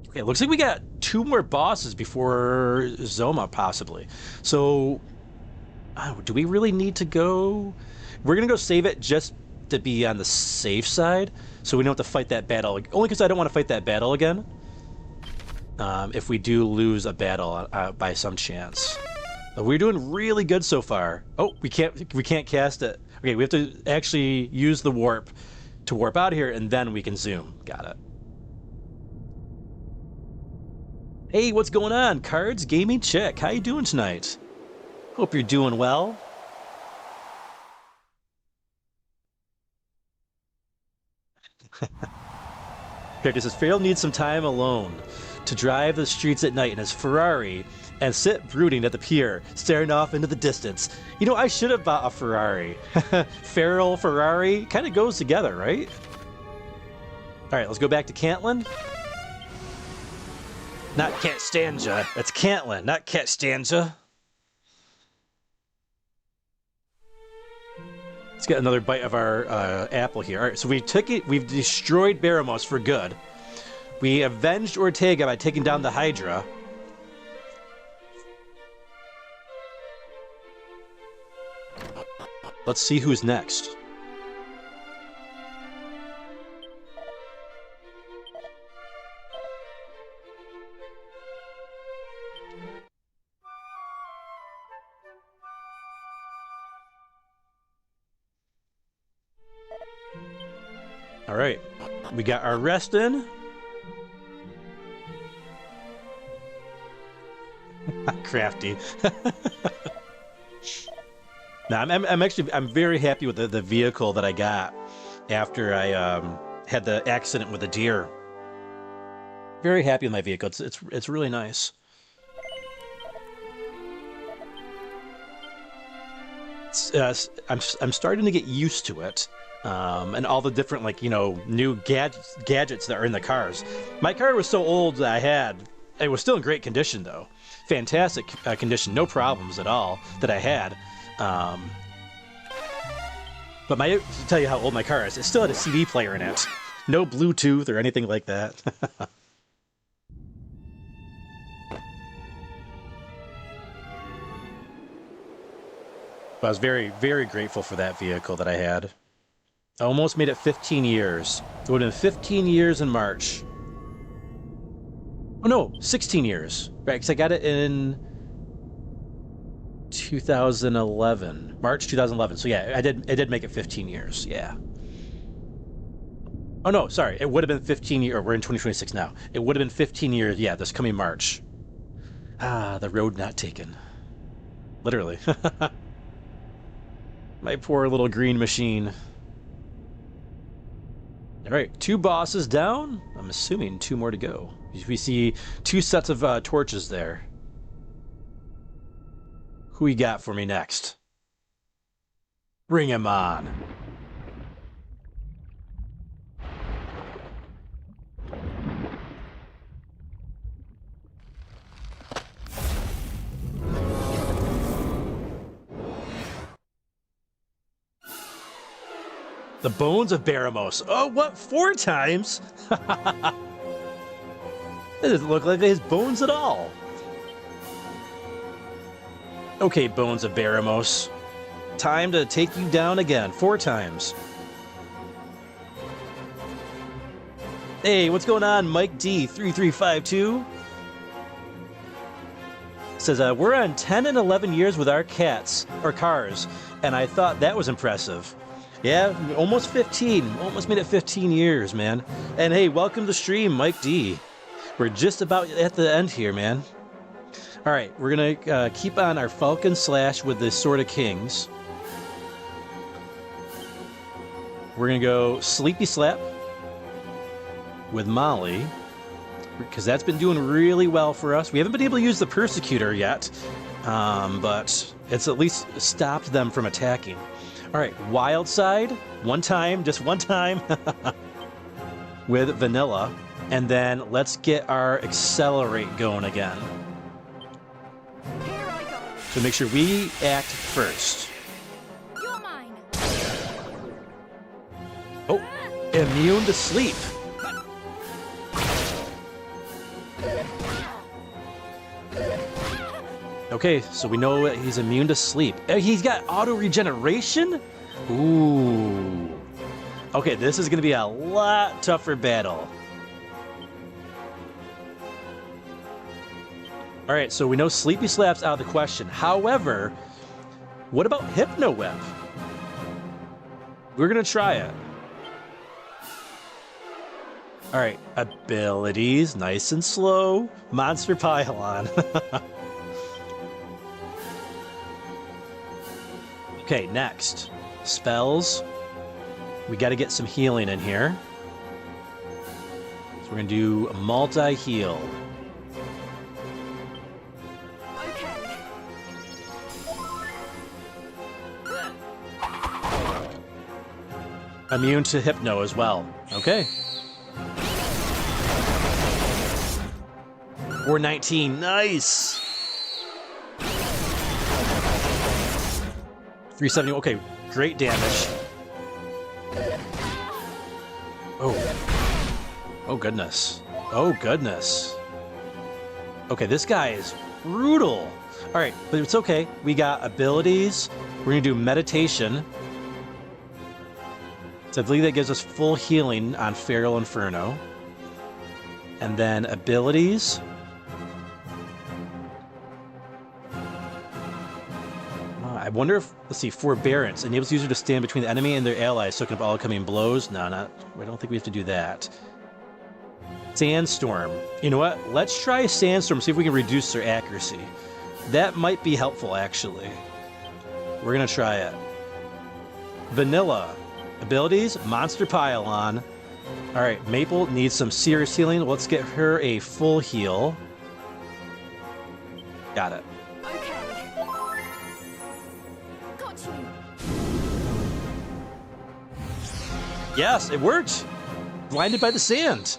Okay, it looks like we got 2 more bosses before Zoma, possibly. So, do we really need to go? We're going to go save it just to be on the safe side, so we don't have to fight that battle. Only because I don't want to fight that battle again. If we do lose a battle by some chance. But we're doing really good so far. Oh, we can't cast it. Okay, we have to actually use the warp to warp out of here, and then we can zoom. Got it. Hey, what's going on? Cards Gaming Chick. How you doing tonight? Hope you're doing well. Character says, Feral needs some time alone to drive the streets at night in his Ferrari and sit brooding at the pier, staring off into the distance. You know, I should have bought a Ferrari. Feral, Ferrari, kind of goes together, right? All right, let's go back to Cantlin. Not Catstanja. That's Cantlin, not Catstanja. Let's get another bite of our apple here. All right, so we took it. We've destroyed Baramos for good. We avenged Ortega by taking down the Hydra. Let's see who's next. All right, we got our rest in. Crafty. Now, I'm very happy with the vehicle that I got after I had the accident with the deer. Very happy with my vehicle. It's really nice. I'm starting to get used to it. And all the different, like, you know, new gadgets that are in the cars. My car was so old that it was still in great condition, though. Fantastic condition, no problems at all that I had. But to tell you how old my car is, it still had a CD player in it. No Bluetooth or anything like that. But I was very, very grateful for that vehicle that I had. I almost made it 15 years. It would have been 15 years in March. Oh no, 16 years. Right, because I got it in 2011. March 2011. So yeah, I did make it 15 years. Yeah. Oh no, sorry. It would have been 15 years. We're in 2026 now. It would have been 15 years, yeah, this coming March. Ah, the road not taken. Literally. My poor little green machine. All right, 2 bosses down. I'm assuming 2 more to go. We see 2 sets of torches there. Who you got for me next? Bring him on. The bones of Baramos. Oh, what? 4 times? It doesn't look like his bones at all. Okay, bones of Baramos. Time to take you down again. 4 times. Hey, what's going on, Mike D3352? Says, we're on 10 and 11 years with our cars, and I thought that was impressive. Yeah, almost 15. Almost made it 15 years, man. And hey, welcome to the stream, Mike D. We're just about at the end here, man. All right, we're going to keep on our Falcon Slash with the Sword of Kings. We're going to go Sleepy Slap with Molly, because that's been doing really well for us. We haven't been able to use the Persecutor yet, but it's at least stopped them from attacking. All right, Wild Side, one time, just one time, with Vanilla, and then let's get our Accelerate going again. Here I go. So make sure we act first. You're mine. Oh, immune to sleep. Okay, so we know he's immune to sleep. He's got auto regeneration? Ooh. Okay, this is going to be a lot tougher battle. All right, so we know Sleepy Slap's out of the question. However, what about Hypno Whip? We're going to try it. All right, abilities, nice and slow. Monster Pylon. Okay, next. Spells. We got to get some healing in here. So we're going to do a multi-heal. Okay. Immune to Hypno as well. Okay. 419, nice! 370, okay, great damage. Oh. Oh, goodness. Oh, goodness. Okay, this guy is brutal. All right, but it's okay. We got abilities. We're going to do meditation. So I believe that gives us full healing on FeralInferno. And then abilities. I wonder if, let's see, Forbearance enables user to stand between the enemy and their allies, soaking up all incoming blows. No, I don't think we have to do that. Sandstorm. You know what? Let's try Sandstorm, see if we can reduce their accuracy. That might be helpful, actually. We're going to try it. Vanilla. Abilities, Monster Pylon. All right, Maple needs some serious healing. Let's get her a full heal. Got it. Yes, it worked. Blinded by the sand.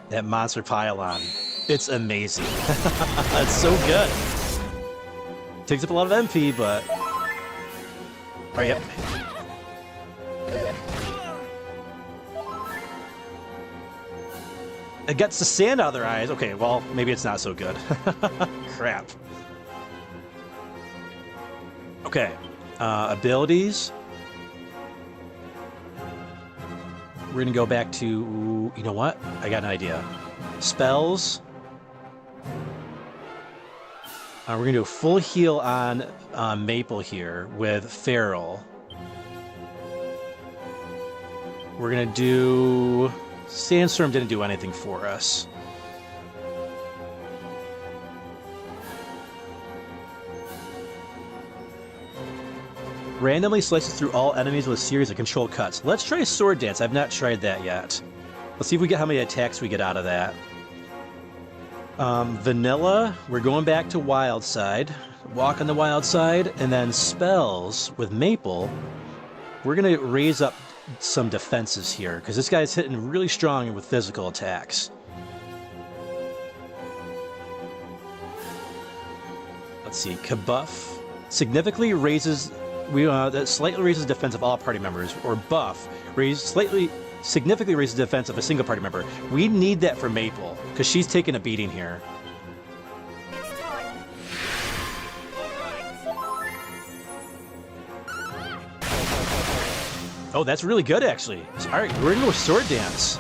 That Monster Pylon. It's amazing. It's so good. Takes up a lot of MP, but... Oh, yep. It gets the sand out of their eyes. Okay, well, maybe it's not so good. Crap. Okay. Abilities. We're going to go back to... You know what? I got an idea. Spells. We're going to do a full heal on Maple here with Feral. We're going to do... Sandstorm didn't do anything for us. Randomly slices through all enemies with a series of controlled cuts. Let's try Sword Dance. I've not tried that yet. Let's see if we get how many attacks we get out of that. Vanilla, we're going back to Wild Side. Walk on the Wild Side. And then Spells with Maple. We're going to raise up some defenses here, because this guy's hitting really strong with physical attacks. Let's see. Kabuff significantly raises... that slightly raises defense of all party members, or buff significantly raises defense of a single party member. We need that for Maple, because she's taking a beating here. It's time. All right. Oh, that's really good, actually. All right, we're gonna go with Sword Dance.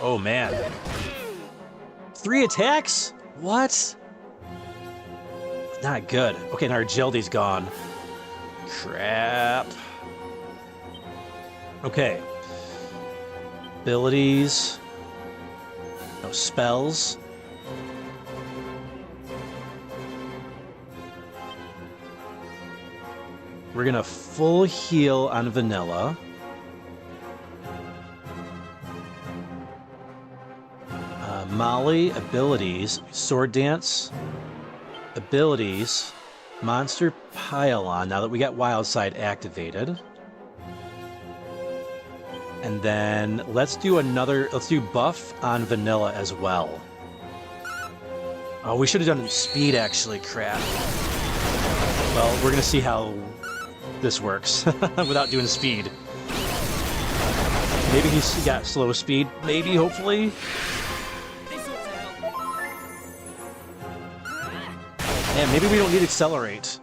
Oh, man. 3 attacks? What? Not good. Okay, now our agility's gone. Crap. Okay. Abilities. No spells. We're gonna full heal on Vanilla. Molly, abilities, Sword Dance, abilities, Monster Pile-On, now that we got Wild Side activated. And then let's do buff on Vanilla as well. Oh, we should have done speed, actually, crap. Well, we're gonna see how this works without doing speed. Maybe he's got slow speed, maybe, hopefully. Yeah, maybe we don't need accelerate.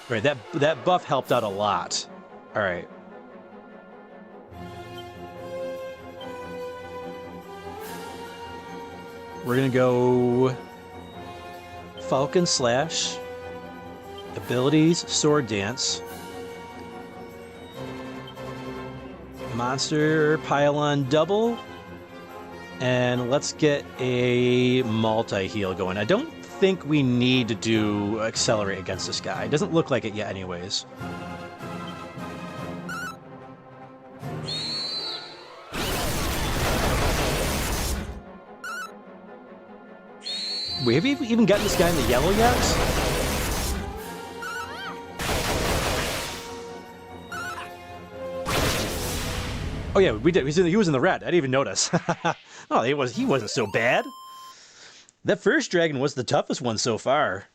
Right, that buff helped out a lot. All right. We're gonna go Falcon Slash, abilities, Sword Dance, Monster Pile-On double, and let's get a multi-heal going. I don't think we need to do accelerate against this guy. It doesn't look like it yet anyways. Wait, have you even gotten this guy in the yellow yet? Oh yeah, we did. He was in the red. I didn't even notice. Oh, he wasn't so bad. That first dragon was the toughest one so far.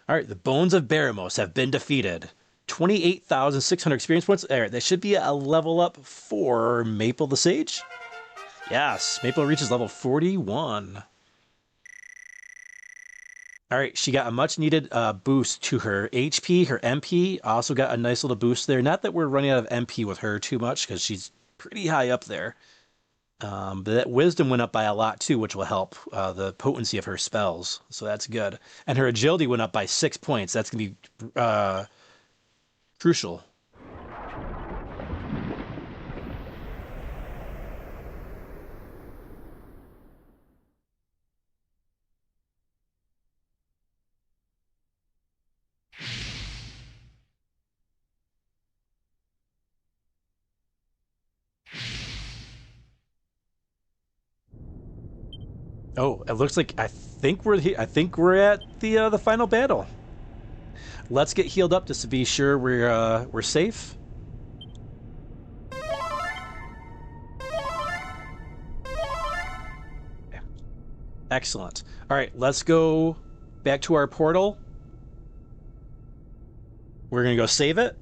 All right, the Bones of Baramos have been defeated. 28,600 experience points. All right, that should be a level up for Maple the Sage. Yes, Maple reaches level 41. All right, she got a much needed boost to her HP, her MP. Also got a nice little boost there. Not that we're running out of MP with her too much because she's pretty high up there. But that wisdom went up by a lot too, which will help the potency of her spells. So that's good. And her agility went up by 6 points. That's going to be crucial. Oh, it looks like I think we're at the final battle. Let's get healed up just to be sure we're safe. Excellent. All right, let's go back to our portal. We're gonna go save it,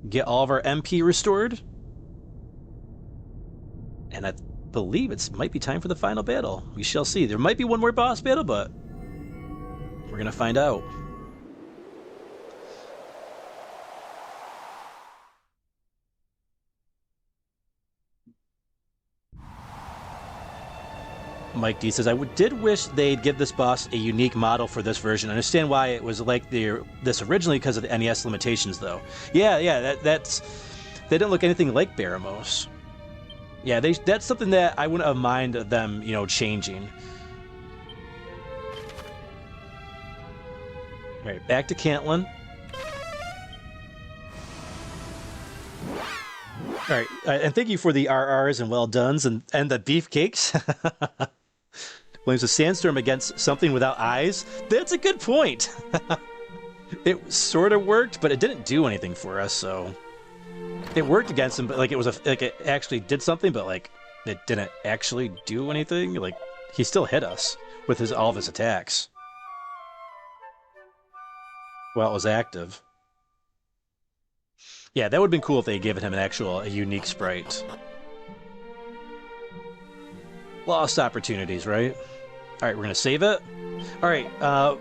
get all of our MP restored, and I believe it might be time for the final battle. We shall see. There might be one more boss battle, but we're gonna find out. Mike D says, I did wish they'd give this boss a unique model for this version. I understand why it was like this originally because of the NES limitations, though. Yeah, they didn't look anything like Baramos. Yeah, that's something that I wouldn't have minded them, changing. All right, back to Cantlin. All right, and thank you for the RRs and well dones and the beefcakes. Blames a sandstorm against something without eyes. That's a good point. It sort of worked, but it didn't do anything for us, so... It worked against him, but it actually did something, but it didn't actually do anything. He still hit us with all of his attacks while it was active. Yeah, that would have been cool if they had given him a unique sprite. Lost opportunities, right? Alright, we're gonna save it. Alright,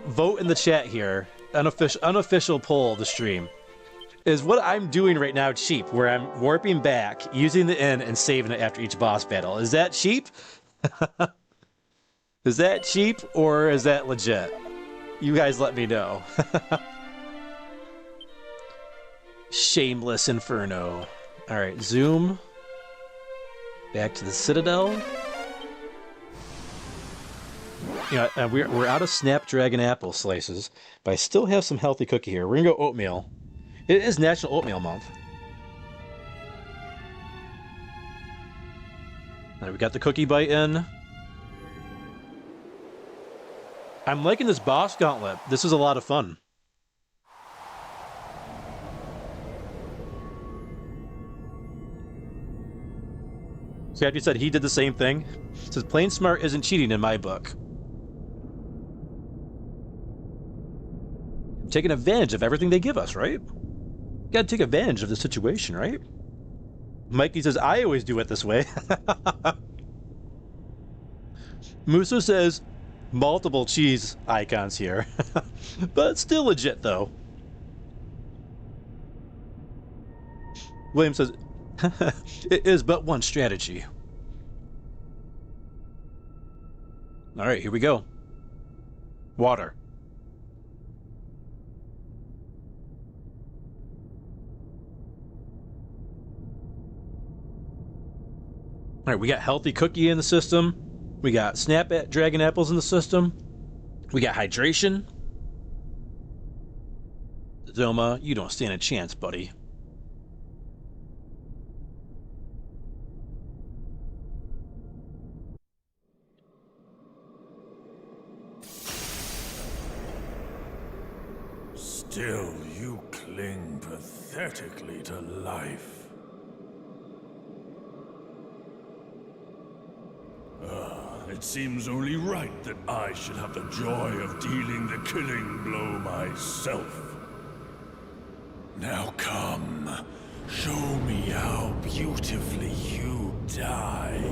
vote in the chat here. Unofficial poll of the stream. Is what I'm doing right now cheap, where I'm warping back, using the inn, and saving it after each boss battle? Is that cheap? Is that cheap, or is that legit? You guys let me know. Shameless Inferno. Alright, zoom. Back to the Citadel. Yeah, we're out of Snapdragon apple slices, but I still have some healthy cookie here. We're gonna go oatmeal. It is National Oatmeal Month. Alright, we got the cookie bite in. I'm liking this boss gauntlet. This is a lot of fun. So after you said he did the same thing. It says playing smart isn't cheating in my book. Taking advantage of everything they give us, right? Gotta take advantage of the situation, right? Mikey says, I always do it this way. Muso says, multiple cheese icons here. But still legit, though. William says, it is but one strategy. Alright, here we go. Water. Alright, we got healthy cookie in the system. We got Snapdragon apples in the system. We got hydration. Zoma, you don't stand a chance, buddy. Still, you cling pathetically to life. It seems only right that I should have the joy of dealing the killing blow myself. Now come, show me how beautifully you die.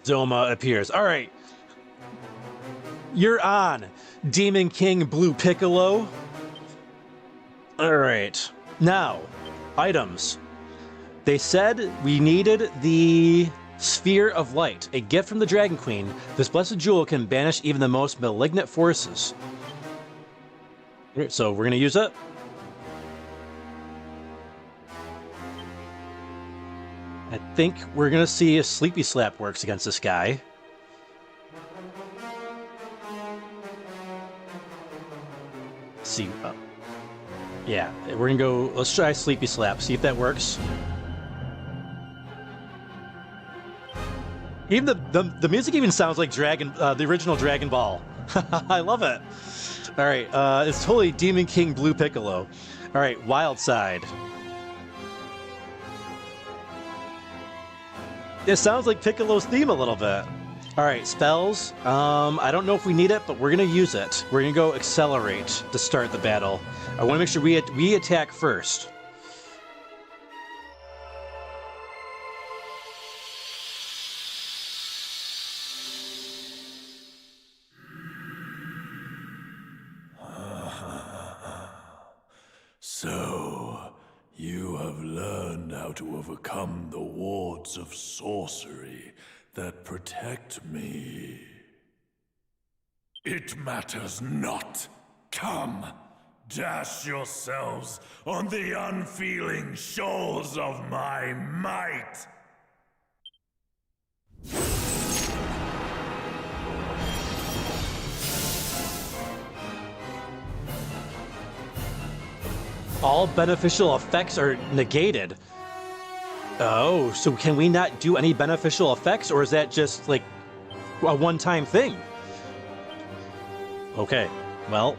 Zoma appears. Alright. You're on, Demon King Blue Piccolo. Alright. Now, items. They said we needed the Sphere of Light, a gift from the Dragon Queen. This blessed jewel can banish even the most malignant forces. So we're going to use it. I think we're going to see if Sleepy Slap works against this guy. Let's see. Yeah, we're going to go... Let's try Sleepy Slap, see if that works. Even the music even sounds like the original Dragon Ball. I love it. All right, it's totally Demon King Blue Piccolo. All right, Wild Side. It sounds like Piccolo's theme a little bit. All right, spells. I don't know if we need it, but we're gonna use it. We're gonna go Accelerate to start the battle. I want to make sure we attack first. So, you have learned how to overcome the wards of sorcery that protect me. It matters not. Come, dash yourselves on the unfeeling shoals of my might. All beneficial effects are negated. Oh, so can we not do any beneficial effects, or is that just like a one-time thing? Okay, well,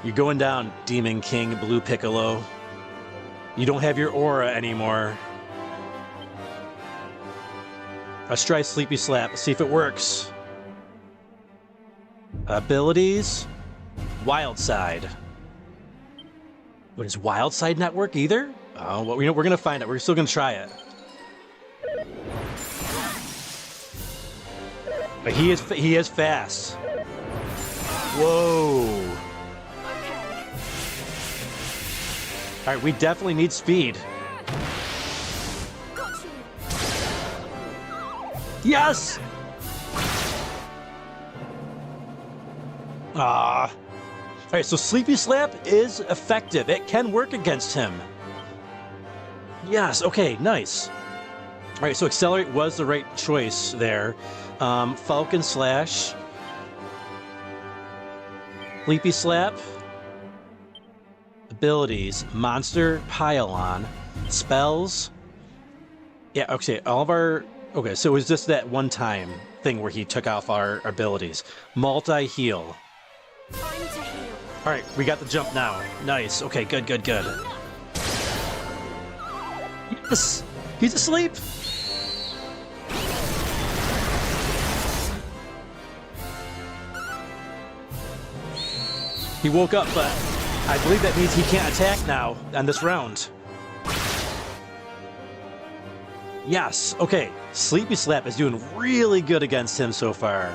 you're going down, Demon King Blue Piccolo. You don't have your aura anymore. Let's try Sleepy Slap, see if it works. Abilities, Wild Side. But does Wild Side not work either? Well, we're gonna find it. We're still gonna try it. But he is fast. Whoa. All right, we definitely need speed. Yes. All right, so Sleepy Slap is effective. It can work against him. Yes, okay, nice. All right, so Accelerate was the right choice there. Falcon Slash. Sleepy Slap. Abilities. Monster Pile-On. Spells. Yeah, okay, all of our... Okay, so it was just that one time thing where he took off our abilities. Multi-heal. All right, we got the jump now. Nice. Okay, good. Yes! He's asleep! He woke up, but I believe that means he can't attack now on this round. Yes, okay. Sleepy Slap is doing really good against him so far.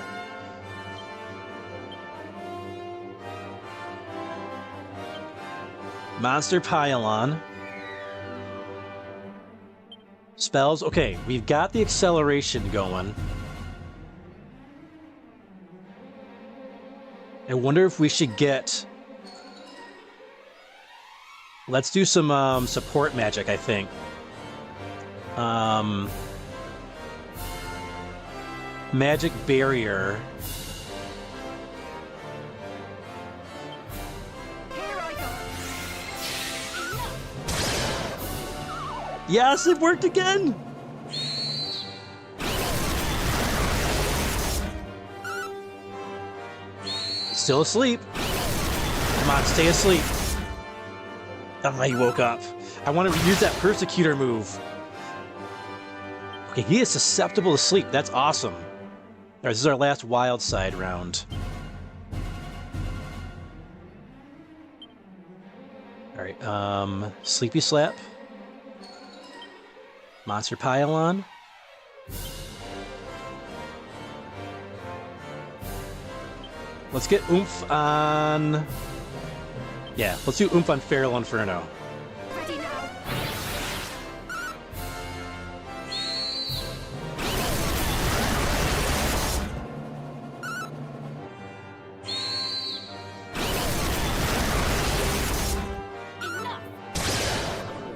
Monster Pile-On. Spells. Okay, we've got the acceleration going. I wonder if we should get... Let's do some support magic, I think. Magic Barrier. Yes, it worked again! Still asleep. Come on, stay asleep. Oh, he woke up. I want to use that Persecutor move. Okay, he is susceptible to sleep. That's awesome. All right, this is our last wild side round. All right, Sleepy Slap. Monster Pile-On. Let's get oomph on... Yeah, let's do oomph on FeralInferno. Ready now.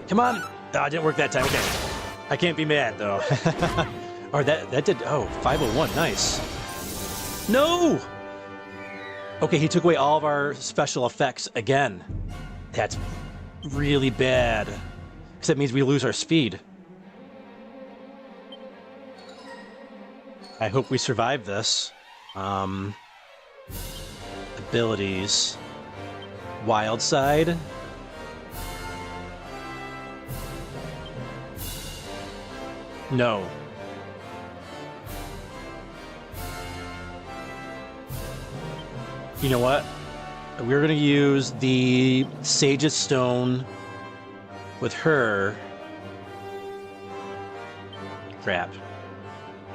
Come on! Oh, it didn't work that time. Okay. I can't be mad, though. Or that did... Oh, 501. Nice. No! Okay, he took away all of our special effects again. That's really bad. Because that means we lose our speed. I hope we survive this. Abilities. Wild Side. No. You know what? We're going to use the Sage's Stone with her. Crap.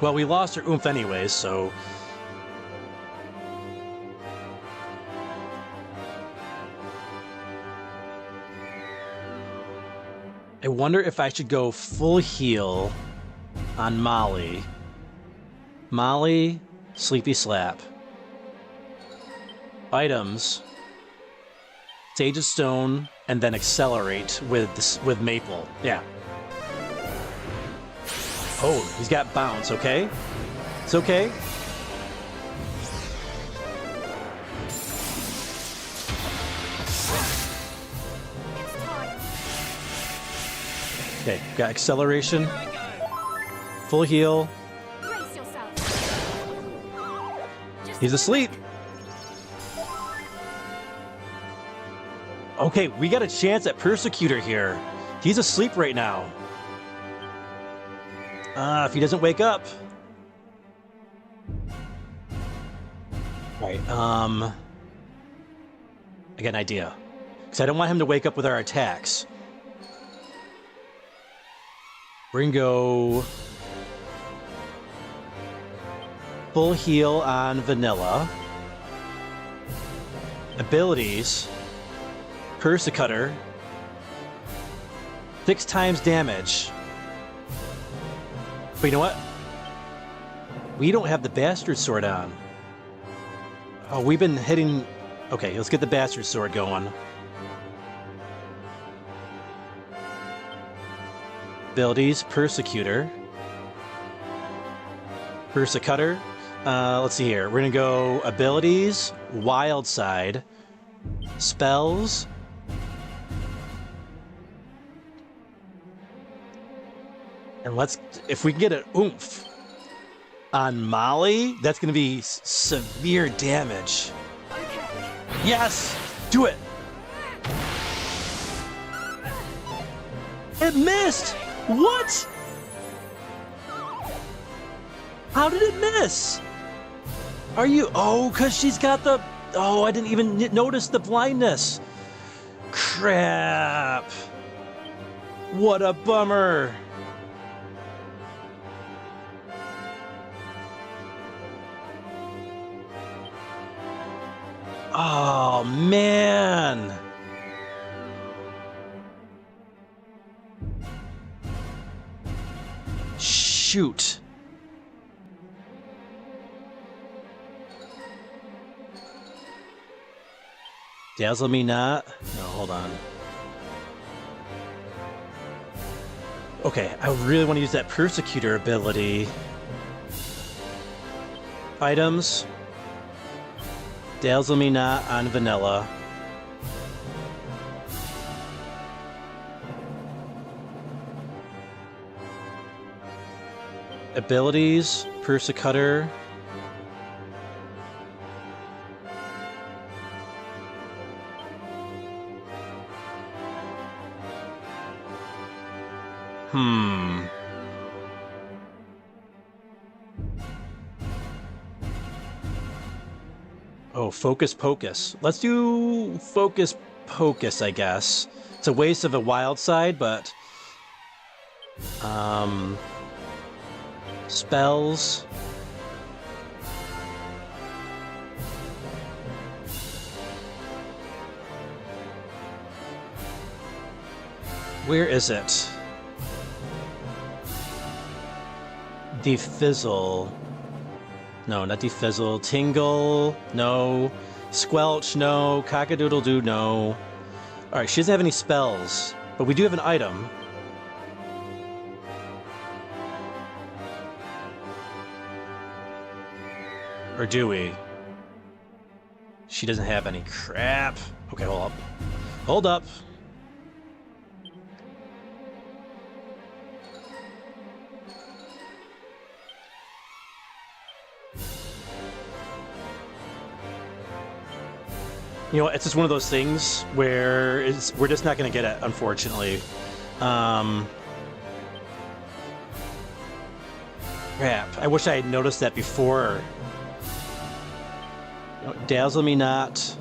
Well, we lost her oomph anyways, so... I wonder if I should go full heal on Molly. Molly, Sleepy Slap. Items, Sage's Stone, and then accelerate with Maple. Yeah. Oh, he's got bounce. Okay, it's okay. Okay, got acceleration. Full heal. Brace yourself. He's asleep. Okay, we got a chance at Persecutor here. He's asleep right now. If he doesn't wake up. Right, I got an idea. Because I don't want him to wake up with our attacks. We're gonna go full heal on Vanilla. Abilities. Persecutor. 6 times damage. But you know what? We don't have the Bastard Sword on. Oh, we've been hitting... Okay, let's get the Bastard Sword going. Abilities, Persecutor. Persecutor. Let's see here. We're gonna go abilities, Wild Side, spells. And let's, if we can get an oomph on Molly, that's gonna be severe damage. Yes! Do it! It missed! What? How did it miss? Are you... Oh, because she's got the... Oh, I didn't even notice the blindness. Crap. What a bummer. Oh, man. Shoot. Dazzle me not. No, hold on. Okay, I really want to use that Persecutor ability. Items. Dazzle me not on Vanilla. Abilities, Persecutor. Oh, Focus Pocus. Let's do Focus Pocus, I guess. It's a waste of a Wild Side, but... Spells. Where is it? Defizzle. No, not Defizzle. Tingle. No. Squelch. No. Cockadoodle-doo. No. Alright, she doesn't have any spells. But we do have an item. Or do we? She doesn't have any. Crap. Okay, hold up. Hold up. You know, it's just one of those things where we're just not going to get it, unfortunately. Crap. I wish I had noticed that before. You know, Dazzle me not.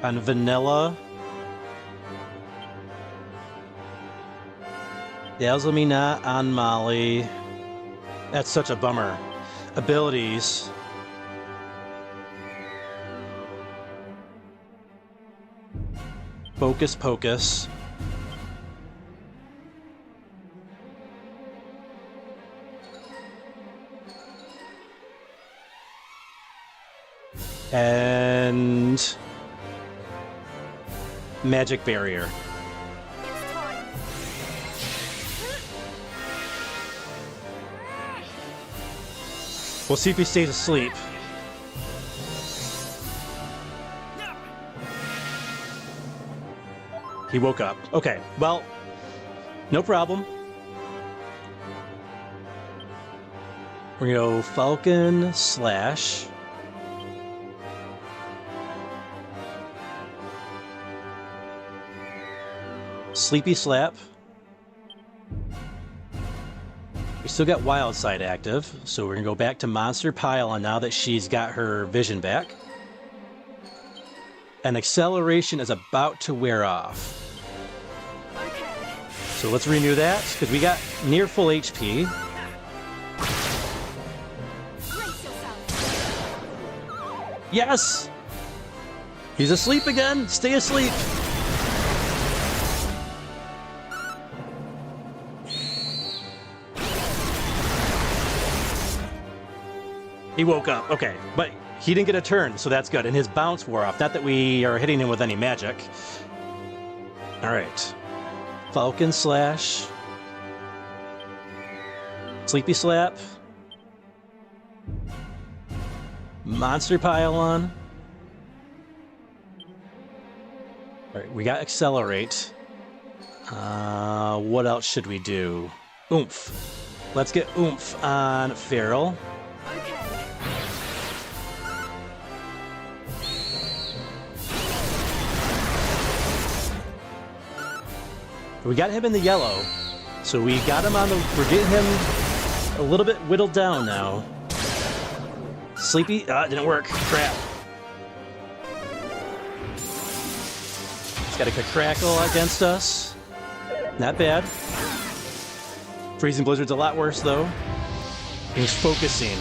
On Vanilla. Dazzle me not on Molly. That's such a bummer. Abilities. Focus Pocus. And Magic Barrier. We'll see if he stays asleep. He woke up. Okay, well, no problem. We're gonna go Falcon Slash. Sleepy Slap. We still got Wild Side active, so we're gonna go back to Monster Pile now that she's got her vision back. And Acceleration is about to wear off. Okay. So let's renew that, because we got near full HP. Yes! He's asleep again! Stay asleep! He woke up, okay. But he didn't get a turn, so that's good. And his bounce wore off. Not that we are hitting him with any magic. Alright. Falcon Slash. Sleepy Slap. Monster Pylon. Alright, we got Accelerate. What else should we do? Oomph. Let's get Oomph on Feral. We got him in the yellow, so we got him on the... We're getting him a little bit whittled down now. Sleepy... didn't work. Crap. He's got a crackle against us. Not bad. Freezing Blizzard's a lot worse, though. He's focusing.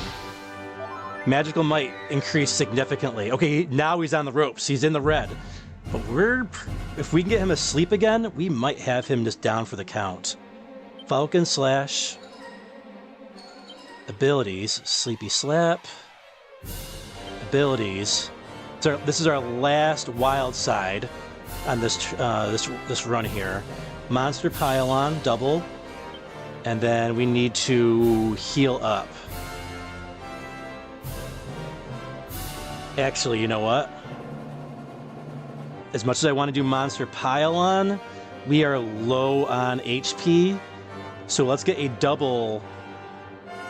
Magical Might increased significantly. Okay, now he's on the ropes. He's in the red. But if we can get him asleep again, we might have him just down for the count. Falcon Slash. Abilities. Sleepy Slap. Abilities. So this is our last wild side on this run here. Monster Pylon, double. And then we need to heal up. Actually, you know what? As much as I want to do Monster Pylon, we are low on HP. So let's get a double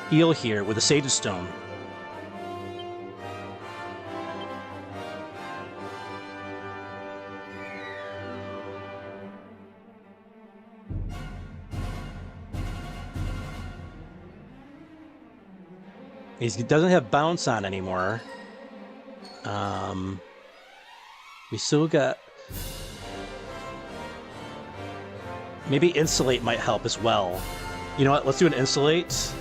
heal here with a Sage's Stone. He doesn't have bounce on anymore. We still got... Maybe Insulate might help as well. You know what? Let's do an Insulate.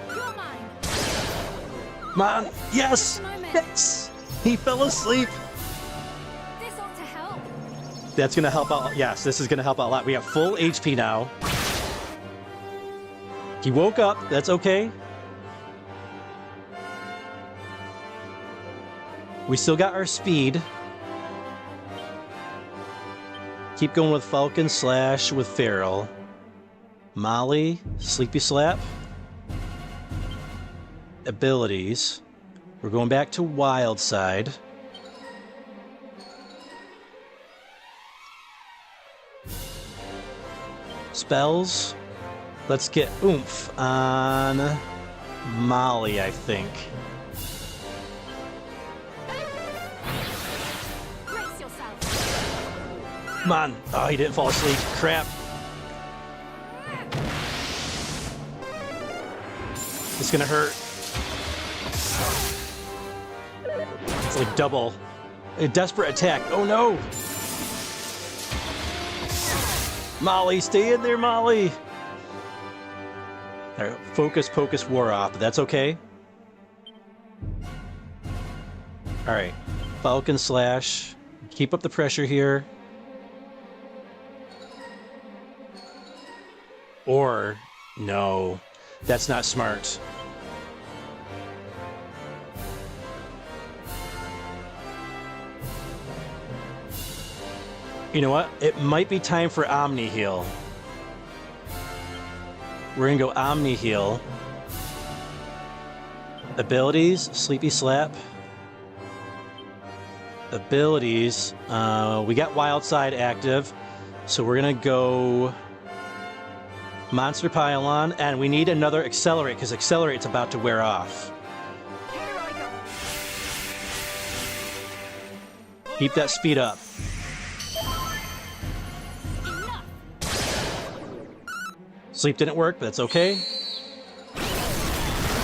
Come on! Yes! Yes! He fell asleep! This ought to help. That's gonna help out. Yes, this is gonna help out a lot. We have full HP now. He woke up. That's okay. We still got our speed. Keep going with Falcon Slash with Feral. Molly, Sleepy Slap. Abilities. We're going back to Wild Side. Spells. Let's get Oomph on Molly, I think. Come on. Oh, he didn't fall asleep. Crap. It's gonna hurt. It's like double. A desperate attack. Oh no! Molly, stay in there, Molly! Alright, Focus Pocus wore off, but that's okay. Alright. Falcon Slash. Keep up the pressure here. Or, no, that's not smart. You know what? It might be time for Omni Heal. We're gonna go Omni Heal. Abilities, Sleepy Slap. Abilities, we got Wild Side active, so we're gonna go Monster Pylon, and we need another Accelerate, because Accelerate's about to wear off. Keep that speed up. Sleep didn't work, but that's okay.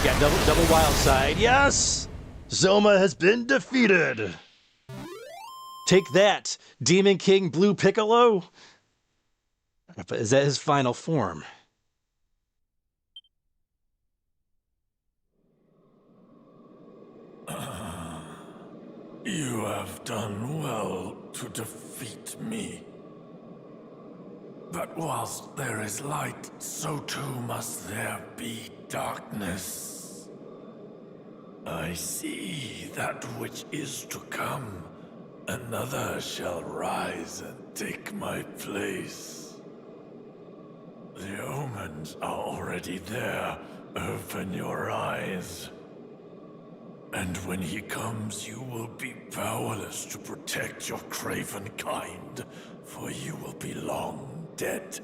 Got double Wild Side. Yes! Zoma has been defeated! Take that, Demon King Blue Piccolo? But is that his final form? You have done well to defeat me. But whilst there is light, so too must there be darkness. I see that which is to come. Another shall rise and take my place. The omens are already there. Open your eyes. And when he comes, you will be powerless to protect your craven kind, for you will be long dead.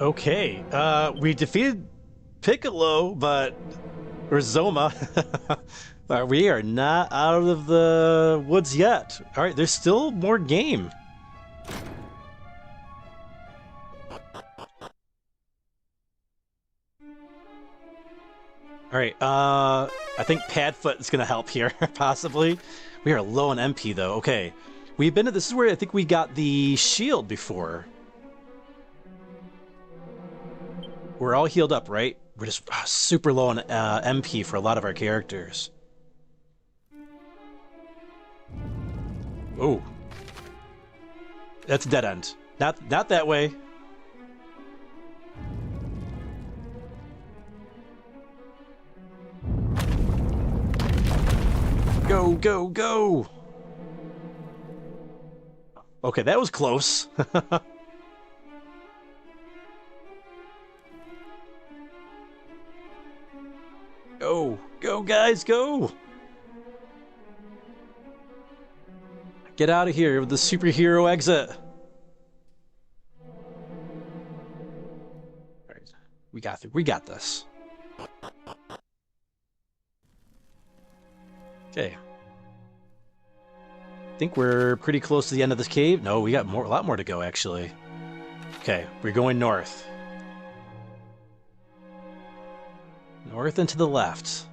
Okay, we defeated Piccolo, or Zoma, but we are not out of the woods yet. All right, there's still more game. All right, I think Padfoot is gonna help here, possibly. We are low on MP though. Okay, this is where I think we got the shield before. We're all healed up, right? We're just super low on MP for a lot of our characters. Oh. That's a dead end. Not that way. Go, go, go! Okay, that was close. Go! Go, guys, go! Get out of here with the superhero exit! Alright, we got this. Okay. I think we're pretty close to the end of this cave. No, we got a lot more to go, actually. Okay, we're going north. North and to the left.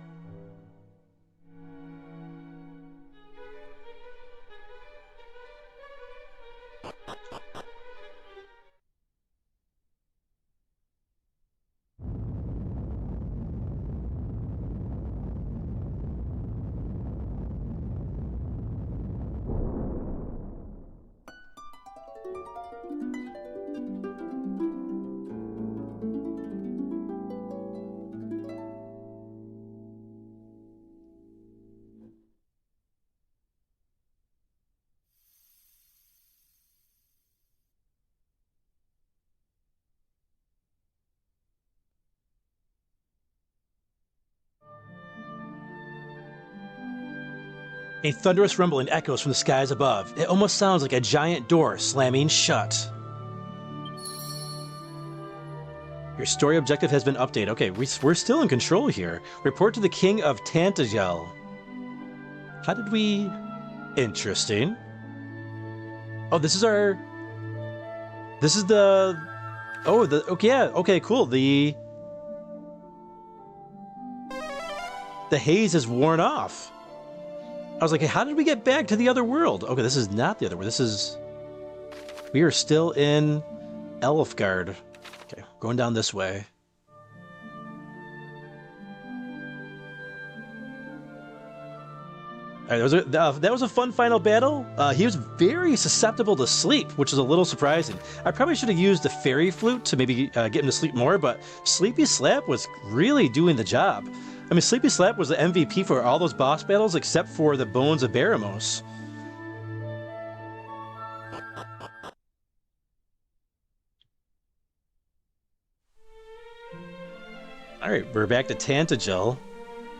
A thunderous rumbling echoes from the skies above. It almost sounds like a giant door slamming shut. Your story objective has been updated. Okay, we're still in control here. Report to the King of Tantagel. How did we... Interesting. Oh, this is our... This is the... Oh, okay, yeah, okay, cool. the haze has worn off. I was like, hey, how did we get back to the other world? Okay, this is not the other world. This is... We are still in Elfgard. Okay, going down this way. All right, that was a fun final battle. He was very susceptible to sleep, which is a little surprising. I probably should have used the fairy flute to maybe get him to sleep more, but Sleepy Slap was really doing the job. I mean, Sleepy Slap was the MVP for all those boss battles except for the Bones of Baramos. All right, we're back to Tantagel.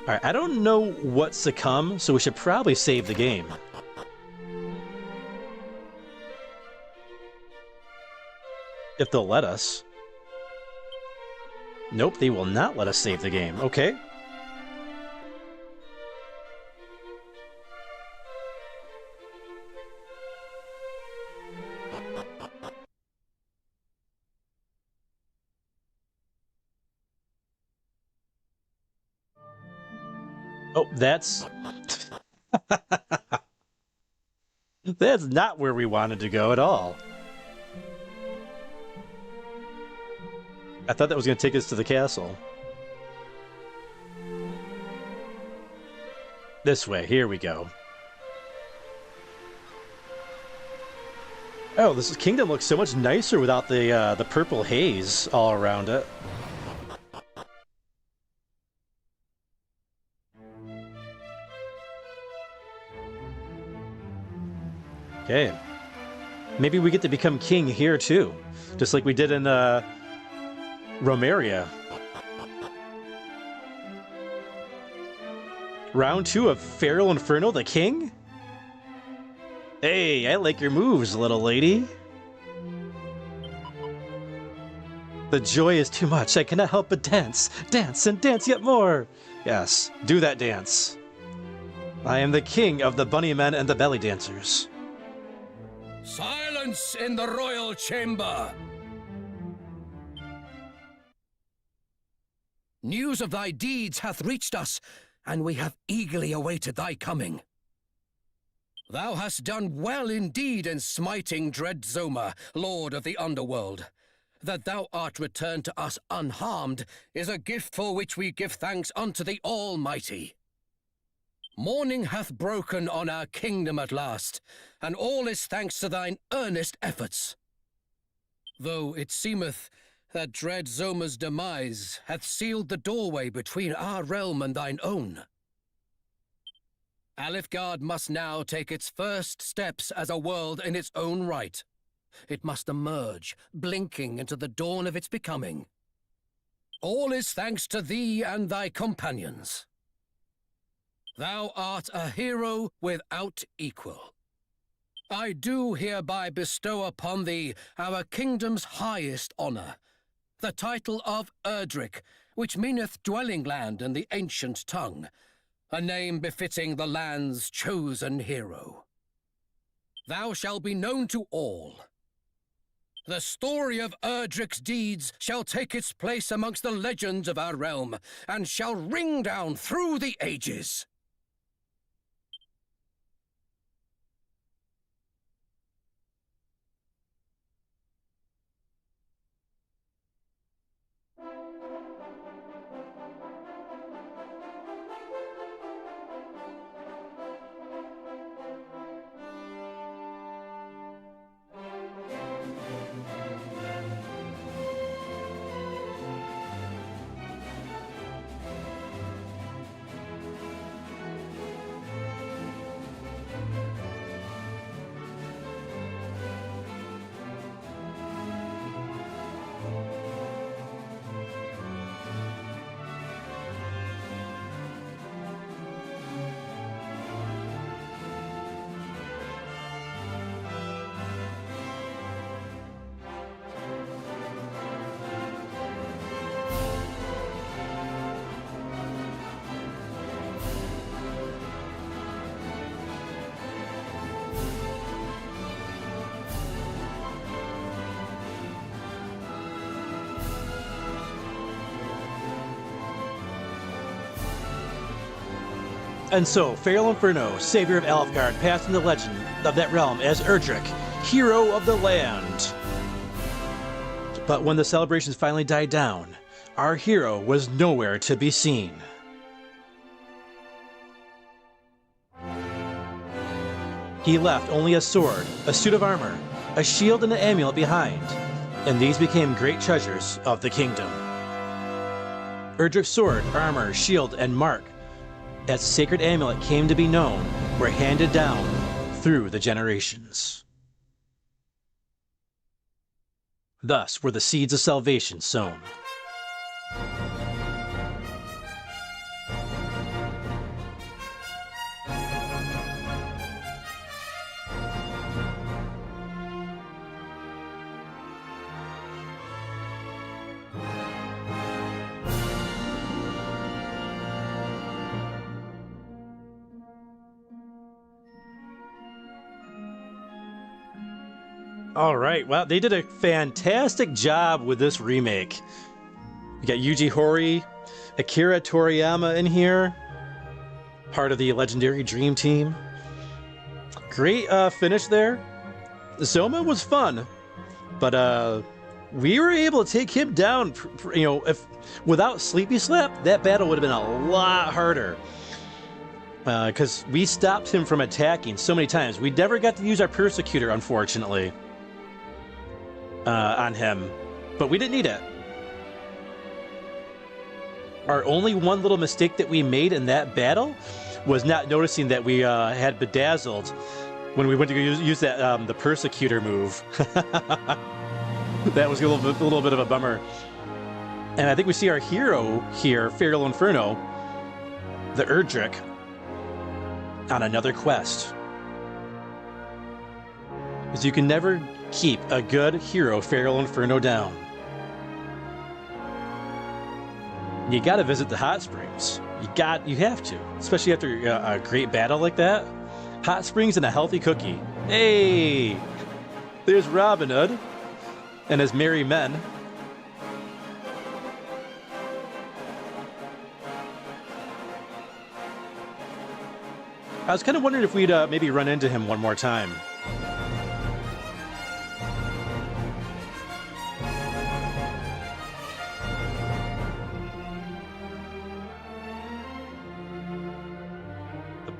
All right, I don't know what's to come, so we should probably save the game. If they'll let us. Nope, they will not let us save the game. Okay. Oh, that's... That's not where we wanted to go at all. I thought that was going to take us to the castle. This way, here we go. Oh, this kingdom looks so much nicer without the purple haze all around it. Okay. Maybe we get to become king here too, just like we did in Romeria. Round 2 of FeralInferno, the king? Hey, I like your moves, little lady. The joy is too much. I cannot help but dance. Dance and dance yet more. Yes, do that dance. I am the king of the bunny men and the belly dancers. Silence in the royal chamber! News of thy deeds hath reached us, and we have eagerly awaited thy coming. Thou hast done well indeed in smiting dread Zoma, lord of the underworld. That thou art returned to us unharmed is a gift for which we give thanks unto the Almighty. Morning hath broken on our kingdom at last, and all is thanks to thine earnest efforts. Though it seemeth that dread Zoma's demise hath sealed the doorway between our realm and thine own. Alifgard must now take its first steps as a world in its own right. It must emerge, blinking into the dawn of its becoming. All is thanks to thee and thy companions. Thou art a hero without equal. I do hereby bestow upon thee our kingdom's highest honor, the title of Erdrick, which meaneth dwelling land in the ancient tongue, a name befitting the land's chosen hero. Thou shalt be known to all. The story of Erdrick's deeds shall take its place amongst the legends of our realm, and shall ring down through the ages. And so, FeralInferno, savior of Alfgard, passed in the legend of that realm as Erdrick, hero of the land. But when the celebrations finally died down, our hero was nowhere to be seen. He left only a sword, a suit of armor, a shield, and an amulet behind, and these became great treasures of the kingdom. Erdrick's sword, armor, shield, and mark as a sacred amulet came to be known were handed down through the generations. Thus were the seeds of salvation sown. All right, well, they did a fantastic job with this remake. You got Yuji Horii, Akira Toriyama in here, part of the legendary Dream Team. Great finish there. Zoma was fun, but we were able to take him down. You know, if without Sleepy Slap, that battle would have been a lot harder. Because we stopped him from attacking so many times. We never got to use our Persecutor, unfortunately. On him, but we didn't need it. Our only one little mistake that we made in that battle was not noticing that we had bedazzled when we went to use that the Persecutor move. That was a little bit of a bummer. And I think we see our hero here, FeralInferno, the Erdrick, on another quest. Because you can never keep a good hero FeralInferno down. You gotta visit the hot springs. You have to, especially after a great battle like that. Hot springs and a healthy cookie. Hey, there's Robin Hood and his merry men. I was kind of wondering if we'd maybe run into him one more time.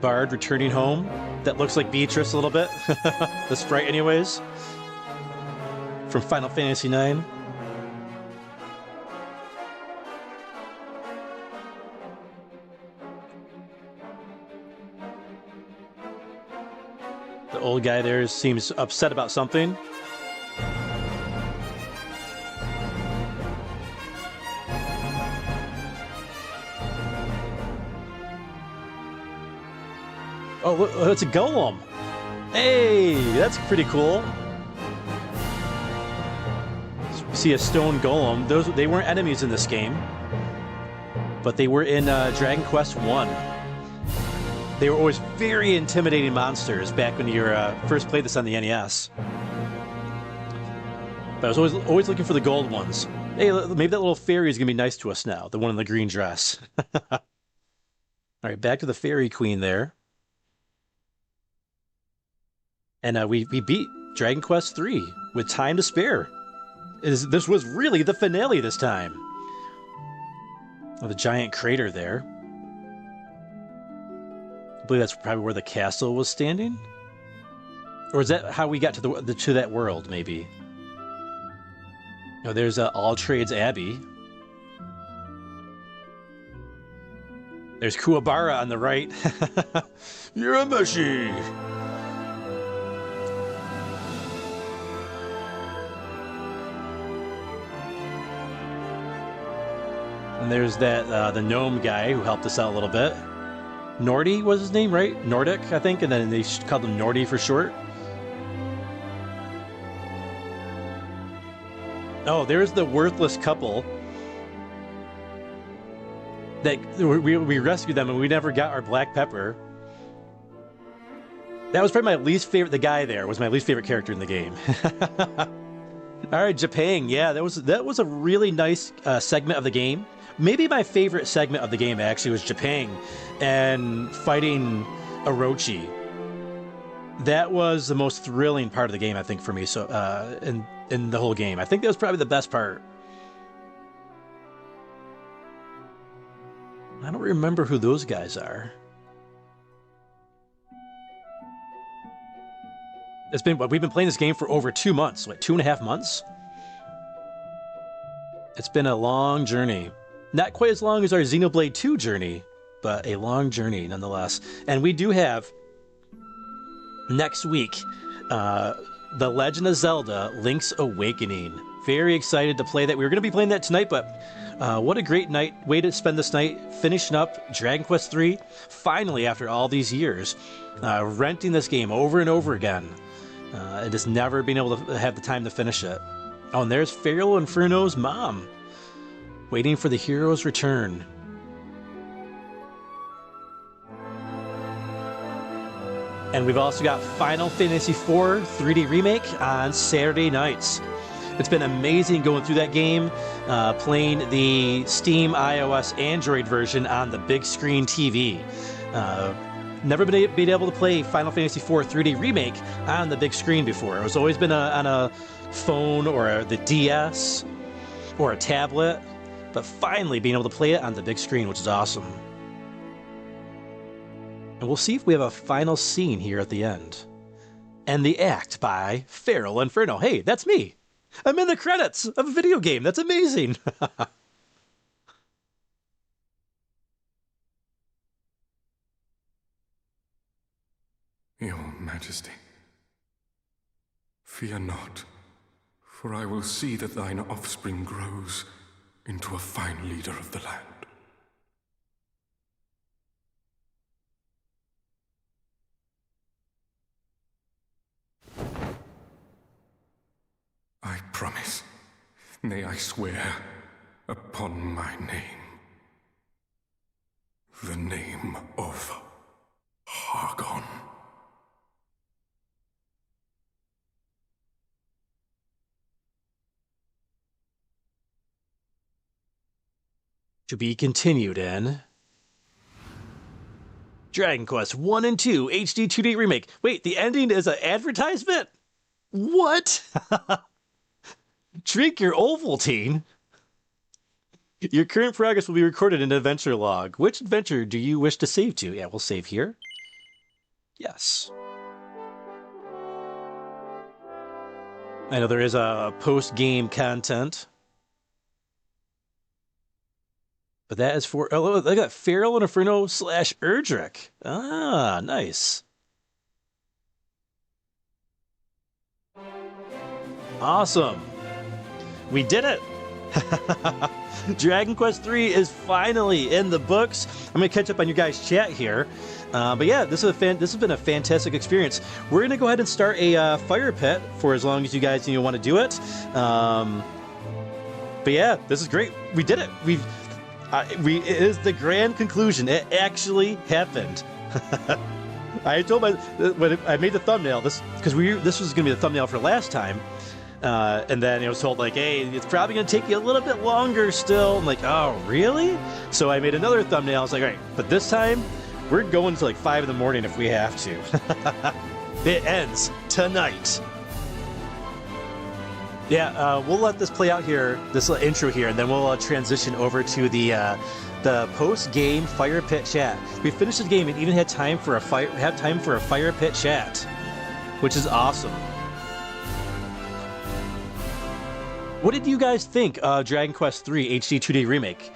Bard returning home. That looks like Beatrice a little bit. The sprite anyways. From Final Fantasy IX. The old guy there seems upset about something. Oh, look, it's a golem. Hey, that's pretty cool. You see a stone golem. They weren't enemies in this game, but they were in Dragon Quest I. They were always very intimidating monsters back when you first played this on the NES. But I was always looking for the gold ones. Hey, maybe that little fairy is gonna be nice to us now. The one in the green dress. All right, back to the fairy queen there. And we beat Dragon Quest III with time to spare. This was really the finale this time. Oh, the giant crater there. I believe that's probably where the castle was standing. Or is that how we got to that world, maybe? Oh, there's All Trades Abbey. There's Kuwabara on the right. Yurameshi! And there's that the gnome guy who helped us out a little bit. Nordy was his name, right? Nordic, I think, and then they called him Nordy for short. Oh, there's the worthless couple. That we rescued them and we never got our black pepper. That was probably my least favorite. The guy there was my least favorite character in the game. All right, Japan. Yeah, that was a really nice segment of the game. maybe my favorite segment of the game actually was Japan and fighting Orochi. That was the most thrilling part of the game, I think, for me. So, in the whole game, I think that was probably the best part. I don't remember who those guys are. It's been, we've been playing this game for over 2 months, like 2.5 months. It's been a long journey. Not quite as long as our Xenoblade 2 journey, but a long journey nonetheless. And we do have next week, The Legend of Zelda: Link's Awakening. Very excited to play that. We were going to be playing that tonight, but what a great way to spend this night, finishing up Dragon Quest III, finally after all these years, renting this game over and over again, and just never being able to have the time to finish it. Oh, and there's FeralInferno's mom, waiting for the hero's return. And we've also got Final Fantasy IV 3D Remake on Saturday nights. It's been amazing going through that game, playing the Steam, iOS, Android version on the big screen TV. Never been able to play Final Fantasy IV 3D Remake on the big screen before. It's always been on a phone or the DS or a tablet, but finally being able to play it on the big screen, which is awesome. And we'll see if we have a final scene here at the end. And the act by FeralInferno. Hey, that's me! I'm in the credits of a video game. That's amazing. Your Majesty, fear not, for I will see that thine offspring grows into a fine leader of the land. I promise, nay, I swear, upon my name, the name of Hargon. To be continued in Dragon Quest 1 and 2 HD-2D Remake. Wait, the ending is an advertisement? What? Drink your Ovaltine. Your current progress will be recorded in an adventure log. Which adventure do you wish to save to? Yeah, we'll save here. Yes. I know there is a post-game content. But that is for... Oh, look at that. FeralInferno / Erdrick. Ah, nice. Awesome. We did it. Dragon Quest III is finally in the books. I'm going to catch up on you guys' chat here. But yeah, this has been a fantastic experience. We're going to go ahead and start a fire pit for as long as you guys want to do it. But yeah, this is great. We did it. It is the grand conclusion. It actually happened. I told when I made the thumbnail, this was going to be the thumbnail for last time. And then I was told, like, hey, it's probably going to take you a little bit longer still. I'm like, oh, really? So I made another thumbnail. I was like, all right, but this time we're going to like 5 in the morning if we have to. It ends tonight. Yeah, we'll let this play out here, this little intro here, and then we'll transition over to the post-game fire pit chat. We finished the game and even had time for a fire pit chat, which is awesome. What did you guys think of Dragon Quest III HD-2D Remake?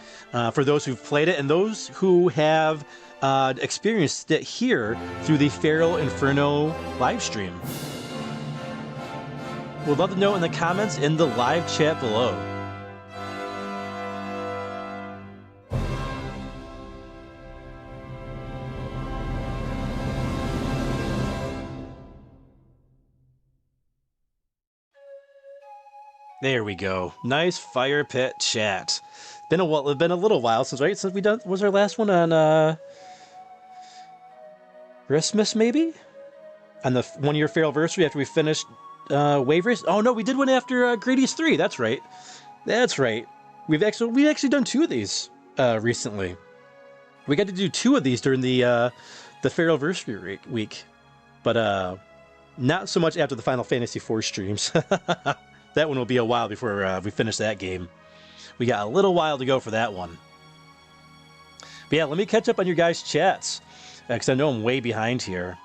For those who've played it and those who have experienced it here through the FeralInferno live stream. We'd love to know in the comments in the live chat below. There we go. Nice fire pit chat. Been a little while since we done. Was our last one on Christmas maybe? On the 1-year Feralversary after we finished Wave Race? Oh no, we did one after Gradius 3. That's right. we've actually done 2 of these recently. We got to do 2 of these during the FeralInferno week, but not so much after the Final Fantasy IV streams. That one will be a while before we finish that game. We got a little while to go for that one. But yeah, let me catch up on your guys' chats, because I know I'm way behind here.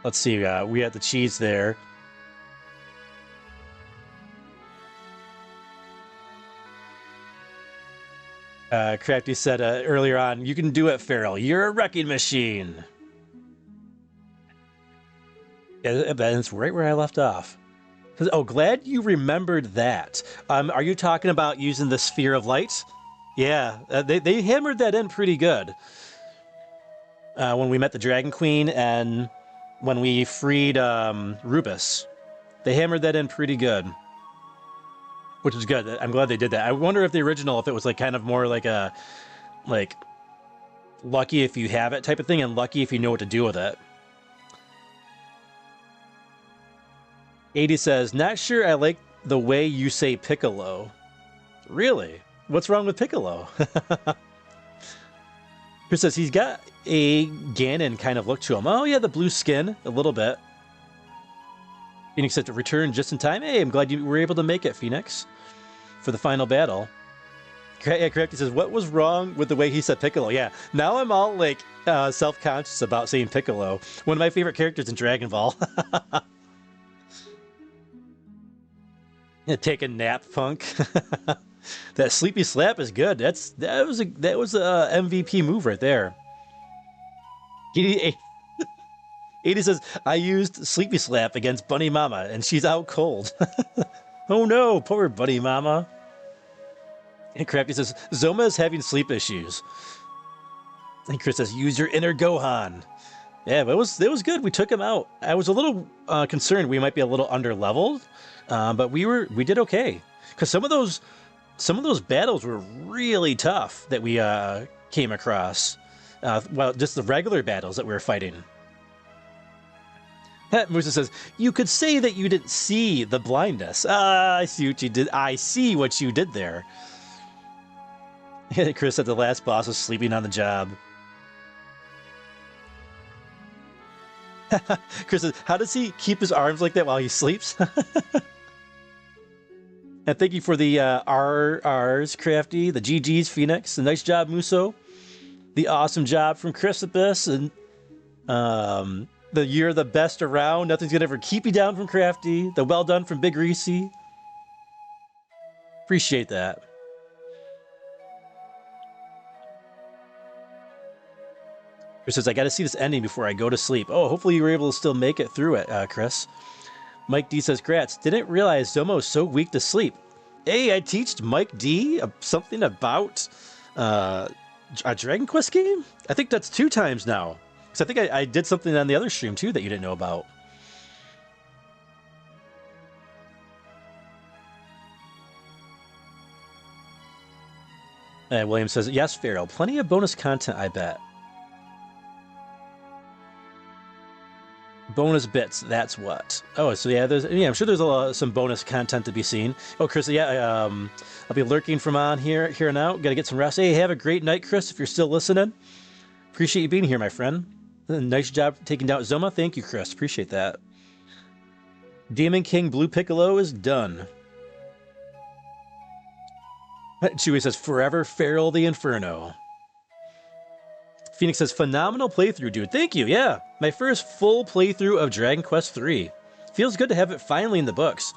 Let's see, we had the cheese there. Crafty said earlier on, you can do it, Feral. You're a wrecking machine. Yeah, that's right where I left off. Oh, glad you remembered that. Are you talking about using the Sphere of Light? Yeah, they hammered that in pretty good. When we met the Dragon Queen and when we freed Rubus. They hammered that in pretty good. Which is good. I'm glad they did that. I wonder if the original, if it was like kind of more like a, like, lucky if you have it type of thing and lucky if you know what to do with it. 80 says, not sure I like the way you say Piccolo. Really? What's wrong with Piccolo? Chris says he's got a Ganon kind of look to him. Oh yeah, the blue skin, a little bit. Phoenix said to return just in time. Hey, I'm glad you were able to make it, Phoenix, for the final battle. Yeah, correct. He says, what was wrong with the way he said Piccolo? Yeah, now I'm all like self-conscious about saying Piccolo. One of my favorite characters in Dragon Ball. Yeah, take a nap, punk. That sleepy slap is good. That was a MVP move right there. 80 says, I used sleepy slap against Bunny Mama, and she's out cold. Oh no, poor Bunny Mama. And Crafty says, Zoma is having sleep issues. And Chris says, use your inner Gohan. Yeah, but it was good. We took him out. I was a little concerned we might be a little under-leveled, but we did okay. Because some of those battles were really tough that we came across. Well, just the regular battles that we were fighting. Musa says, you could say that you didn't see the blindness. I see what you did. I see what you did there. Chris said the last boss was sleeping on the job. Chris says, how does he keep his arms like that while he sleeps? And thank you for the RRs, Crafty, the GGs, Phoenix, the nice job, Muso. The awesome job from Chrysopus, and the you're the best around. Nothing's gonna ever keep you down from Crafty. The well done from Big Reese. Appreciate that. Chris says, I gotta see this ending before I go to sleep. Oh, hopefully you were able to still make it through it, Chris. Mike D says, Grats, didn't realize Zomo is so weak to sleep. Hey, I teached Mike D something about a Dragon Quest game? I think that's 2 times now. Because I think I did something on the other stream too that you didn't know about. And William says, yes, Feral, plenty of bonus content, I bet. Bonus bits, that's what. Oh, so yeah, I'm sure there's some bonus content to be seen. Oh, Chris, yeah, I'll be lurking from on here and out. Got to get some rest. Hey, have a great night, Chris, if you're still listening. Appreciate you being here, my friend. Nice job taking down Zoma. Thank you, Chris. Appreciate that. Demon King Blue Piccolo is done. Chewie says, forever Feral the Inferno. Phoenix says, phenomenal playthrough, dude. Thank you. Yeah, my first full playthrough of Dragon Quest III. Feels good to have it finally in the books,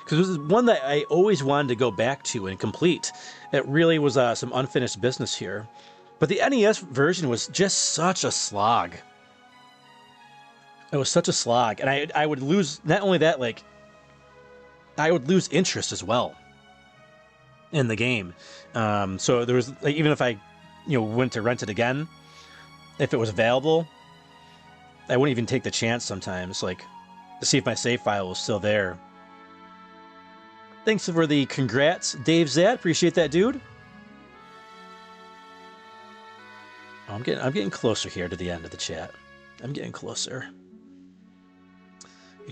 because it was one that I always wanted to go back to and complete. It really was some unfinished business here. But the NES version was just such a slog. It was such a slog. And I would lose, not only that, like, I would lose interest as well in the game. So there was, like, even if I, went to rent it again, if it was available, I wouldn't even take the chance sometimes, like, to see if my save file was still there. Thanks for the congrats, Dave Zad. Appreciate that, dude. Oh, I'm getting closer here to the end of the chat. I'm getting closer.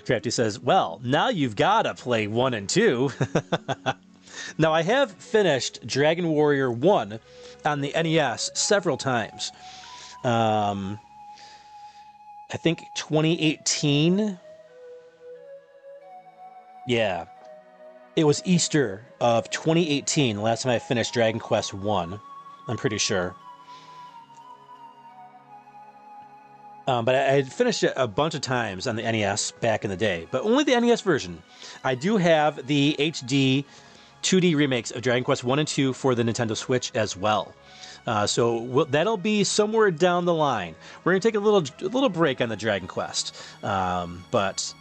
Crafty says, well, now you've got to play 1 and 2. Now, I have finished Dragon Warrior 1 on the NES several times. I think 2018. Yeah. It was Easter of 2018, last time I finished Dragon Quest 1. I'm pretty sure. But I had finished it a bunch of times on the NES back in the day, but only the NES version. I do have the HD-2D remakes of Dragon Quest 1 and 2 for the Nintendo Switch as well. So that'll be somewhere down the line. We're going to take a little break on the Dragon Quest. But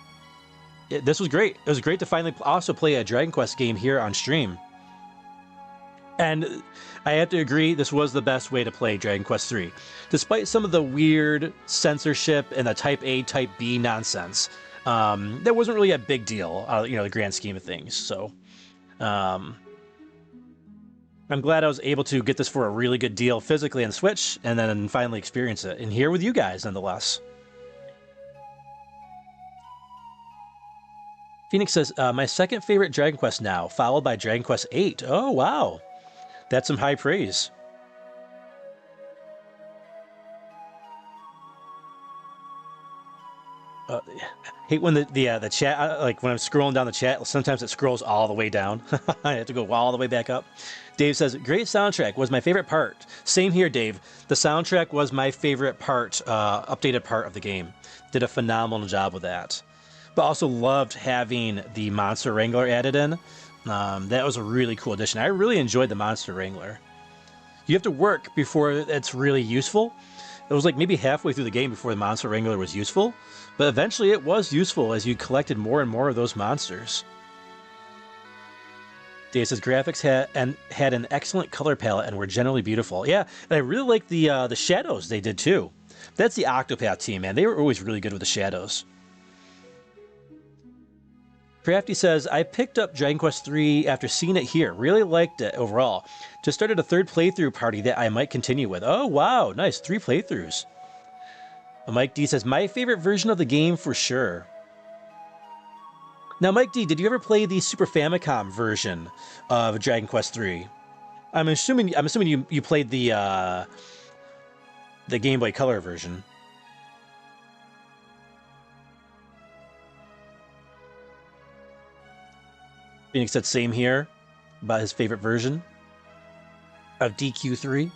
this was great. It was great to finally also play a Dragon Quest game here on stream. And I have to agree, this was the best way to play Dragon Quest III. Despite some of the weird censorship and the Type A, Type B nonsense, that wasn't really a big deal, the grand scheme of things. So, I'm glad I was able to get this for a really good deal physically on Switch, and then finally experience it, and here with you guys, nonetheless. Phoenix says, my second favorite Dragon Quest now, followed by Dragon Quest VIII. Oh, wow. That's some high praise. Hate when the chat, like when I'm scrolling down the chat, sometimes it scrolls all the way down. I have to go all the way back up. Dave says, great soundtrack, was my favorite part. Same here, Dave. The soundtrack was my favorite part, updated part of the game. Did a phenomenal job with that. But also loved having the Monster Wrangler added in. That was a really cool addition. I really enjoyed the Monster Wrangler. You have to work before it's really useful. It was like maybe halfway through the game before the Monster Wrangler was useful, but eventually it was useful as you collected more and more of those monsters. Dave says graphics had an excellent color palette and were generally beautiful. Yeah, and I really like the shadows they did too. That's the Octopath team, man. They were always really good with the shadows. Crafty says, I picked up Dragon Quest III after seeing it here. Really liked it overall. Just started a third playthrough party that I might continue with. Oh, wow. Nice. 3 playthroughs. Mike D says, my favorite version of the game for sure. Now, Mike D, did you ever play the Super Famicom version of Dragon Quest III? I'm assuming you played the Game Boy Color version. Phoenix said same here about his favorite version of DQ3.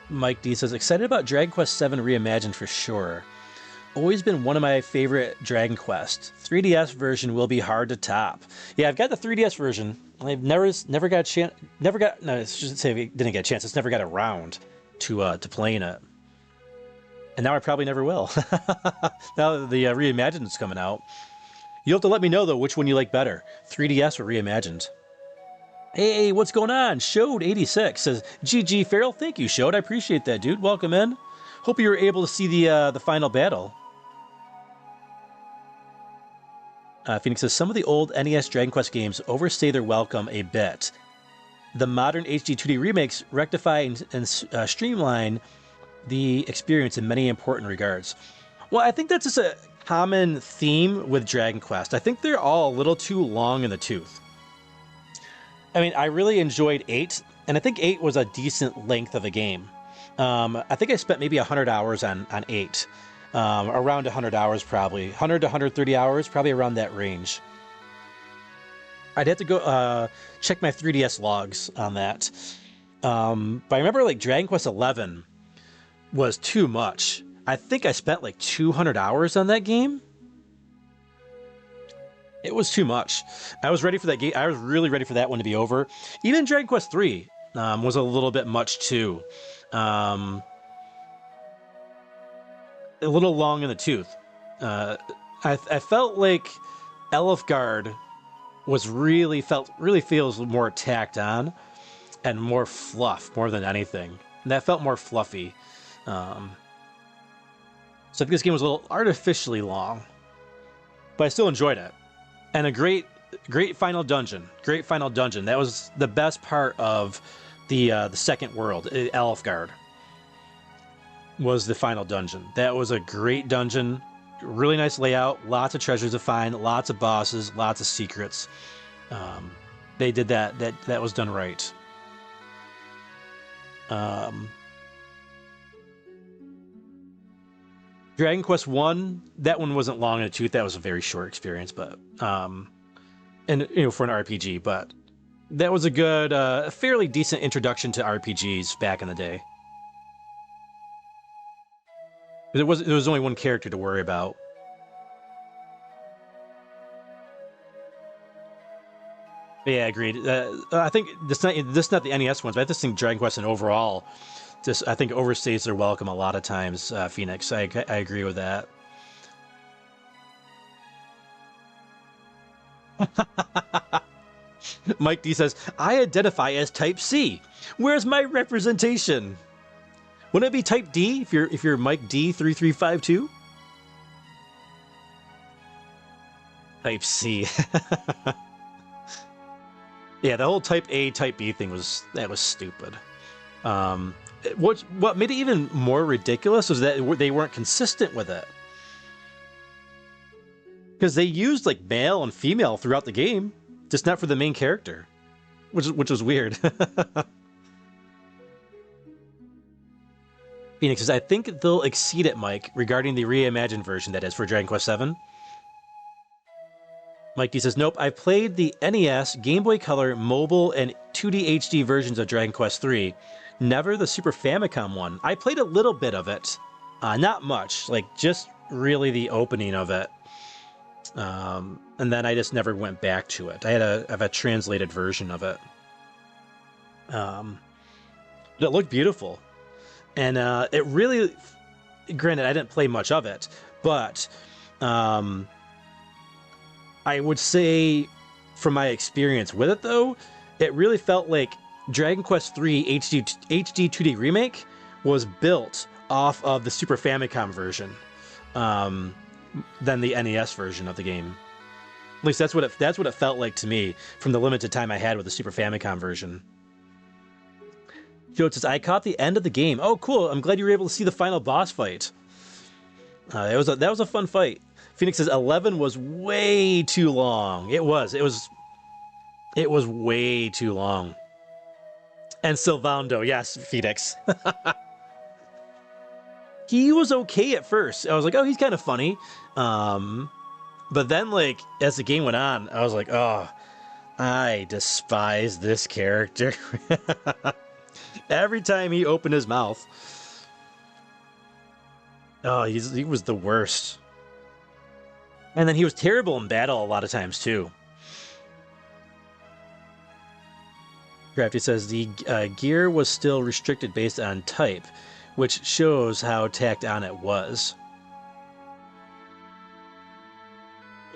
Mike D says, excited about Dragon Quest VII Reimagined for sure. Always been one of my favorite Dragon Quest. 3DS version will be hard to top. Yeah, I've got the 3DS version. I've never got a chance. No, it's just say we didn't get a chance. It's never got around to playing it. And now I probably never will. Now that the Reimagined is coming out. You'll have to let me know, though, which one you like better. 3DS or Reimagined. Hey, what's going on? Showed86 says, GG Feral, thank you, Showed. I appreciate that, dude. Welcome in. Hope you were able to see the final battle. Phoenix says, some of the old NES Dragon Quest games overstay their welcome a bit. The modern HD 2D remakes rectify and streamline the experience in many important regards. Well, I think that's just a common theme with Dragon Quest. I think they're all a little too long in the tooth. I mean, I really enjoyed 8, and I think 8 was a decent length of a game. I think I spent maybe 100 hours on 8. Around 100 hours probably. 100 to 130 hours, probably around that range. I'd have to go check my 3DS logs on that. But I remember like Dragon Quest XI was too much. I think I spent like 200 hours on that game. It was too much. I was ready for that game. I was really ready for that one to be over. Even Dragon Quest III was a little bit much too. A little long in the tooth. I felt like Elfgard was really feels more tacked on and more fluff more than anything. And that felt more fluffy. So I think this game was a little artificially long, but I still enjoyed it. And a great great final dungeon. Great final dungeon. That was the best part of the second world, Alfgard. Was the final dungeon. That was a great dungeon. Really nice layout. Lots of treasures to find. Lots of bosses. Lots of secrets. They did that. That was done right. Dragon Quest 1, that one wasn't long in the tooth. That was a very short experience, but and for an RPG, but that was a good, fairly decent introduction to RPGs back in the day. There was only one character to worry about. Yeah, agreed. I think this not the NES ones, but I just think Dragon Quest and overall, I think overstays their welcome a lot of times. Phoenix, I agree with that. Mike D says, "I identify as Type C. Where's my representation? Wouldn't it be Type D if you're Mike D 3352? Type C." Yeah, the whole Type A, Type B thing was stupid. What made it even more ridiculous was that they weren't consistent with it, because they used like male and female throughout the game, just not for the main character, which was weird. Phoenix says, "I think they'll exceed it, Mike, regarding the reimagined version, that is, for Dragon Quest VII." Mike D says, "Nope, I've played the NES, Game Boy Color, mobile, and 2D HD versions of Dragon Quest III. Never the Super Famicom one. I played a little bit of it. Not much, like just really the opening of it. And then I just never went back to it. I have a translated version of it. But it looked beautiful. And it really, granted, I didn't play much of it, but I would say, from my experience with it, though, it really felt like Dragon Quest III HD 2D Remake was built off of the Super Famicom version than the NES version of the game. At least that's what it felt like to me from the limited time I had with the Super Famicom version. Joe says, "I caught the end of the game. Oh, cool. I'm glad you were able to see the final boss fight. That was a fun fight." Phoenix says 11 was way too long. It was way too long. And Sylvando, yes, Phoenix. He was okay at first. I was like, oh, he's kind of funny. But then, like, as the game went on, I was like, oh, I despise this character. Every time he opened his mouth. Oh, he was the worst. And then he was terrible in battle a lot of times, too. Crafty says the gear was still restricted based on type, which shows how tacked on it was.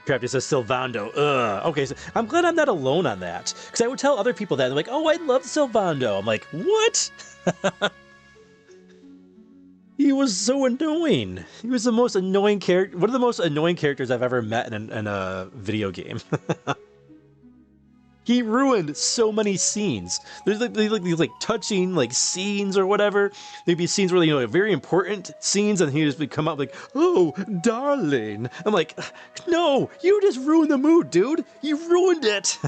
Crafty says Sylvando. Ugh. Okay, so I'm glad I'm not alone on that. Because I would tell other people that. They're like, oh, I love Sylvando. I'm like, what? He was so annoying. He was the most annoying character. One of the most annoying characters I've ever met in a video game. He ruined so many scenes. There's these touching scenes or whatever. There'd be scenes where very important scenes, and he just come up like, "Oh, darling." I'm like, no, you just ruined the mood, dude. You ruined it.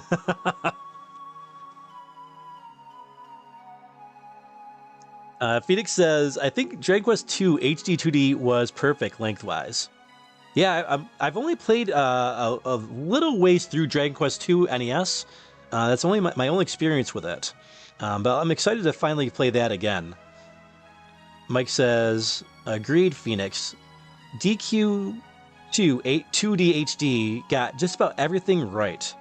Phoenix says, "I think Dragon Quest II HD 2D was perfect lengthwise." Yeah, I've only played a little ways through Dragon Quest II NES. That's only my only experience with it. But I'm excited to finally play that again. Mike says, agreed, Phoenix. DQ2 2D HD got just about everything right.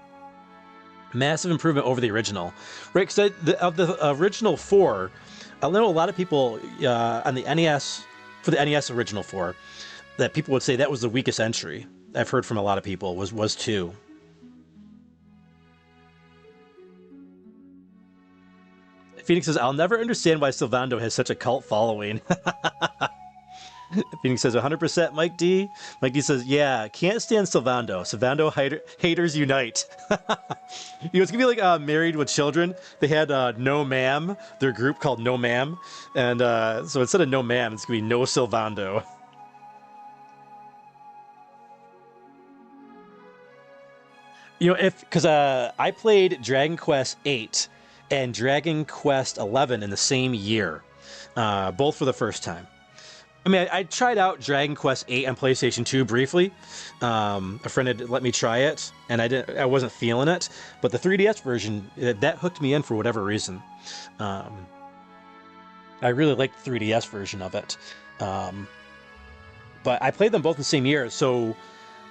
Massive improvement over the original. Right, because of the original 4, I know a lot of people on the NES, for the NES original 4, that people would say that was the weakest entry. I've heard from a lot of people, was 2. Phoenix says, "I'll never understand why Sylvando has such a cult following." Phoenix says 100% Mike D. Mike D says, yeah, can't stand Sylvando. Sylvando haters unite. You know, it's gonna be like Married with Children. They had No Ma'am, their group called No Ma'am. And so instead of No Ma'am, it's gonna be No Sylvando. You know, because I played Dragon Quest VIII and Dragon Quest XI in the same year, both for the first time. I mean, I tried out Dragon Quest VIII on PlayStation 2 briefly. A friend had let me try it, and I wasn't feeling it. But the 3DS version, that hooked me in for whatever reason. I really liked the 3DS version of it. But I played them both in the same year, so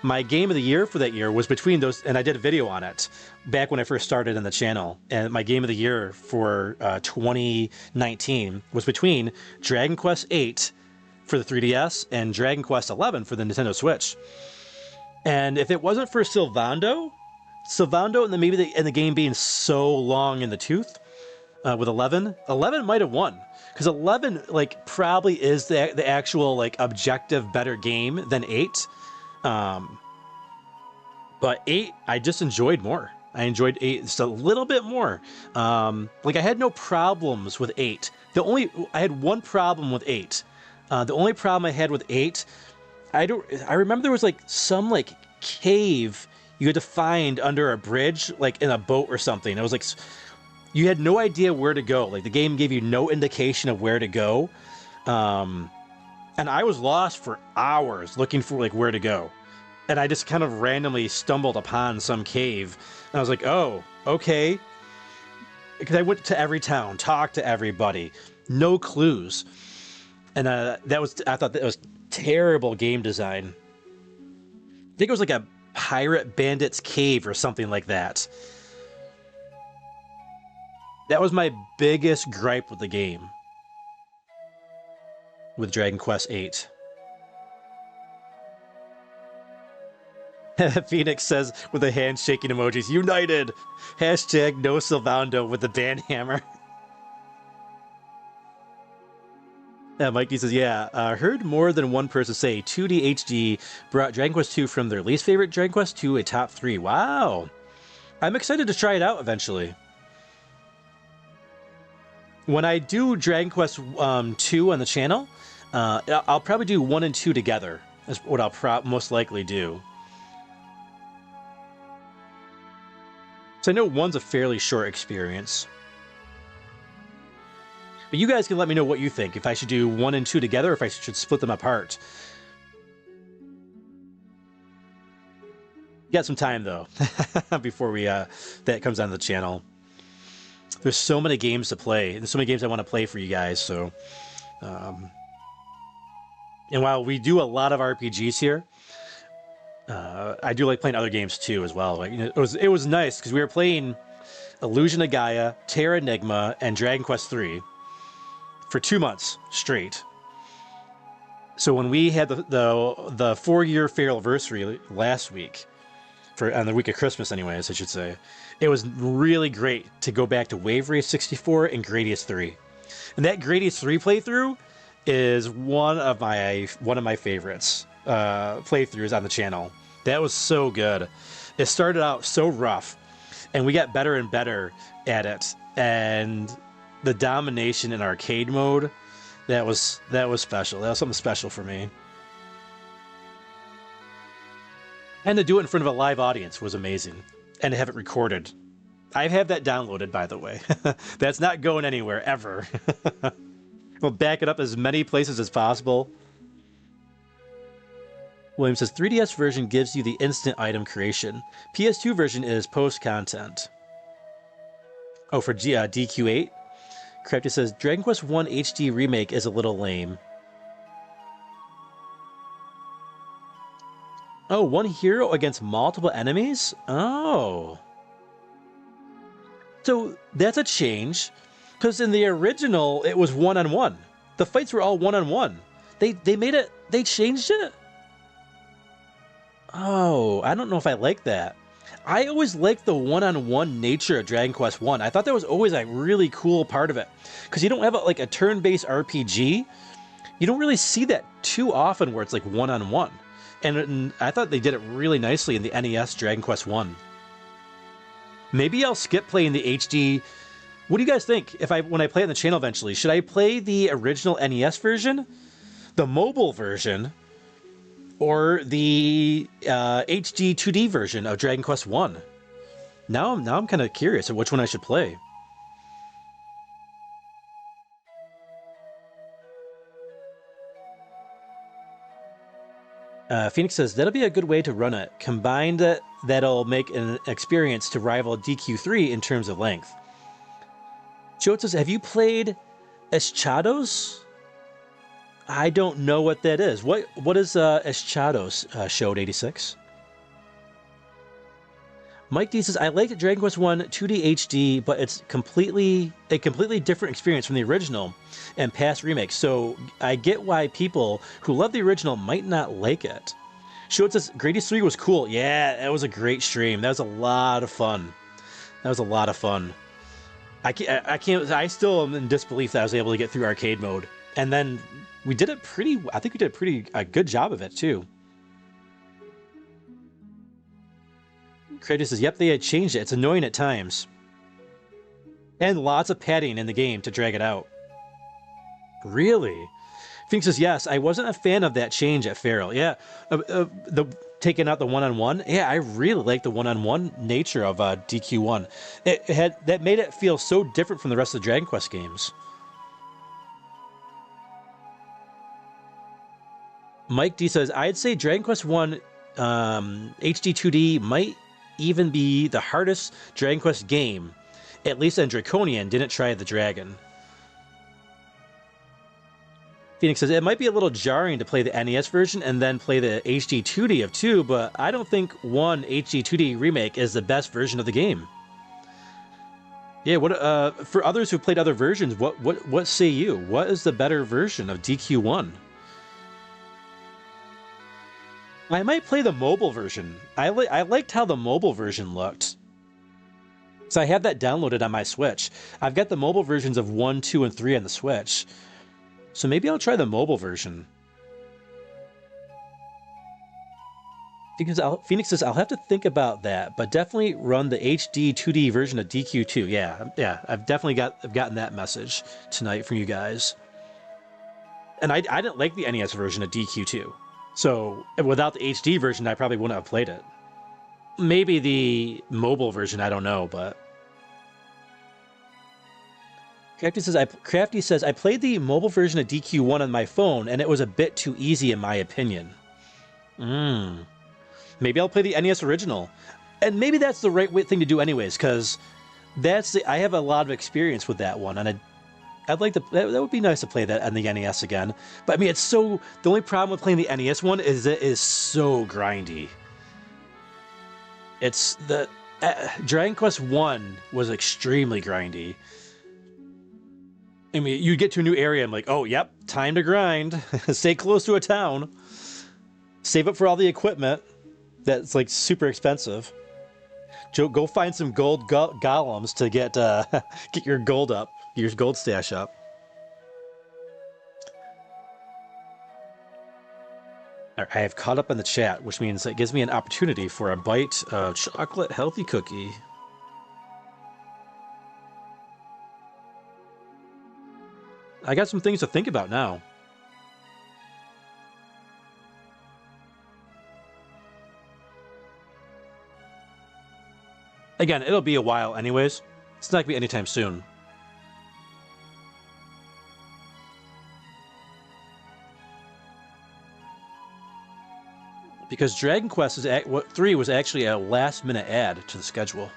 my game of the year for that year was between those, and I did a video on it back when I first started in the channel. And my game of the year for 2019 was between Dragon Quest VIII for the 3DS and Dragon Quest XI for the Nintendo Switch. And if it wasn't for Sylvando, and then maybe the game being so long in the tooth with 11 might have won, because 11 like probably is the actual like objective better game than 8. But 8 I just enjoyed more. I enjoyed 8 just a little bit more. Like I had no problems with 8. I had one problem with 8. The only problem I had with 8, I remember there was like some like cave you had to find under a bridge, like in a boat or something. It was like you had no idea where to go. Like the game gave you no indication of where to go. And I was lost for hours looking for like where to go. And I just kind of randomly stumbled upon some cave. And I was like, oh, okay. Because I went to every town, talked to everybody, no clues. And I thought that was terrible game design. I think it was like a pirate bandit's cave or something like that. That was my biggest gripe with the game. With Dragon Quest VIII. Phoenix says with the hand shaking emojis, united! Hashtag no Sylvando with the band hammer. Mikey says, yeah, heard more than one person say 2D HD brought Dragon Quest II from their least favorite Dragon Quest to a top 3. Wow. I'm excited to try it out eventually. When I do Dragon Quest 2 on the channel, I'll probably do 1 and 2 together. That's what I'll most likely do. So I know 1's a fairly short experience. But you guys can let me know what you think. If I should do 1 and 2 together, or if I should split them apart. Got some time though, before that comes on the channel. There's so many games to play. There's so many games I want to play for you guys. So, and while we do a lot of RPGs here, I do like playing other games too as well. Like, you know, it was nice because we were playing Illusion of Gaia, Terra Enigma, and Dragon Quest III for 2 months straight. So when we had the 4-year FeralInferno last week, on the week of Christmas anyways, I should say, it was really great to go back to Wave Race 64 and Gradius 3. And that Gradius 3 playthrough is one of my favorites playthroughs on the channel. That was so good. It started out so rough, and we got better and better at it. And the domination in arcade mode, that was special. That was something special for me. And to do it in front of a live audience was amazing. And to have it recorded. I have that downloaded, by the way. That's not going anywhere, ever. We'll back it up as many places as possible. William says, 3DS version gives you the instant item creation. PS2 version is post-content. Oh, for DQ8? Crafty says, Dragon Quest 1 HD Remake is a little lame. Oh, one hero against multiple enemies? Oh. So that's a change, because in the original, it was one-on-one. The fights were all one-on-one. They made it, they changed it? Oh, I don't know if I like that. I always liked the one-on-one nature of Dragon Quest 1. I thought that was always a really cool part of it. Because you don't have like a turn-based RPG. You don't really see that too often where it's like one-on-one. And I thought they did it really nicely in the NES Dragon Quest 1. Maybe I'll skip playing the HD. What do you guys think when I play it on the channel eventually? Should I play the original NES version, the mobile version, or the HD 2D version of Dragon Quest 1? Now I'm kind of curious of which one I should play. Phoenix says, that'll be a good way to run it. Combined, that'll make an experience to rival DQ3 in terms of length. Joe says, have you played Eschados? I don't know what that is. What is Eschados, Showed 86? Mike D says, I liked Dragon Quest 1 2D HD, but it's a completely different experience from the original and past remakes, so I get why people who love the original might not like it. Showed says, Gradius 3 was cool. Yeah, that was a great stream. That was a lot of fun. I still am in disbelief that I was able to get through arcade mode. And then I think we did a good job of it, too. Kratos says, yep, they had changed it. It's annoying at times. And lots of padding in the game to drag it out. Really? Phoenix says, yes, I wasn't a fan of that change at Feral. Yeah, taking out the one-on-one. Yeah, I really like the one-on-one nature of DQ1. That made it feel so different from the rest of the Dragon Quest games. Mike D says, I'd say Dragon Quest 1 HD 2D might even be the hardest Dragon Quest game. At least on Draconian didn't try the dragon. Phoenix says, it might be a little jarring to play the NES version and then play the HD 2D of 2, but I don't think one HD 2D remake is the best version of the game. Yeah, for others who played other versions, what say you? What is the better version of DQ1? I might play the mobile version. I liked how the mobile version looked. So I have that downloaded on my Switch. I've got the mobile versions of 1, 2, and 3 on the Switch. So maybe I'll try the mobile version. Phoenix says, I'll have to think about that, but definitely run the HD 2D version of DQ2. Yeah, I've definitely gotten that message tonight from you guys. And I didn't like the NES version of DQ2. So without the HD version, I probably wouldn't have played it. Maybe the mobile version, I don't know, but... Crafty says, I played the mobile version of DQ1 on my phone, and it was a bit too easy in my opinion. Maybe I'll play the NES original. And maybe that's the right thing to do anyways, because I have a lot of experience with that one, and I'd like to. That would be nice to play that on the NES again. But I mean, the only problem with playing the NES one is it is so grindy. It's the Dragon Quest 1 was extremely grindy. I mean, you get to a new area, I'm like, oh, yep, time to grind. Stay close to a town. Save up for all the equipment that's like super expensive. Joe, go find some gold golems to get your gold up, your gold stash up. I have caught up in the chat, which means it gives me an opportunity for a bite of chocolate healthy cookie. I got some things to think about now. Again, it'll be a while anyways. It's not going to be anytime soon. Because Dragon Quest 3 was actually a last-minute add to the schedule.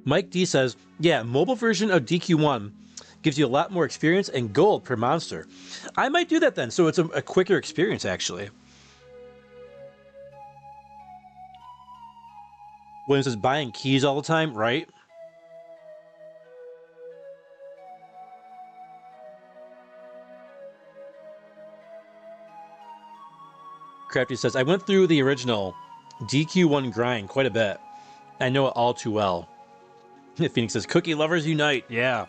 Mike D says, yeah, mobile version of DQ1 gives you a lot more experience and gold per monster. I might do that then, so it's a quicker experience, actually. William says, buying keys all the time, right? Crafty says, I went through the original DQ1 grind quite a bit. I know it all too well. Phoenix says, cookie lovers unite. Yeah.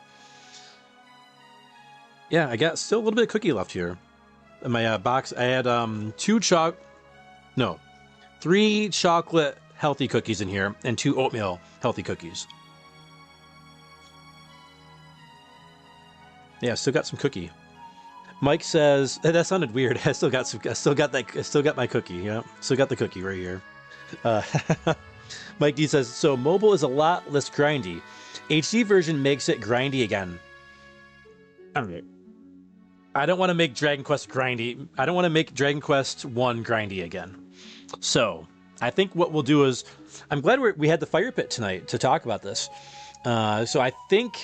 Yeah, I got still a little bit of cookie left here. In my box, I had 3 chocolate healthy cookies in here and 2 oatmeal healthy cookies. Yeah, still got some cookie. Mike says that sounded weird. I still got my cookie. Yeah, still got the cookie right here. Mike D says, so mobile is a lot less grindy. HD version makes it grindy again. Okay. I don't want to make Dragon Quest grindy. I don't want to make Dragon Quest 1 grindy again. So I think what we'll do is, I'm glad we had the Firepit tonight to talk about this. So I think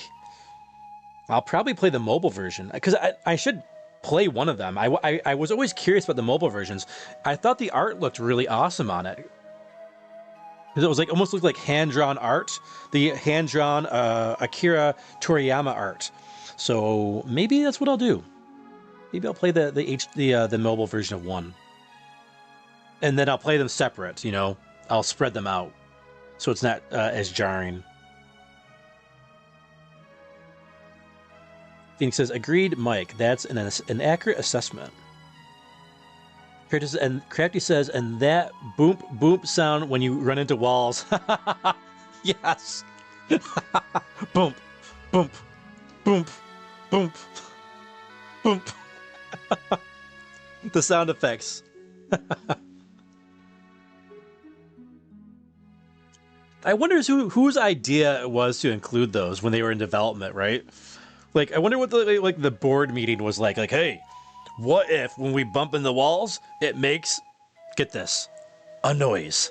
I'll probably play the mobile version, because I should play one of them. I was always curious about the mobile versions. I thought the art looked really awesome on it. Because it was like almost looked like hand-drawn art, the hand-drawn Akira Toriyama art. So maybe that's what I'll do. Maybe I'll play the mobile version of 1, and then I'll play them separate. You know, I'll spread them out so it's not as jarring. Phoenix says, agreed, Mike. That's an accurate assessment. And Crafty says, and that boom boom sound when you run into walls. Yes. Boom, boom, boom, boom, boom. The sound effects. I wonder whose idea it was to include those when they were in development, right? Like, I wonder what the board meeting was like. Like, hey, what if when we bump in the walls, it makes, get this, a noise?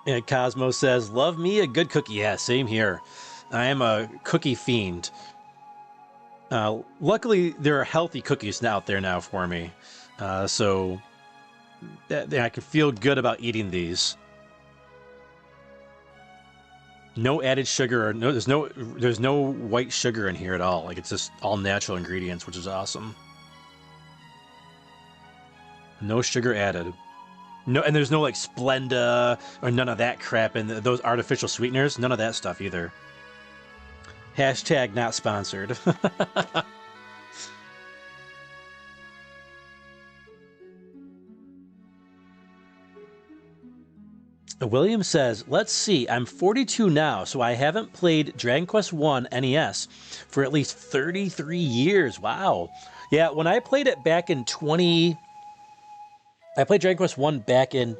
And Cosmo says, love me a good cookie. Yeah, same here. I am a cookie fiend. Luckily, there are healthy cookies out there now for me. So I can feel good about eating these. No added sugar, or there's no white sugar in here at all. Like, it's just all natural ingredients, which is awesome. No sugar added. No, and there's no like Splenda or none of that crap in those artificial sweeteners. None of that stuff either. Hashtag not sponsored. William says, let's see, I'm 42 now, so I haven't played Dragon Quest 1 NES for at least 33 years. Wow. Yeah, when I played it back in I played Dragon Quest 1 back in,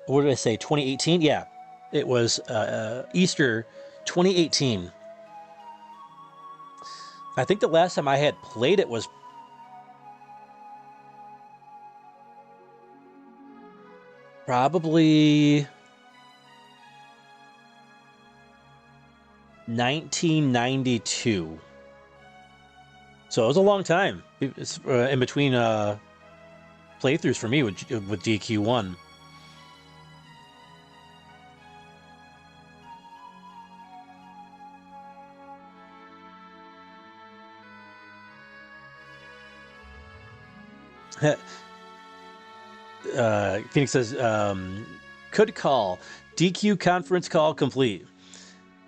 what did I say, 2018? Yeah, it was Easter 2018. I think the last time I had played it was probably 1992. So it was a long time. It's in between playthroughs for me with DQ1. Phoenix says, could call. DQ conference call complete.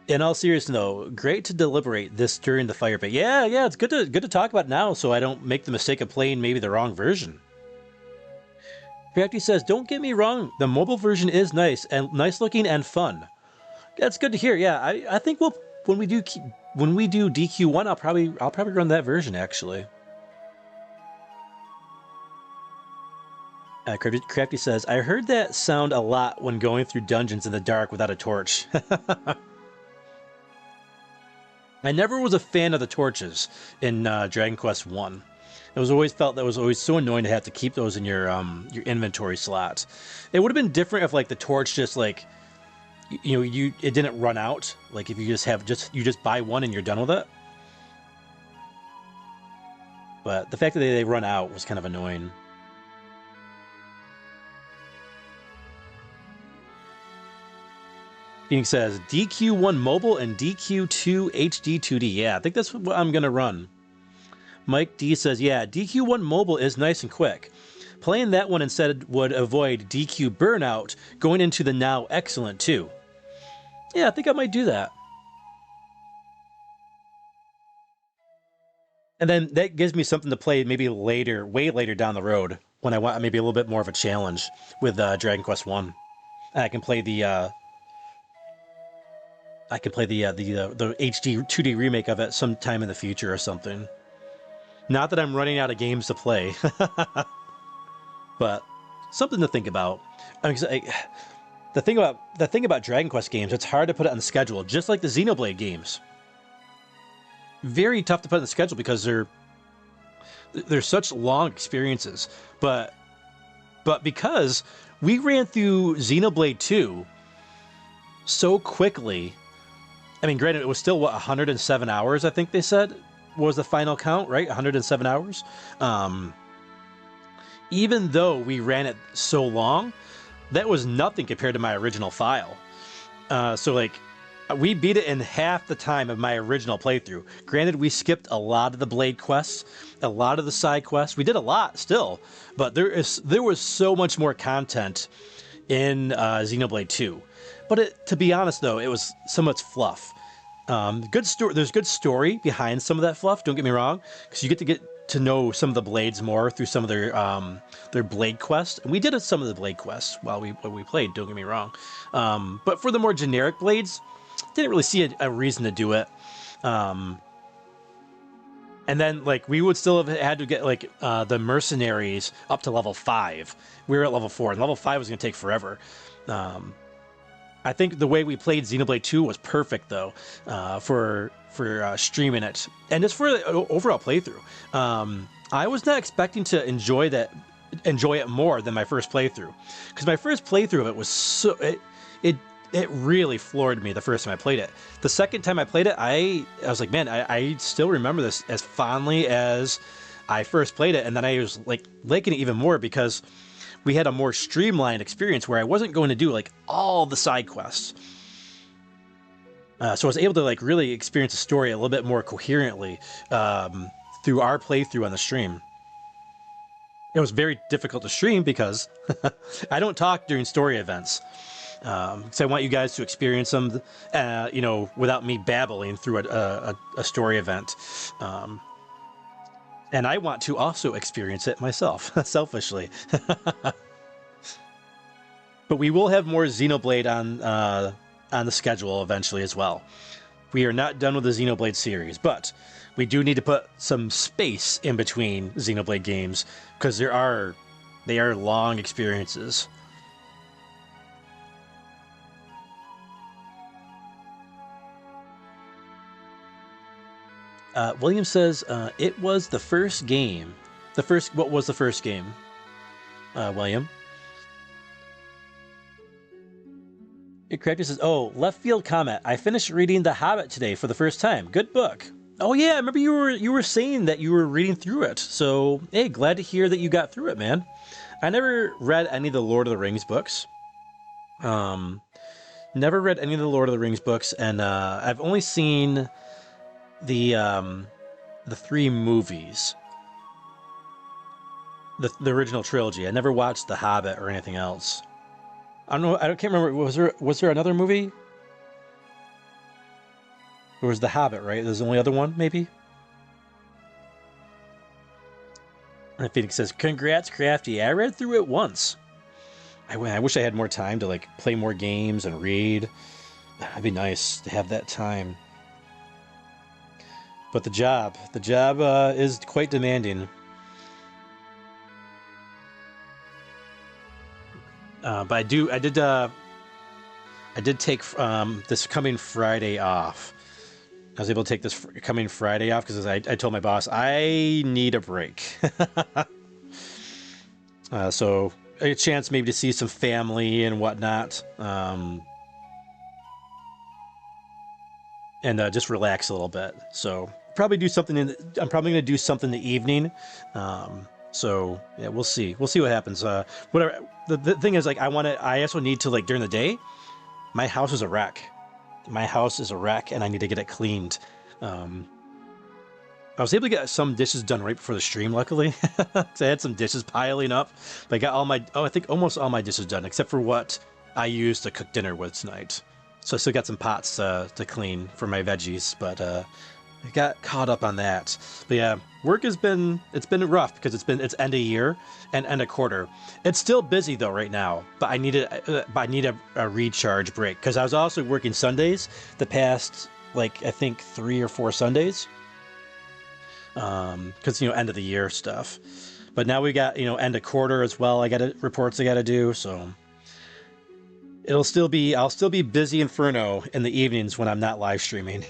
In all seriousness, though, great to deliberate this during the Firepit. Yeah, it's good to talk about now, so I don't make the mistake of playing maybe the wrong version. Crafty says, don't get me wrong, the mobile version is nice looking and fun. That's good to hear. Yeah, I think when we do DQ1, I'll probably run that version actually. Crafty says, I heard that sound a lot when going through dungeons in the dark without a torch. I never was a fan of the torches in Dragon Quest 1. It was always felt that it was always so annoying to have to keep those in your inventory slot. It would have been different if like the torch just like it didn't run out. Like if you just buy one and you're done with it. But the fact that they run out was kind of annoying. Phoenix says, DQ1 mobile and DQ2 HD-2D. Yeah, I think that's what I'm going to run. Mike D says, yeah, DQ1 mobile is nice and quick. Playing that one instead would avoid DQ burnout going into the now excellent too. Yeah, I think I might do that. And then that gives me something to play maybe later, way later down the road, when I want maybe a little bit more of a challenge with Dragon Quest 1. I can play the HD 2D remake of it sometime in the future or something. Not that I'm running out of games to play, but something to think about. The thing about Dragon Quest games, it's hard to put it on the schedule, just like the Xenoblade games. Very tough to put on the schedule because they're such long experiences. But because we ran through Xenoblade 2 so quickly, I mean, granted, it was still, what, 107 hours, I think they said, was the final count, right? 107 hours. Even though we ran it so long, that was nothing compared to my original file. So, like, we beat it in half the time of my original playthrough. Granted, we skipped a lot of the Blade quests, a lot of the side quests. We did a lot still, but there was so much more content in Xenoblade 2. But to be honest, though, it was so much fluff. Good story. There's good story behind some of that fluff. Don't get me wrong, because you get to know some of the blades more through some of their blade quests. And we did some of the blade quests while we played. Don't get me wrong. But for the more generic blades, didn't really see a reason to do it. And then, like, we would still have had to get, like, the mercenaries up to level 5. We were at level 4, and level 5 was going to take forever. I think the way we played Xenoblade 2 was perfect, though, for streaming it. And just for the overall playthrough. I was not expecting to enjoy it more than my first playthrough. Because my first playthrough of it was so... It really floored me the first time I played it. The second time I played it, I was like, man, I still remember this as fondly as I first played it. And then I was like liking it even more because we had a more streamlined experience where I wasn't going to do like all the side quests. So I was able to like really experience the story a little bit more coherently through our playthrough on the stream. It was very difficult to stream because I don't talk during story events. So I want you guys to experience them, without me babbling through a story event. And I want to also experience it myself, selfishly. But we will have more Xenoblade on the schedule eventually as well. We are not done with the Xenoblade series, but we do need to put some space in between Xenoblade games because they are long experiences. William says, it was the first game. What was the first game, William? Crafty says, oh, left field comment. I finished reading The Hobbit today for the first time. Good book. Oh yeah, I remember you were saying that you were reading through it. So, hey, glad to hear that you got through it, man. I never read any of the Lord of the Rings books. Never read any of the Lord of the Rings books, and I've only seen the 3 movies, the original trilogy. I never watched The Hobbit or anything else. I can't remember. Was there another movie? Or was The Hobbit, right? There's the only other one, maybe. And Phoenix says, "Congrats, Crafty. I read through it once. I wish I had more time to like play more games and read. That'd be nice to have that time." But the job is quite demanding. But I did take this coming Friday off. I was able to take this coming Friday off because I told my boss I need a break. So a chance maybe to see some family and whatnot. And just relax a little bit. So probably do something I'm probably going to do something in the evening. So yeah, we'll see. We'll see what happens. Whatever. The thing is, like, I also need to, like, during the day, my house is a wreck. My house is a wreck, and I need to get it cleaned. I was able to get some dishes done right before the stream, luckily. So I had some dishes piling up. But I got all my, I think almost all my dishes done, except for what I used to cook dinner with tonight. So I still got some pots to clean for my veggies, but I got caught up on that. But yeah, work has been, it's been rough because it's end of year and end of quarter. It's still busy though right now, but I need a recharge break because I was also working Sundays the past, like, I think 3 or 4 Sundays. Because, you know, end of the year stuff. But now we got, you know, end of quarter as well. I got reports I got to do, so I'll still be busy Inferno in the evenings when I'm not live streaming.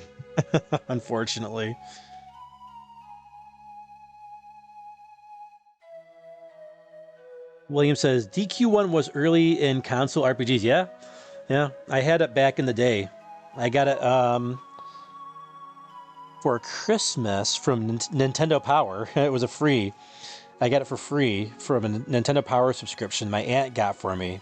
Unfortunately. William says DQ1 was early in console RPGs. Yeah, I had it back in the day. I got it for Christmas from Nintendo Power. It was a free. I got it for free from a Nintendo Power subscription my aunt got for me.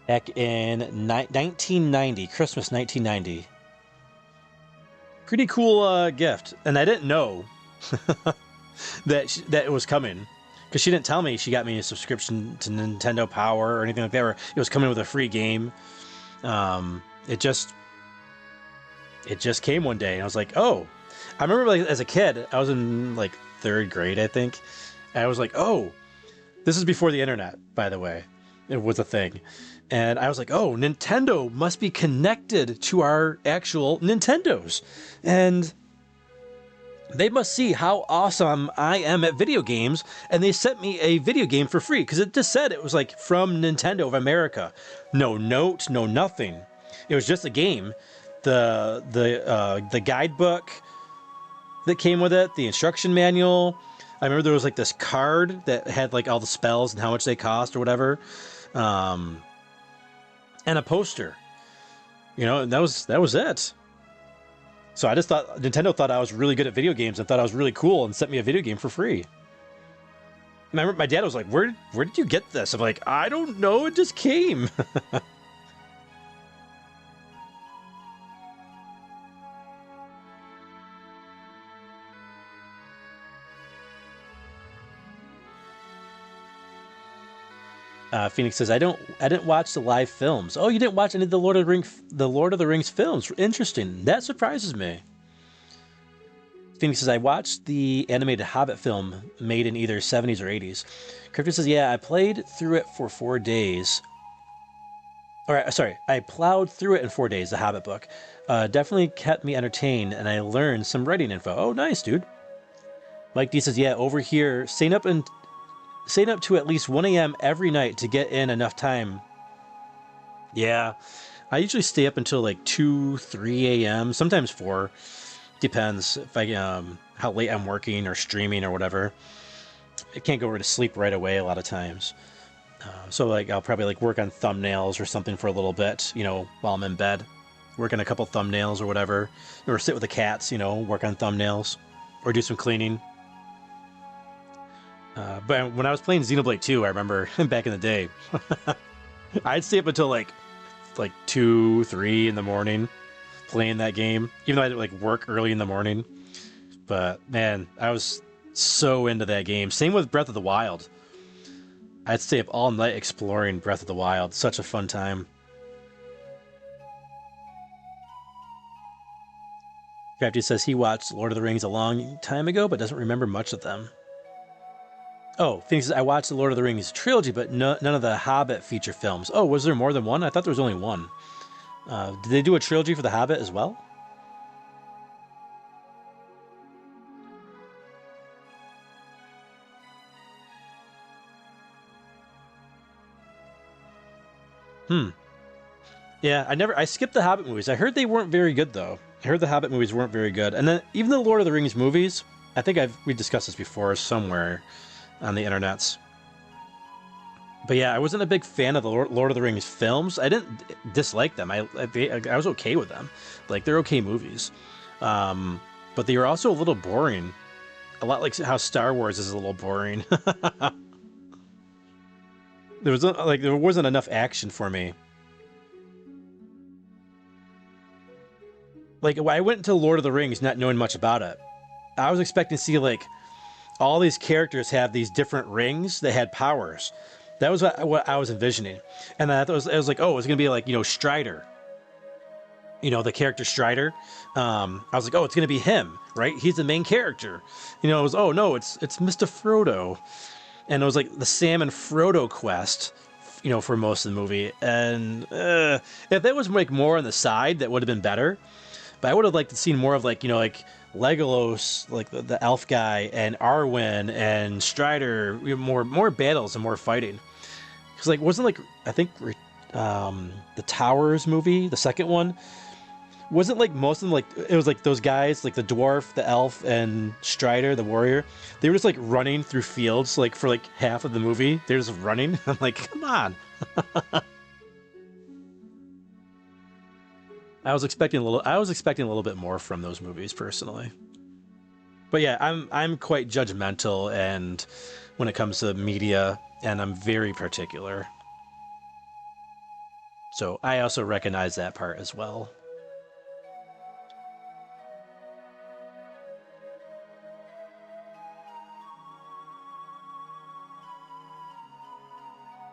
Back in 1990, Christmas 1990. Pretty cool gift, and I didn't know that it was coming, because she didn't tell me she got me a subscription to Nintendo Power or anything like that. Or it was coming with a free game. It just came one day, and I was like, oh. I remember, like, as a kid, I was in like 3rd grade, I think. And I was like, oh, this is before the internet, by the way. It was a thing. And I was like, oh, Nintendo must be connected to our actual Nintendos. And they must see how awesome I am at video games. And they sent me a video game for free, because it just said it was like from Nintendo of America. No note, no nothing. It was just a game. The guidebook that came with it, the instruction manual. I remember there was like this card that had like all the spells and how much they cost or whatever, and a poster. You know, and that was it. So I just thought Nintendo thought I was really good at video games and thought I was really cool and sent me a video game for free. And I remember my dad was like, "Where did you get this?" I'm like, "I don't know. It just came." Phoenix says, "I didn't watch the live films." Oh, you didn't watch any of the Lord of the Rings films? Interesting. That surprises me. Phoenix says, "I watched the animated Hobbit film made in either 70s or 80s." Crypto says, "Yeah, I played through it for 4 days." All right, sorry, I plowed through it in 4 days. The Hobbit book definitely kept me entertained, and I learned some writing info. Oh, nice, dude. Mike D says, "Yeah, over here, staying up to at least 1 a.m. every night to get in enough time." Yeah, I usually stay up until like 2, 3 a.m., sometimes 4. Depends if I how late I'm working or streaming or whatever. I can't go to sleep right away a lot of times. So like I'll probably like work on thumbnails or something for a little bit, you know, while I'm in bed. Work on a couple thumbnails or whatever. Or sit with the cats, you know, work on thumbnails. Or do some cleaning. But when I was playing Xenoblade 2, I remember back in the day, I'd stay up until like 2, 3 in the morning playing that game, even though I had to like work early in the morning. But man, I was so into that game. Same with Breath of the Wild. I'd stay up all night exploring Breath of the Wild. Such a fun time. Crafty says he watched Lord of the Rings a long time ago, but doesn't remember much of them. Oh, Phoenix says, "I watched the Lord of the Rings trilogy, but none of the Hobbit feature films." Oh, was there more than one? I thought there was only one. Did they do a trilogy for the Hobbit as well? Yeah, I skipped the Hobbit movies. I heard they weren't very good, though. I heard the Hobbit movies weren't very good. And then even the Lord of the Rings movies, I think we discussed this before somewhere on the internets. But yeah, I wasn't a big fan of the Lord of the Rings films. I didn't dislike them. I was okay with them. Like, they're okay movies. But they were also a little boring. A lot like how Star Wars is a little boring. There wasn't enough action for me. Like, I went into Lord of the Rings not knowing much about it. I was expecting to see, like, all these characters have these different rings that had powers. That was what I was envisioning. And I thought it was like, oh, it's going to be like, Strider. The character Strider. I was like, oh, it's going to be him, right? He's the main character. It was, oh, no, it's Mr. Frodo. And it was like the Sam and Frodo quest, for most of the movie. And if that was like more on the side, that would have been better. But I would have liked to see more of like Legolas, like the elf guy, and Arwen and Strider, more battles and more fighting. Because like wasn't like I think the Towers movie, the second one, wasn't like most of them like it was like those guys like the dwarf, the elf, and Strider, the warrior. They were just like running through fields like for like half of the movie. They're just running. I'm like, come on. I was expecting a little bit more from those movies personally. But yeah, I'm quite judgmental and when it comes to media, and I'm very particular. So I also recognize that part as well.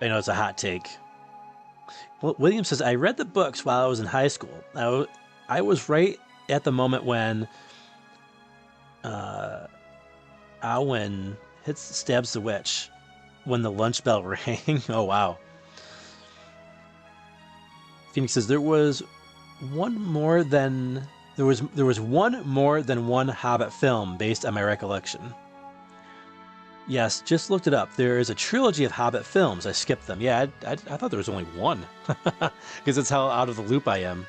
I know it's a hot take. Well, William says, I read the books while I was in high school. I was right at the moment when Awen stabs the witch when the lunch bell rang. Oh, wow. Phoenix says, there was one more than one Hobbit film based on my recollection. Yes, just looked it up. There is a trilogy of Hobbit films. I skipped them. Yeah, I thought there was only one. Because that's how out of the loop I am.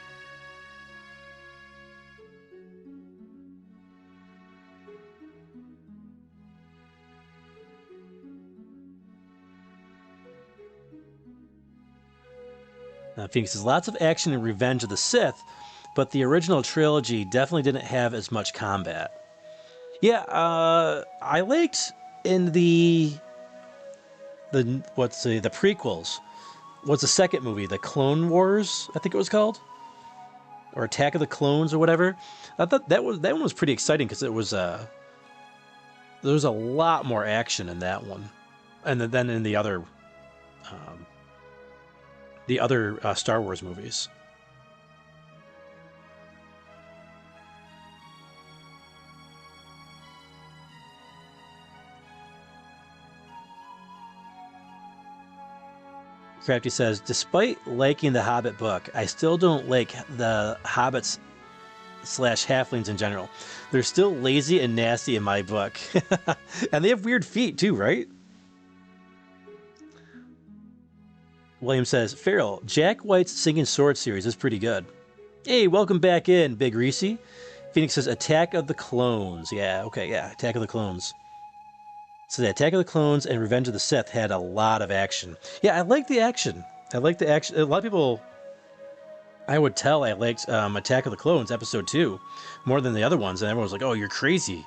Phoenix says, lots of action in Revenge of the Sith, but the original trilogy definitely didn't have as much combat. Yeah, I liked in the prequels. What's the second movie? The Clone Wars, I think it was called, or Attack of the Clones, or whatever. I thought that one was pretty exciting because it was there was a lot more action in that one, and then in the other Star Wars movies. Crafty says, despite liking the Hobbit book, I still don't like the Hobbits / halflings in general. They're still lazy and nasty in my book. And they have weird feet too, right? William says, Feral, Jack White's Singing Sword series is pretty good. Hey, welcome back in, Big Reese. Phoenix says, Attack of the Clones. Yeah, okay, yeah, Attack of the Clones. So the Attack of the Clones and Revenge of the Sith had a lot of action. Yeah, I like the action. A lot of people, I would tell I liked Attack of the Clones Episode 2 more than the other ones. And everyone was like, oh, you're crazy.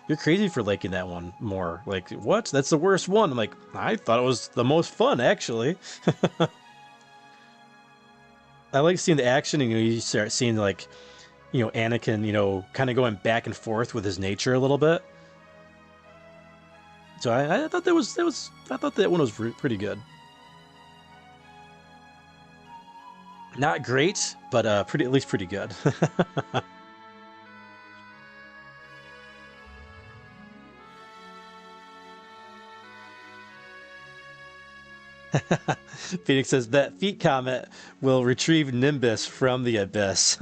You're crazy for liking that one more. Like, what? That's the worst one. I'm like, I thought it was the most fun, actually. I like seeing the action, and you start seeing, like, Anakin, kind of going back and forth with his nature a little bit. So I thought I thought that one was pretty good. Not great, but at least pretty good. Phoenix says that feet comment will retrieve Nimbus from the abyss.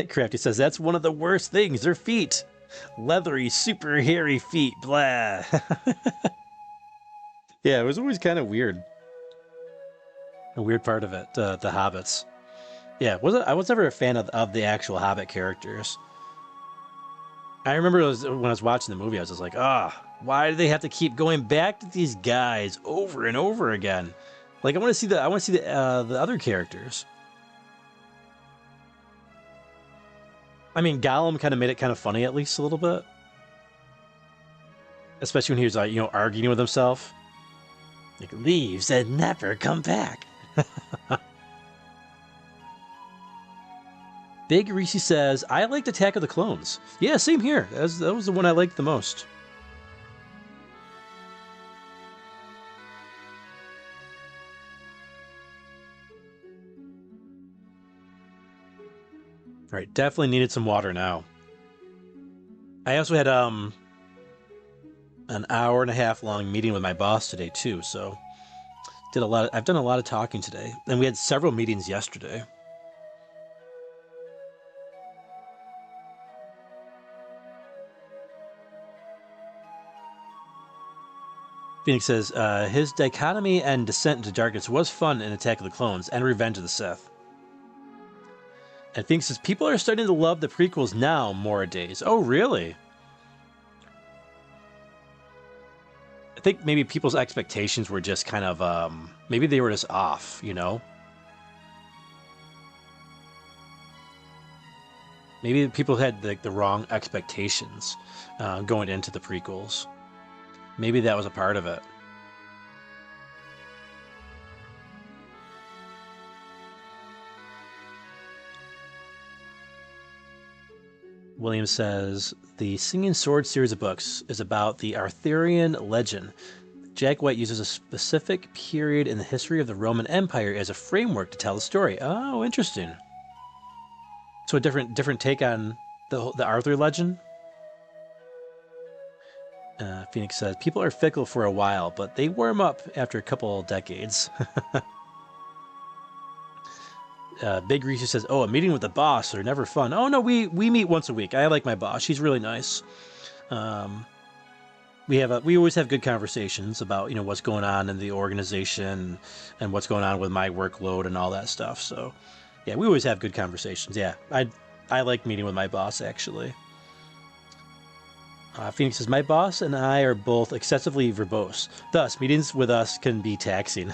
Crafty says that's one of the worst things. Their feet, leathery, super hairy feet. Blah. Yeah, it was always kind of weird. A weird part of it, the hobbits. Yeah, I was never a fan of the actual Hobbit characters. I remember when I was watching the movie, I was just like, why do they have to keep going back to these guys over and over again? Like, I want to see the other characters. I mean, Gollum kind of made it kind of funny, at least a little bit, especially when he was like, arguing with himself, like leaves and never come back. Big Reese says, I liked Attack of the Clones. Yeah, same here. That was the one I liked the most. All right, definitely needed some water now. I also had an hour and a half long meeting with my boss today too, so I've done a lot of talking today, and we had several meetings yesterday. Phoenix says, his dichotomy and descent into darkness was fun in Attack of the Clones and Revenge of the Sith. And Phoenix says, people are starting to love the prequels now more days. Oh, really? I think maybe people's expectations were just kind of, maybe they were just off, you know? Maybe people had the wrong expectations going into the prequels. Maybe that was a part of it. William says, the Singing Sword series of books is about the Arthurian legend. Jack White uses a specific period in the history of the Roman Empire as a framework to tell the story. Oh, interesting. So a different take on the Arthur legend? Phoenix says, people are fickle for a while, but they warm up after a couple decades. Big Reese says, oh, a meeting with the boss are never fun. Oh, no, we meet once a week. I like my boss. She's really nice. We always have good conversations about, you know, what's going on in the organization and what's going on with my workload and all that stuff. So, yeah, we always have good conversations. Yeah, I like meeting with my boss, actually. Phoenix says, my boss and I are both excessively verbose. Thus, meetings with us can be taxing.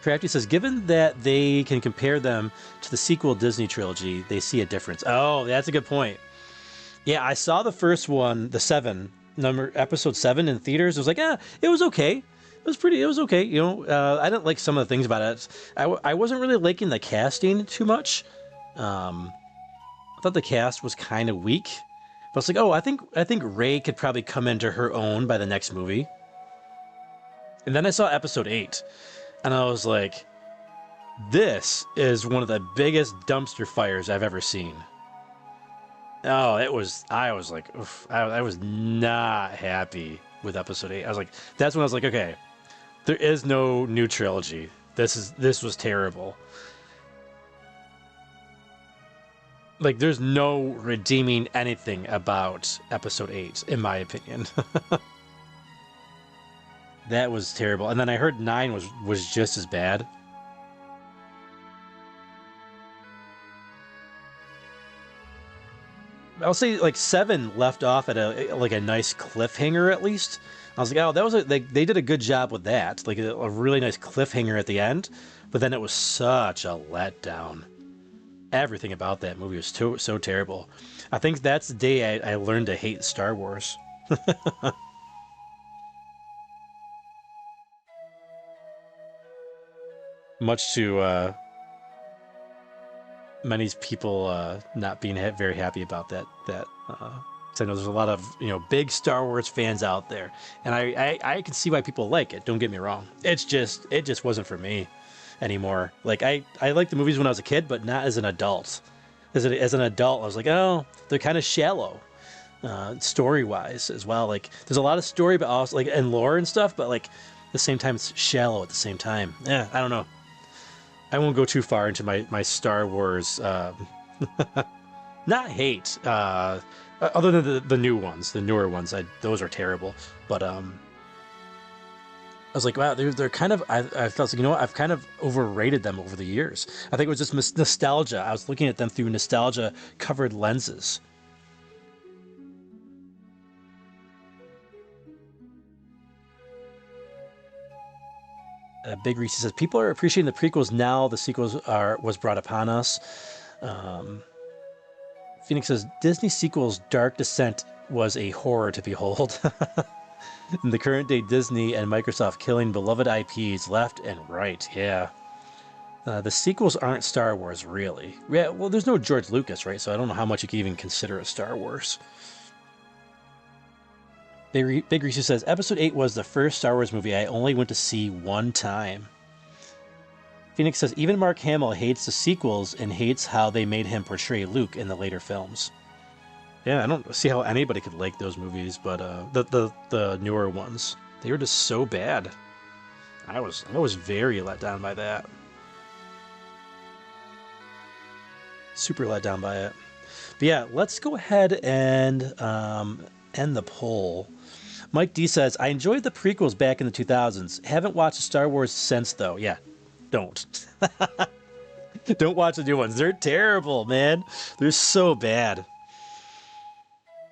Crafty says, given that they can compare them to the sequel Disney trilogy, they see a difference. Oh, that's a good point. Yeah, I saw the first one, episode 7 in theaters. It was like, it was okay. It was okay. You know, I didn't like some of the things about it. I wasn't really liking the casting too much. I thought the cast was kind of weak. But it's like, oh, I think Rey could probably come into her own by the next movie. And then I saw episode 8. And I was like, this is one of the biggest dumpster fires I've ever seen. Oh, I was like, oof, I was not happy with episode 8. I was like, that's when I was like, okay, there is no new trilogy. This was terrible. Like, there's no redeeming anything about episode 8, in my opinion. That was terrible. And then I heard 9 was just as bad. I'll say like 7 left off at a nice cliffhanger at least. I was like, oh, that was they did a good job with that. Like a really nice cliffhanger at the end. But then it was such a letdown. Everything about that movie was so terrible. I think that's the day I learned to hate Star Wars. Much to many people not being very happy about that. So I know there's a lot of big Star Wars fans out there, and I can see why people like it. Don't get me wrong. It just wasn't for me anymore. Like I liked the movies when I was a kid, but not as an adult. As an adult, I was like, oh, they're kind of shallow, story wise as well. Like there's a lot of story, but also like and lore and stuff, but like at the same time it's shallow at the same time. Yeah, I don't know. I won't go too far into my Star Wars, not hate, other than the new ones, the newer ones. Those are terrible. But I was like, wow, they're kind of. I felt like, what? I've kind of overrated them over the years. I think it was just nostalgia. I was looking at them through nostalgia-covered lenses. Big Reese says, people are appreciating the prequels now. The sequels was brought upon us. Phoenix says, Disney sequels' Dark Descent was a horror to behold. In the current day, Disney and Microsoft killing beloved IPs left and right. Yeah. The sequels aren't Star Wars, really. Yeah, well, there's no George Lucas, right? So I don't know how much you can even consider a Star Wars. Big Reese says, Episode 8 was the first Star Wars movie I only went to see one time. Phoenix says, even Mark Hamill hates the sequels and hates how they made him portray Luke in the later films. Yeah, I don't see how anybody could like those movies, but the newer ones, they were just so bad. I was very let down by that. Super let down by it. But yeah, let's go ahead and end the poll. Mike D says, I enjoyed the prequels back in the 2000s. Haven't watched Star Wars since, though. Yeah, don't. Don't watch the new ones. They're terrible, man. They're so bad.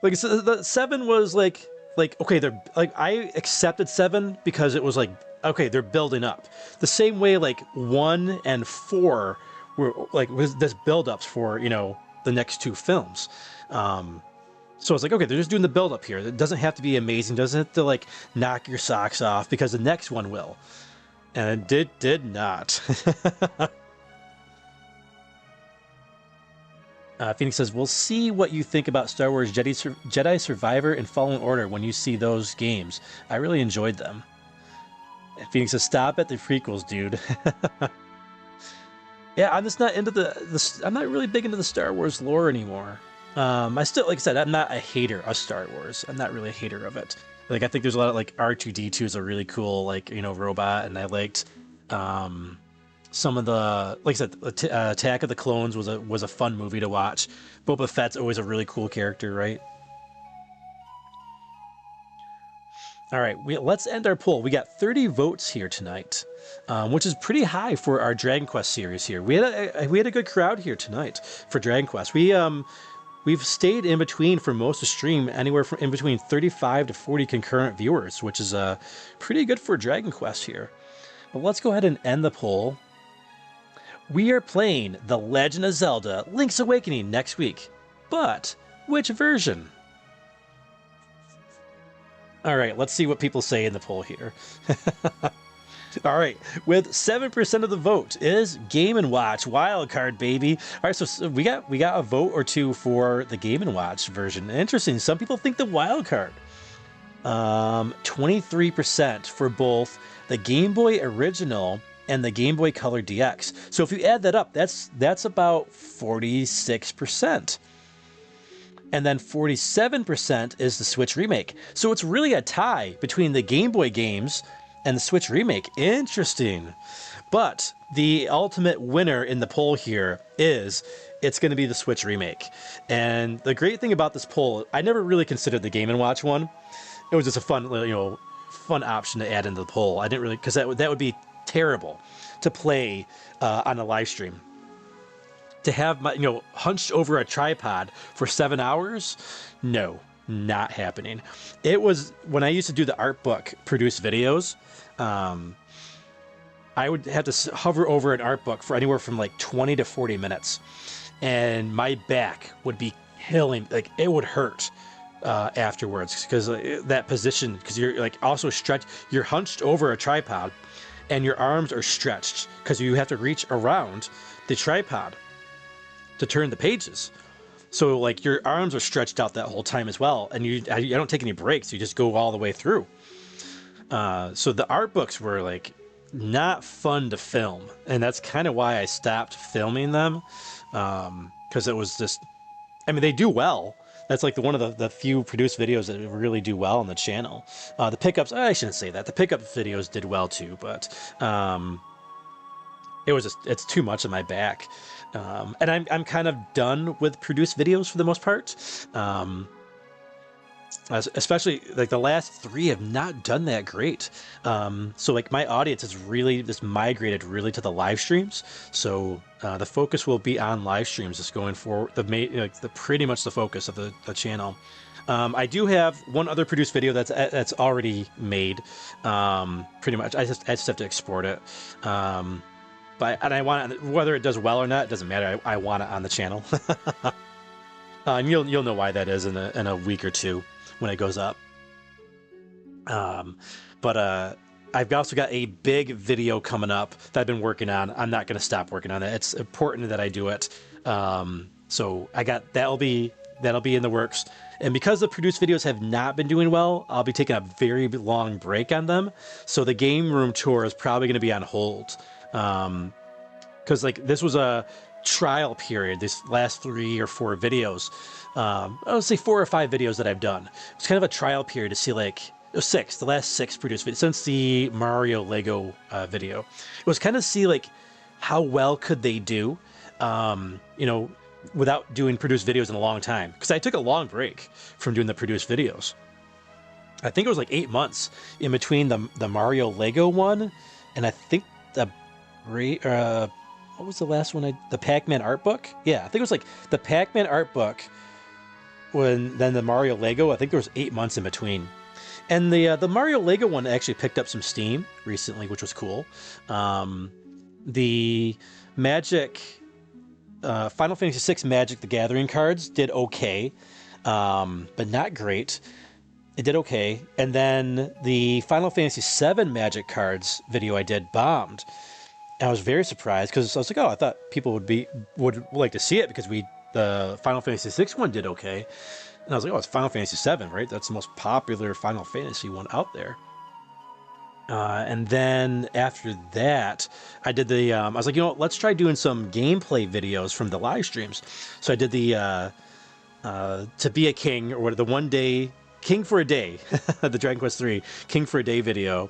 Like, so the 7 was like okay, they're like, I accepted 7 because it was like, okay, they're building up. The same way like 1 and 4 were like, was this build-ups for, you know, the next 2 films. So it's like, okay, they're just doing the build-up here. It doesn't have to be amazing. Doesn't have to like knock your socks off because the next one will. And it did not. Phoenix says, we'll see what you think about Star Wars Jedi Survivor and Fallen Order when you see those games. I really enjoyed them. And Phoenix says, stop at the prequels, dude. Yeah, I'm just not into I'm not really big into the Star Wars lore anymore. I still, like I said, I'm not a hater of Star Wars. I'm not really a hater of it. Like, I think there's a lot of, like, R2-D2 is a really cool, like, you know, robot, and I liked, some of the, like I said, Attack of the Clones was a fun movie to watch. Boba Fett's always a really cool character, right? All right, let's end our poll. We got 30 votes here tonight, which is pretty high for our Dragon Quest series here. We had a good crowd here tonight for Dragon Quest. We've stayed in between for most of the stream, anywhere from in between 35 to 40 concurrent viewers, which is pretty good for Dragon Quest here. But let's go ahead and end the poll. We are playing The Legend of Zelda Link's Awakening next week. But which version? All right, let's see what people say in the poll here. All right, with 7% of the vote is Game & Watch Wildcard, baby. All right, so we got a vote or two for the Game & Watch version. Interesting. Some people think the Wildcard. 23% for both the Game Boy Original and the Game Boy Color DX. So if you add that up, that's about 46%. And then 47% is the Switch Remake. So it's really a tie between the Game Boy games and the Switch Remake. Interesting. But the ultimate winner in the poll here is it's going to be the Switch Remake. And the great thing about this poll, I never really considered the Game & Watch one. It was just a fun option to add into the poll. I didn't really, because that would be terrible to play on a live stream. To have my, hunched over a tripod for 7 hours? No, not happening. It was when I used to do the art book produced videos. I would have to hover over an art book for anywhere from like 20 to 40 minutes. And my back would be killing, like it would hurt afterwards because that position, because you're like also stretched, you're hunched over a tripod and your arms are stretched because you have to reach around the tripod to turn the pages. So like your arms are stretched out that whole time as well. And you don't take any breaks. You just go all the way through. So the art books were like not fun to film. And that's kind of why I stopped filming them. Because it was just, I mean, they do well. That's like one of the few produced videos that really do well on the channel. The pickups, I shouldn't say that. The pickup videos did well too, but it's too much on my back. And I'm kind of done with produced videos for the most part. Especially like the last 3 have not done that great. So like my audience has really just migrated really to the live streams. So the focus will be on live streams just going forward. Pretty much the focus of the channel. I do have one other produced video that's already made. Pretty much, I just have to export it. But I want it, whether it does well or not, it doesn't matter. I want it on the channel. And you'll know why that is in a week or two when it goes up. But I've also got a big video coming up that I've been working on. I'm not going to stop working on it. It's important that I do it. So I got that'll be in the works. And because the produced videos have not been doing well, I'll be taking a very long break on them. So the game room tour is probably going to be on hold. Because like this was a trial period, this last 3 or 4 videos. I would say 4 or 5 videos that I've done. It's kind of a trial period to see like, the last 6 produced videos since the Mario Lego video. It was kind of see like how well could they do, you know, without doing produced videos in a long time. Because I took a long break from doing the produced videos. I think it was like 8 months in between the Mario Lego one, and I think the what was the last one? The Pac-Man art book? Yeah, I think it was like the Pac-Man art book, then the Mario Lego. I think there was 8 months in between. And the Mario Lego one actually picked up some steam recently, which was cool. The Magic, Final Fantasy VI Magic the Gathering cards did okay, but not great. It did okay. And then the Final Fantasy VII Magic cards video I did bombed. And I was very surprised because I was like, oh, I thought people would like to see it because the Final Fantasy VI one did okay. And I was like, oh, it's Final Fantasy VII, right? That's the most popular Final Fantasy one out there. And then after that, I did I was like, you know what, let's try doing some gameplay videos from the live streams. So I did the To Be a King, or the one day, King for a Day, the Dragon Quest III King for a Day video.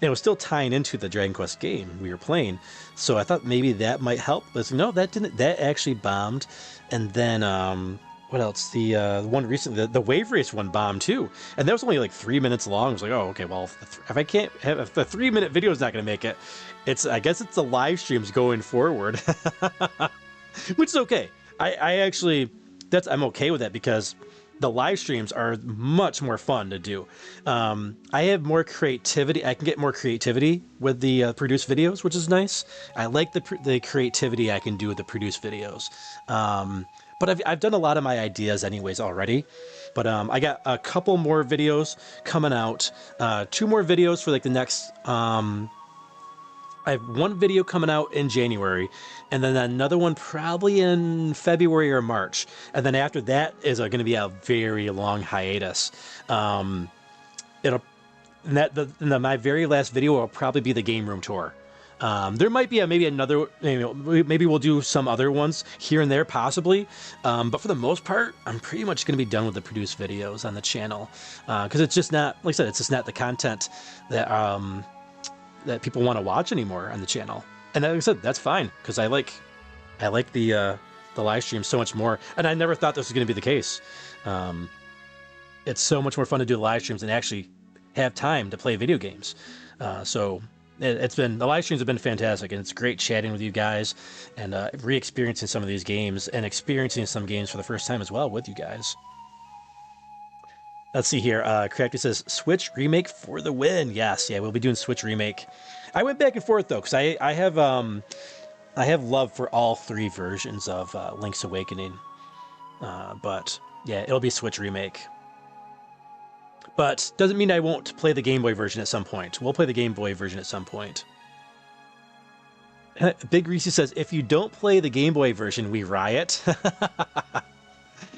And it was still tying into the Dragon Quest game we were playing. So I thought maybe that might help. But no, that didn't. That actually bombed. And then, what else? The one recently, the Wave Race one bombed too. And that was only like 3 minutes long. I was like, oh, okay, well, if I can't have, if the 3-minute video is not going to make it, I guess it's the live streams going forward. Which is okay. I actually, I'm okay with that because the live streams are much more fun to do. I have more creativity. I can get more creativity with the produced videos, which is nice. I like the creativity I can do with the produced videos. But I've done a lot of my ideas anyways already. But I got a couple more videos coming out. 2 more videos for like the next... I have 1 video coming out in January, and then another one probably in February or March. And then after that is going to be a very long hiatus. My very last video will probably be the game room tour. There might be maybe another, maybe we'll do some other ones here and there possibly. But for the most part, I'm pretty much going to be done with the produced videos on the channel. Because it's just not, like I said, it's just not the content that people want to watch anymore on the channel. And like I said, that's fine, because I like the live stream so much more. And I never thought this was going to be the case. It's so much more fun to do live streams and actually have time to play video games. So the live streams have been fantastic, and it's great chatting with you guys and re-experiencing some of these games and experiencing some games for the first time as well with you guys. Let's see here. Crafty says, Switch Remake for the win. Yes, yeah, we'll be doing Switch Remake. I went back and forth, though, because I have love for all 3 versions of Link's Awakening. But, yeah, it'll be Switch Remake. But doesn't mean I won't play the Game Boy version at some point. We'll play the Game Boy version at some point. Big Reese says, if you don't play the Game Boy version, we riot.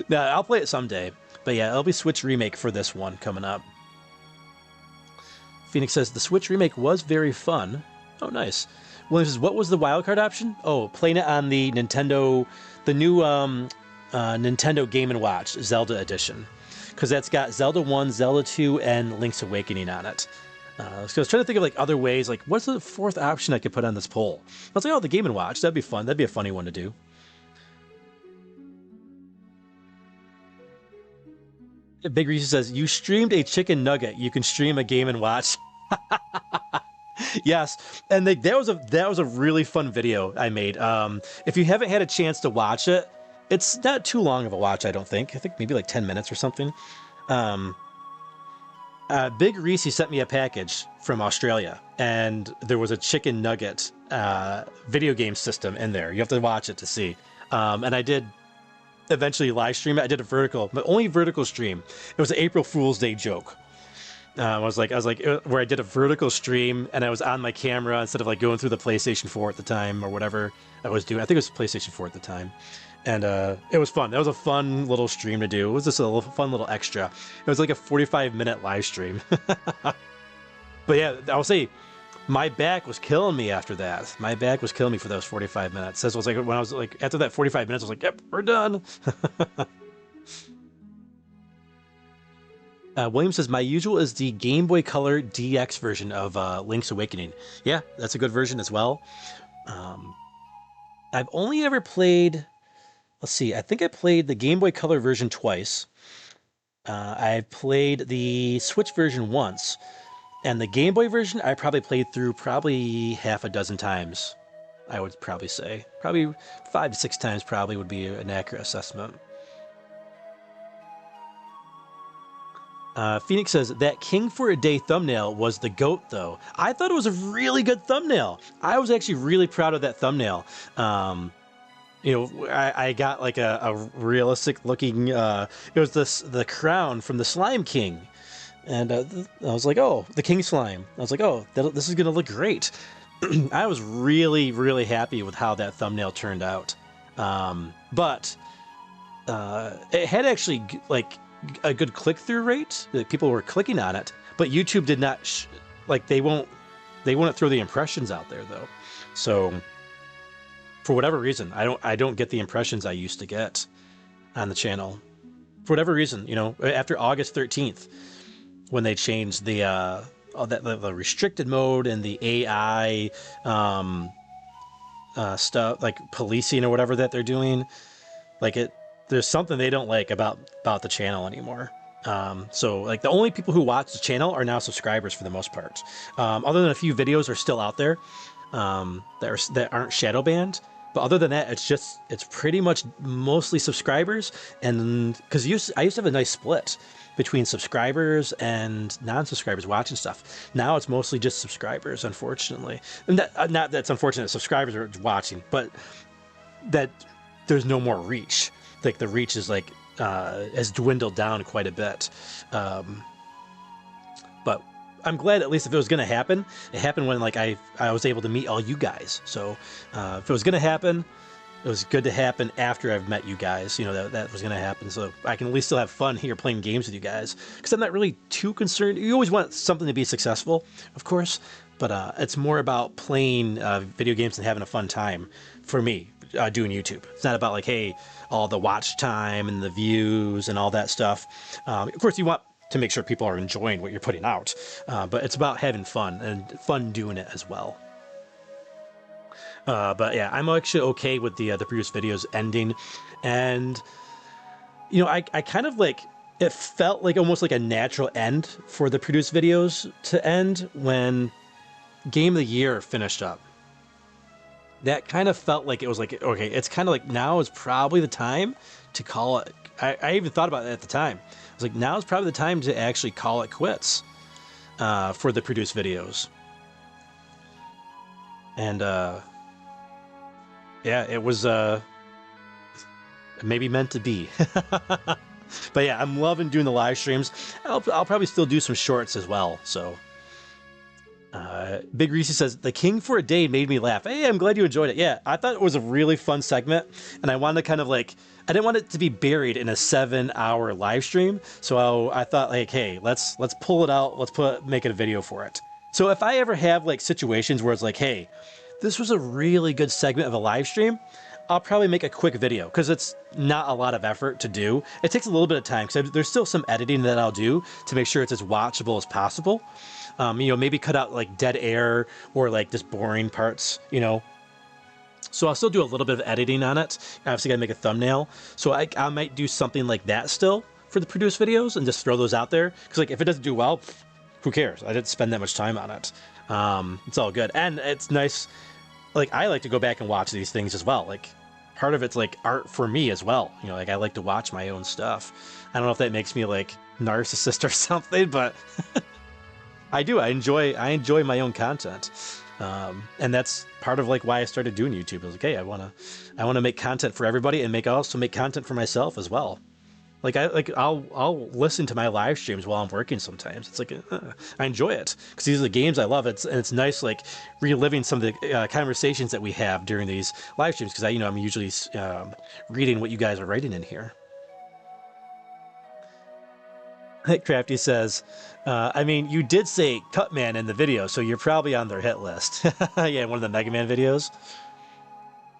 No, I'll play it someday. But yeah, it'll be Switch Remake for this one coming up. Phoenix says, the Switch Remake was very fun. Oh, nice. William says, what was the wildcard option? Oh, playing it on the Nintendo, the new Nintendo Game & Watch Zelda Edition. Because that's got Zelda 1, Zelda 2, and Link's Awakening on it. So I was trying to think of like other ways, like what's the 4th option I could put on this poll? I was like, oh, the Game & Watch, that'd be fun. That'd be a funny one to do. Big Reese says, you streamed a chicken nugget. You can stream a Game & Watch. Yes, and that was a really fun video I made. If you haven't had a chance to watch it, it's not too long of a watch, I don't think. I think maybe like 10 minutes or something. Big Reese sent me a package from Australia, and there was a chicken nugget video game system in there. You have to watch it to see. And I did eventually live stream it. I did a vertical, but only vertical stream. It was an April Fool's Day joke. I was like, where I did a vertical stream and I was on my camera instead of like going through the PlayStation 4 at the time or whatever I was doing. I think it was PlayStation 4 at the time. And it was fun. That was a fun little stream to do. It was just a little, fun little extra. It was like a 45-minute live stream. But yeah, I'll say my back was killing me after that. My back was killing me for those 45 minutes. This was like when I was like, after that 45 minutes, I was like, yep, we're done. William says, my usual is the Game Boy Color DX version of Link's Awakening. Yeah, that's a good version as well. I've only ever played, let's see, I think I played the Game Boy Color version twice. I've played the Switch version once. And the Game Boy version, I probably played through probably half a dozen times, I would probably say. Probably 5 to 6 times probably would be an accurate assessment. Phoenix says, that King for a Day thumbnail was the GOAT, though. I thought it was a really good thumbnail. I was actually really proud of that thumbnail. You know, I got like a realistic looking, it was the crown from the Slime King. And I was like, oh, the King Slime. I was like, oh, this is going to look great. I was really, really happy with how that thumbnail turned out. But it had actually like a good click-through rate. People were clicking on it, but YouTube did not they wouldn't throw the impressions out there though. So for whatever reason, I don't get the impressions I used to get on the channel. For whatever reason, you know, after August 13th, when they changed the restricted mode and the AI stuff, like policing or whatever that they're doing, like there's something they don't like about the channel anymore. So like the only people who watch the channel are now subscribers for the most part. Other than a few videos are still out there that aren't shadow banned. But other than that, it's pretty much mostly subscribers. And because I used to have a nice split between subscribers and non-subscribers watching stuff. Now it's mostly just subscribers, unfortunately. And not that's unfortunate subscribers are watching, but that there's no more reach. Like the reach is like has dwindled down quite a bit. But I'm glad at least if it was going to happen, it happened when like I was able to meet all you guys. So if it was going to happen, it was good to happen after I've met you guys. You know, that was going to happen. So I can at least still have fun here playing games with you guys. Because I'm not really too concerned. You always want something to be successful, of course. But it's more about playing video games and having a fun time for me doing YouTube. It's not about like, hey, all the watch time and the views and all that stuff. Of course, you want to make sure people are enjoying what you're putting out. But it's about having fun and fun doing it as well. But yeah, I'm actually okay with the previous videos ending. And, you know, I kind of like, it felt like almost like a natural end for the produced videos to end when Game of the Year finished up. That kind of felt like it was like, okay, it's kind of like now is probably the time to call it. I even thought about it at the time. I was like, now is probably the time to actually call it quits for the produced videos. And yeah, it was maybe meant to be. But yeah, I'm loving doing the live streams. I'll probably still do some shorts as well. So Big Reese says, the King for a Day made me laugh. Hey, I'm glad you enjoyed it. Yeah, I thought it was a really fun segment, and I wanted to kind of like, I didn't want it to be buried in a 7-hour live stream. So I thought like, hey, let's pull it out. Let's make it a video for it. So if I ever have like situations where it's like, hey, this was a really good segment of a live stream, I'll probably make a quick video because it's not a lot of effort to do. It takes a little bit of time because there's still some editing that I'll do to make sure it's as watchable as possible. You know, maybe cut out like dead air or like just boring parts, you know. So I'll still do a little bit of editing on it. Obviously gotta make a thumbnail. So I might do something like that still for the produced videos and just throw those out there. Because like if it doesn't do well, who cares? I didn't spend that much time on it. It's all good. And it's nice. Like I like to go back and watch these things as well. Like part of it's like art for me as well. You know, like I like to watch my own stuff. I don't know if that makes me like narcissist or something, but I do. I enjoy my own content. And that's part of like why I started doing YouTube. I was like, hey, I want to make content for everybody and also make content for myself as well. Like I'll listen to my live streams while I'm working sometimes. It's like I enjoy it because these are the games I love. It's nice like reliving some of the conversations that we have during these live streams because I'm usually reading what you guys are writing in here. Crafty says, I mean, you did say Cutman in the video, so you're probably on their hit list. Yeah, one of the Mega Man videos.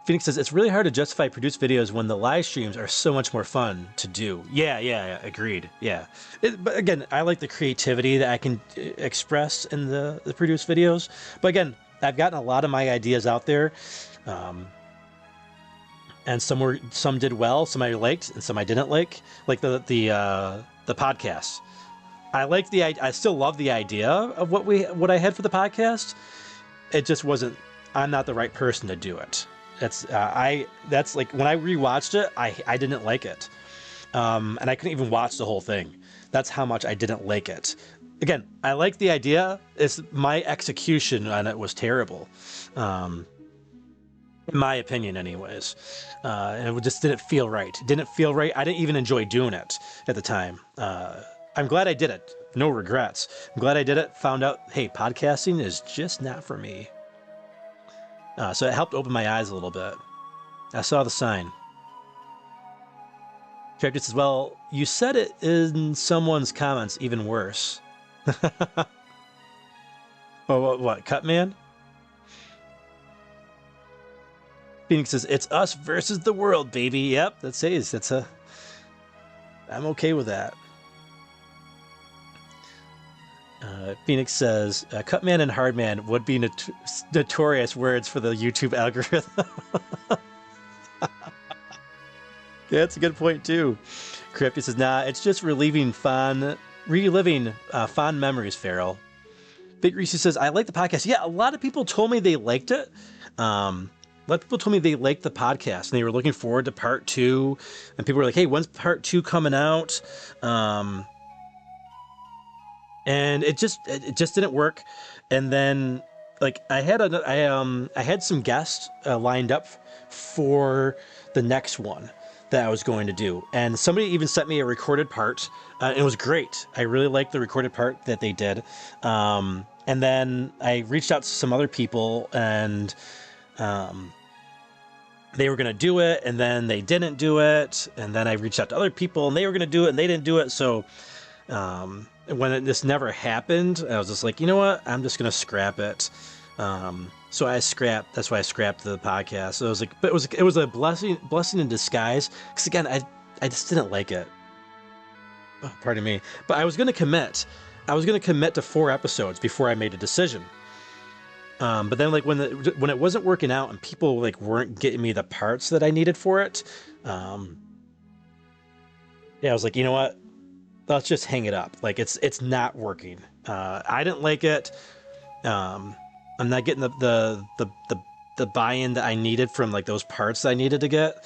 Phoenix says, it's really hard to justify produced videos when the live streams are so much more fun to do. Yeah, agreed. Yeah. But again, I like the creativity that I can express in the produced videos. But again, I've gotten a lot of my ideas out there. And some did well, some I liked, and some I didn't like. Like the podcast. I still love the idea of what I had for the podcast. It just wasn't, I'm not the right person to do it. That's like when I rewatched it, I didn't like it. And I couldn't even watch the whole thing. That's how much I didn't like it. Again, I like the idea. It's my execution on it was terrible. In my opinion anyways. And it just didn't feel right. It didn't feel right. I didn't even enjoy doing it at the time. I'm glad I did it. No regrets. I'm glad I did it. Found out, hey, podcasting is just not for me. So it helped open my eyes a little bit. I saw the sign. Character says, well, you said it in someone's comments even worse. Oh, what? Cutman? Phoenix says, it's us versus the world, baby. Yep, that says I'm okay with that. Phoenix says, Cutman and Hardman would be notorious words for the YouTube algorithm. Yeah, that's a good point, too. Crypty says, nah, it's just reliving fond memories, Feral. Big Reese says, I like the podcast. Yeah, a lot of people told me they liked it. A lot of people told me they liked the podcast, and they were looking forward to part 2. And people were like, hey, when's part 2 coming out? And it just didn't work. And then like I had some guests lined up for the next one that I was going to do, and somebody even sent me a recorded part. And it was great. I really liked the recorded part that they did. And then I reached out to some other people, and they were going to do it, and then they didn't do it. And then I reached out to other people, and they were going to do it, and they didn't do it. So this never happened, I was just like, you know what? I'm just going to scrap it. So that's why I scrapped the podcast. So it was like, but it was a blessing in disguise. Because again, I just didn't like it. Oh, pardon me. But I was going to commit. To 4 episodes before I made a decision. But then like when it wasn't working out and people like weren't getting me the parts that I needed for it, I was like, you know what? Let's just hang it up. Like it's not working. I didn't like it. I'm not getting the buy-in that I needed from like those parts that I needed to get.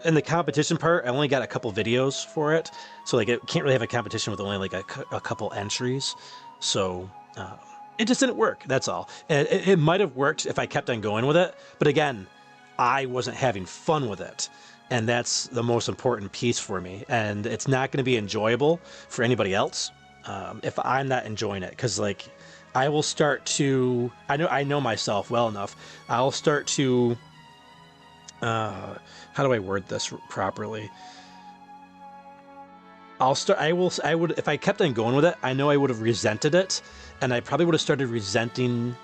In the competition part, I only got a couple videos for it. So like it can't really have a competition with only like a couple entries. So it just didn't work. That's all. And it might have worked if I kept on going with it. But again, I wasn't having fun with it. And that's the most important piece for me. And it's not going to be enjoyable for anybody else if I'm not enjoying it. Because like I will start to, I know myself well enough. I'll start to, how do I word this properly? I would, if I kept on going with it, I know I would have resented it. And I probably would have started resenting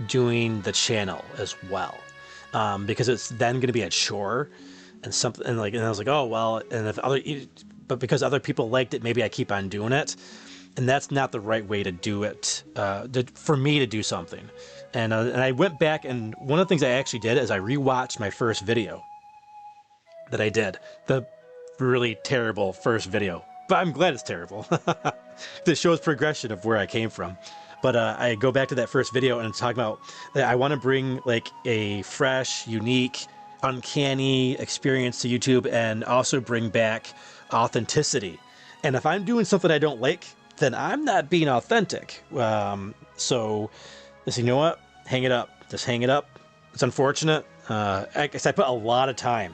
doing the channel as well. Because it's then going to be a chore. And I was like, oh well, but because other people liked it, maybe I keep on doing it, and that's not the right way to do it. For me to do something, and I went back, and one of the things I actually did is I rewatched my first video that I did, the really terrible first video, but I'm glad it's terrible. This shows progression of where I came from. But I go back to that first video and talk about that I want to bring like a fresh, unique, uncanny experience to YouTube and also bring back authenticity. And if I'm doing something I don't like, then I'm not being authentic. So you know what? Hang it up. Just hang it up. It's unfortunate. I guess I put a lot of time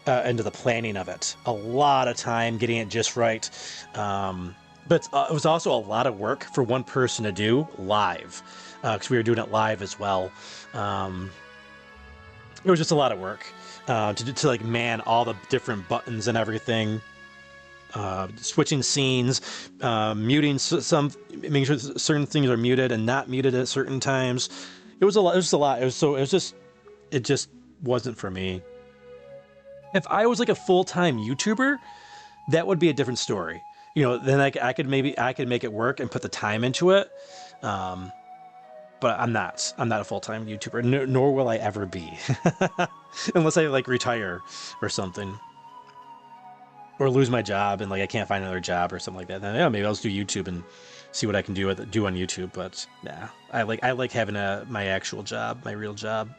into the planning of it. A lot of time getting it just right. But it was also a lot of work for one person to do live, because we were doing it live as well. It was just a lot of work to like man all the different buttons and everything. Switching scenes, muting some, making sure certain things are muted and not muted at certain times. It was a lot. It was just a lot. It just wasn't for me. If I was like a full-time YouTuber, that would be a different story. You know, then I could make it work and put the time into it. But I'm not a full-time YouTuber, nor will I ever be, unless I like retire or something. Or lose my job and like I can't find another job or something like that. Then yeah, maybe I'll just do YouTube and see what I can do on YouTube. But nah, I like having my actual job, my real job.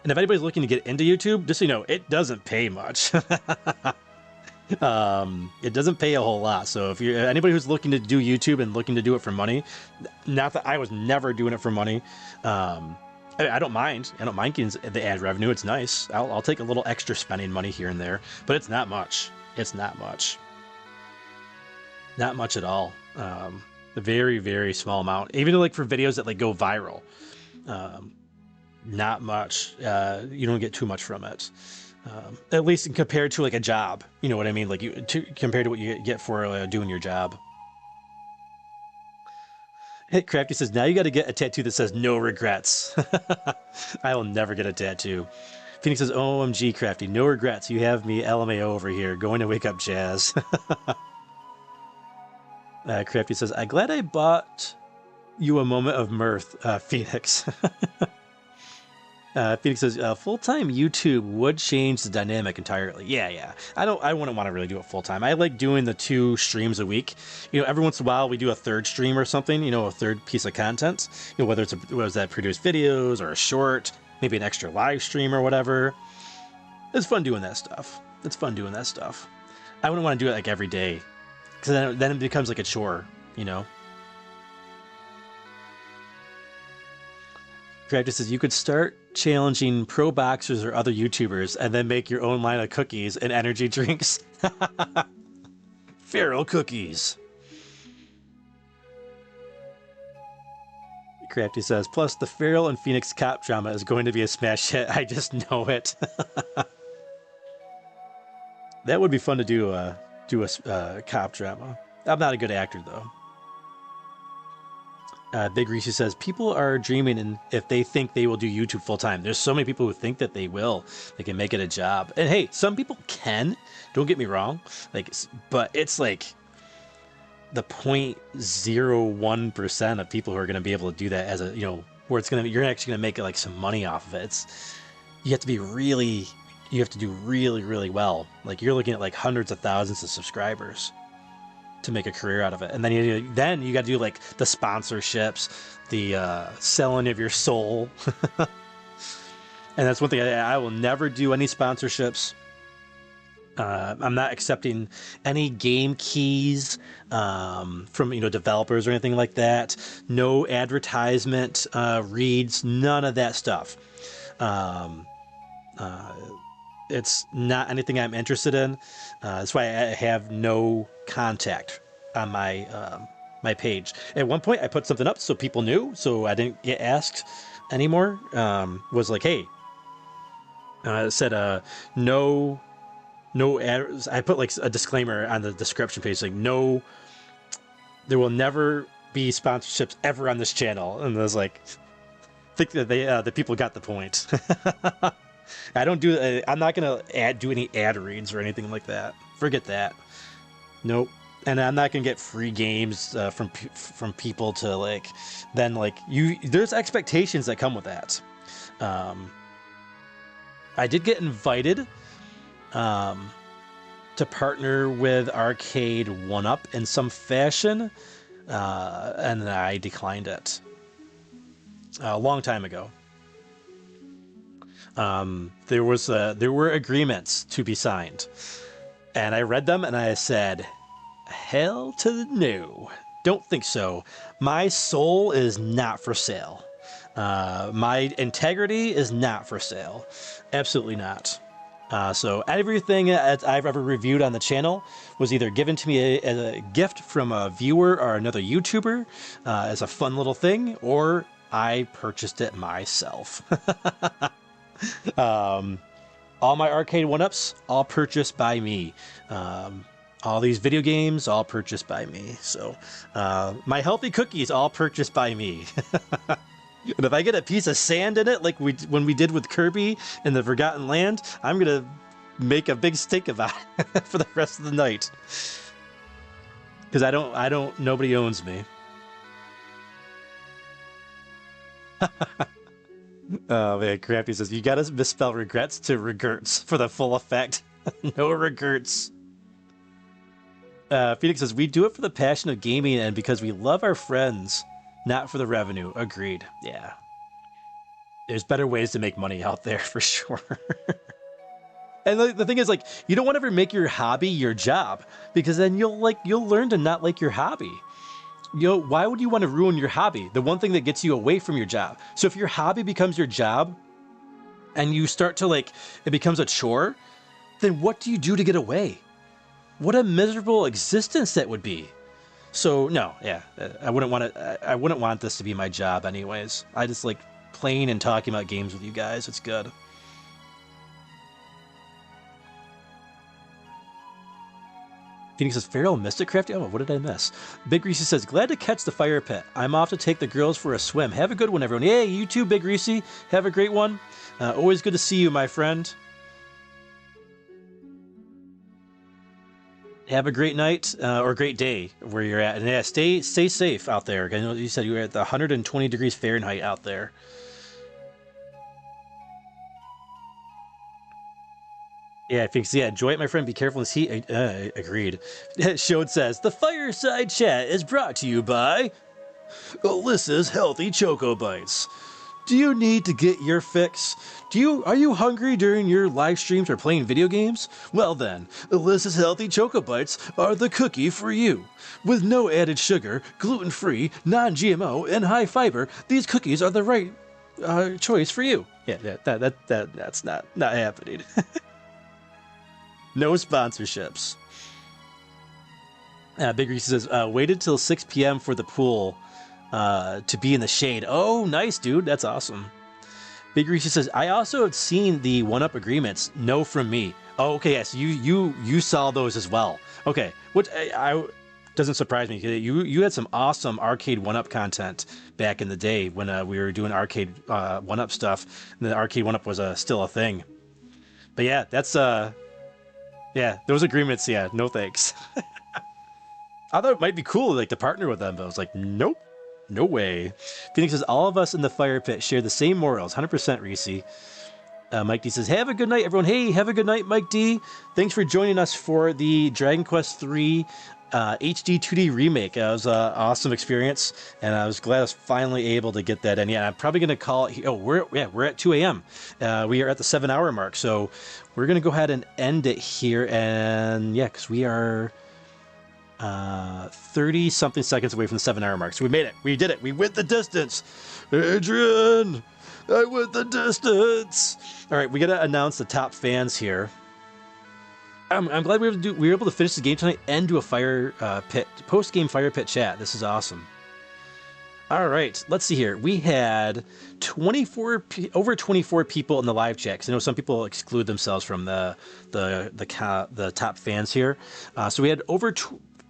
And if anybody's looking to get into YouTube, just so you know, it doesn't pay much. It doesn't pay a whole lot. So if you're anybody who's looking to do YouTube and looking to do it for money, not that I was never doing it for money. I don't mind. I don't mind getting the ad revenue. It's nice. I'll take a little extra spending money here and there, but it's not much. It's not much. Not much at all. A very, very small amount. Even like for videos that like go viral, not much. You don't get too much from it. At least compared to like a job. You know what I mean? Like compared to what you get for doing your job. Hit Crafty says, now you got to get a tattoo that says no regrets. I will never get a tattoo. Phoenix says, OMG Crafty, no regrets. You have me LMAO over here, going to wake up Jazz. Crafty says, I'm glad I bought you a moment of mirth, Phoenix. Phoenix says, full-time YouTube would change the dynamic entirely. Yeah. I wouldn't want to really do it full-time. I like doing the 2 streams a week. You know, every once in a while we do a third stream or something, you know, a third piece of content. You know, whether it's produced videos or a short, maybe an extra live stream or whatever. It's fun doing that stuff. I wouldn't want to do it like every day, because then it becomes like a chore, you know? Crafty says, you could start challenging pro boxers or other YouTubers and then make your own line of cookies and energy drinks. Feral cookies. Crafty says, plus the Feral and Phoenix cop drama is going to be a smash hit. I just know it. That would be fun to do a cop drama. I'm not a good actor though. Big Rishi says, people are dreaming and if they think they will do YouTube full time. There's so many people who think that they can make it a job. And hey, some people can, don't get me wrong. Like, but it's like the 0.01% of people who are going to be able to do that as a, you know, where you're actually going to make like some money off of it. You have to do really, really well. Like you're looking at like hundreds of thousands of subscribers to make a career out of it. And then you got to do like the sponsorships, the selling of your soul. And that's one thing, I will never do any sponsorships. I'm not accepting any game keys from, you know, developers or anything like that. No advertisement reads, none of that stuff. It's not anything I'm interested in. That's why I have no contact on my my page. At one point, I put something up so people knew, so I didn't get asked anymore. Was like, hey, it said no ads. I put like a disclaimer on the description page, like no, there will never be sponsorships ever on this channel. And I was like, I think that the people got the point. I don't do. I'm not gonna do any ad reads or anything like that. Forget that. Nope. And I'm not gonna get free games from people to like. Then like there's expectations that come with that. I did get invited to partner with Arcade 1UP in some fashion, and I declined it a long time ago. There were agreements to be signed, and I read them and I said, hell to the no, don't think so. My soul is not for sale. My integrity is not for sale. Absolutely not. So everything that I've ever reviewed on the channel was either given to me as a gift from a viewer or another YouTuber as a fun little thing, or I purchased it myself. All my arcade 1-ups, all purchased by me. All these video games, all purchased by me. So my healthy cookies, all purchased by me. And if I get a piece of sand in it, like when we did with Kirby in the Forgotten Land, I'm gonna make a big stink about it for the rest of the night. Because nobody owns me. Oh man, Crampy says, you gotta misspell regrets to regrets for the full effect. No regrets. Phoenix says, we do it for the passion of gaming and because we love our friends. Not for the revenue. Agreed. Yeah. There's better ways to make money out there for sure. And the thing is, like, you don't want to ever make your hobby your job because then you'll learn to not like your hobby. You know, why would you want to ruin your hobby? The one thing that gets you away from your job. So if your hobby becomes your job and you start to it becomes a chore, then what do you do to get away? What a miserable existence that would be. So no, yeah, I wouldn't want this to be my job anyways. I just like playing and talking about games with you guys. It's good. Phoenix says, Feral Mystic Crafty? Oh, what did I miss? Big Greasy says, glad to catch the fire pit. I'm off to take the girls for a swim. Have a good one, everyone. Hey, you too, Big Greasy. Have a great one. Always good to see you, my friend. Have a great night or great day where you're at. And yeah, stay safe out there. I know you said you were at the 120 degrees Fahrenheit out there. Yeah, I think, yeah, enjoy it, my friend. Be careful in this heat. Agreed. Shode says, the Fireside Chat is brought to you by Alyssa's Healthy Choco Bites. Do you need to get your fix? Are you hungry during your live streams or playing video games? Well then, Alyssa's Healthy Choco Bites are the cookie for you. With no added sugar, gluten-free, non-GMO, and high fiber, these cookies are the right choice for you. Yeah, that's not happening. No sponsorships. Big Reese says, waited till 6 p.m. for the pool to be in the shade. Oh, nice, dude. That's awesome. Big Reese says, I also have seen the 1-up agreements. No from me. Oh, okay, yes, you saw those as well. Okay, which I doesn't surprise me. You had some awesome arcade 1-up content back in the day when we were doing arcade 1-up stuff. And the arcade 1-up was still a thing. But yeah, that's yeah, those agreements. Yeah, no thanks. I thought it might be cool, like, to partner with them, but I was like, nope. No way. Phoenix says, all of us in the fire pit share the same morals. 100% Reese. Mike D says, have a good night, everyone. Hey, have a good night, Mike D. Thanks for joining us for the Dragon Quest III HD-2D remake. It was an awesome experience, and I was glad I was finally able to get that in. Yeah, I'm probably going to call it. Oh, we're at 2 a.m. We are at the 7-hour mark, so we're going to go ahead and end it here. And yeah, because we are 30-something seconds away from the 7-hour mark. So we made it. We did it. We went the distance. Adrian, I went the distance. All right, we got to announce the top fans here. I'm glad we were able to finish the game tonight and do a fire pit post-game fire pit chat. This is awesome. All right, let's see here. We had over 24 people in the live chat. 'Cause I know some people exclude themselves from the top fans here. So we had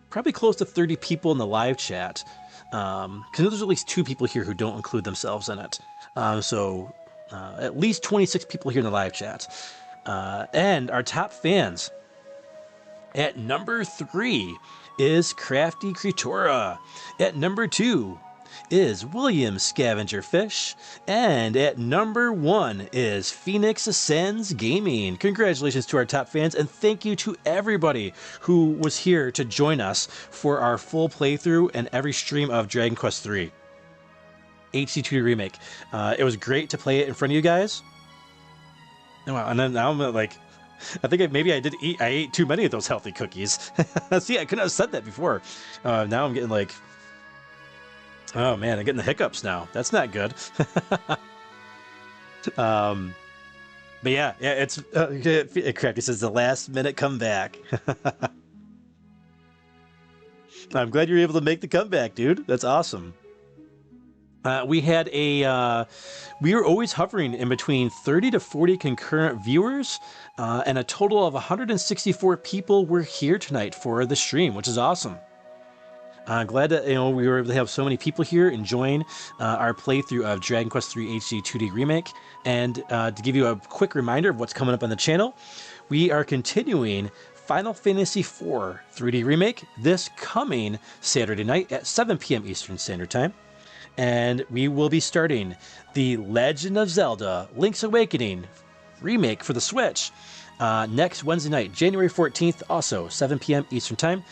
probably close to 30 people in the live chat. Because there's at least 2 people here who don't include themselves in it. So at least 26 people here in the live chat. And our top fans. At number 3 is Crafty Creatura. At number 2 is William Scavenger Fish. And at number 1 is Phoenix Ascends Gaming. Congratulations to our top fans, and thank you to everybody who was here to join us for our full playthrough and every stream of Dragon Quest III HD-2D Remake. It was great to play it in front of you guys. And then now I'm like, I think maybe I ate too many of those healthy cookies. See, I couldn't have said that before. Now I'm getting like, Oh man, I'm getting the hiccups now. That's not good. But yeah, it's correct. It says the last minute comeback. I'm glad you're able to make the comeback, dude. That's awesome. We had we were always hovering in between 30 to 40 concurrent viewers, and a total of 164 people were here tonight for the stream, which is awesome. Glad that we were able to have so many people here enjoying our playthrough of Dragon Quest III HD 2D Remake. And to give you a quick reminder of what's coming up on the channel, we are continuing Final Fantasy IV 3D Remake this coming Saturday night at 7 p.m. Eastern Standard Time. And we will be starting The Legend of Zelda Link's Awakening Remake for the Switch next Wednesday night, January 14th, also 7 p.m. Eastern Time.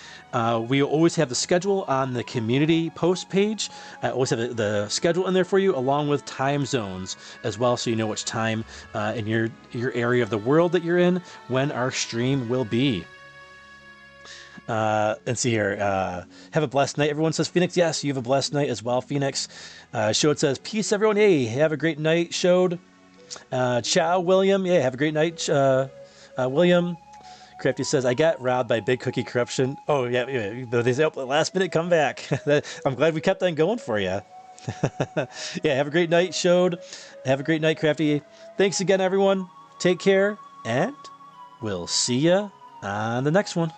We will always have the schedule on the community post page. I always have the schedule in there for you, along with time zones as well, so you know which time in your area of the world that you're in when our stream will be. And see here. Have a blessed night, everyone, says Phoenix. Yes, you have a blessed night as well, Phoenix. Shode says, peace, everyone. Hey, have a great night, Shode. Ciao, William. Yeah, have a great night, William. Crafty says, I got robbed by Big Cookie Corruption. Oh, yeah. They say, last minute comeback. I'm glad we kept on going for you. Yeah, have a great night, Shode. Have a great night, Crafty. Thanks again, everyone. Take care, and we'll see ya on the next one.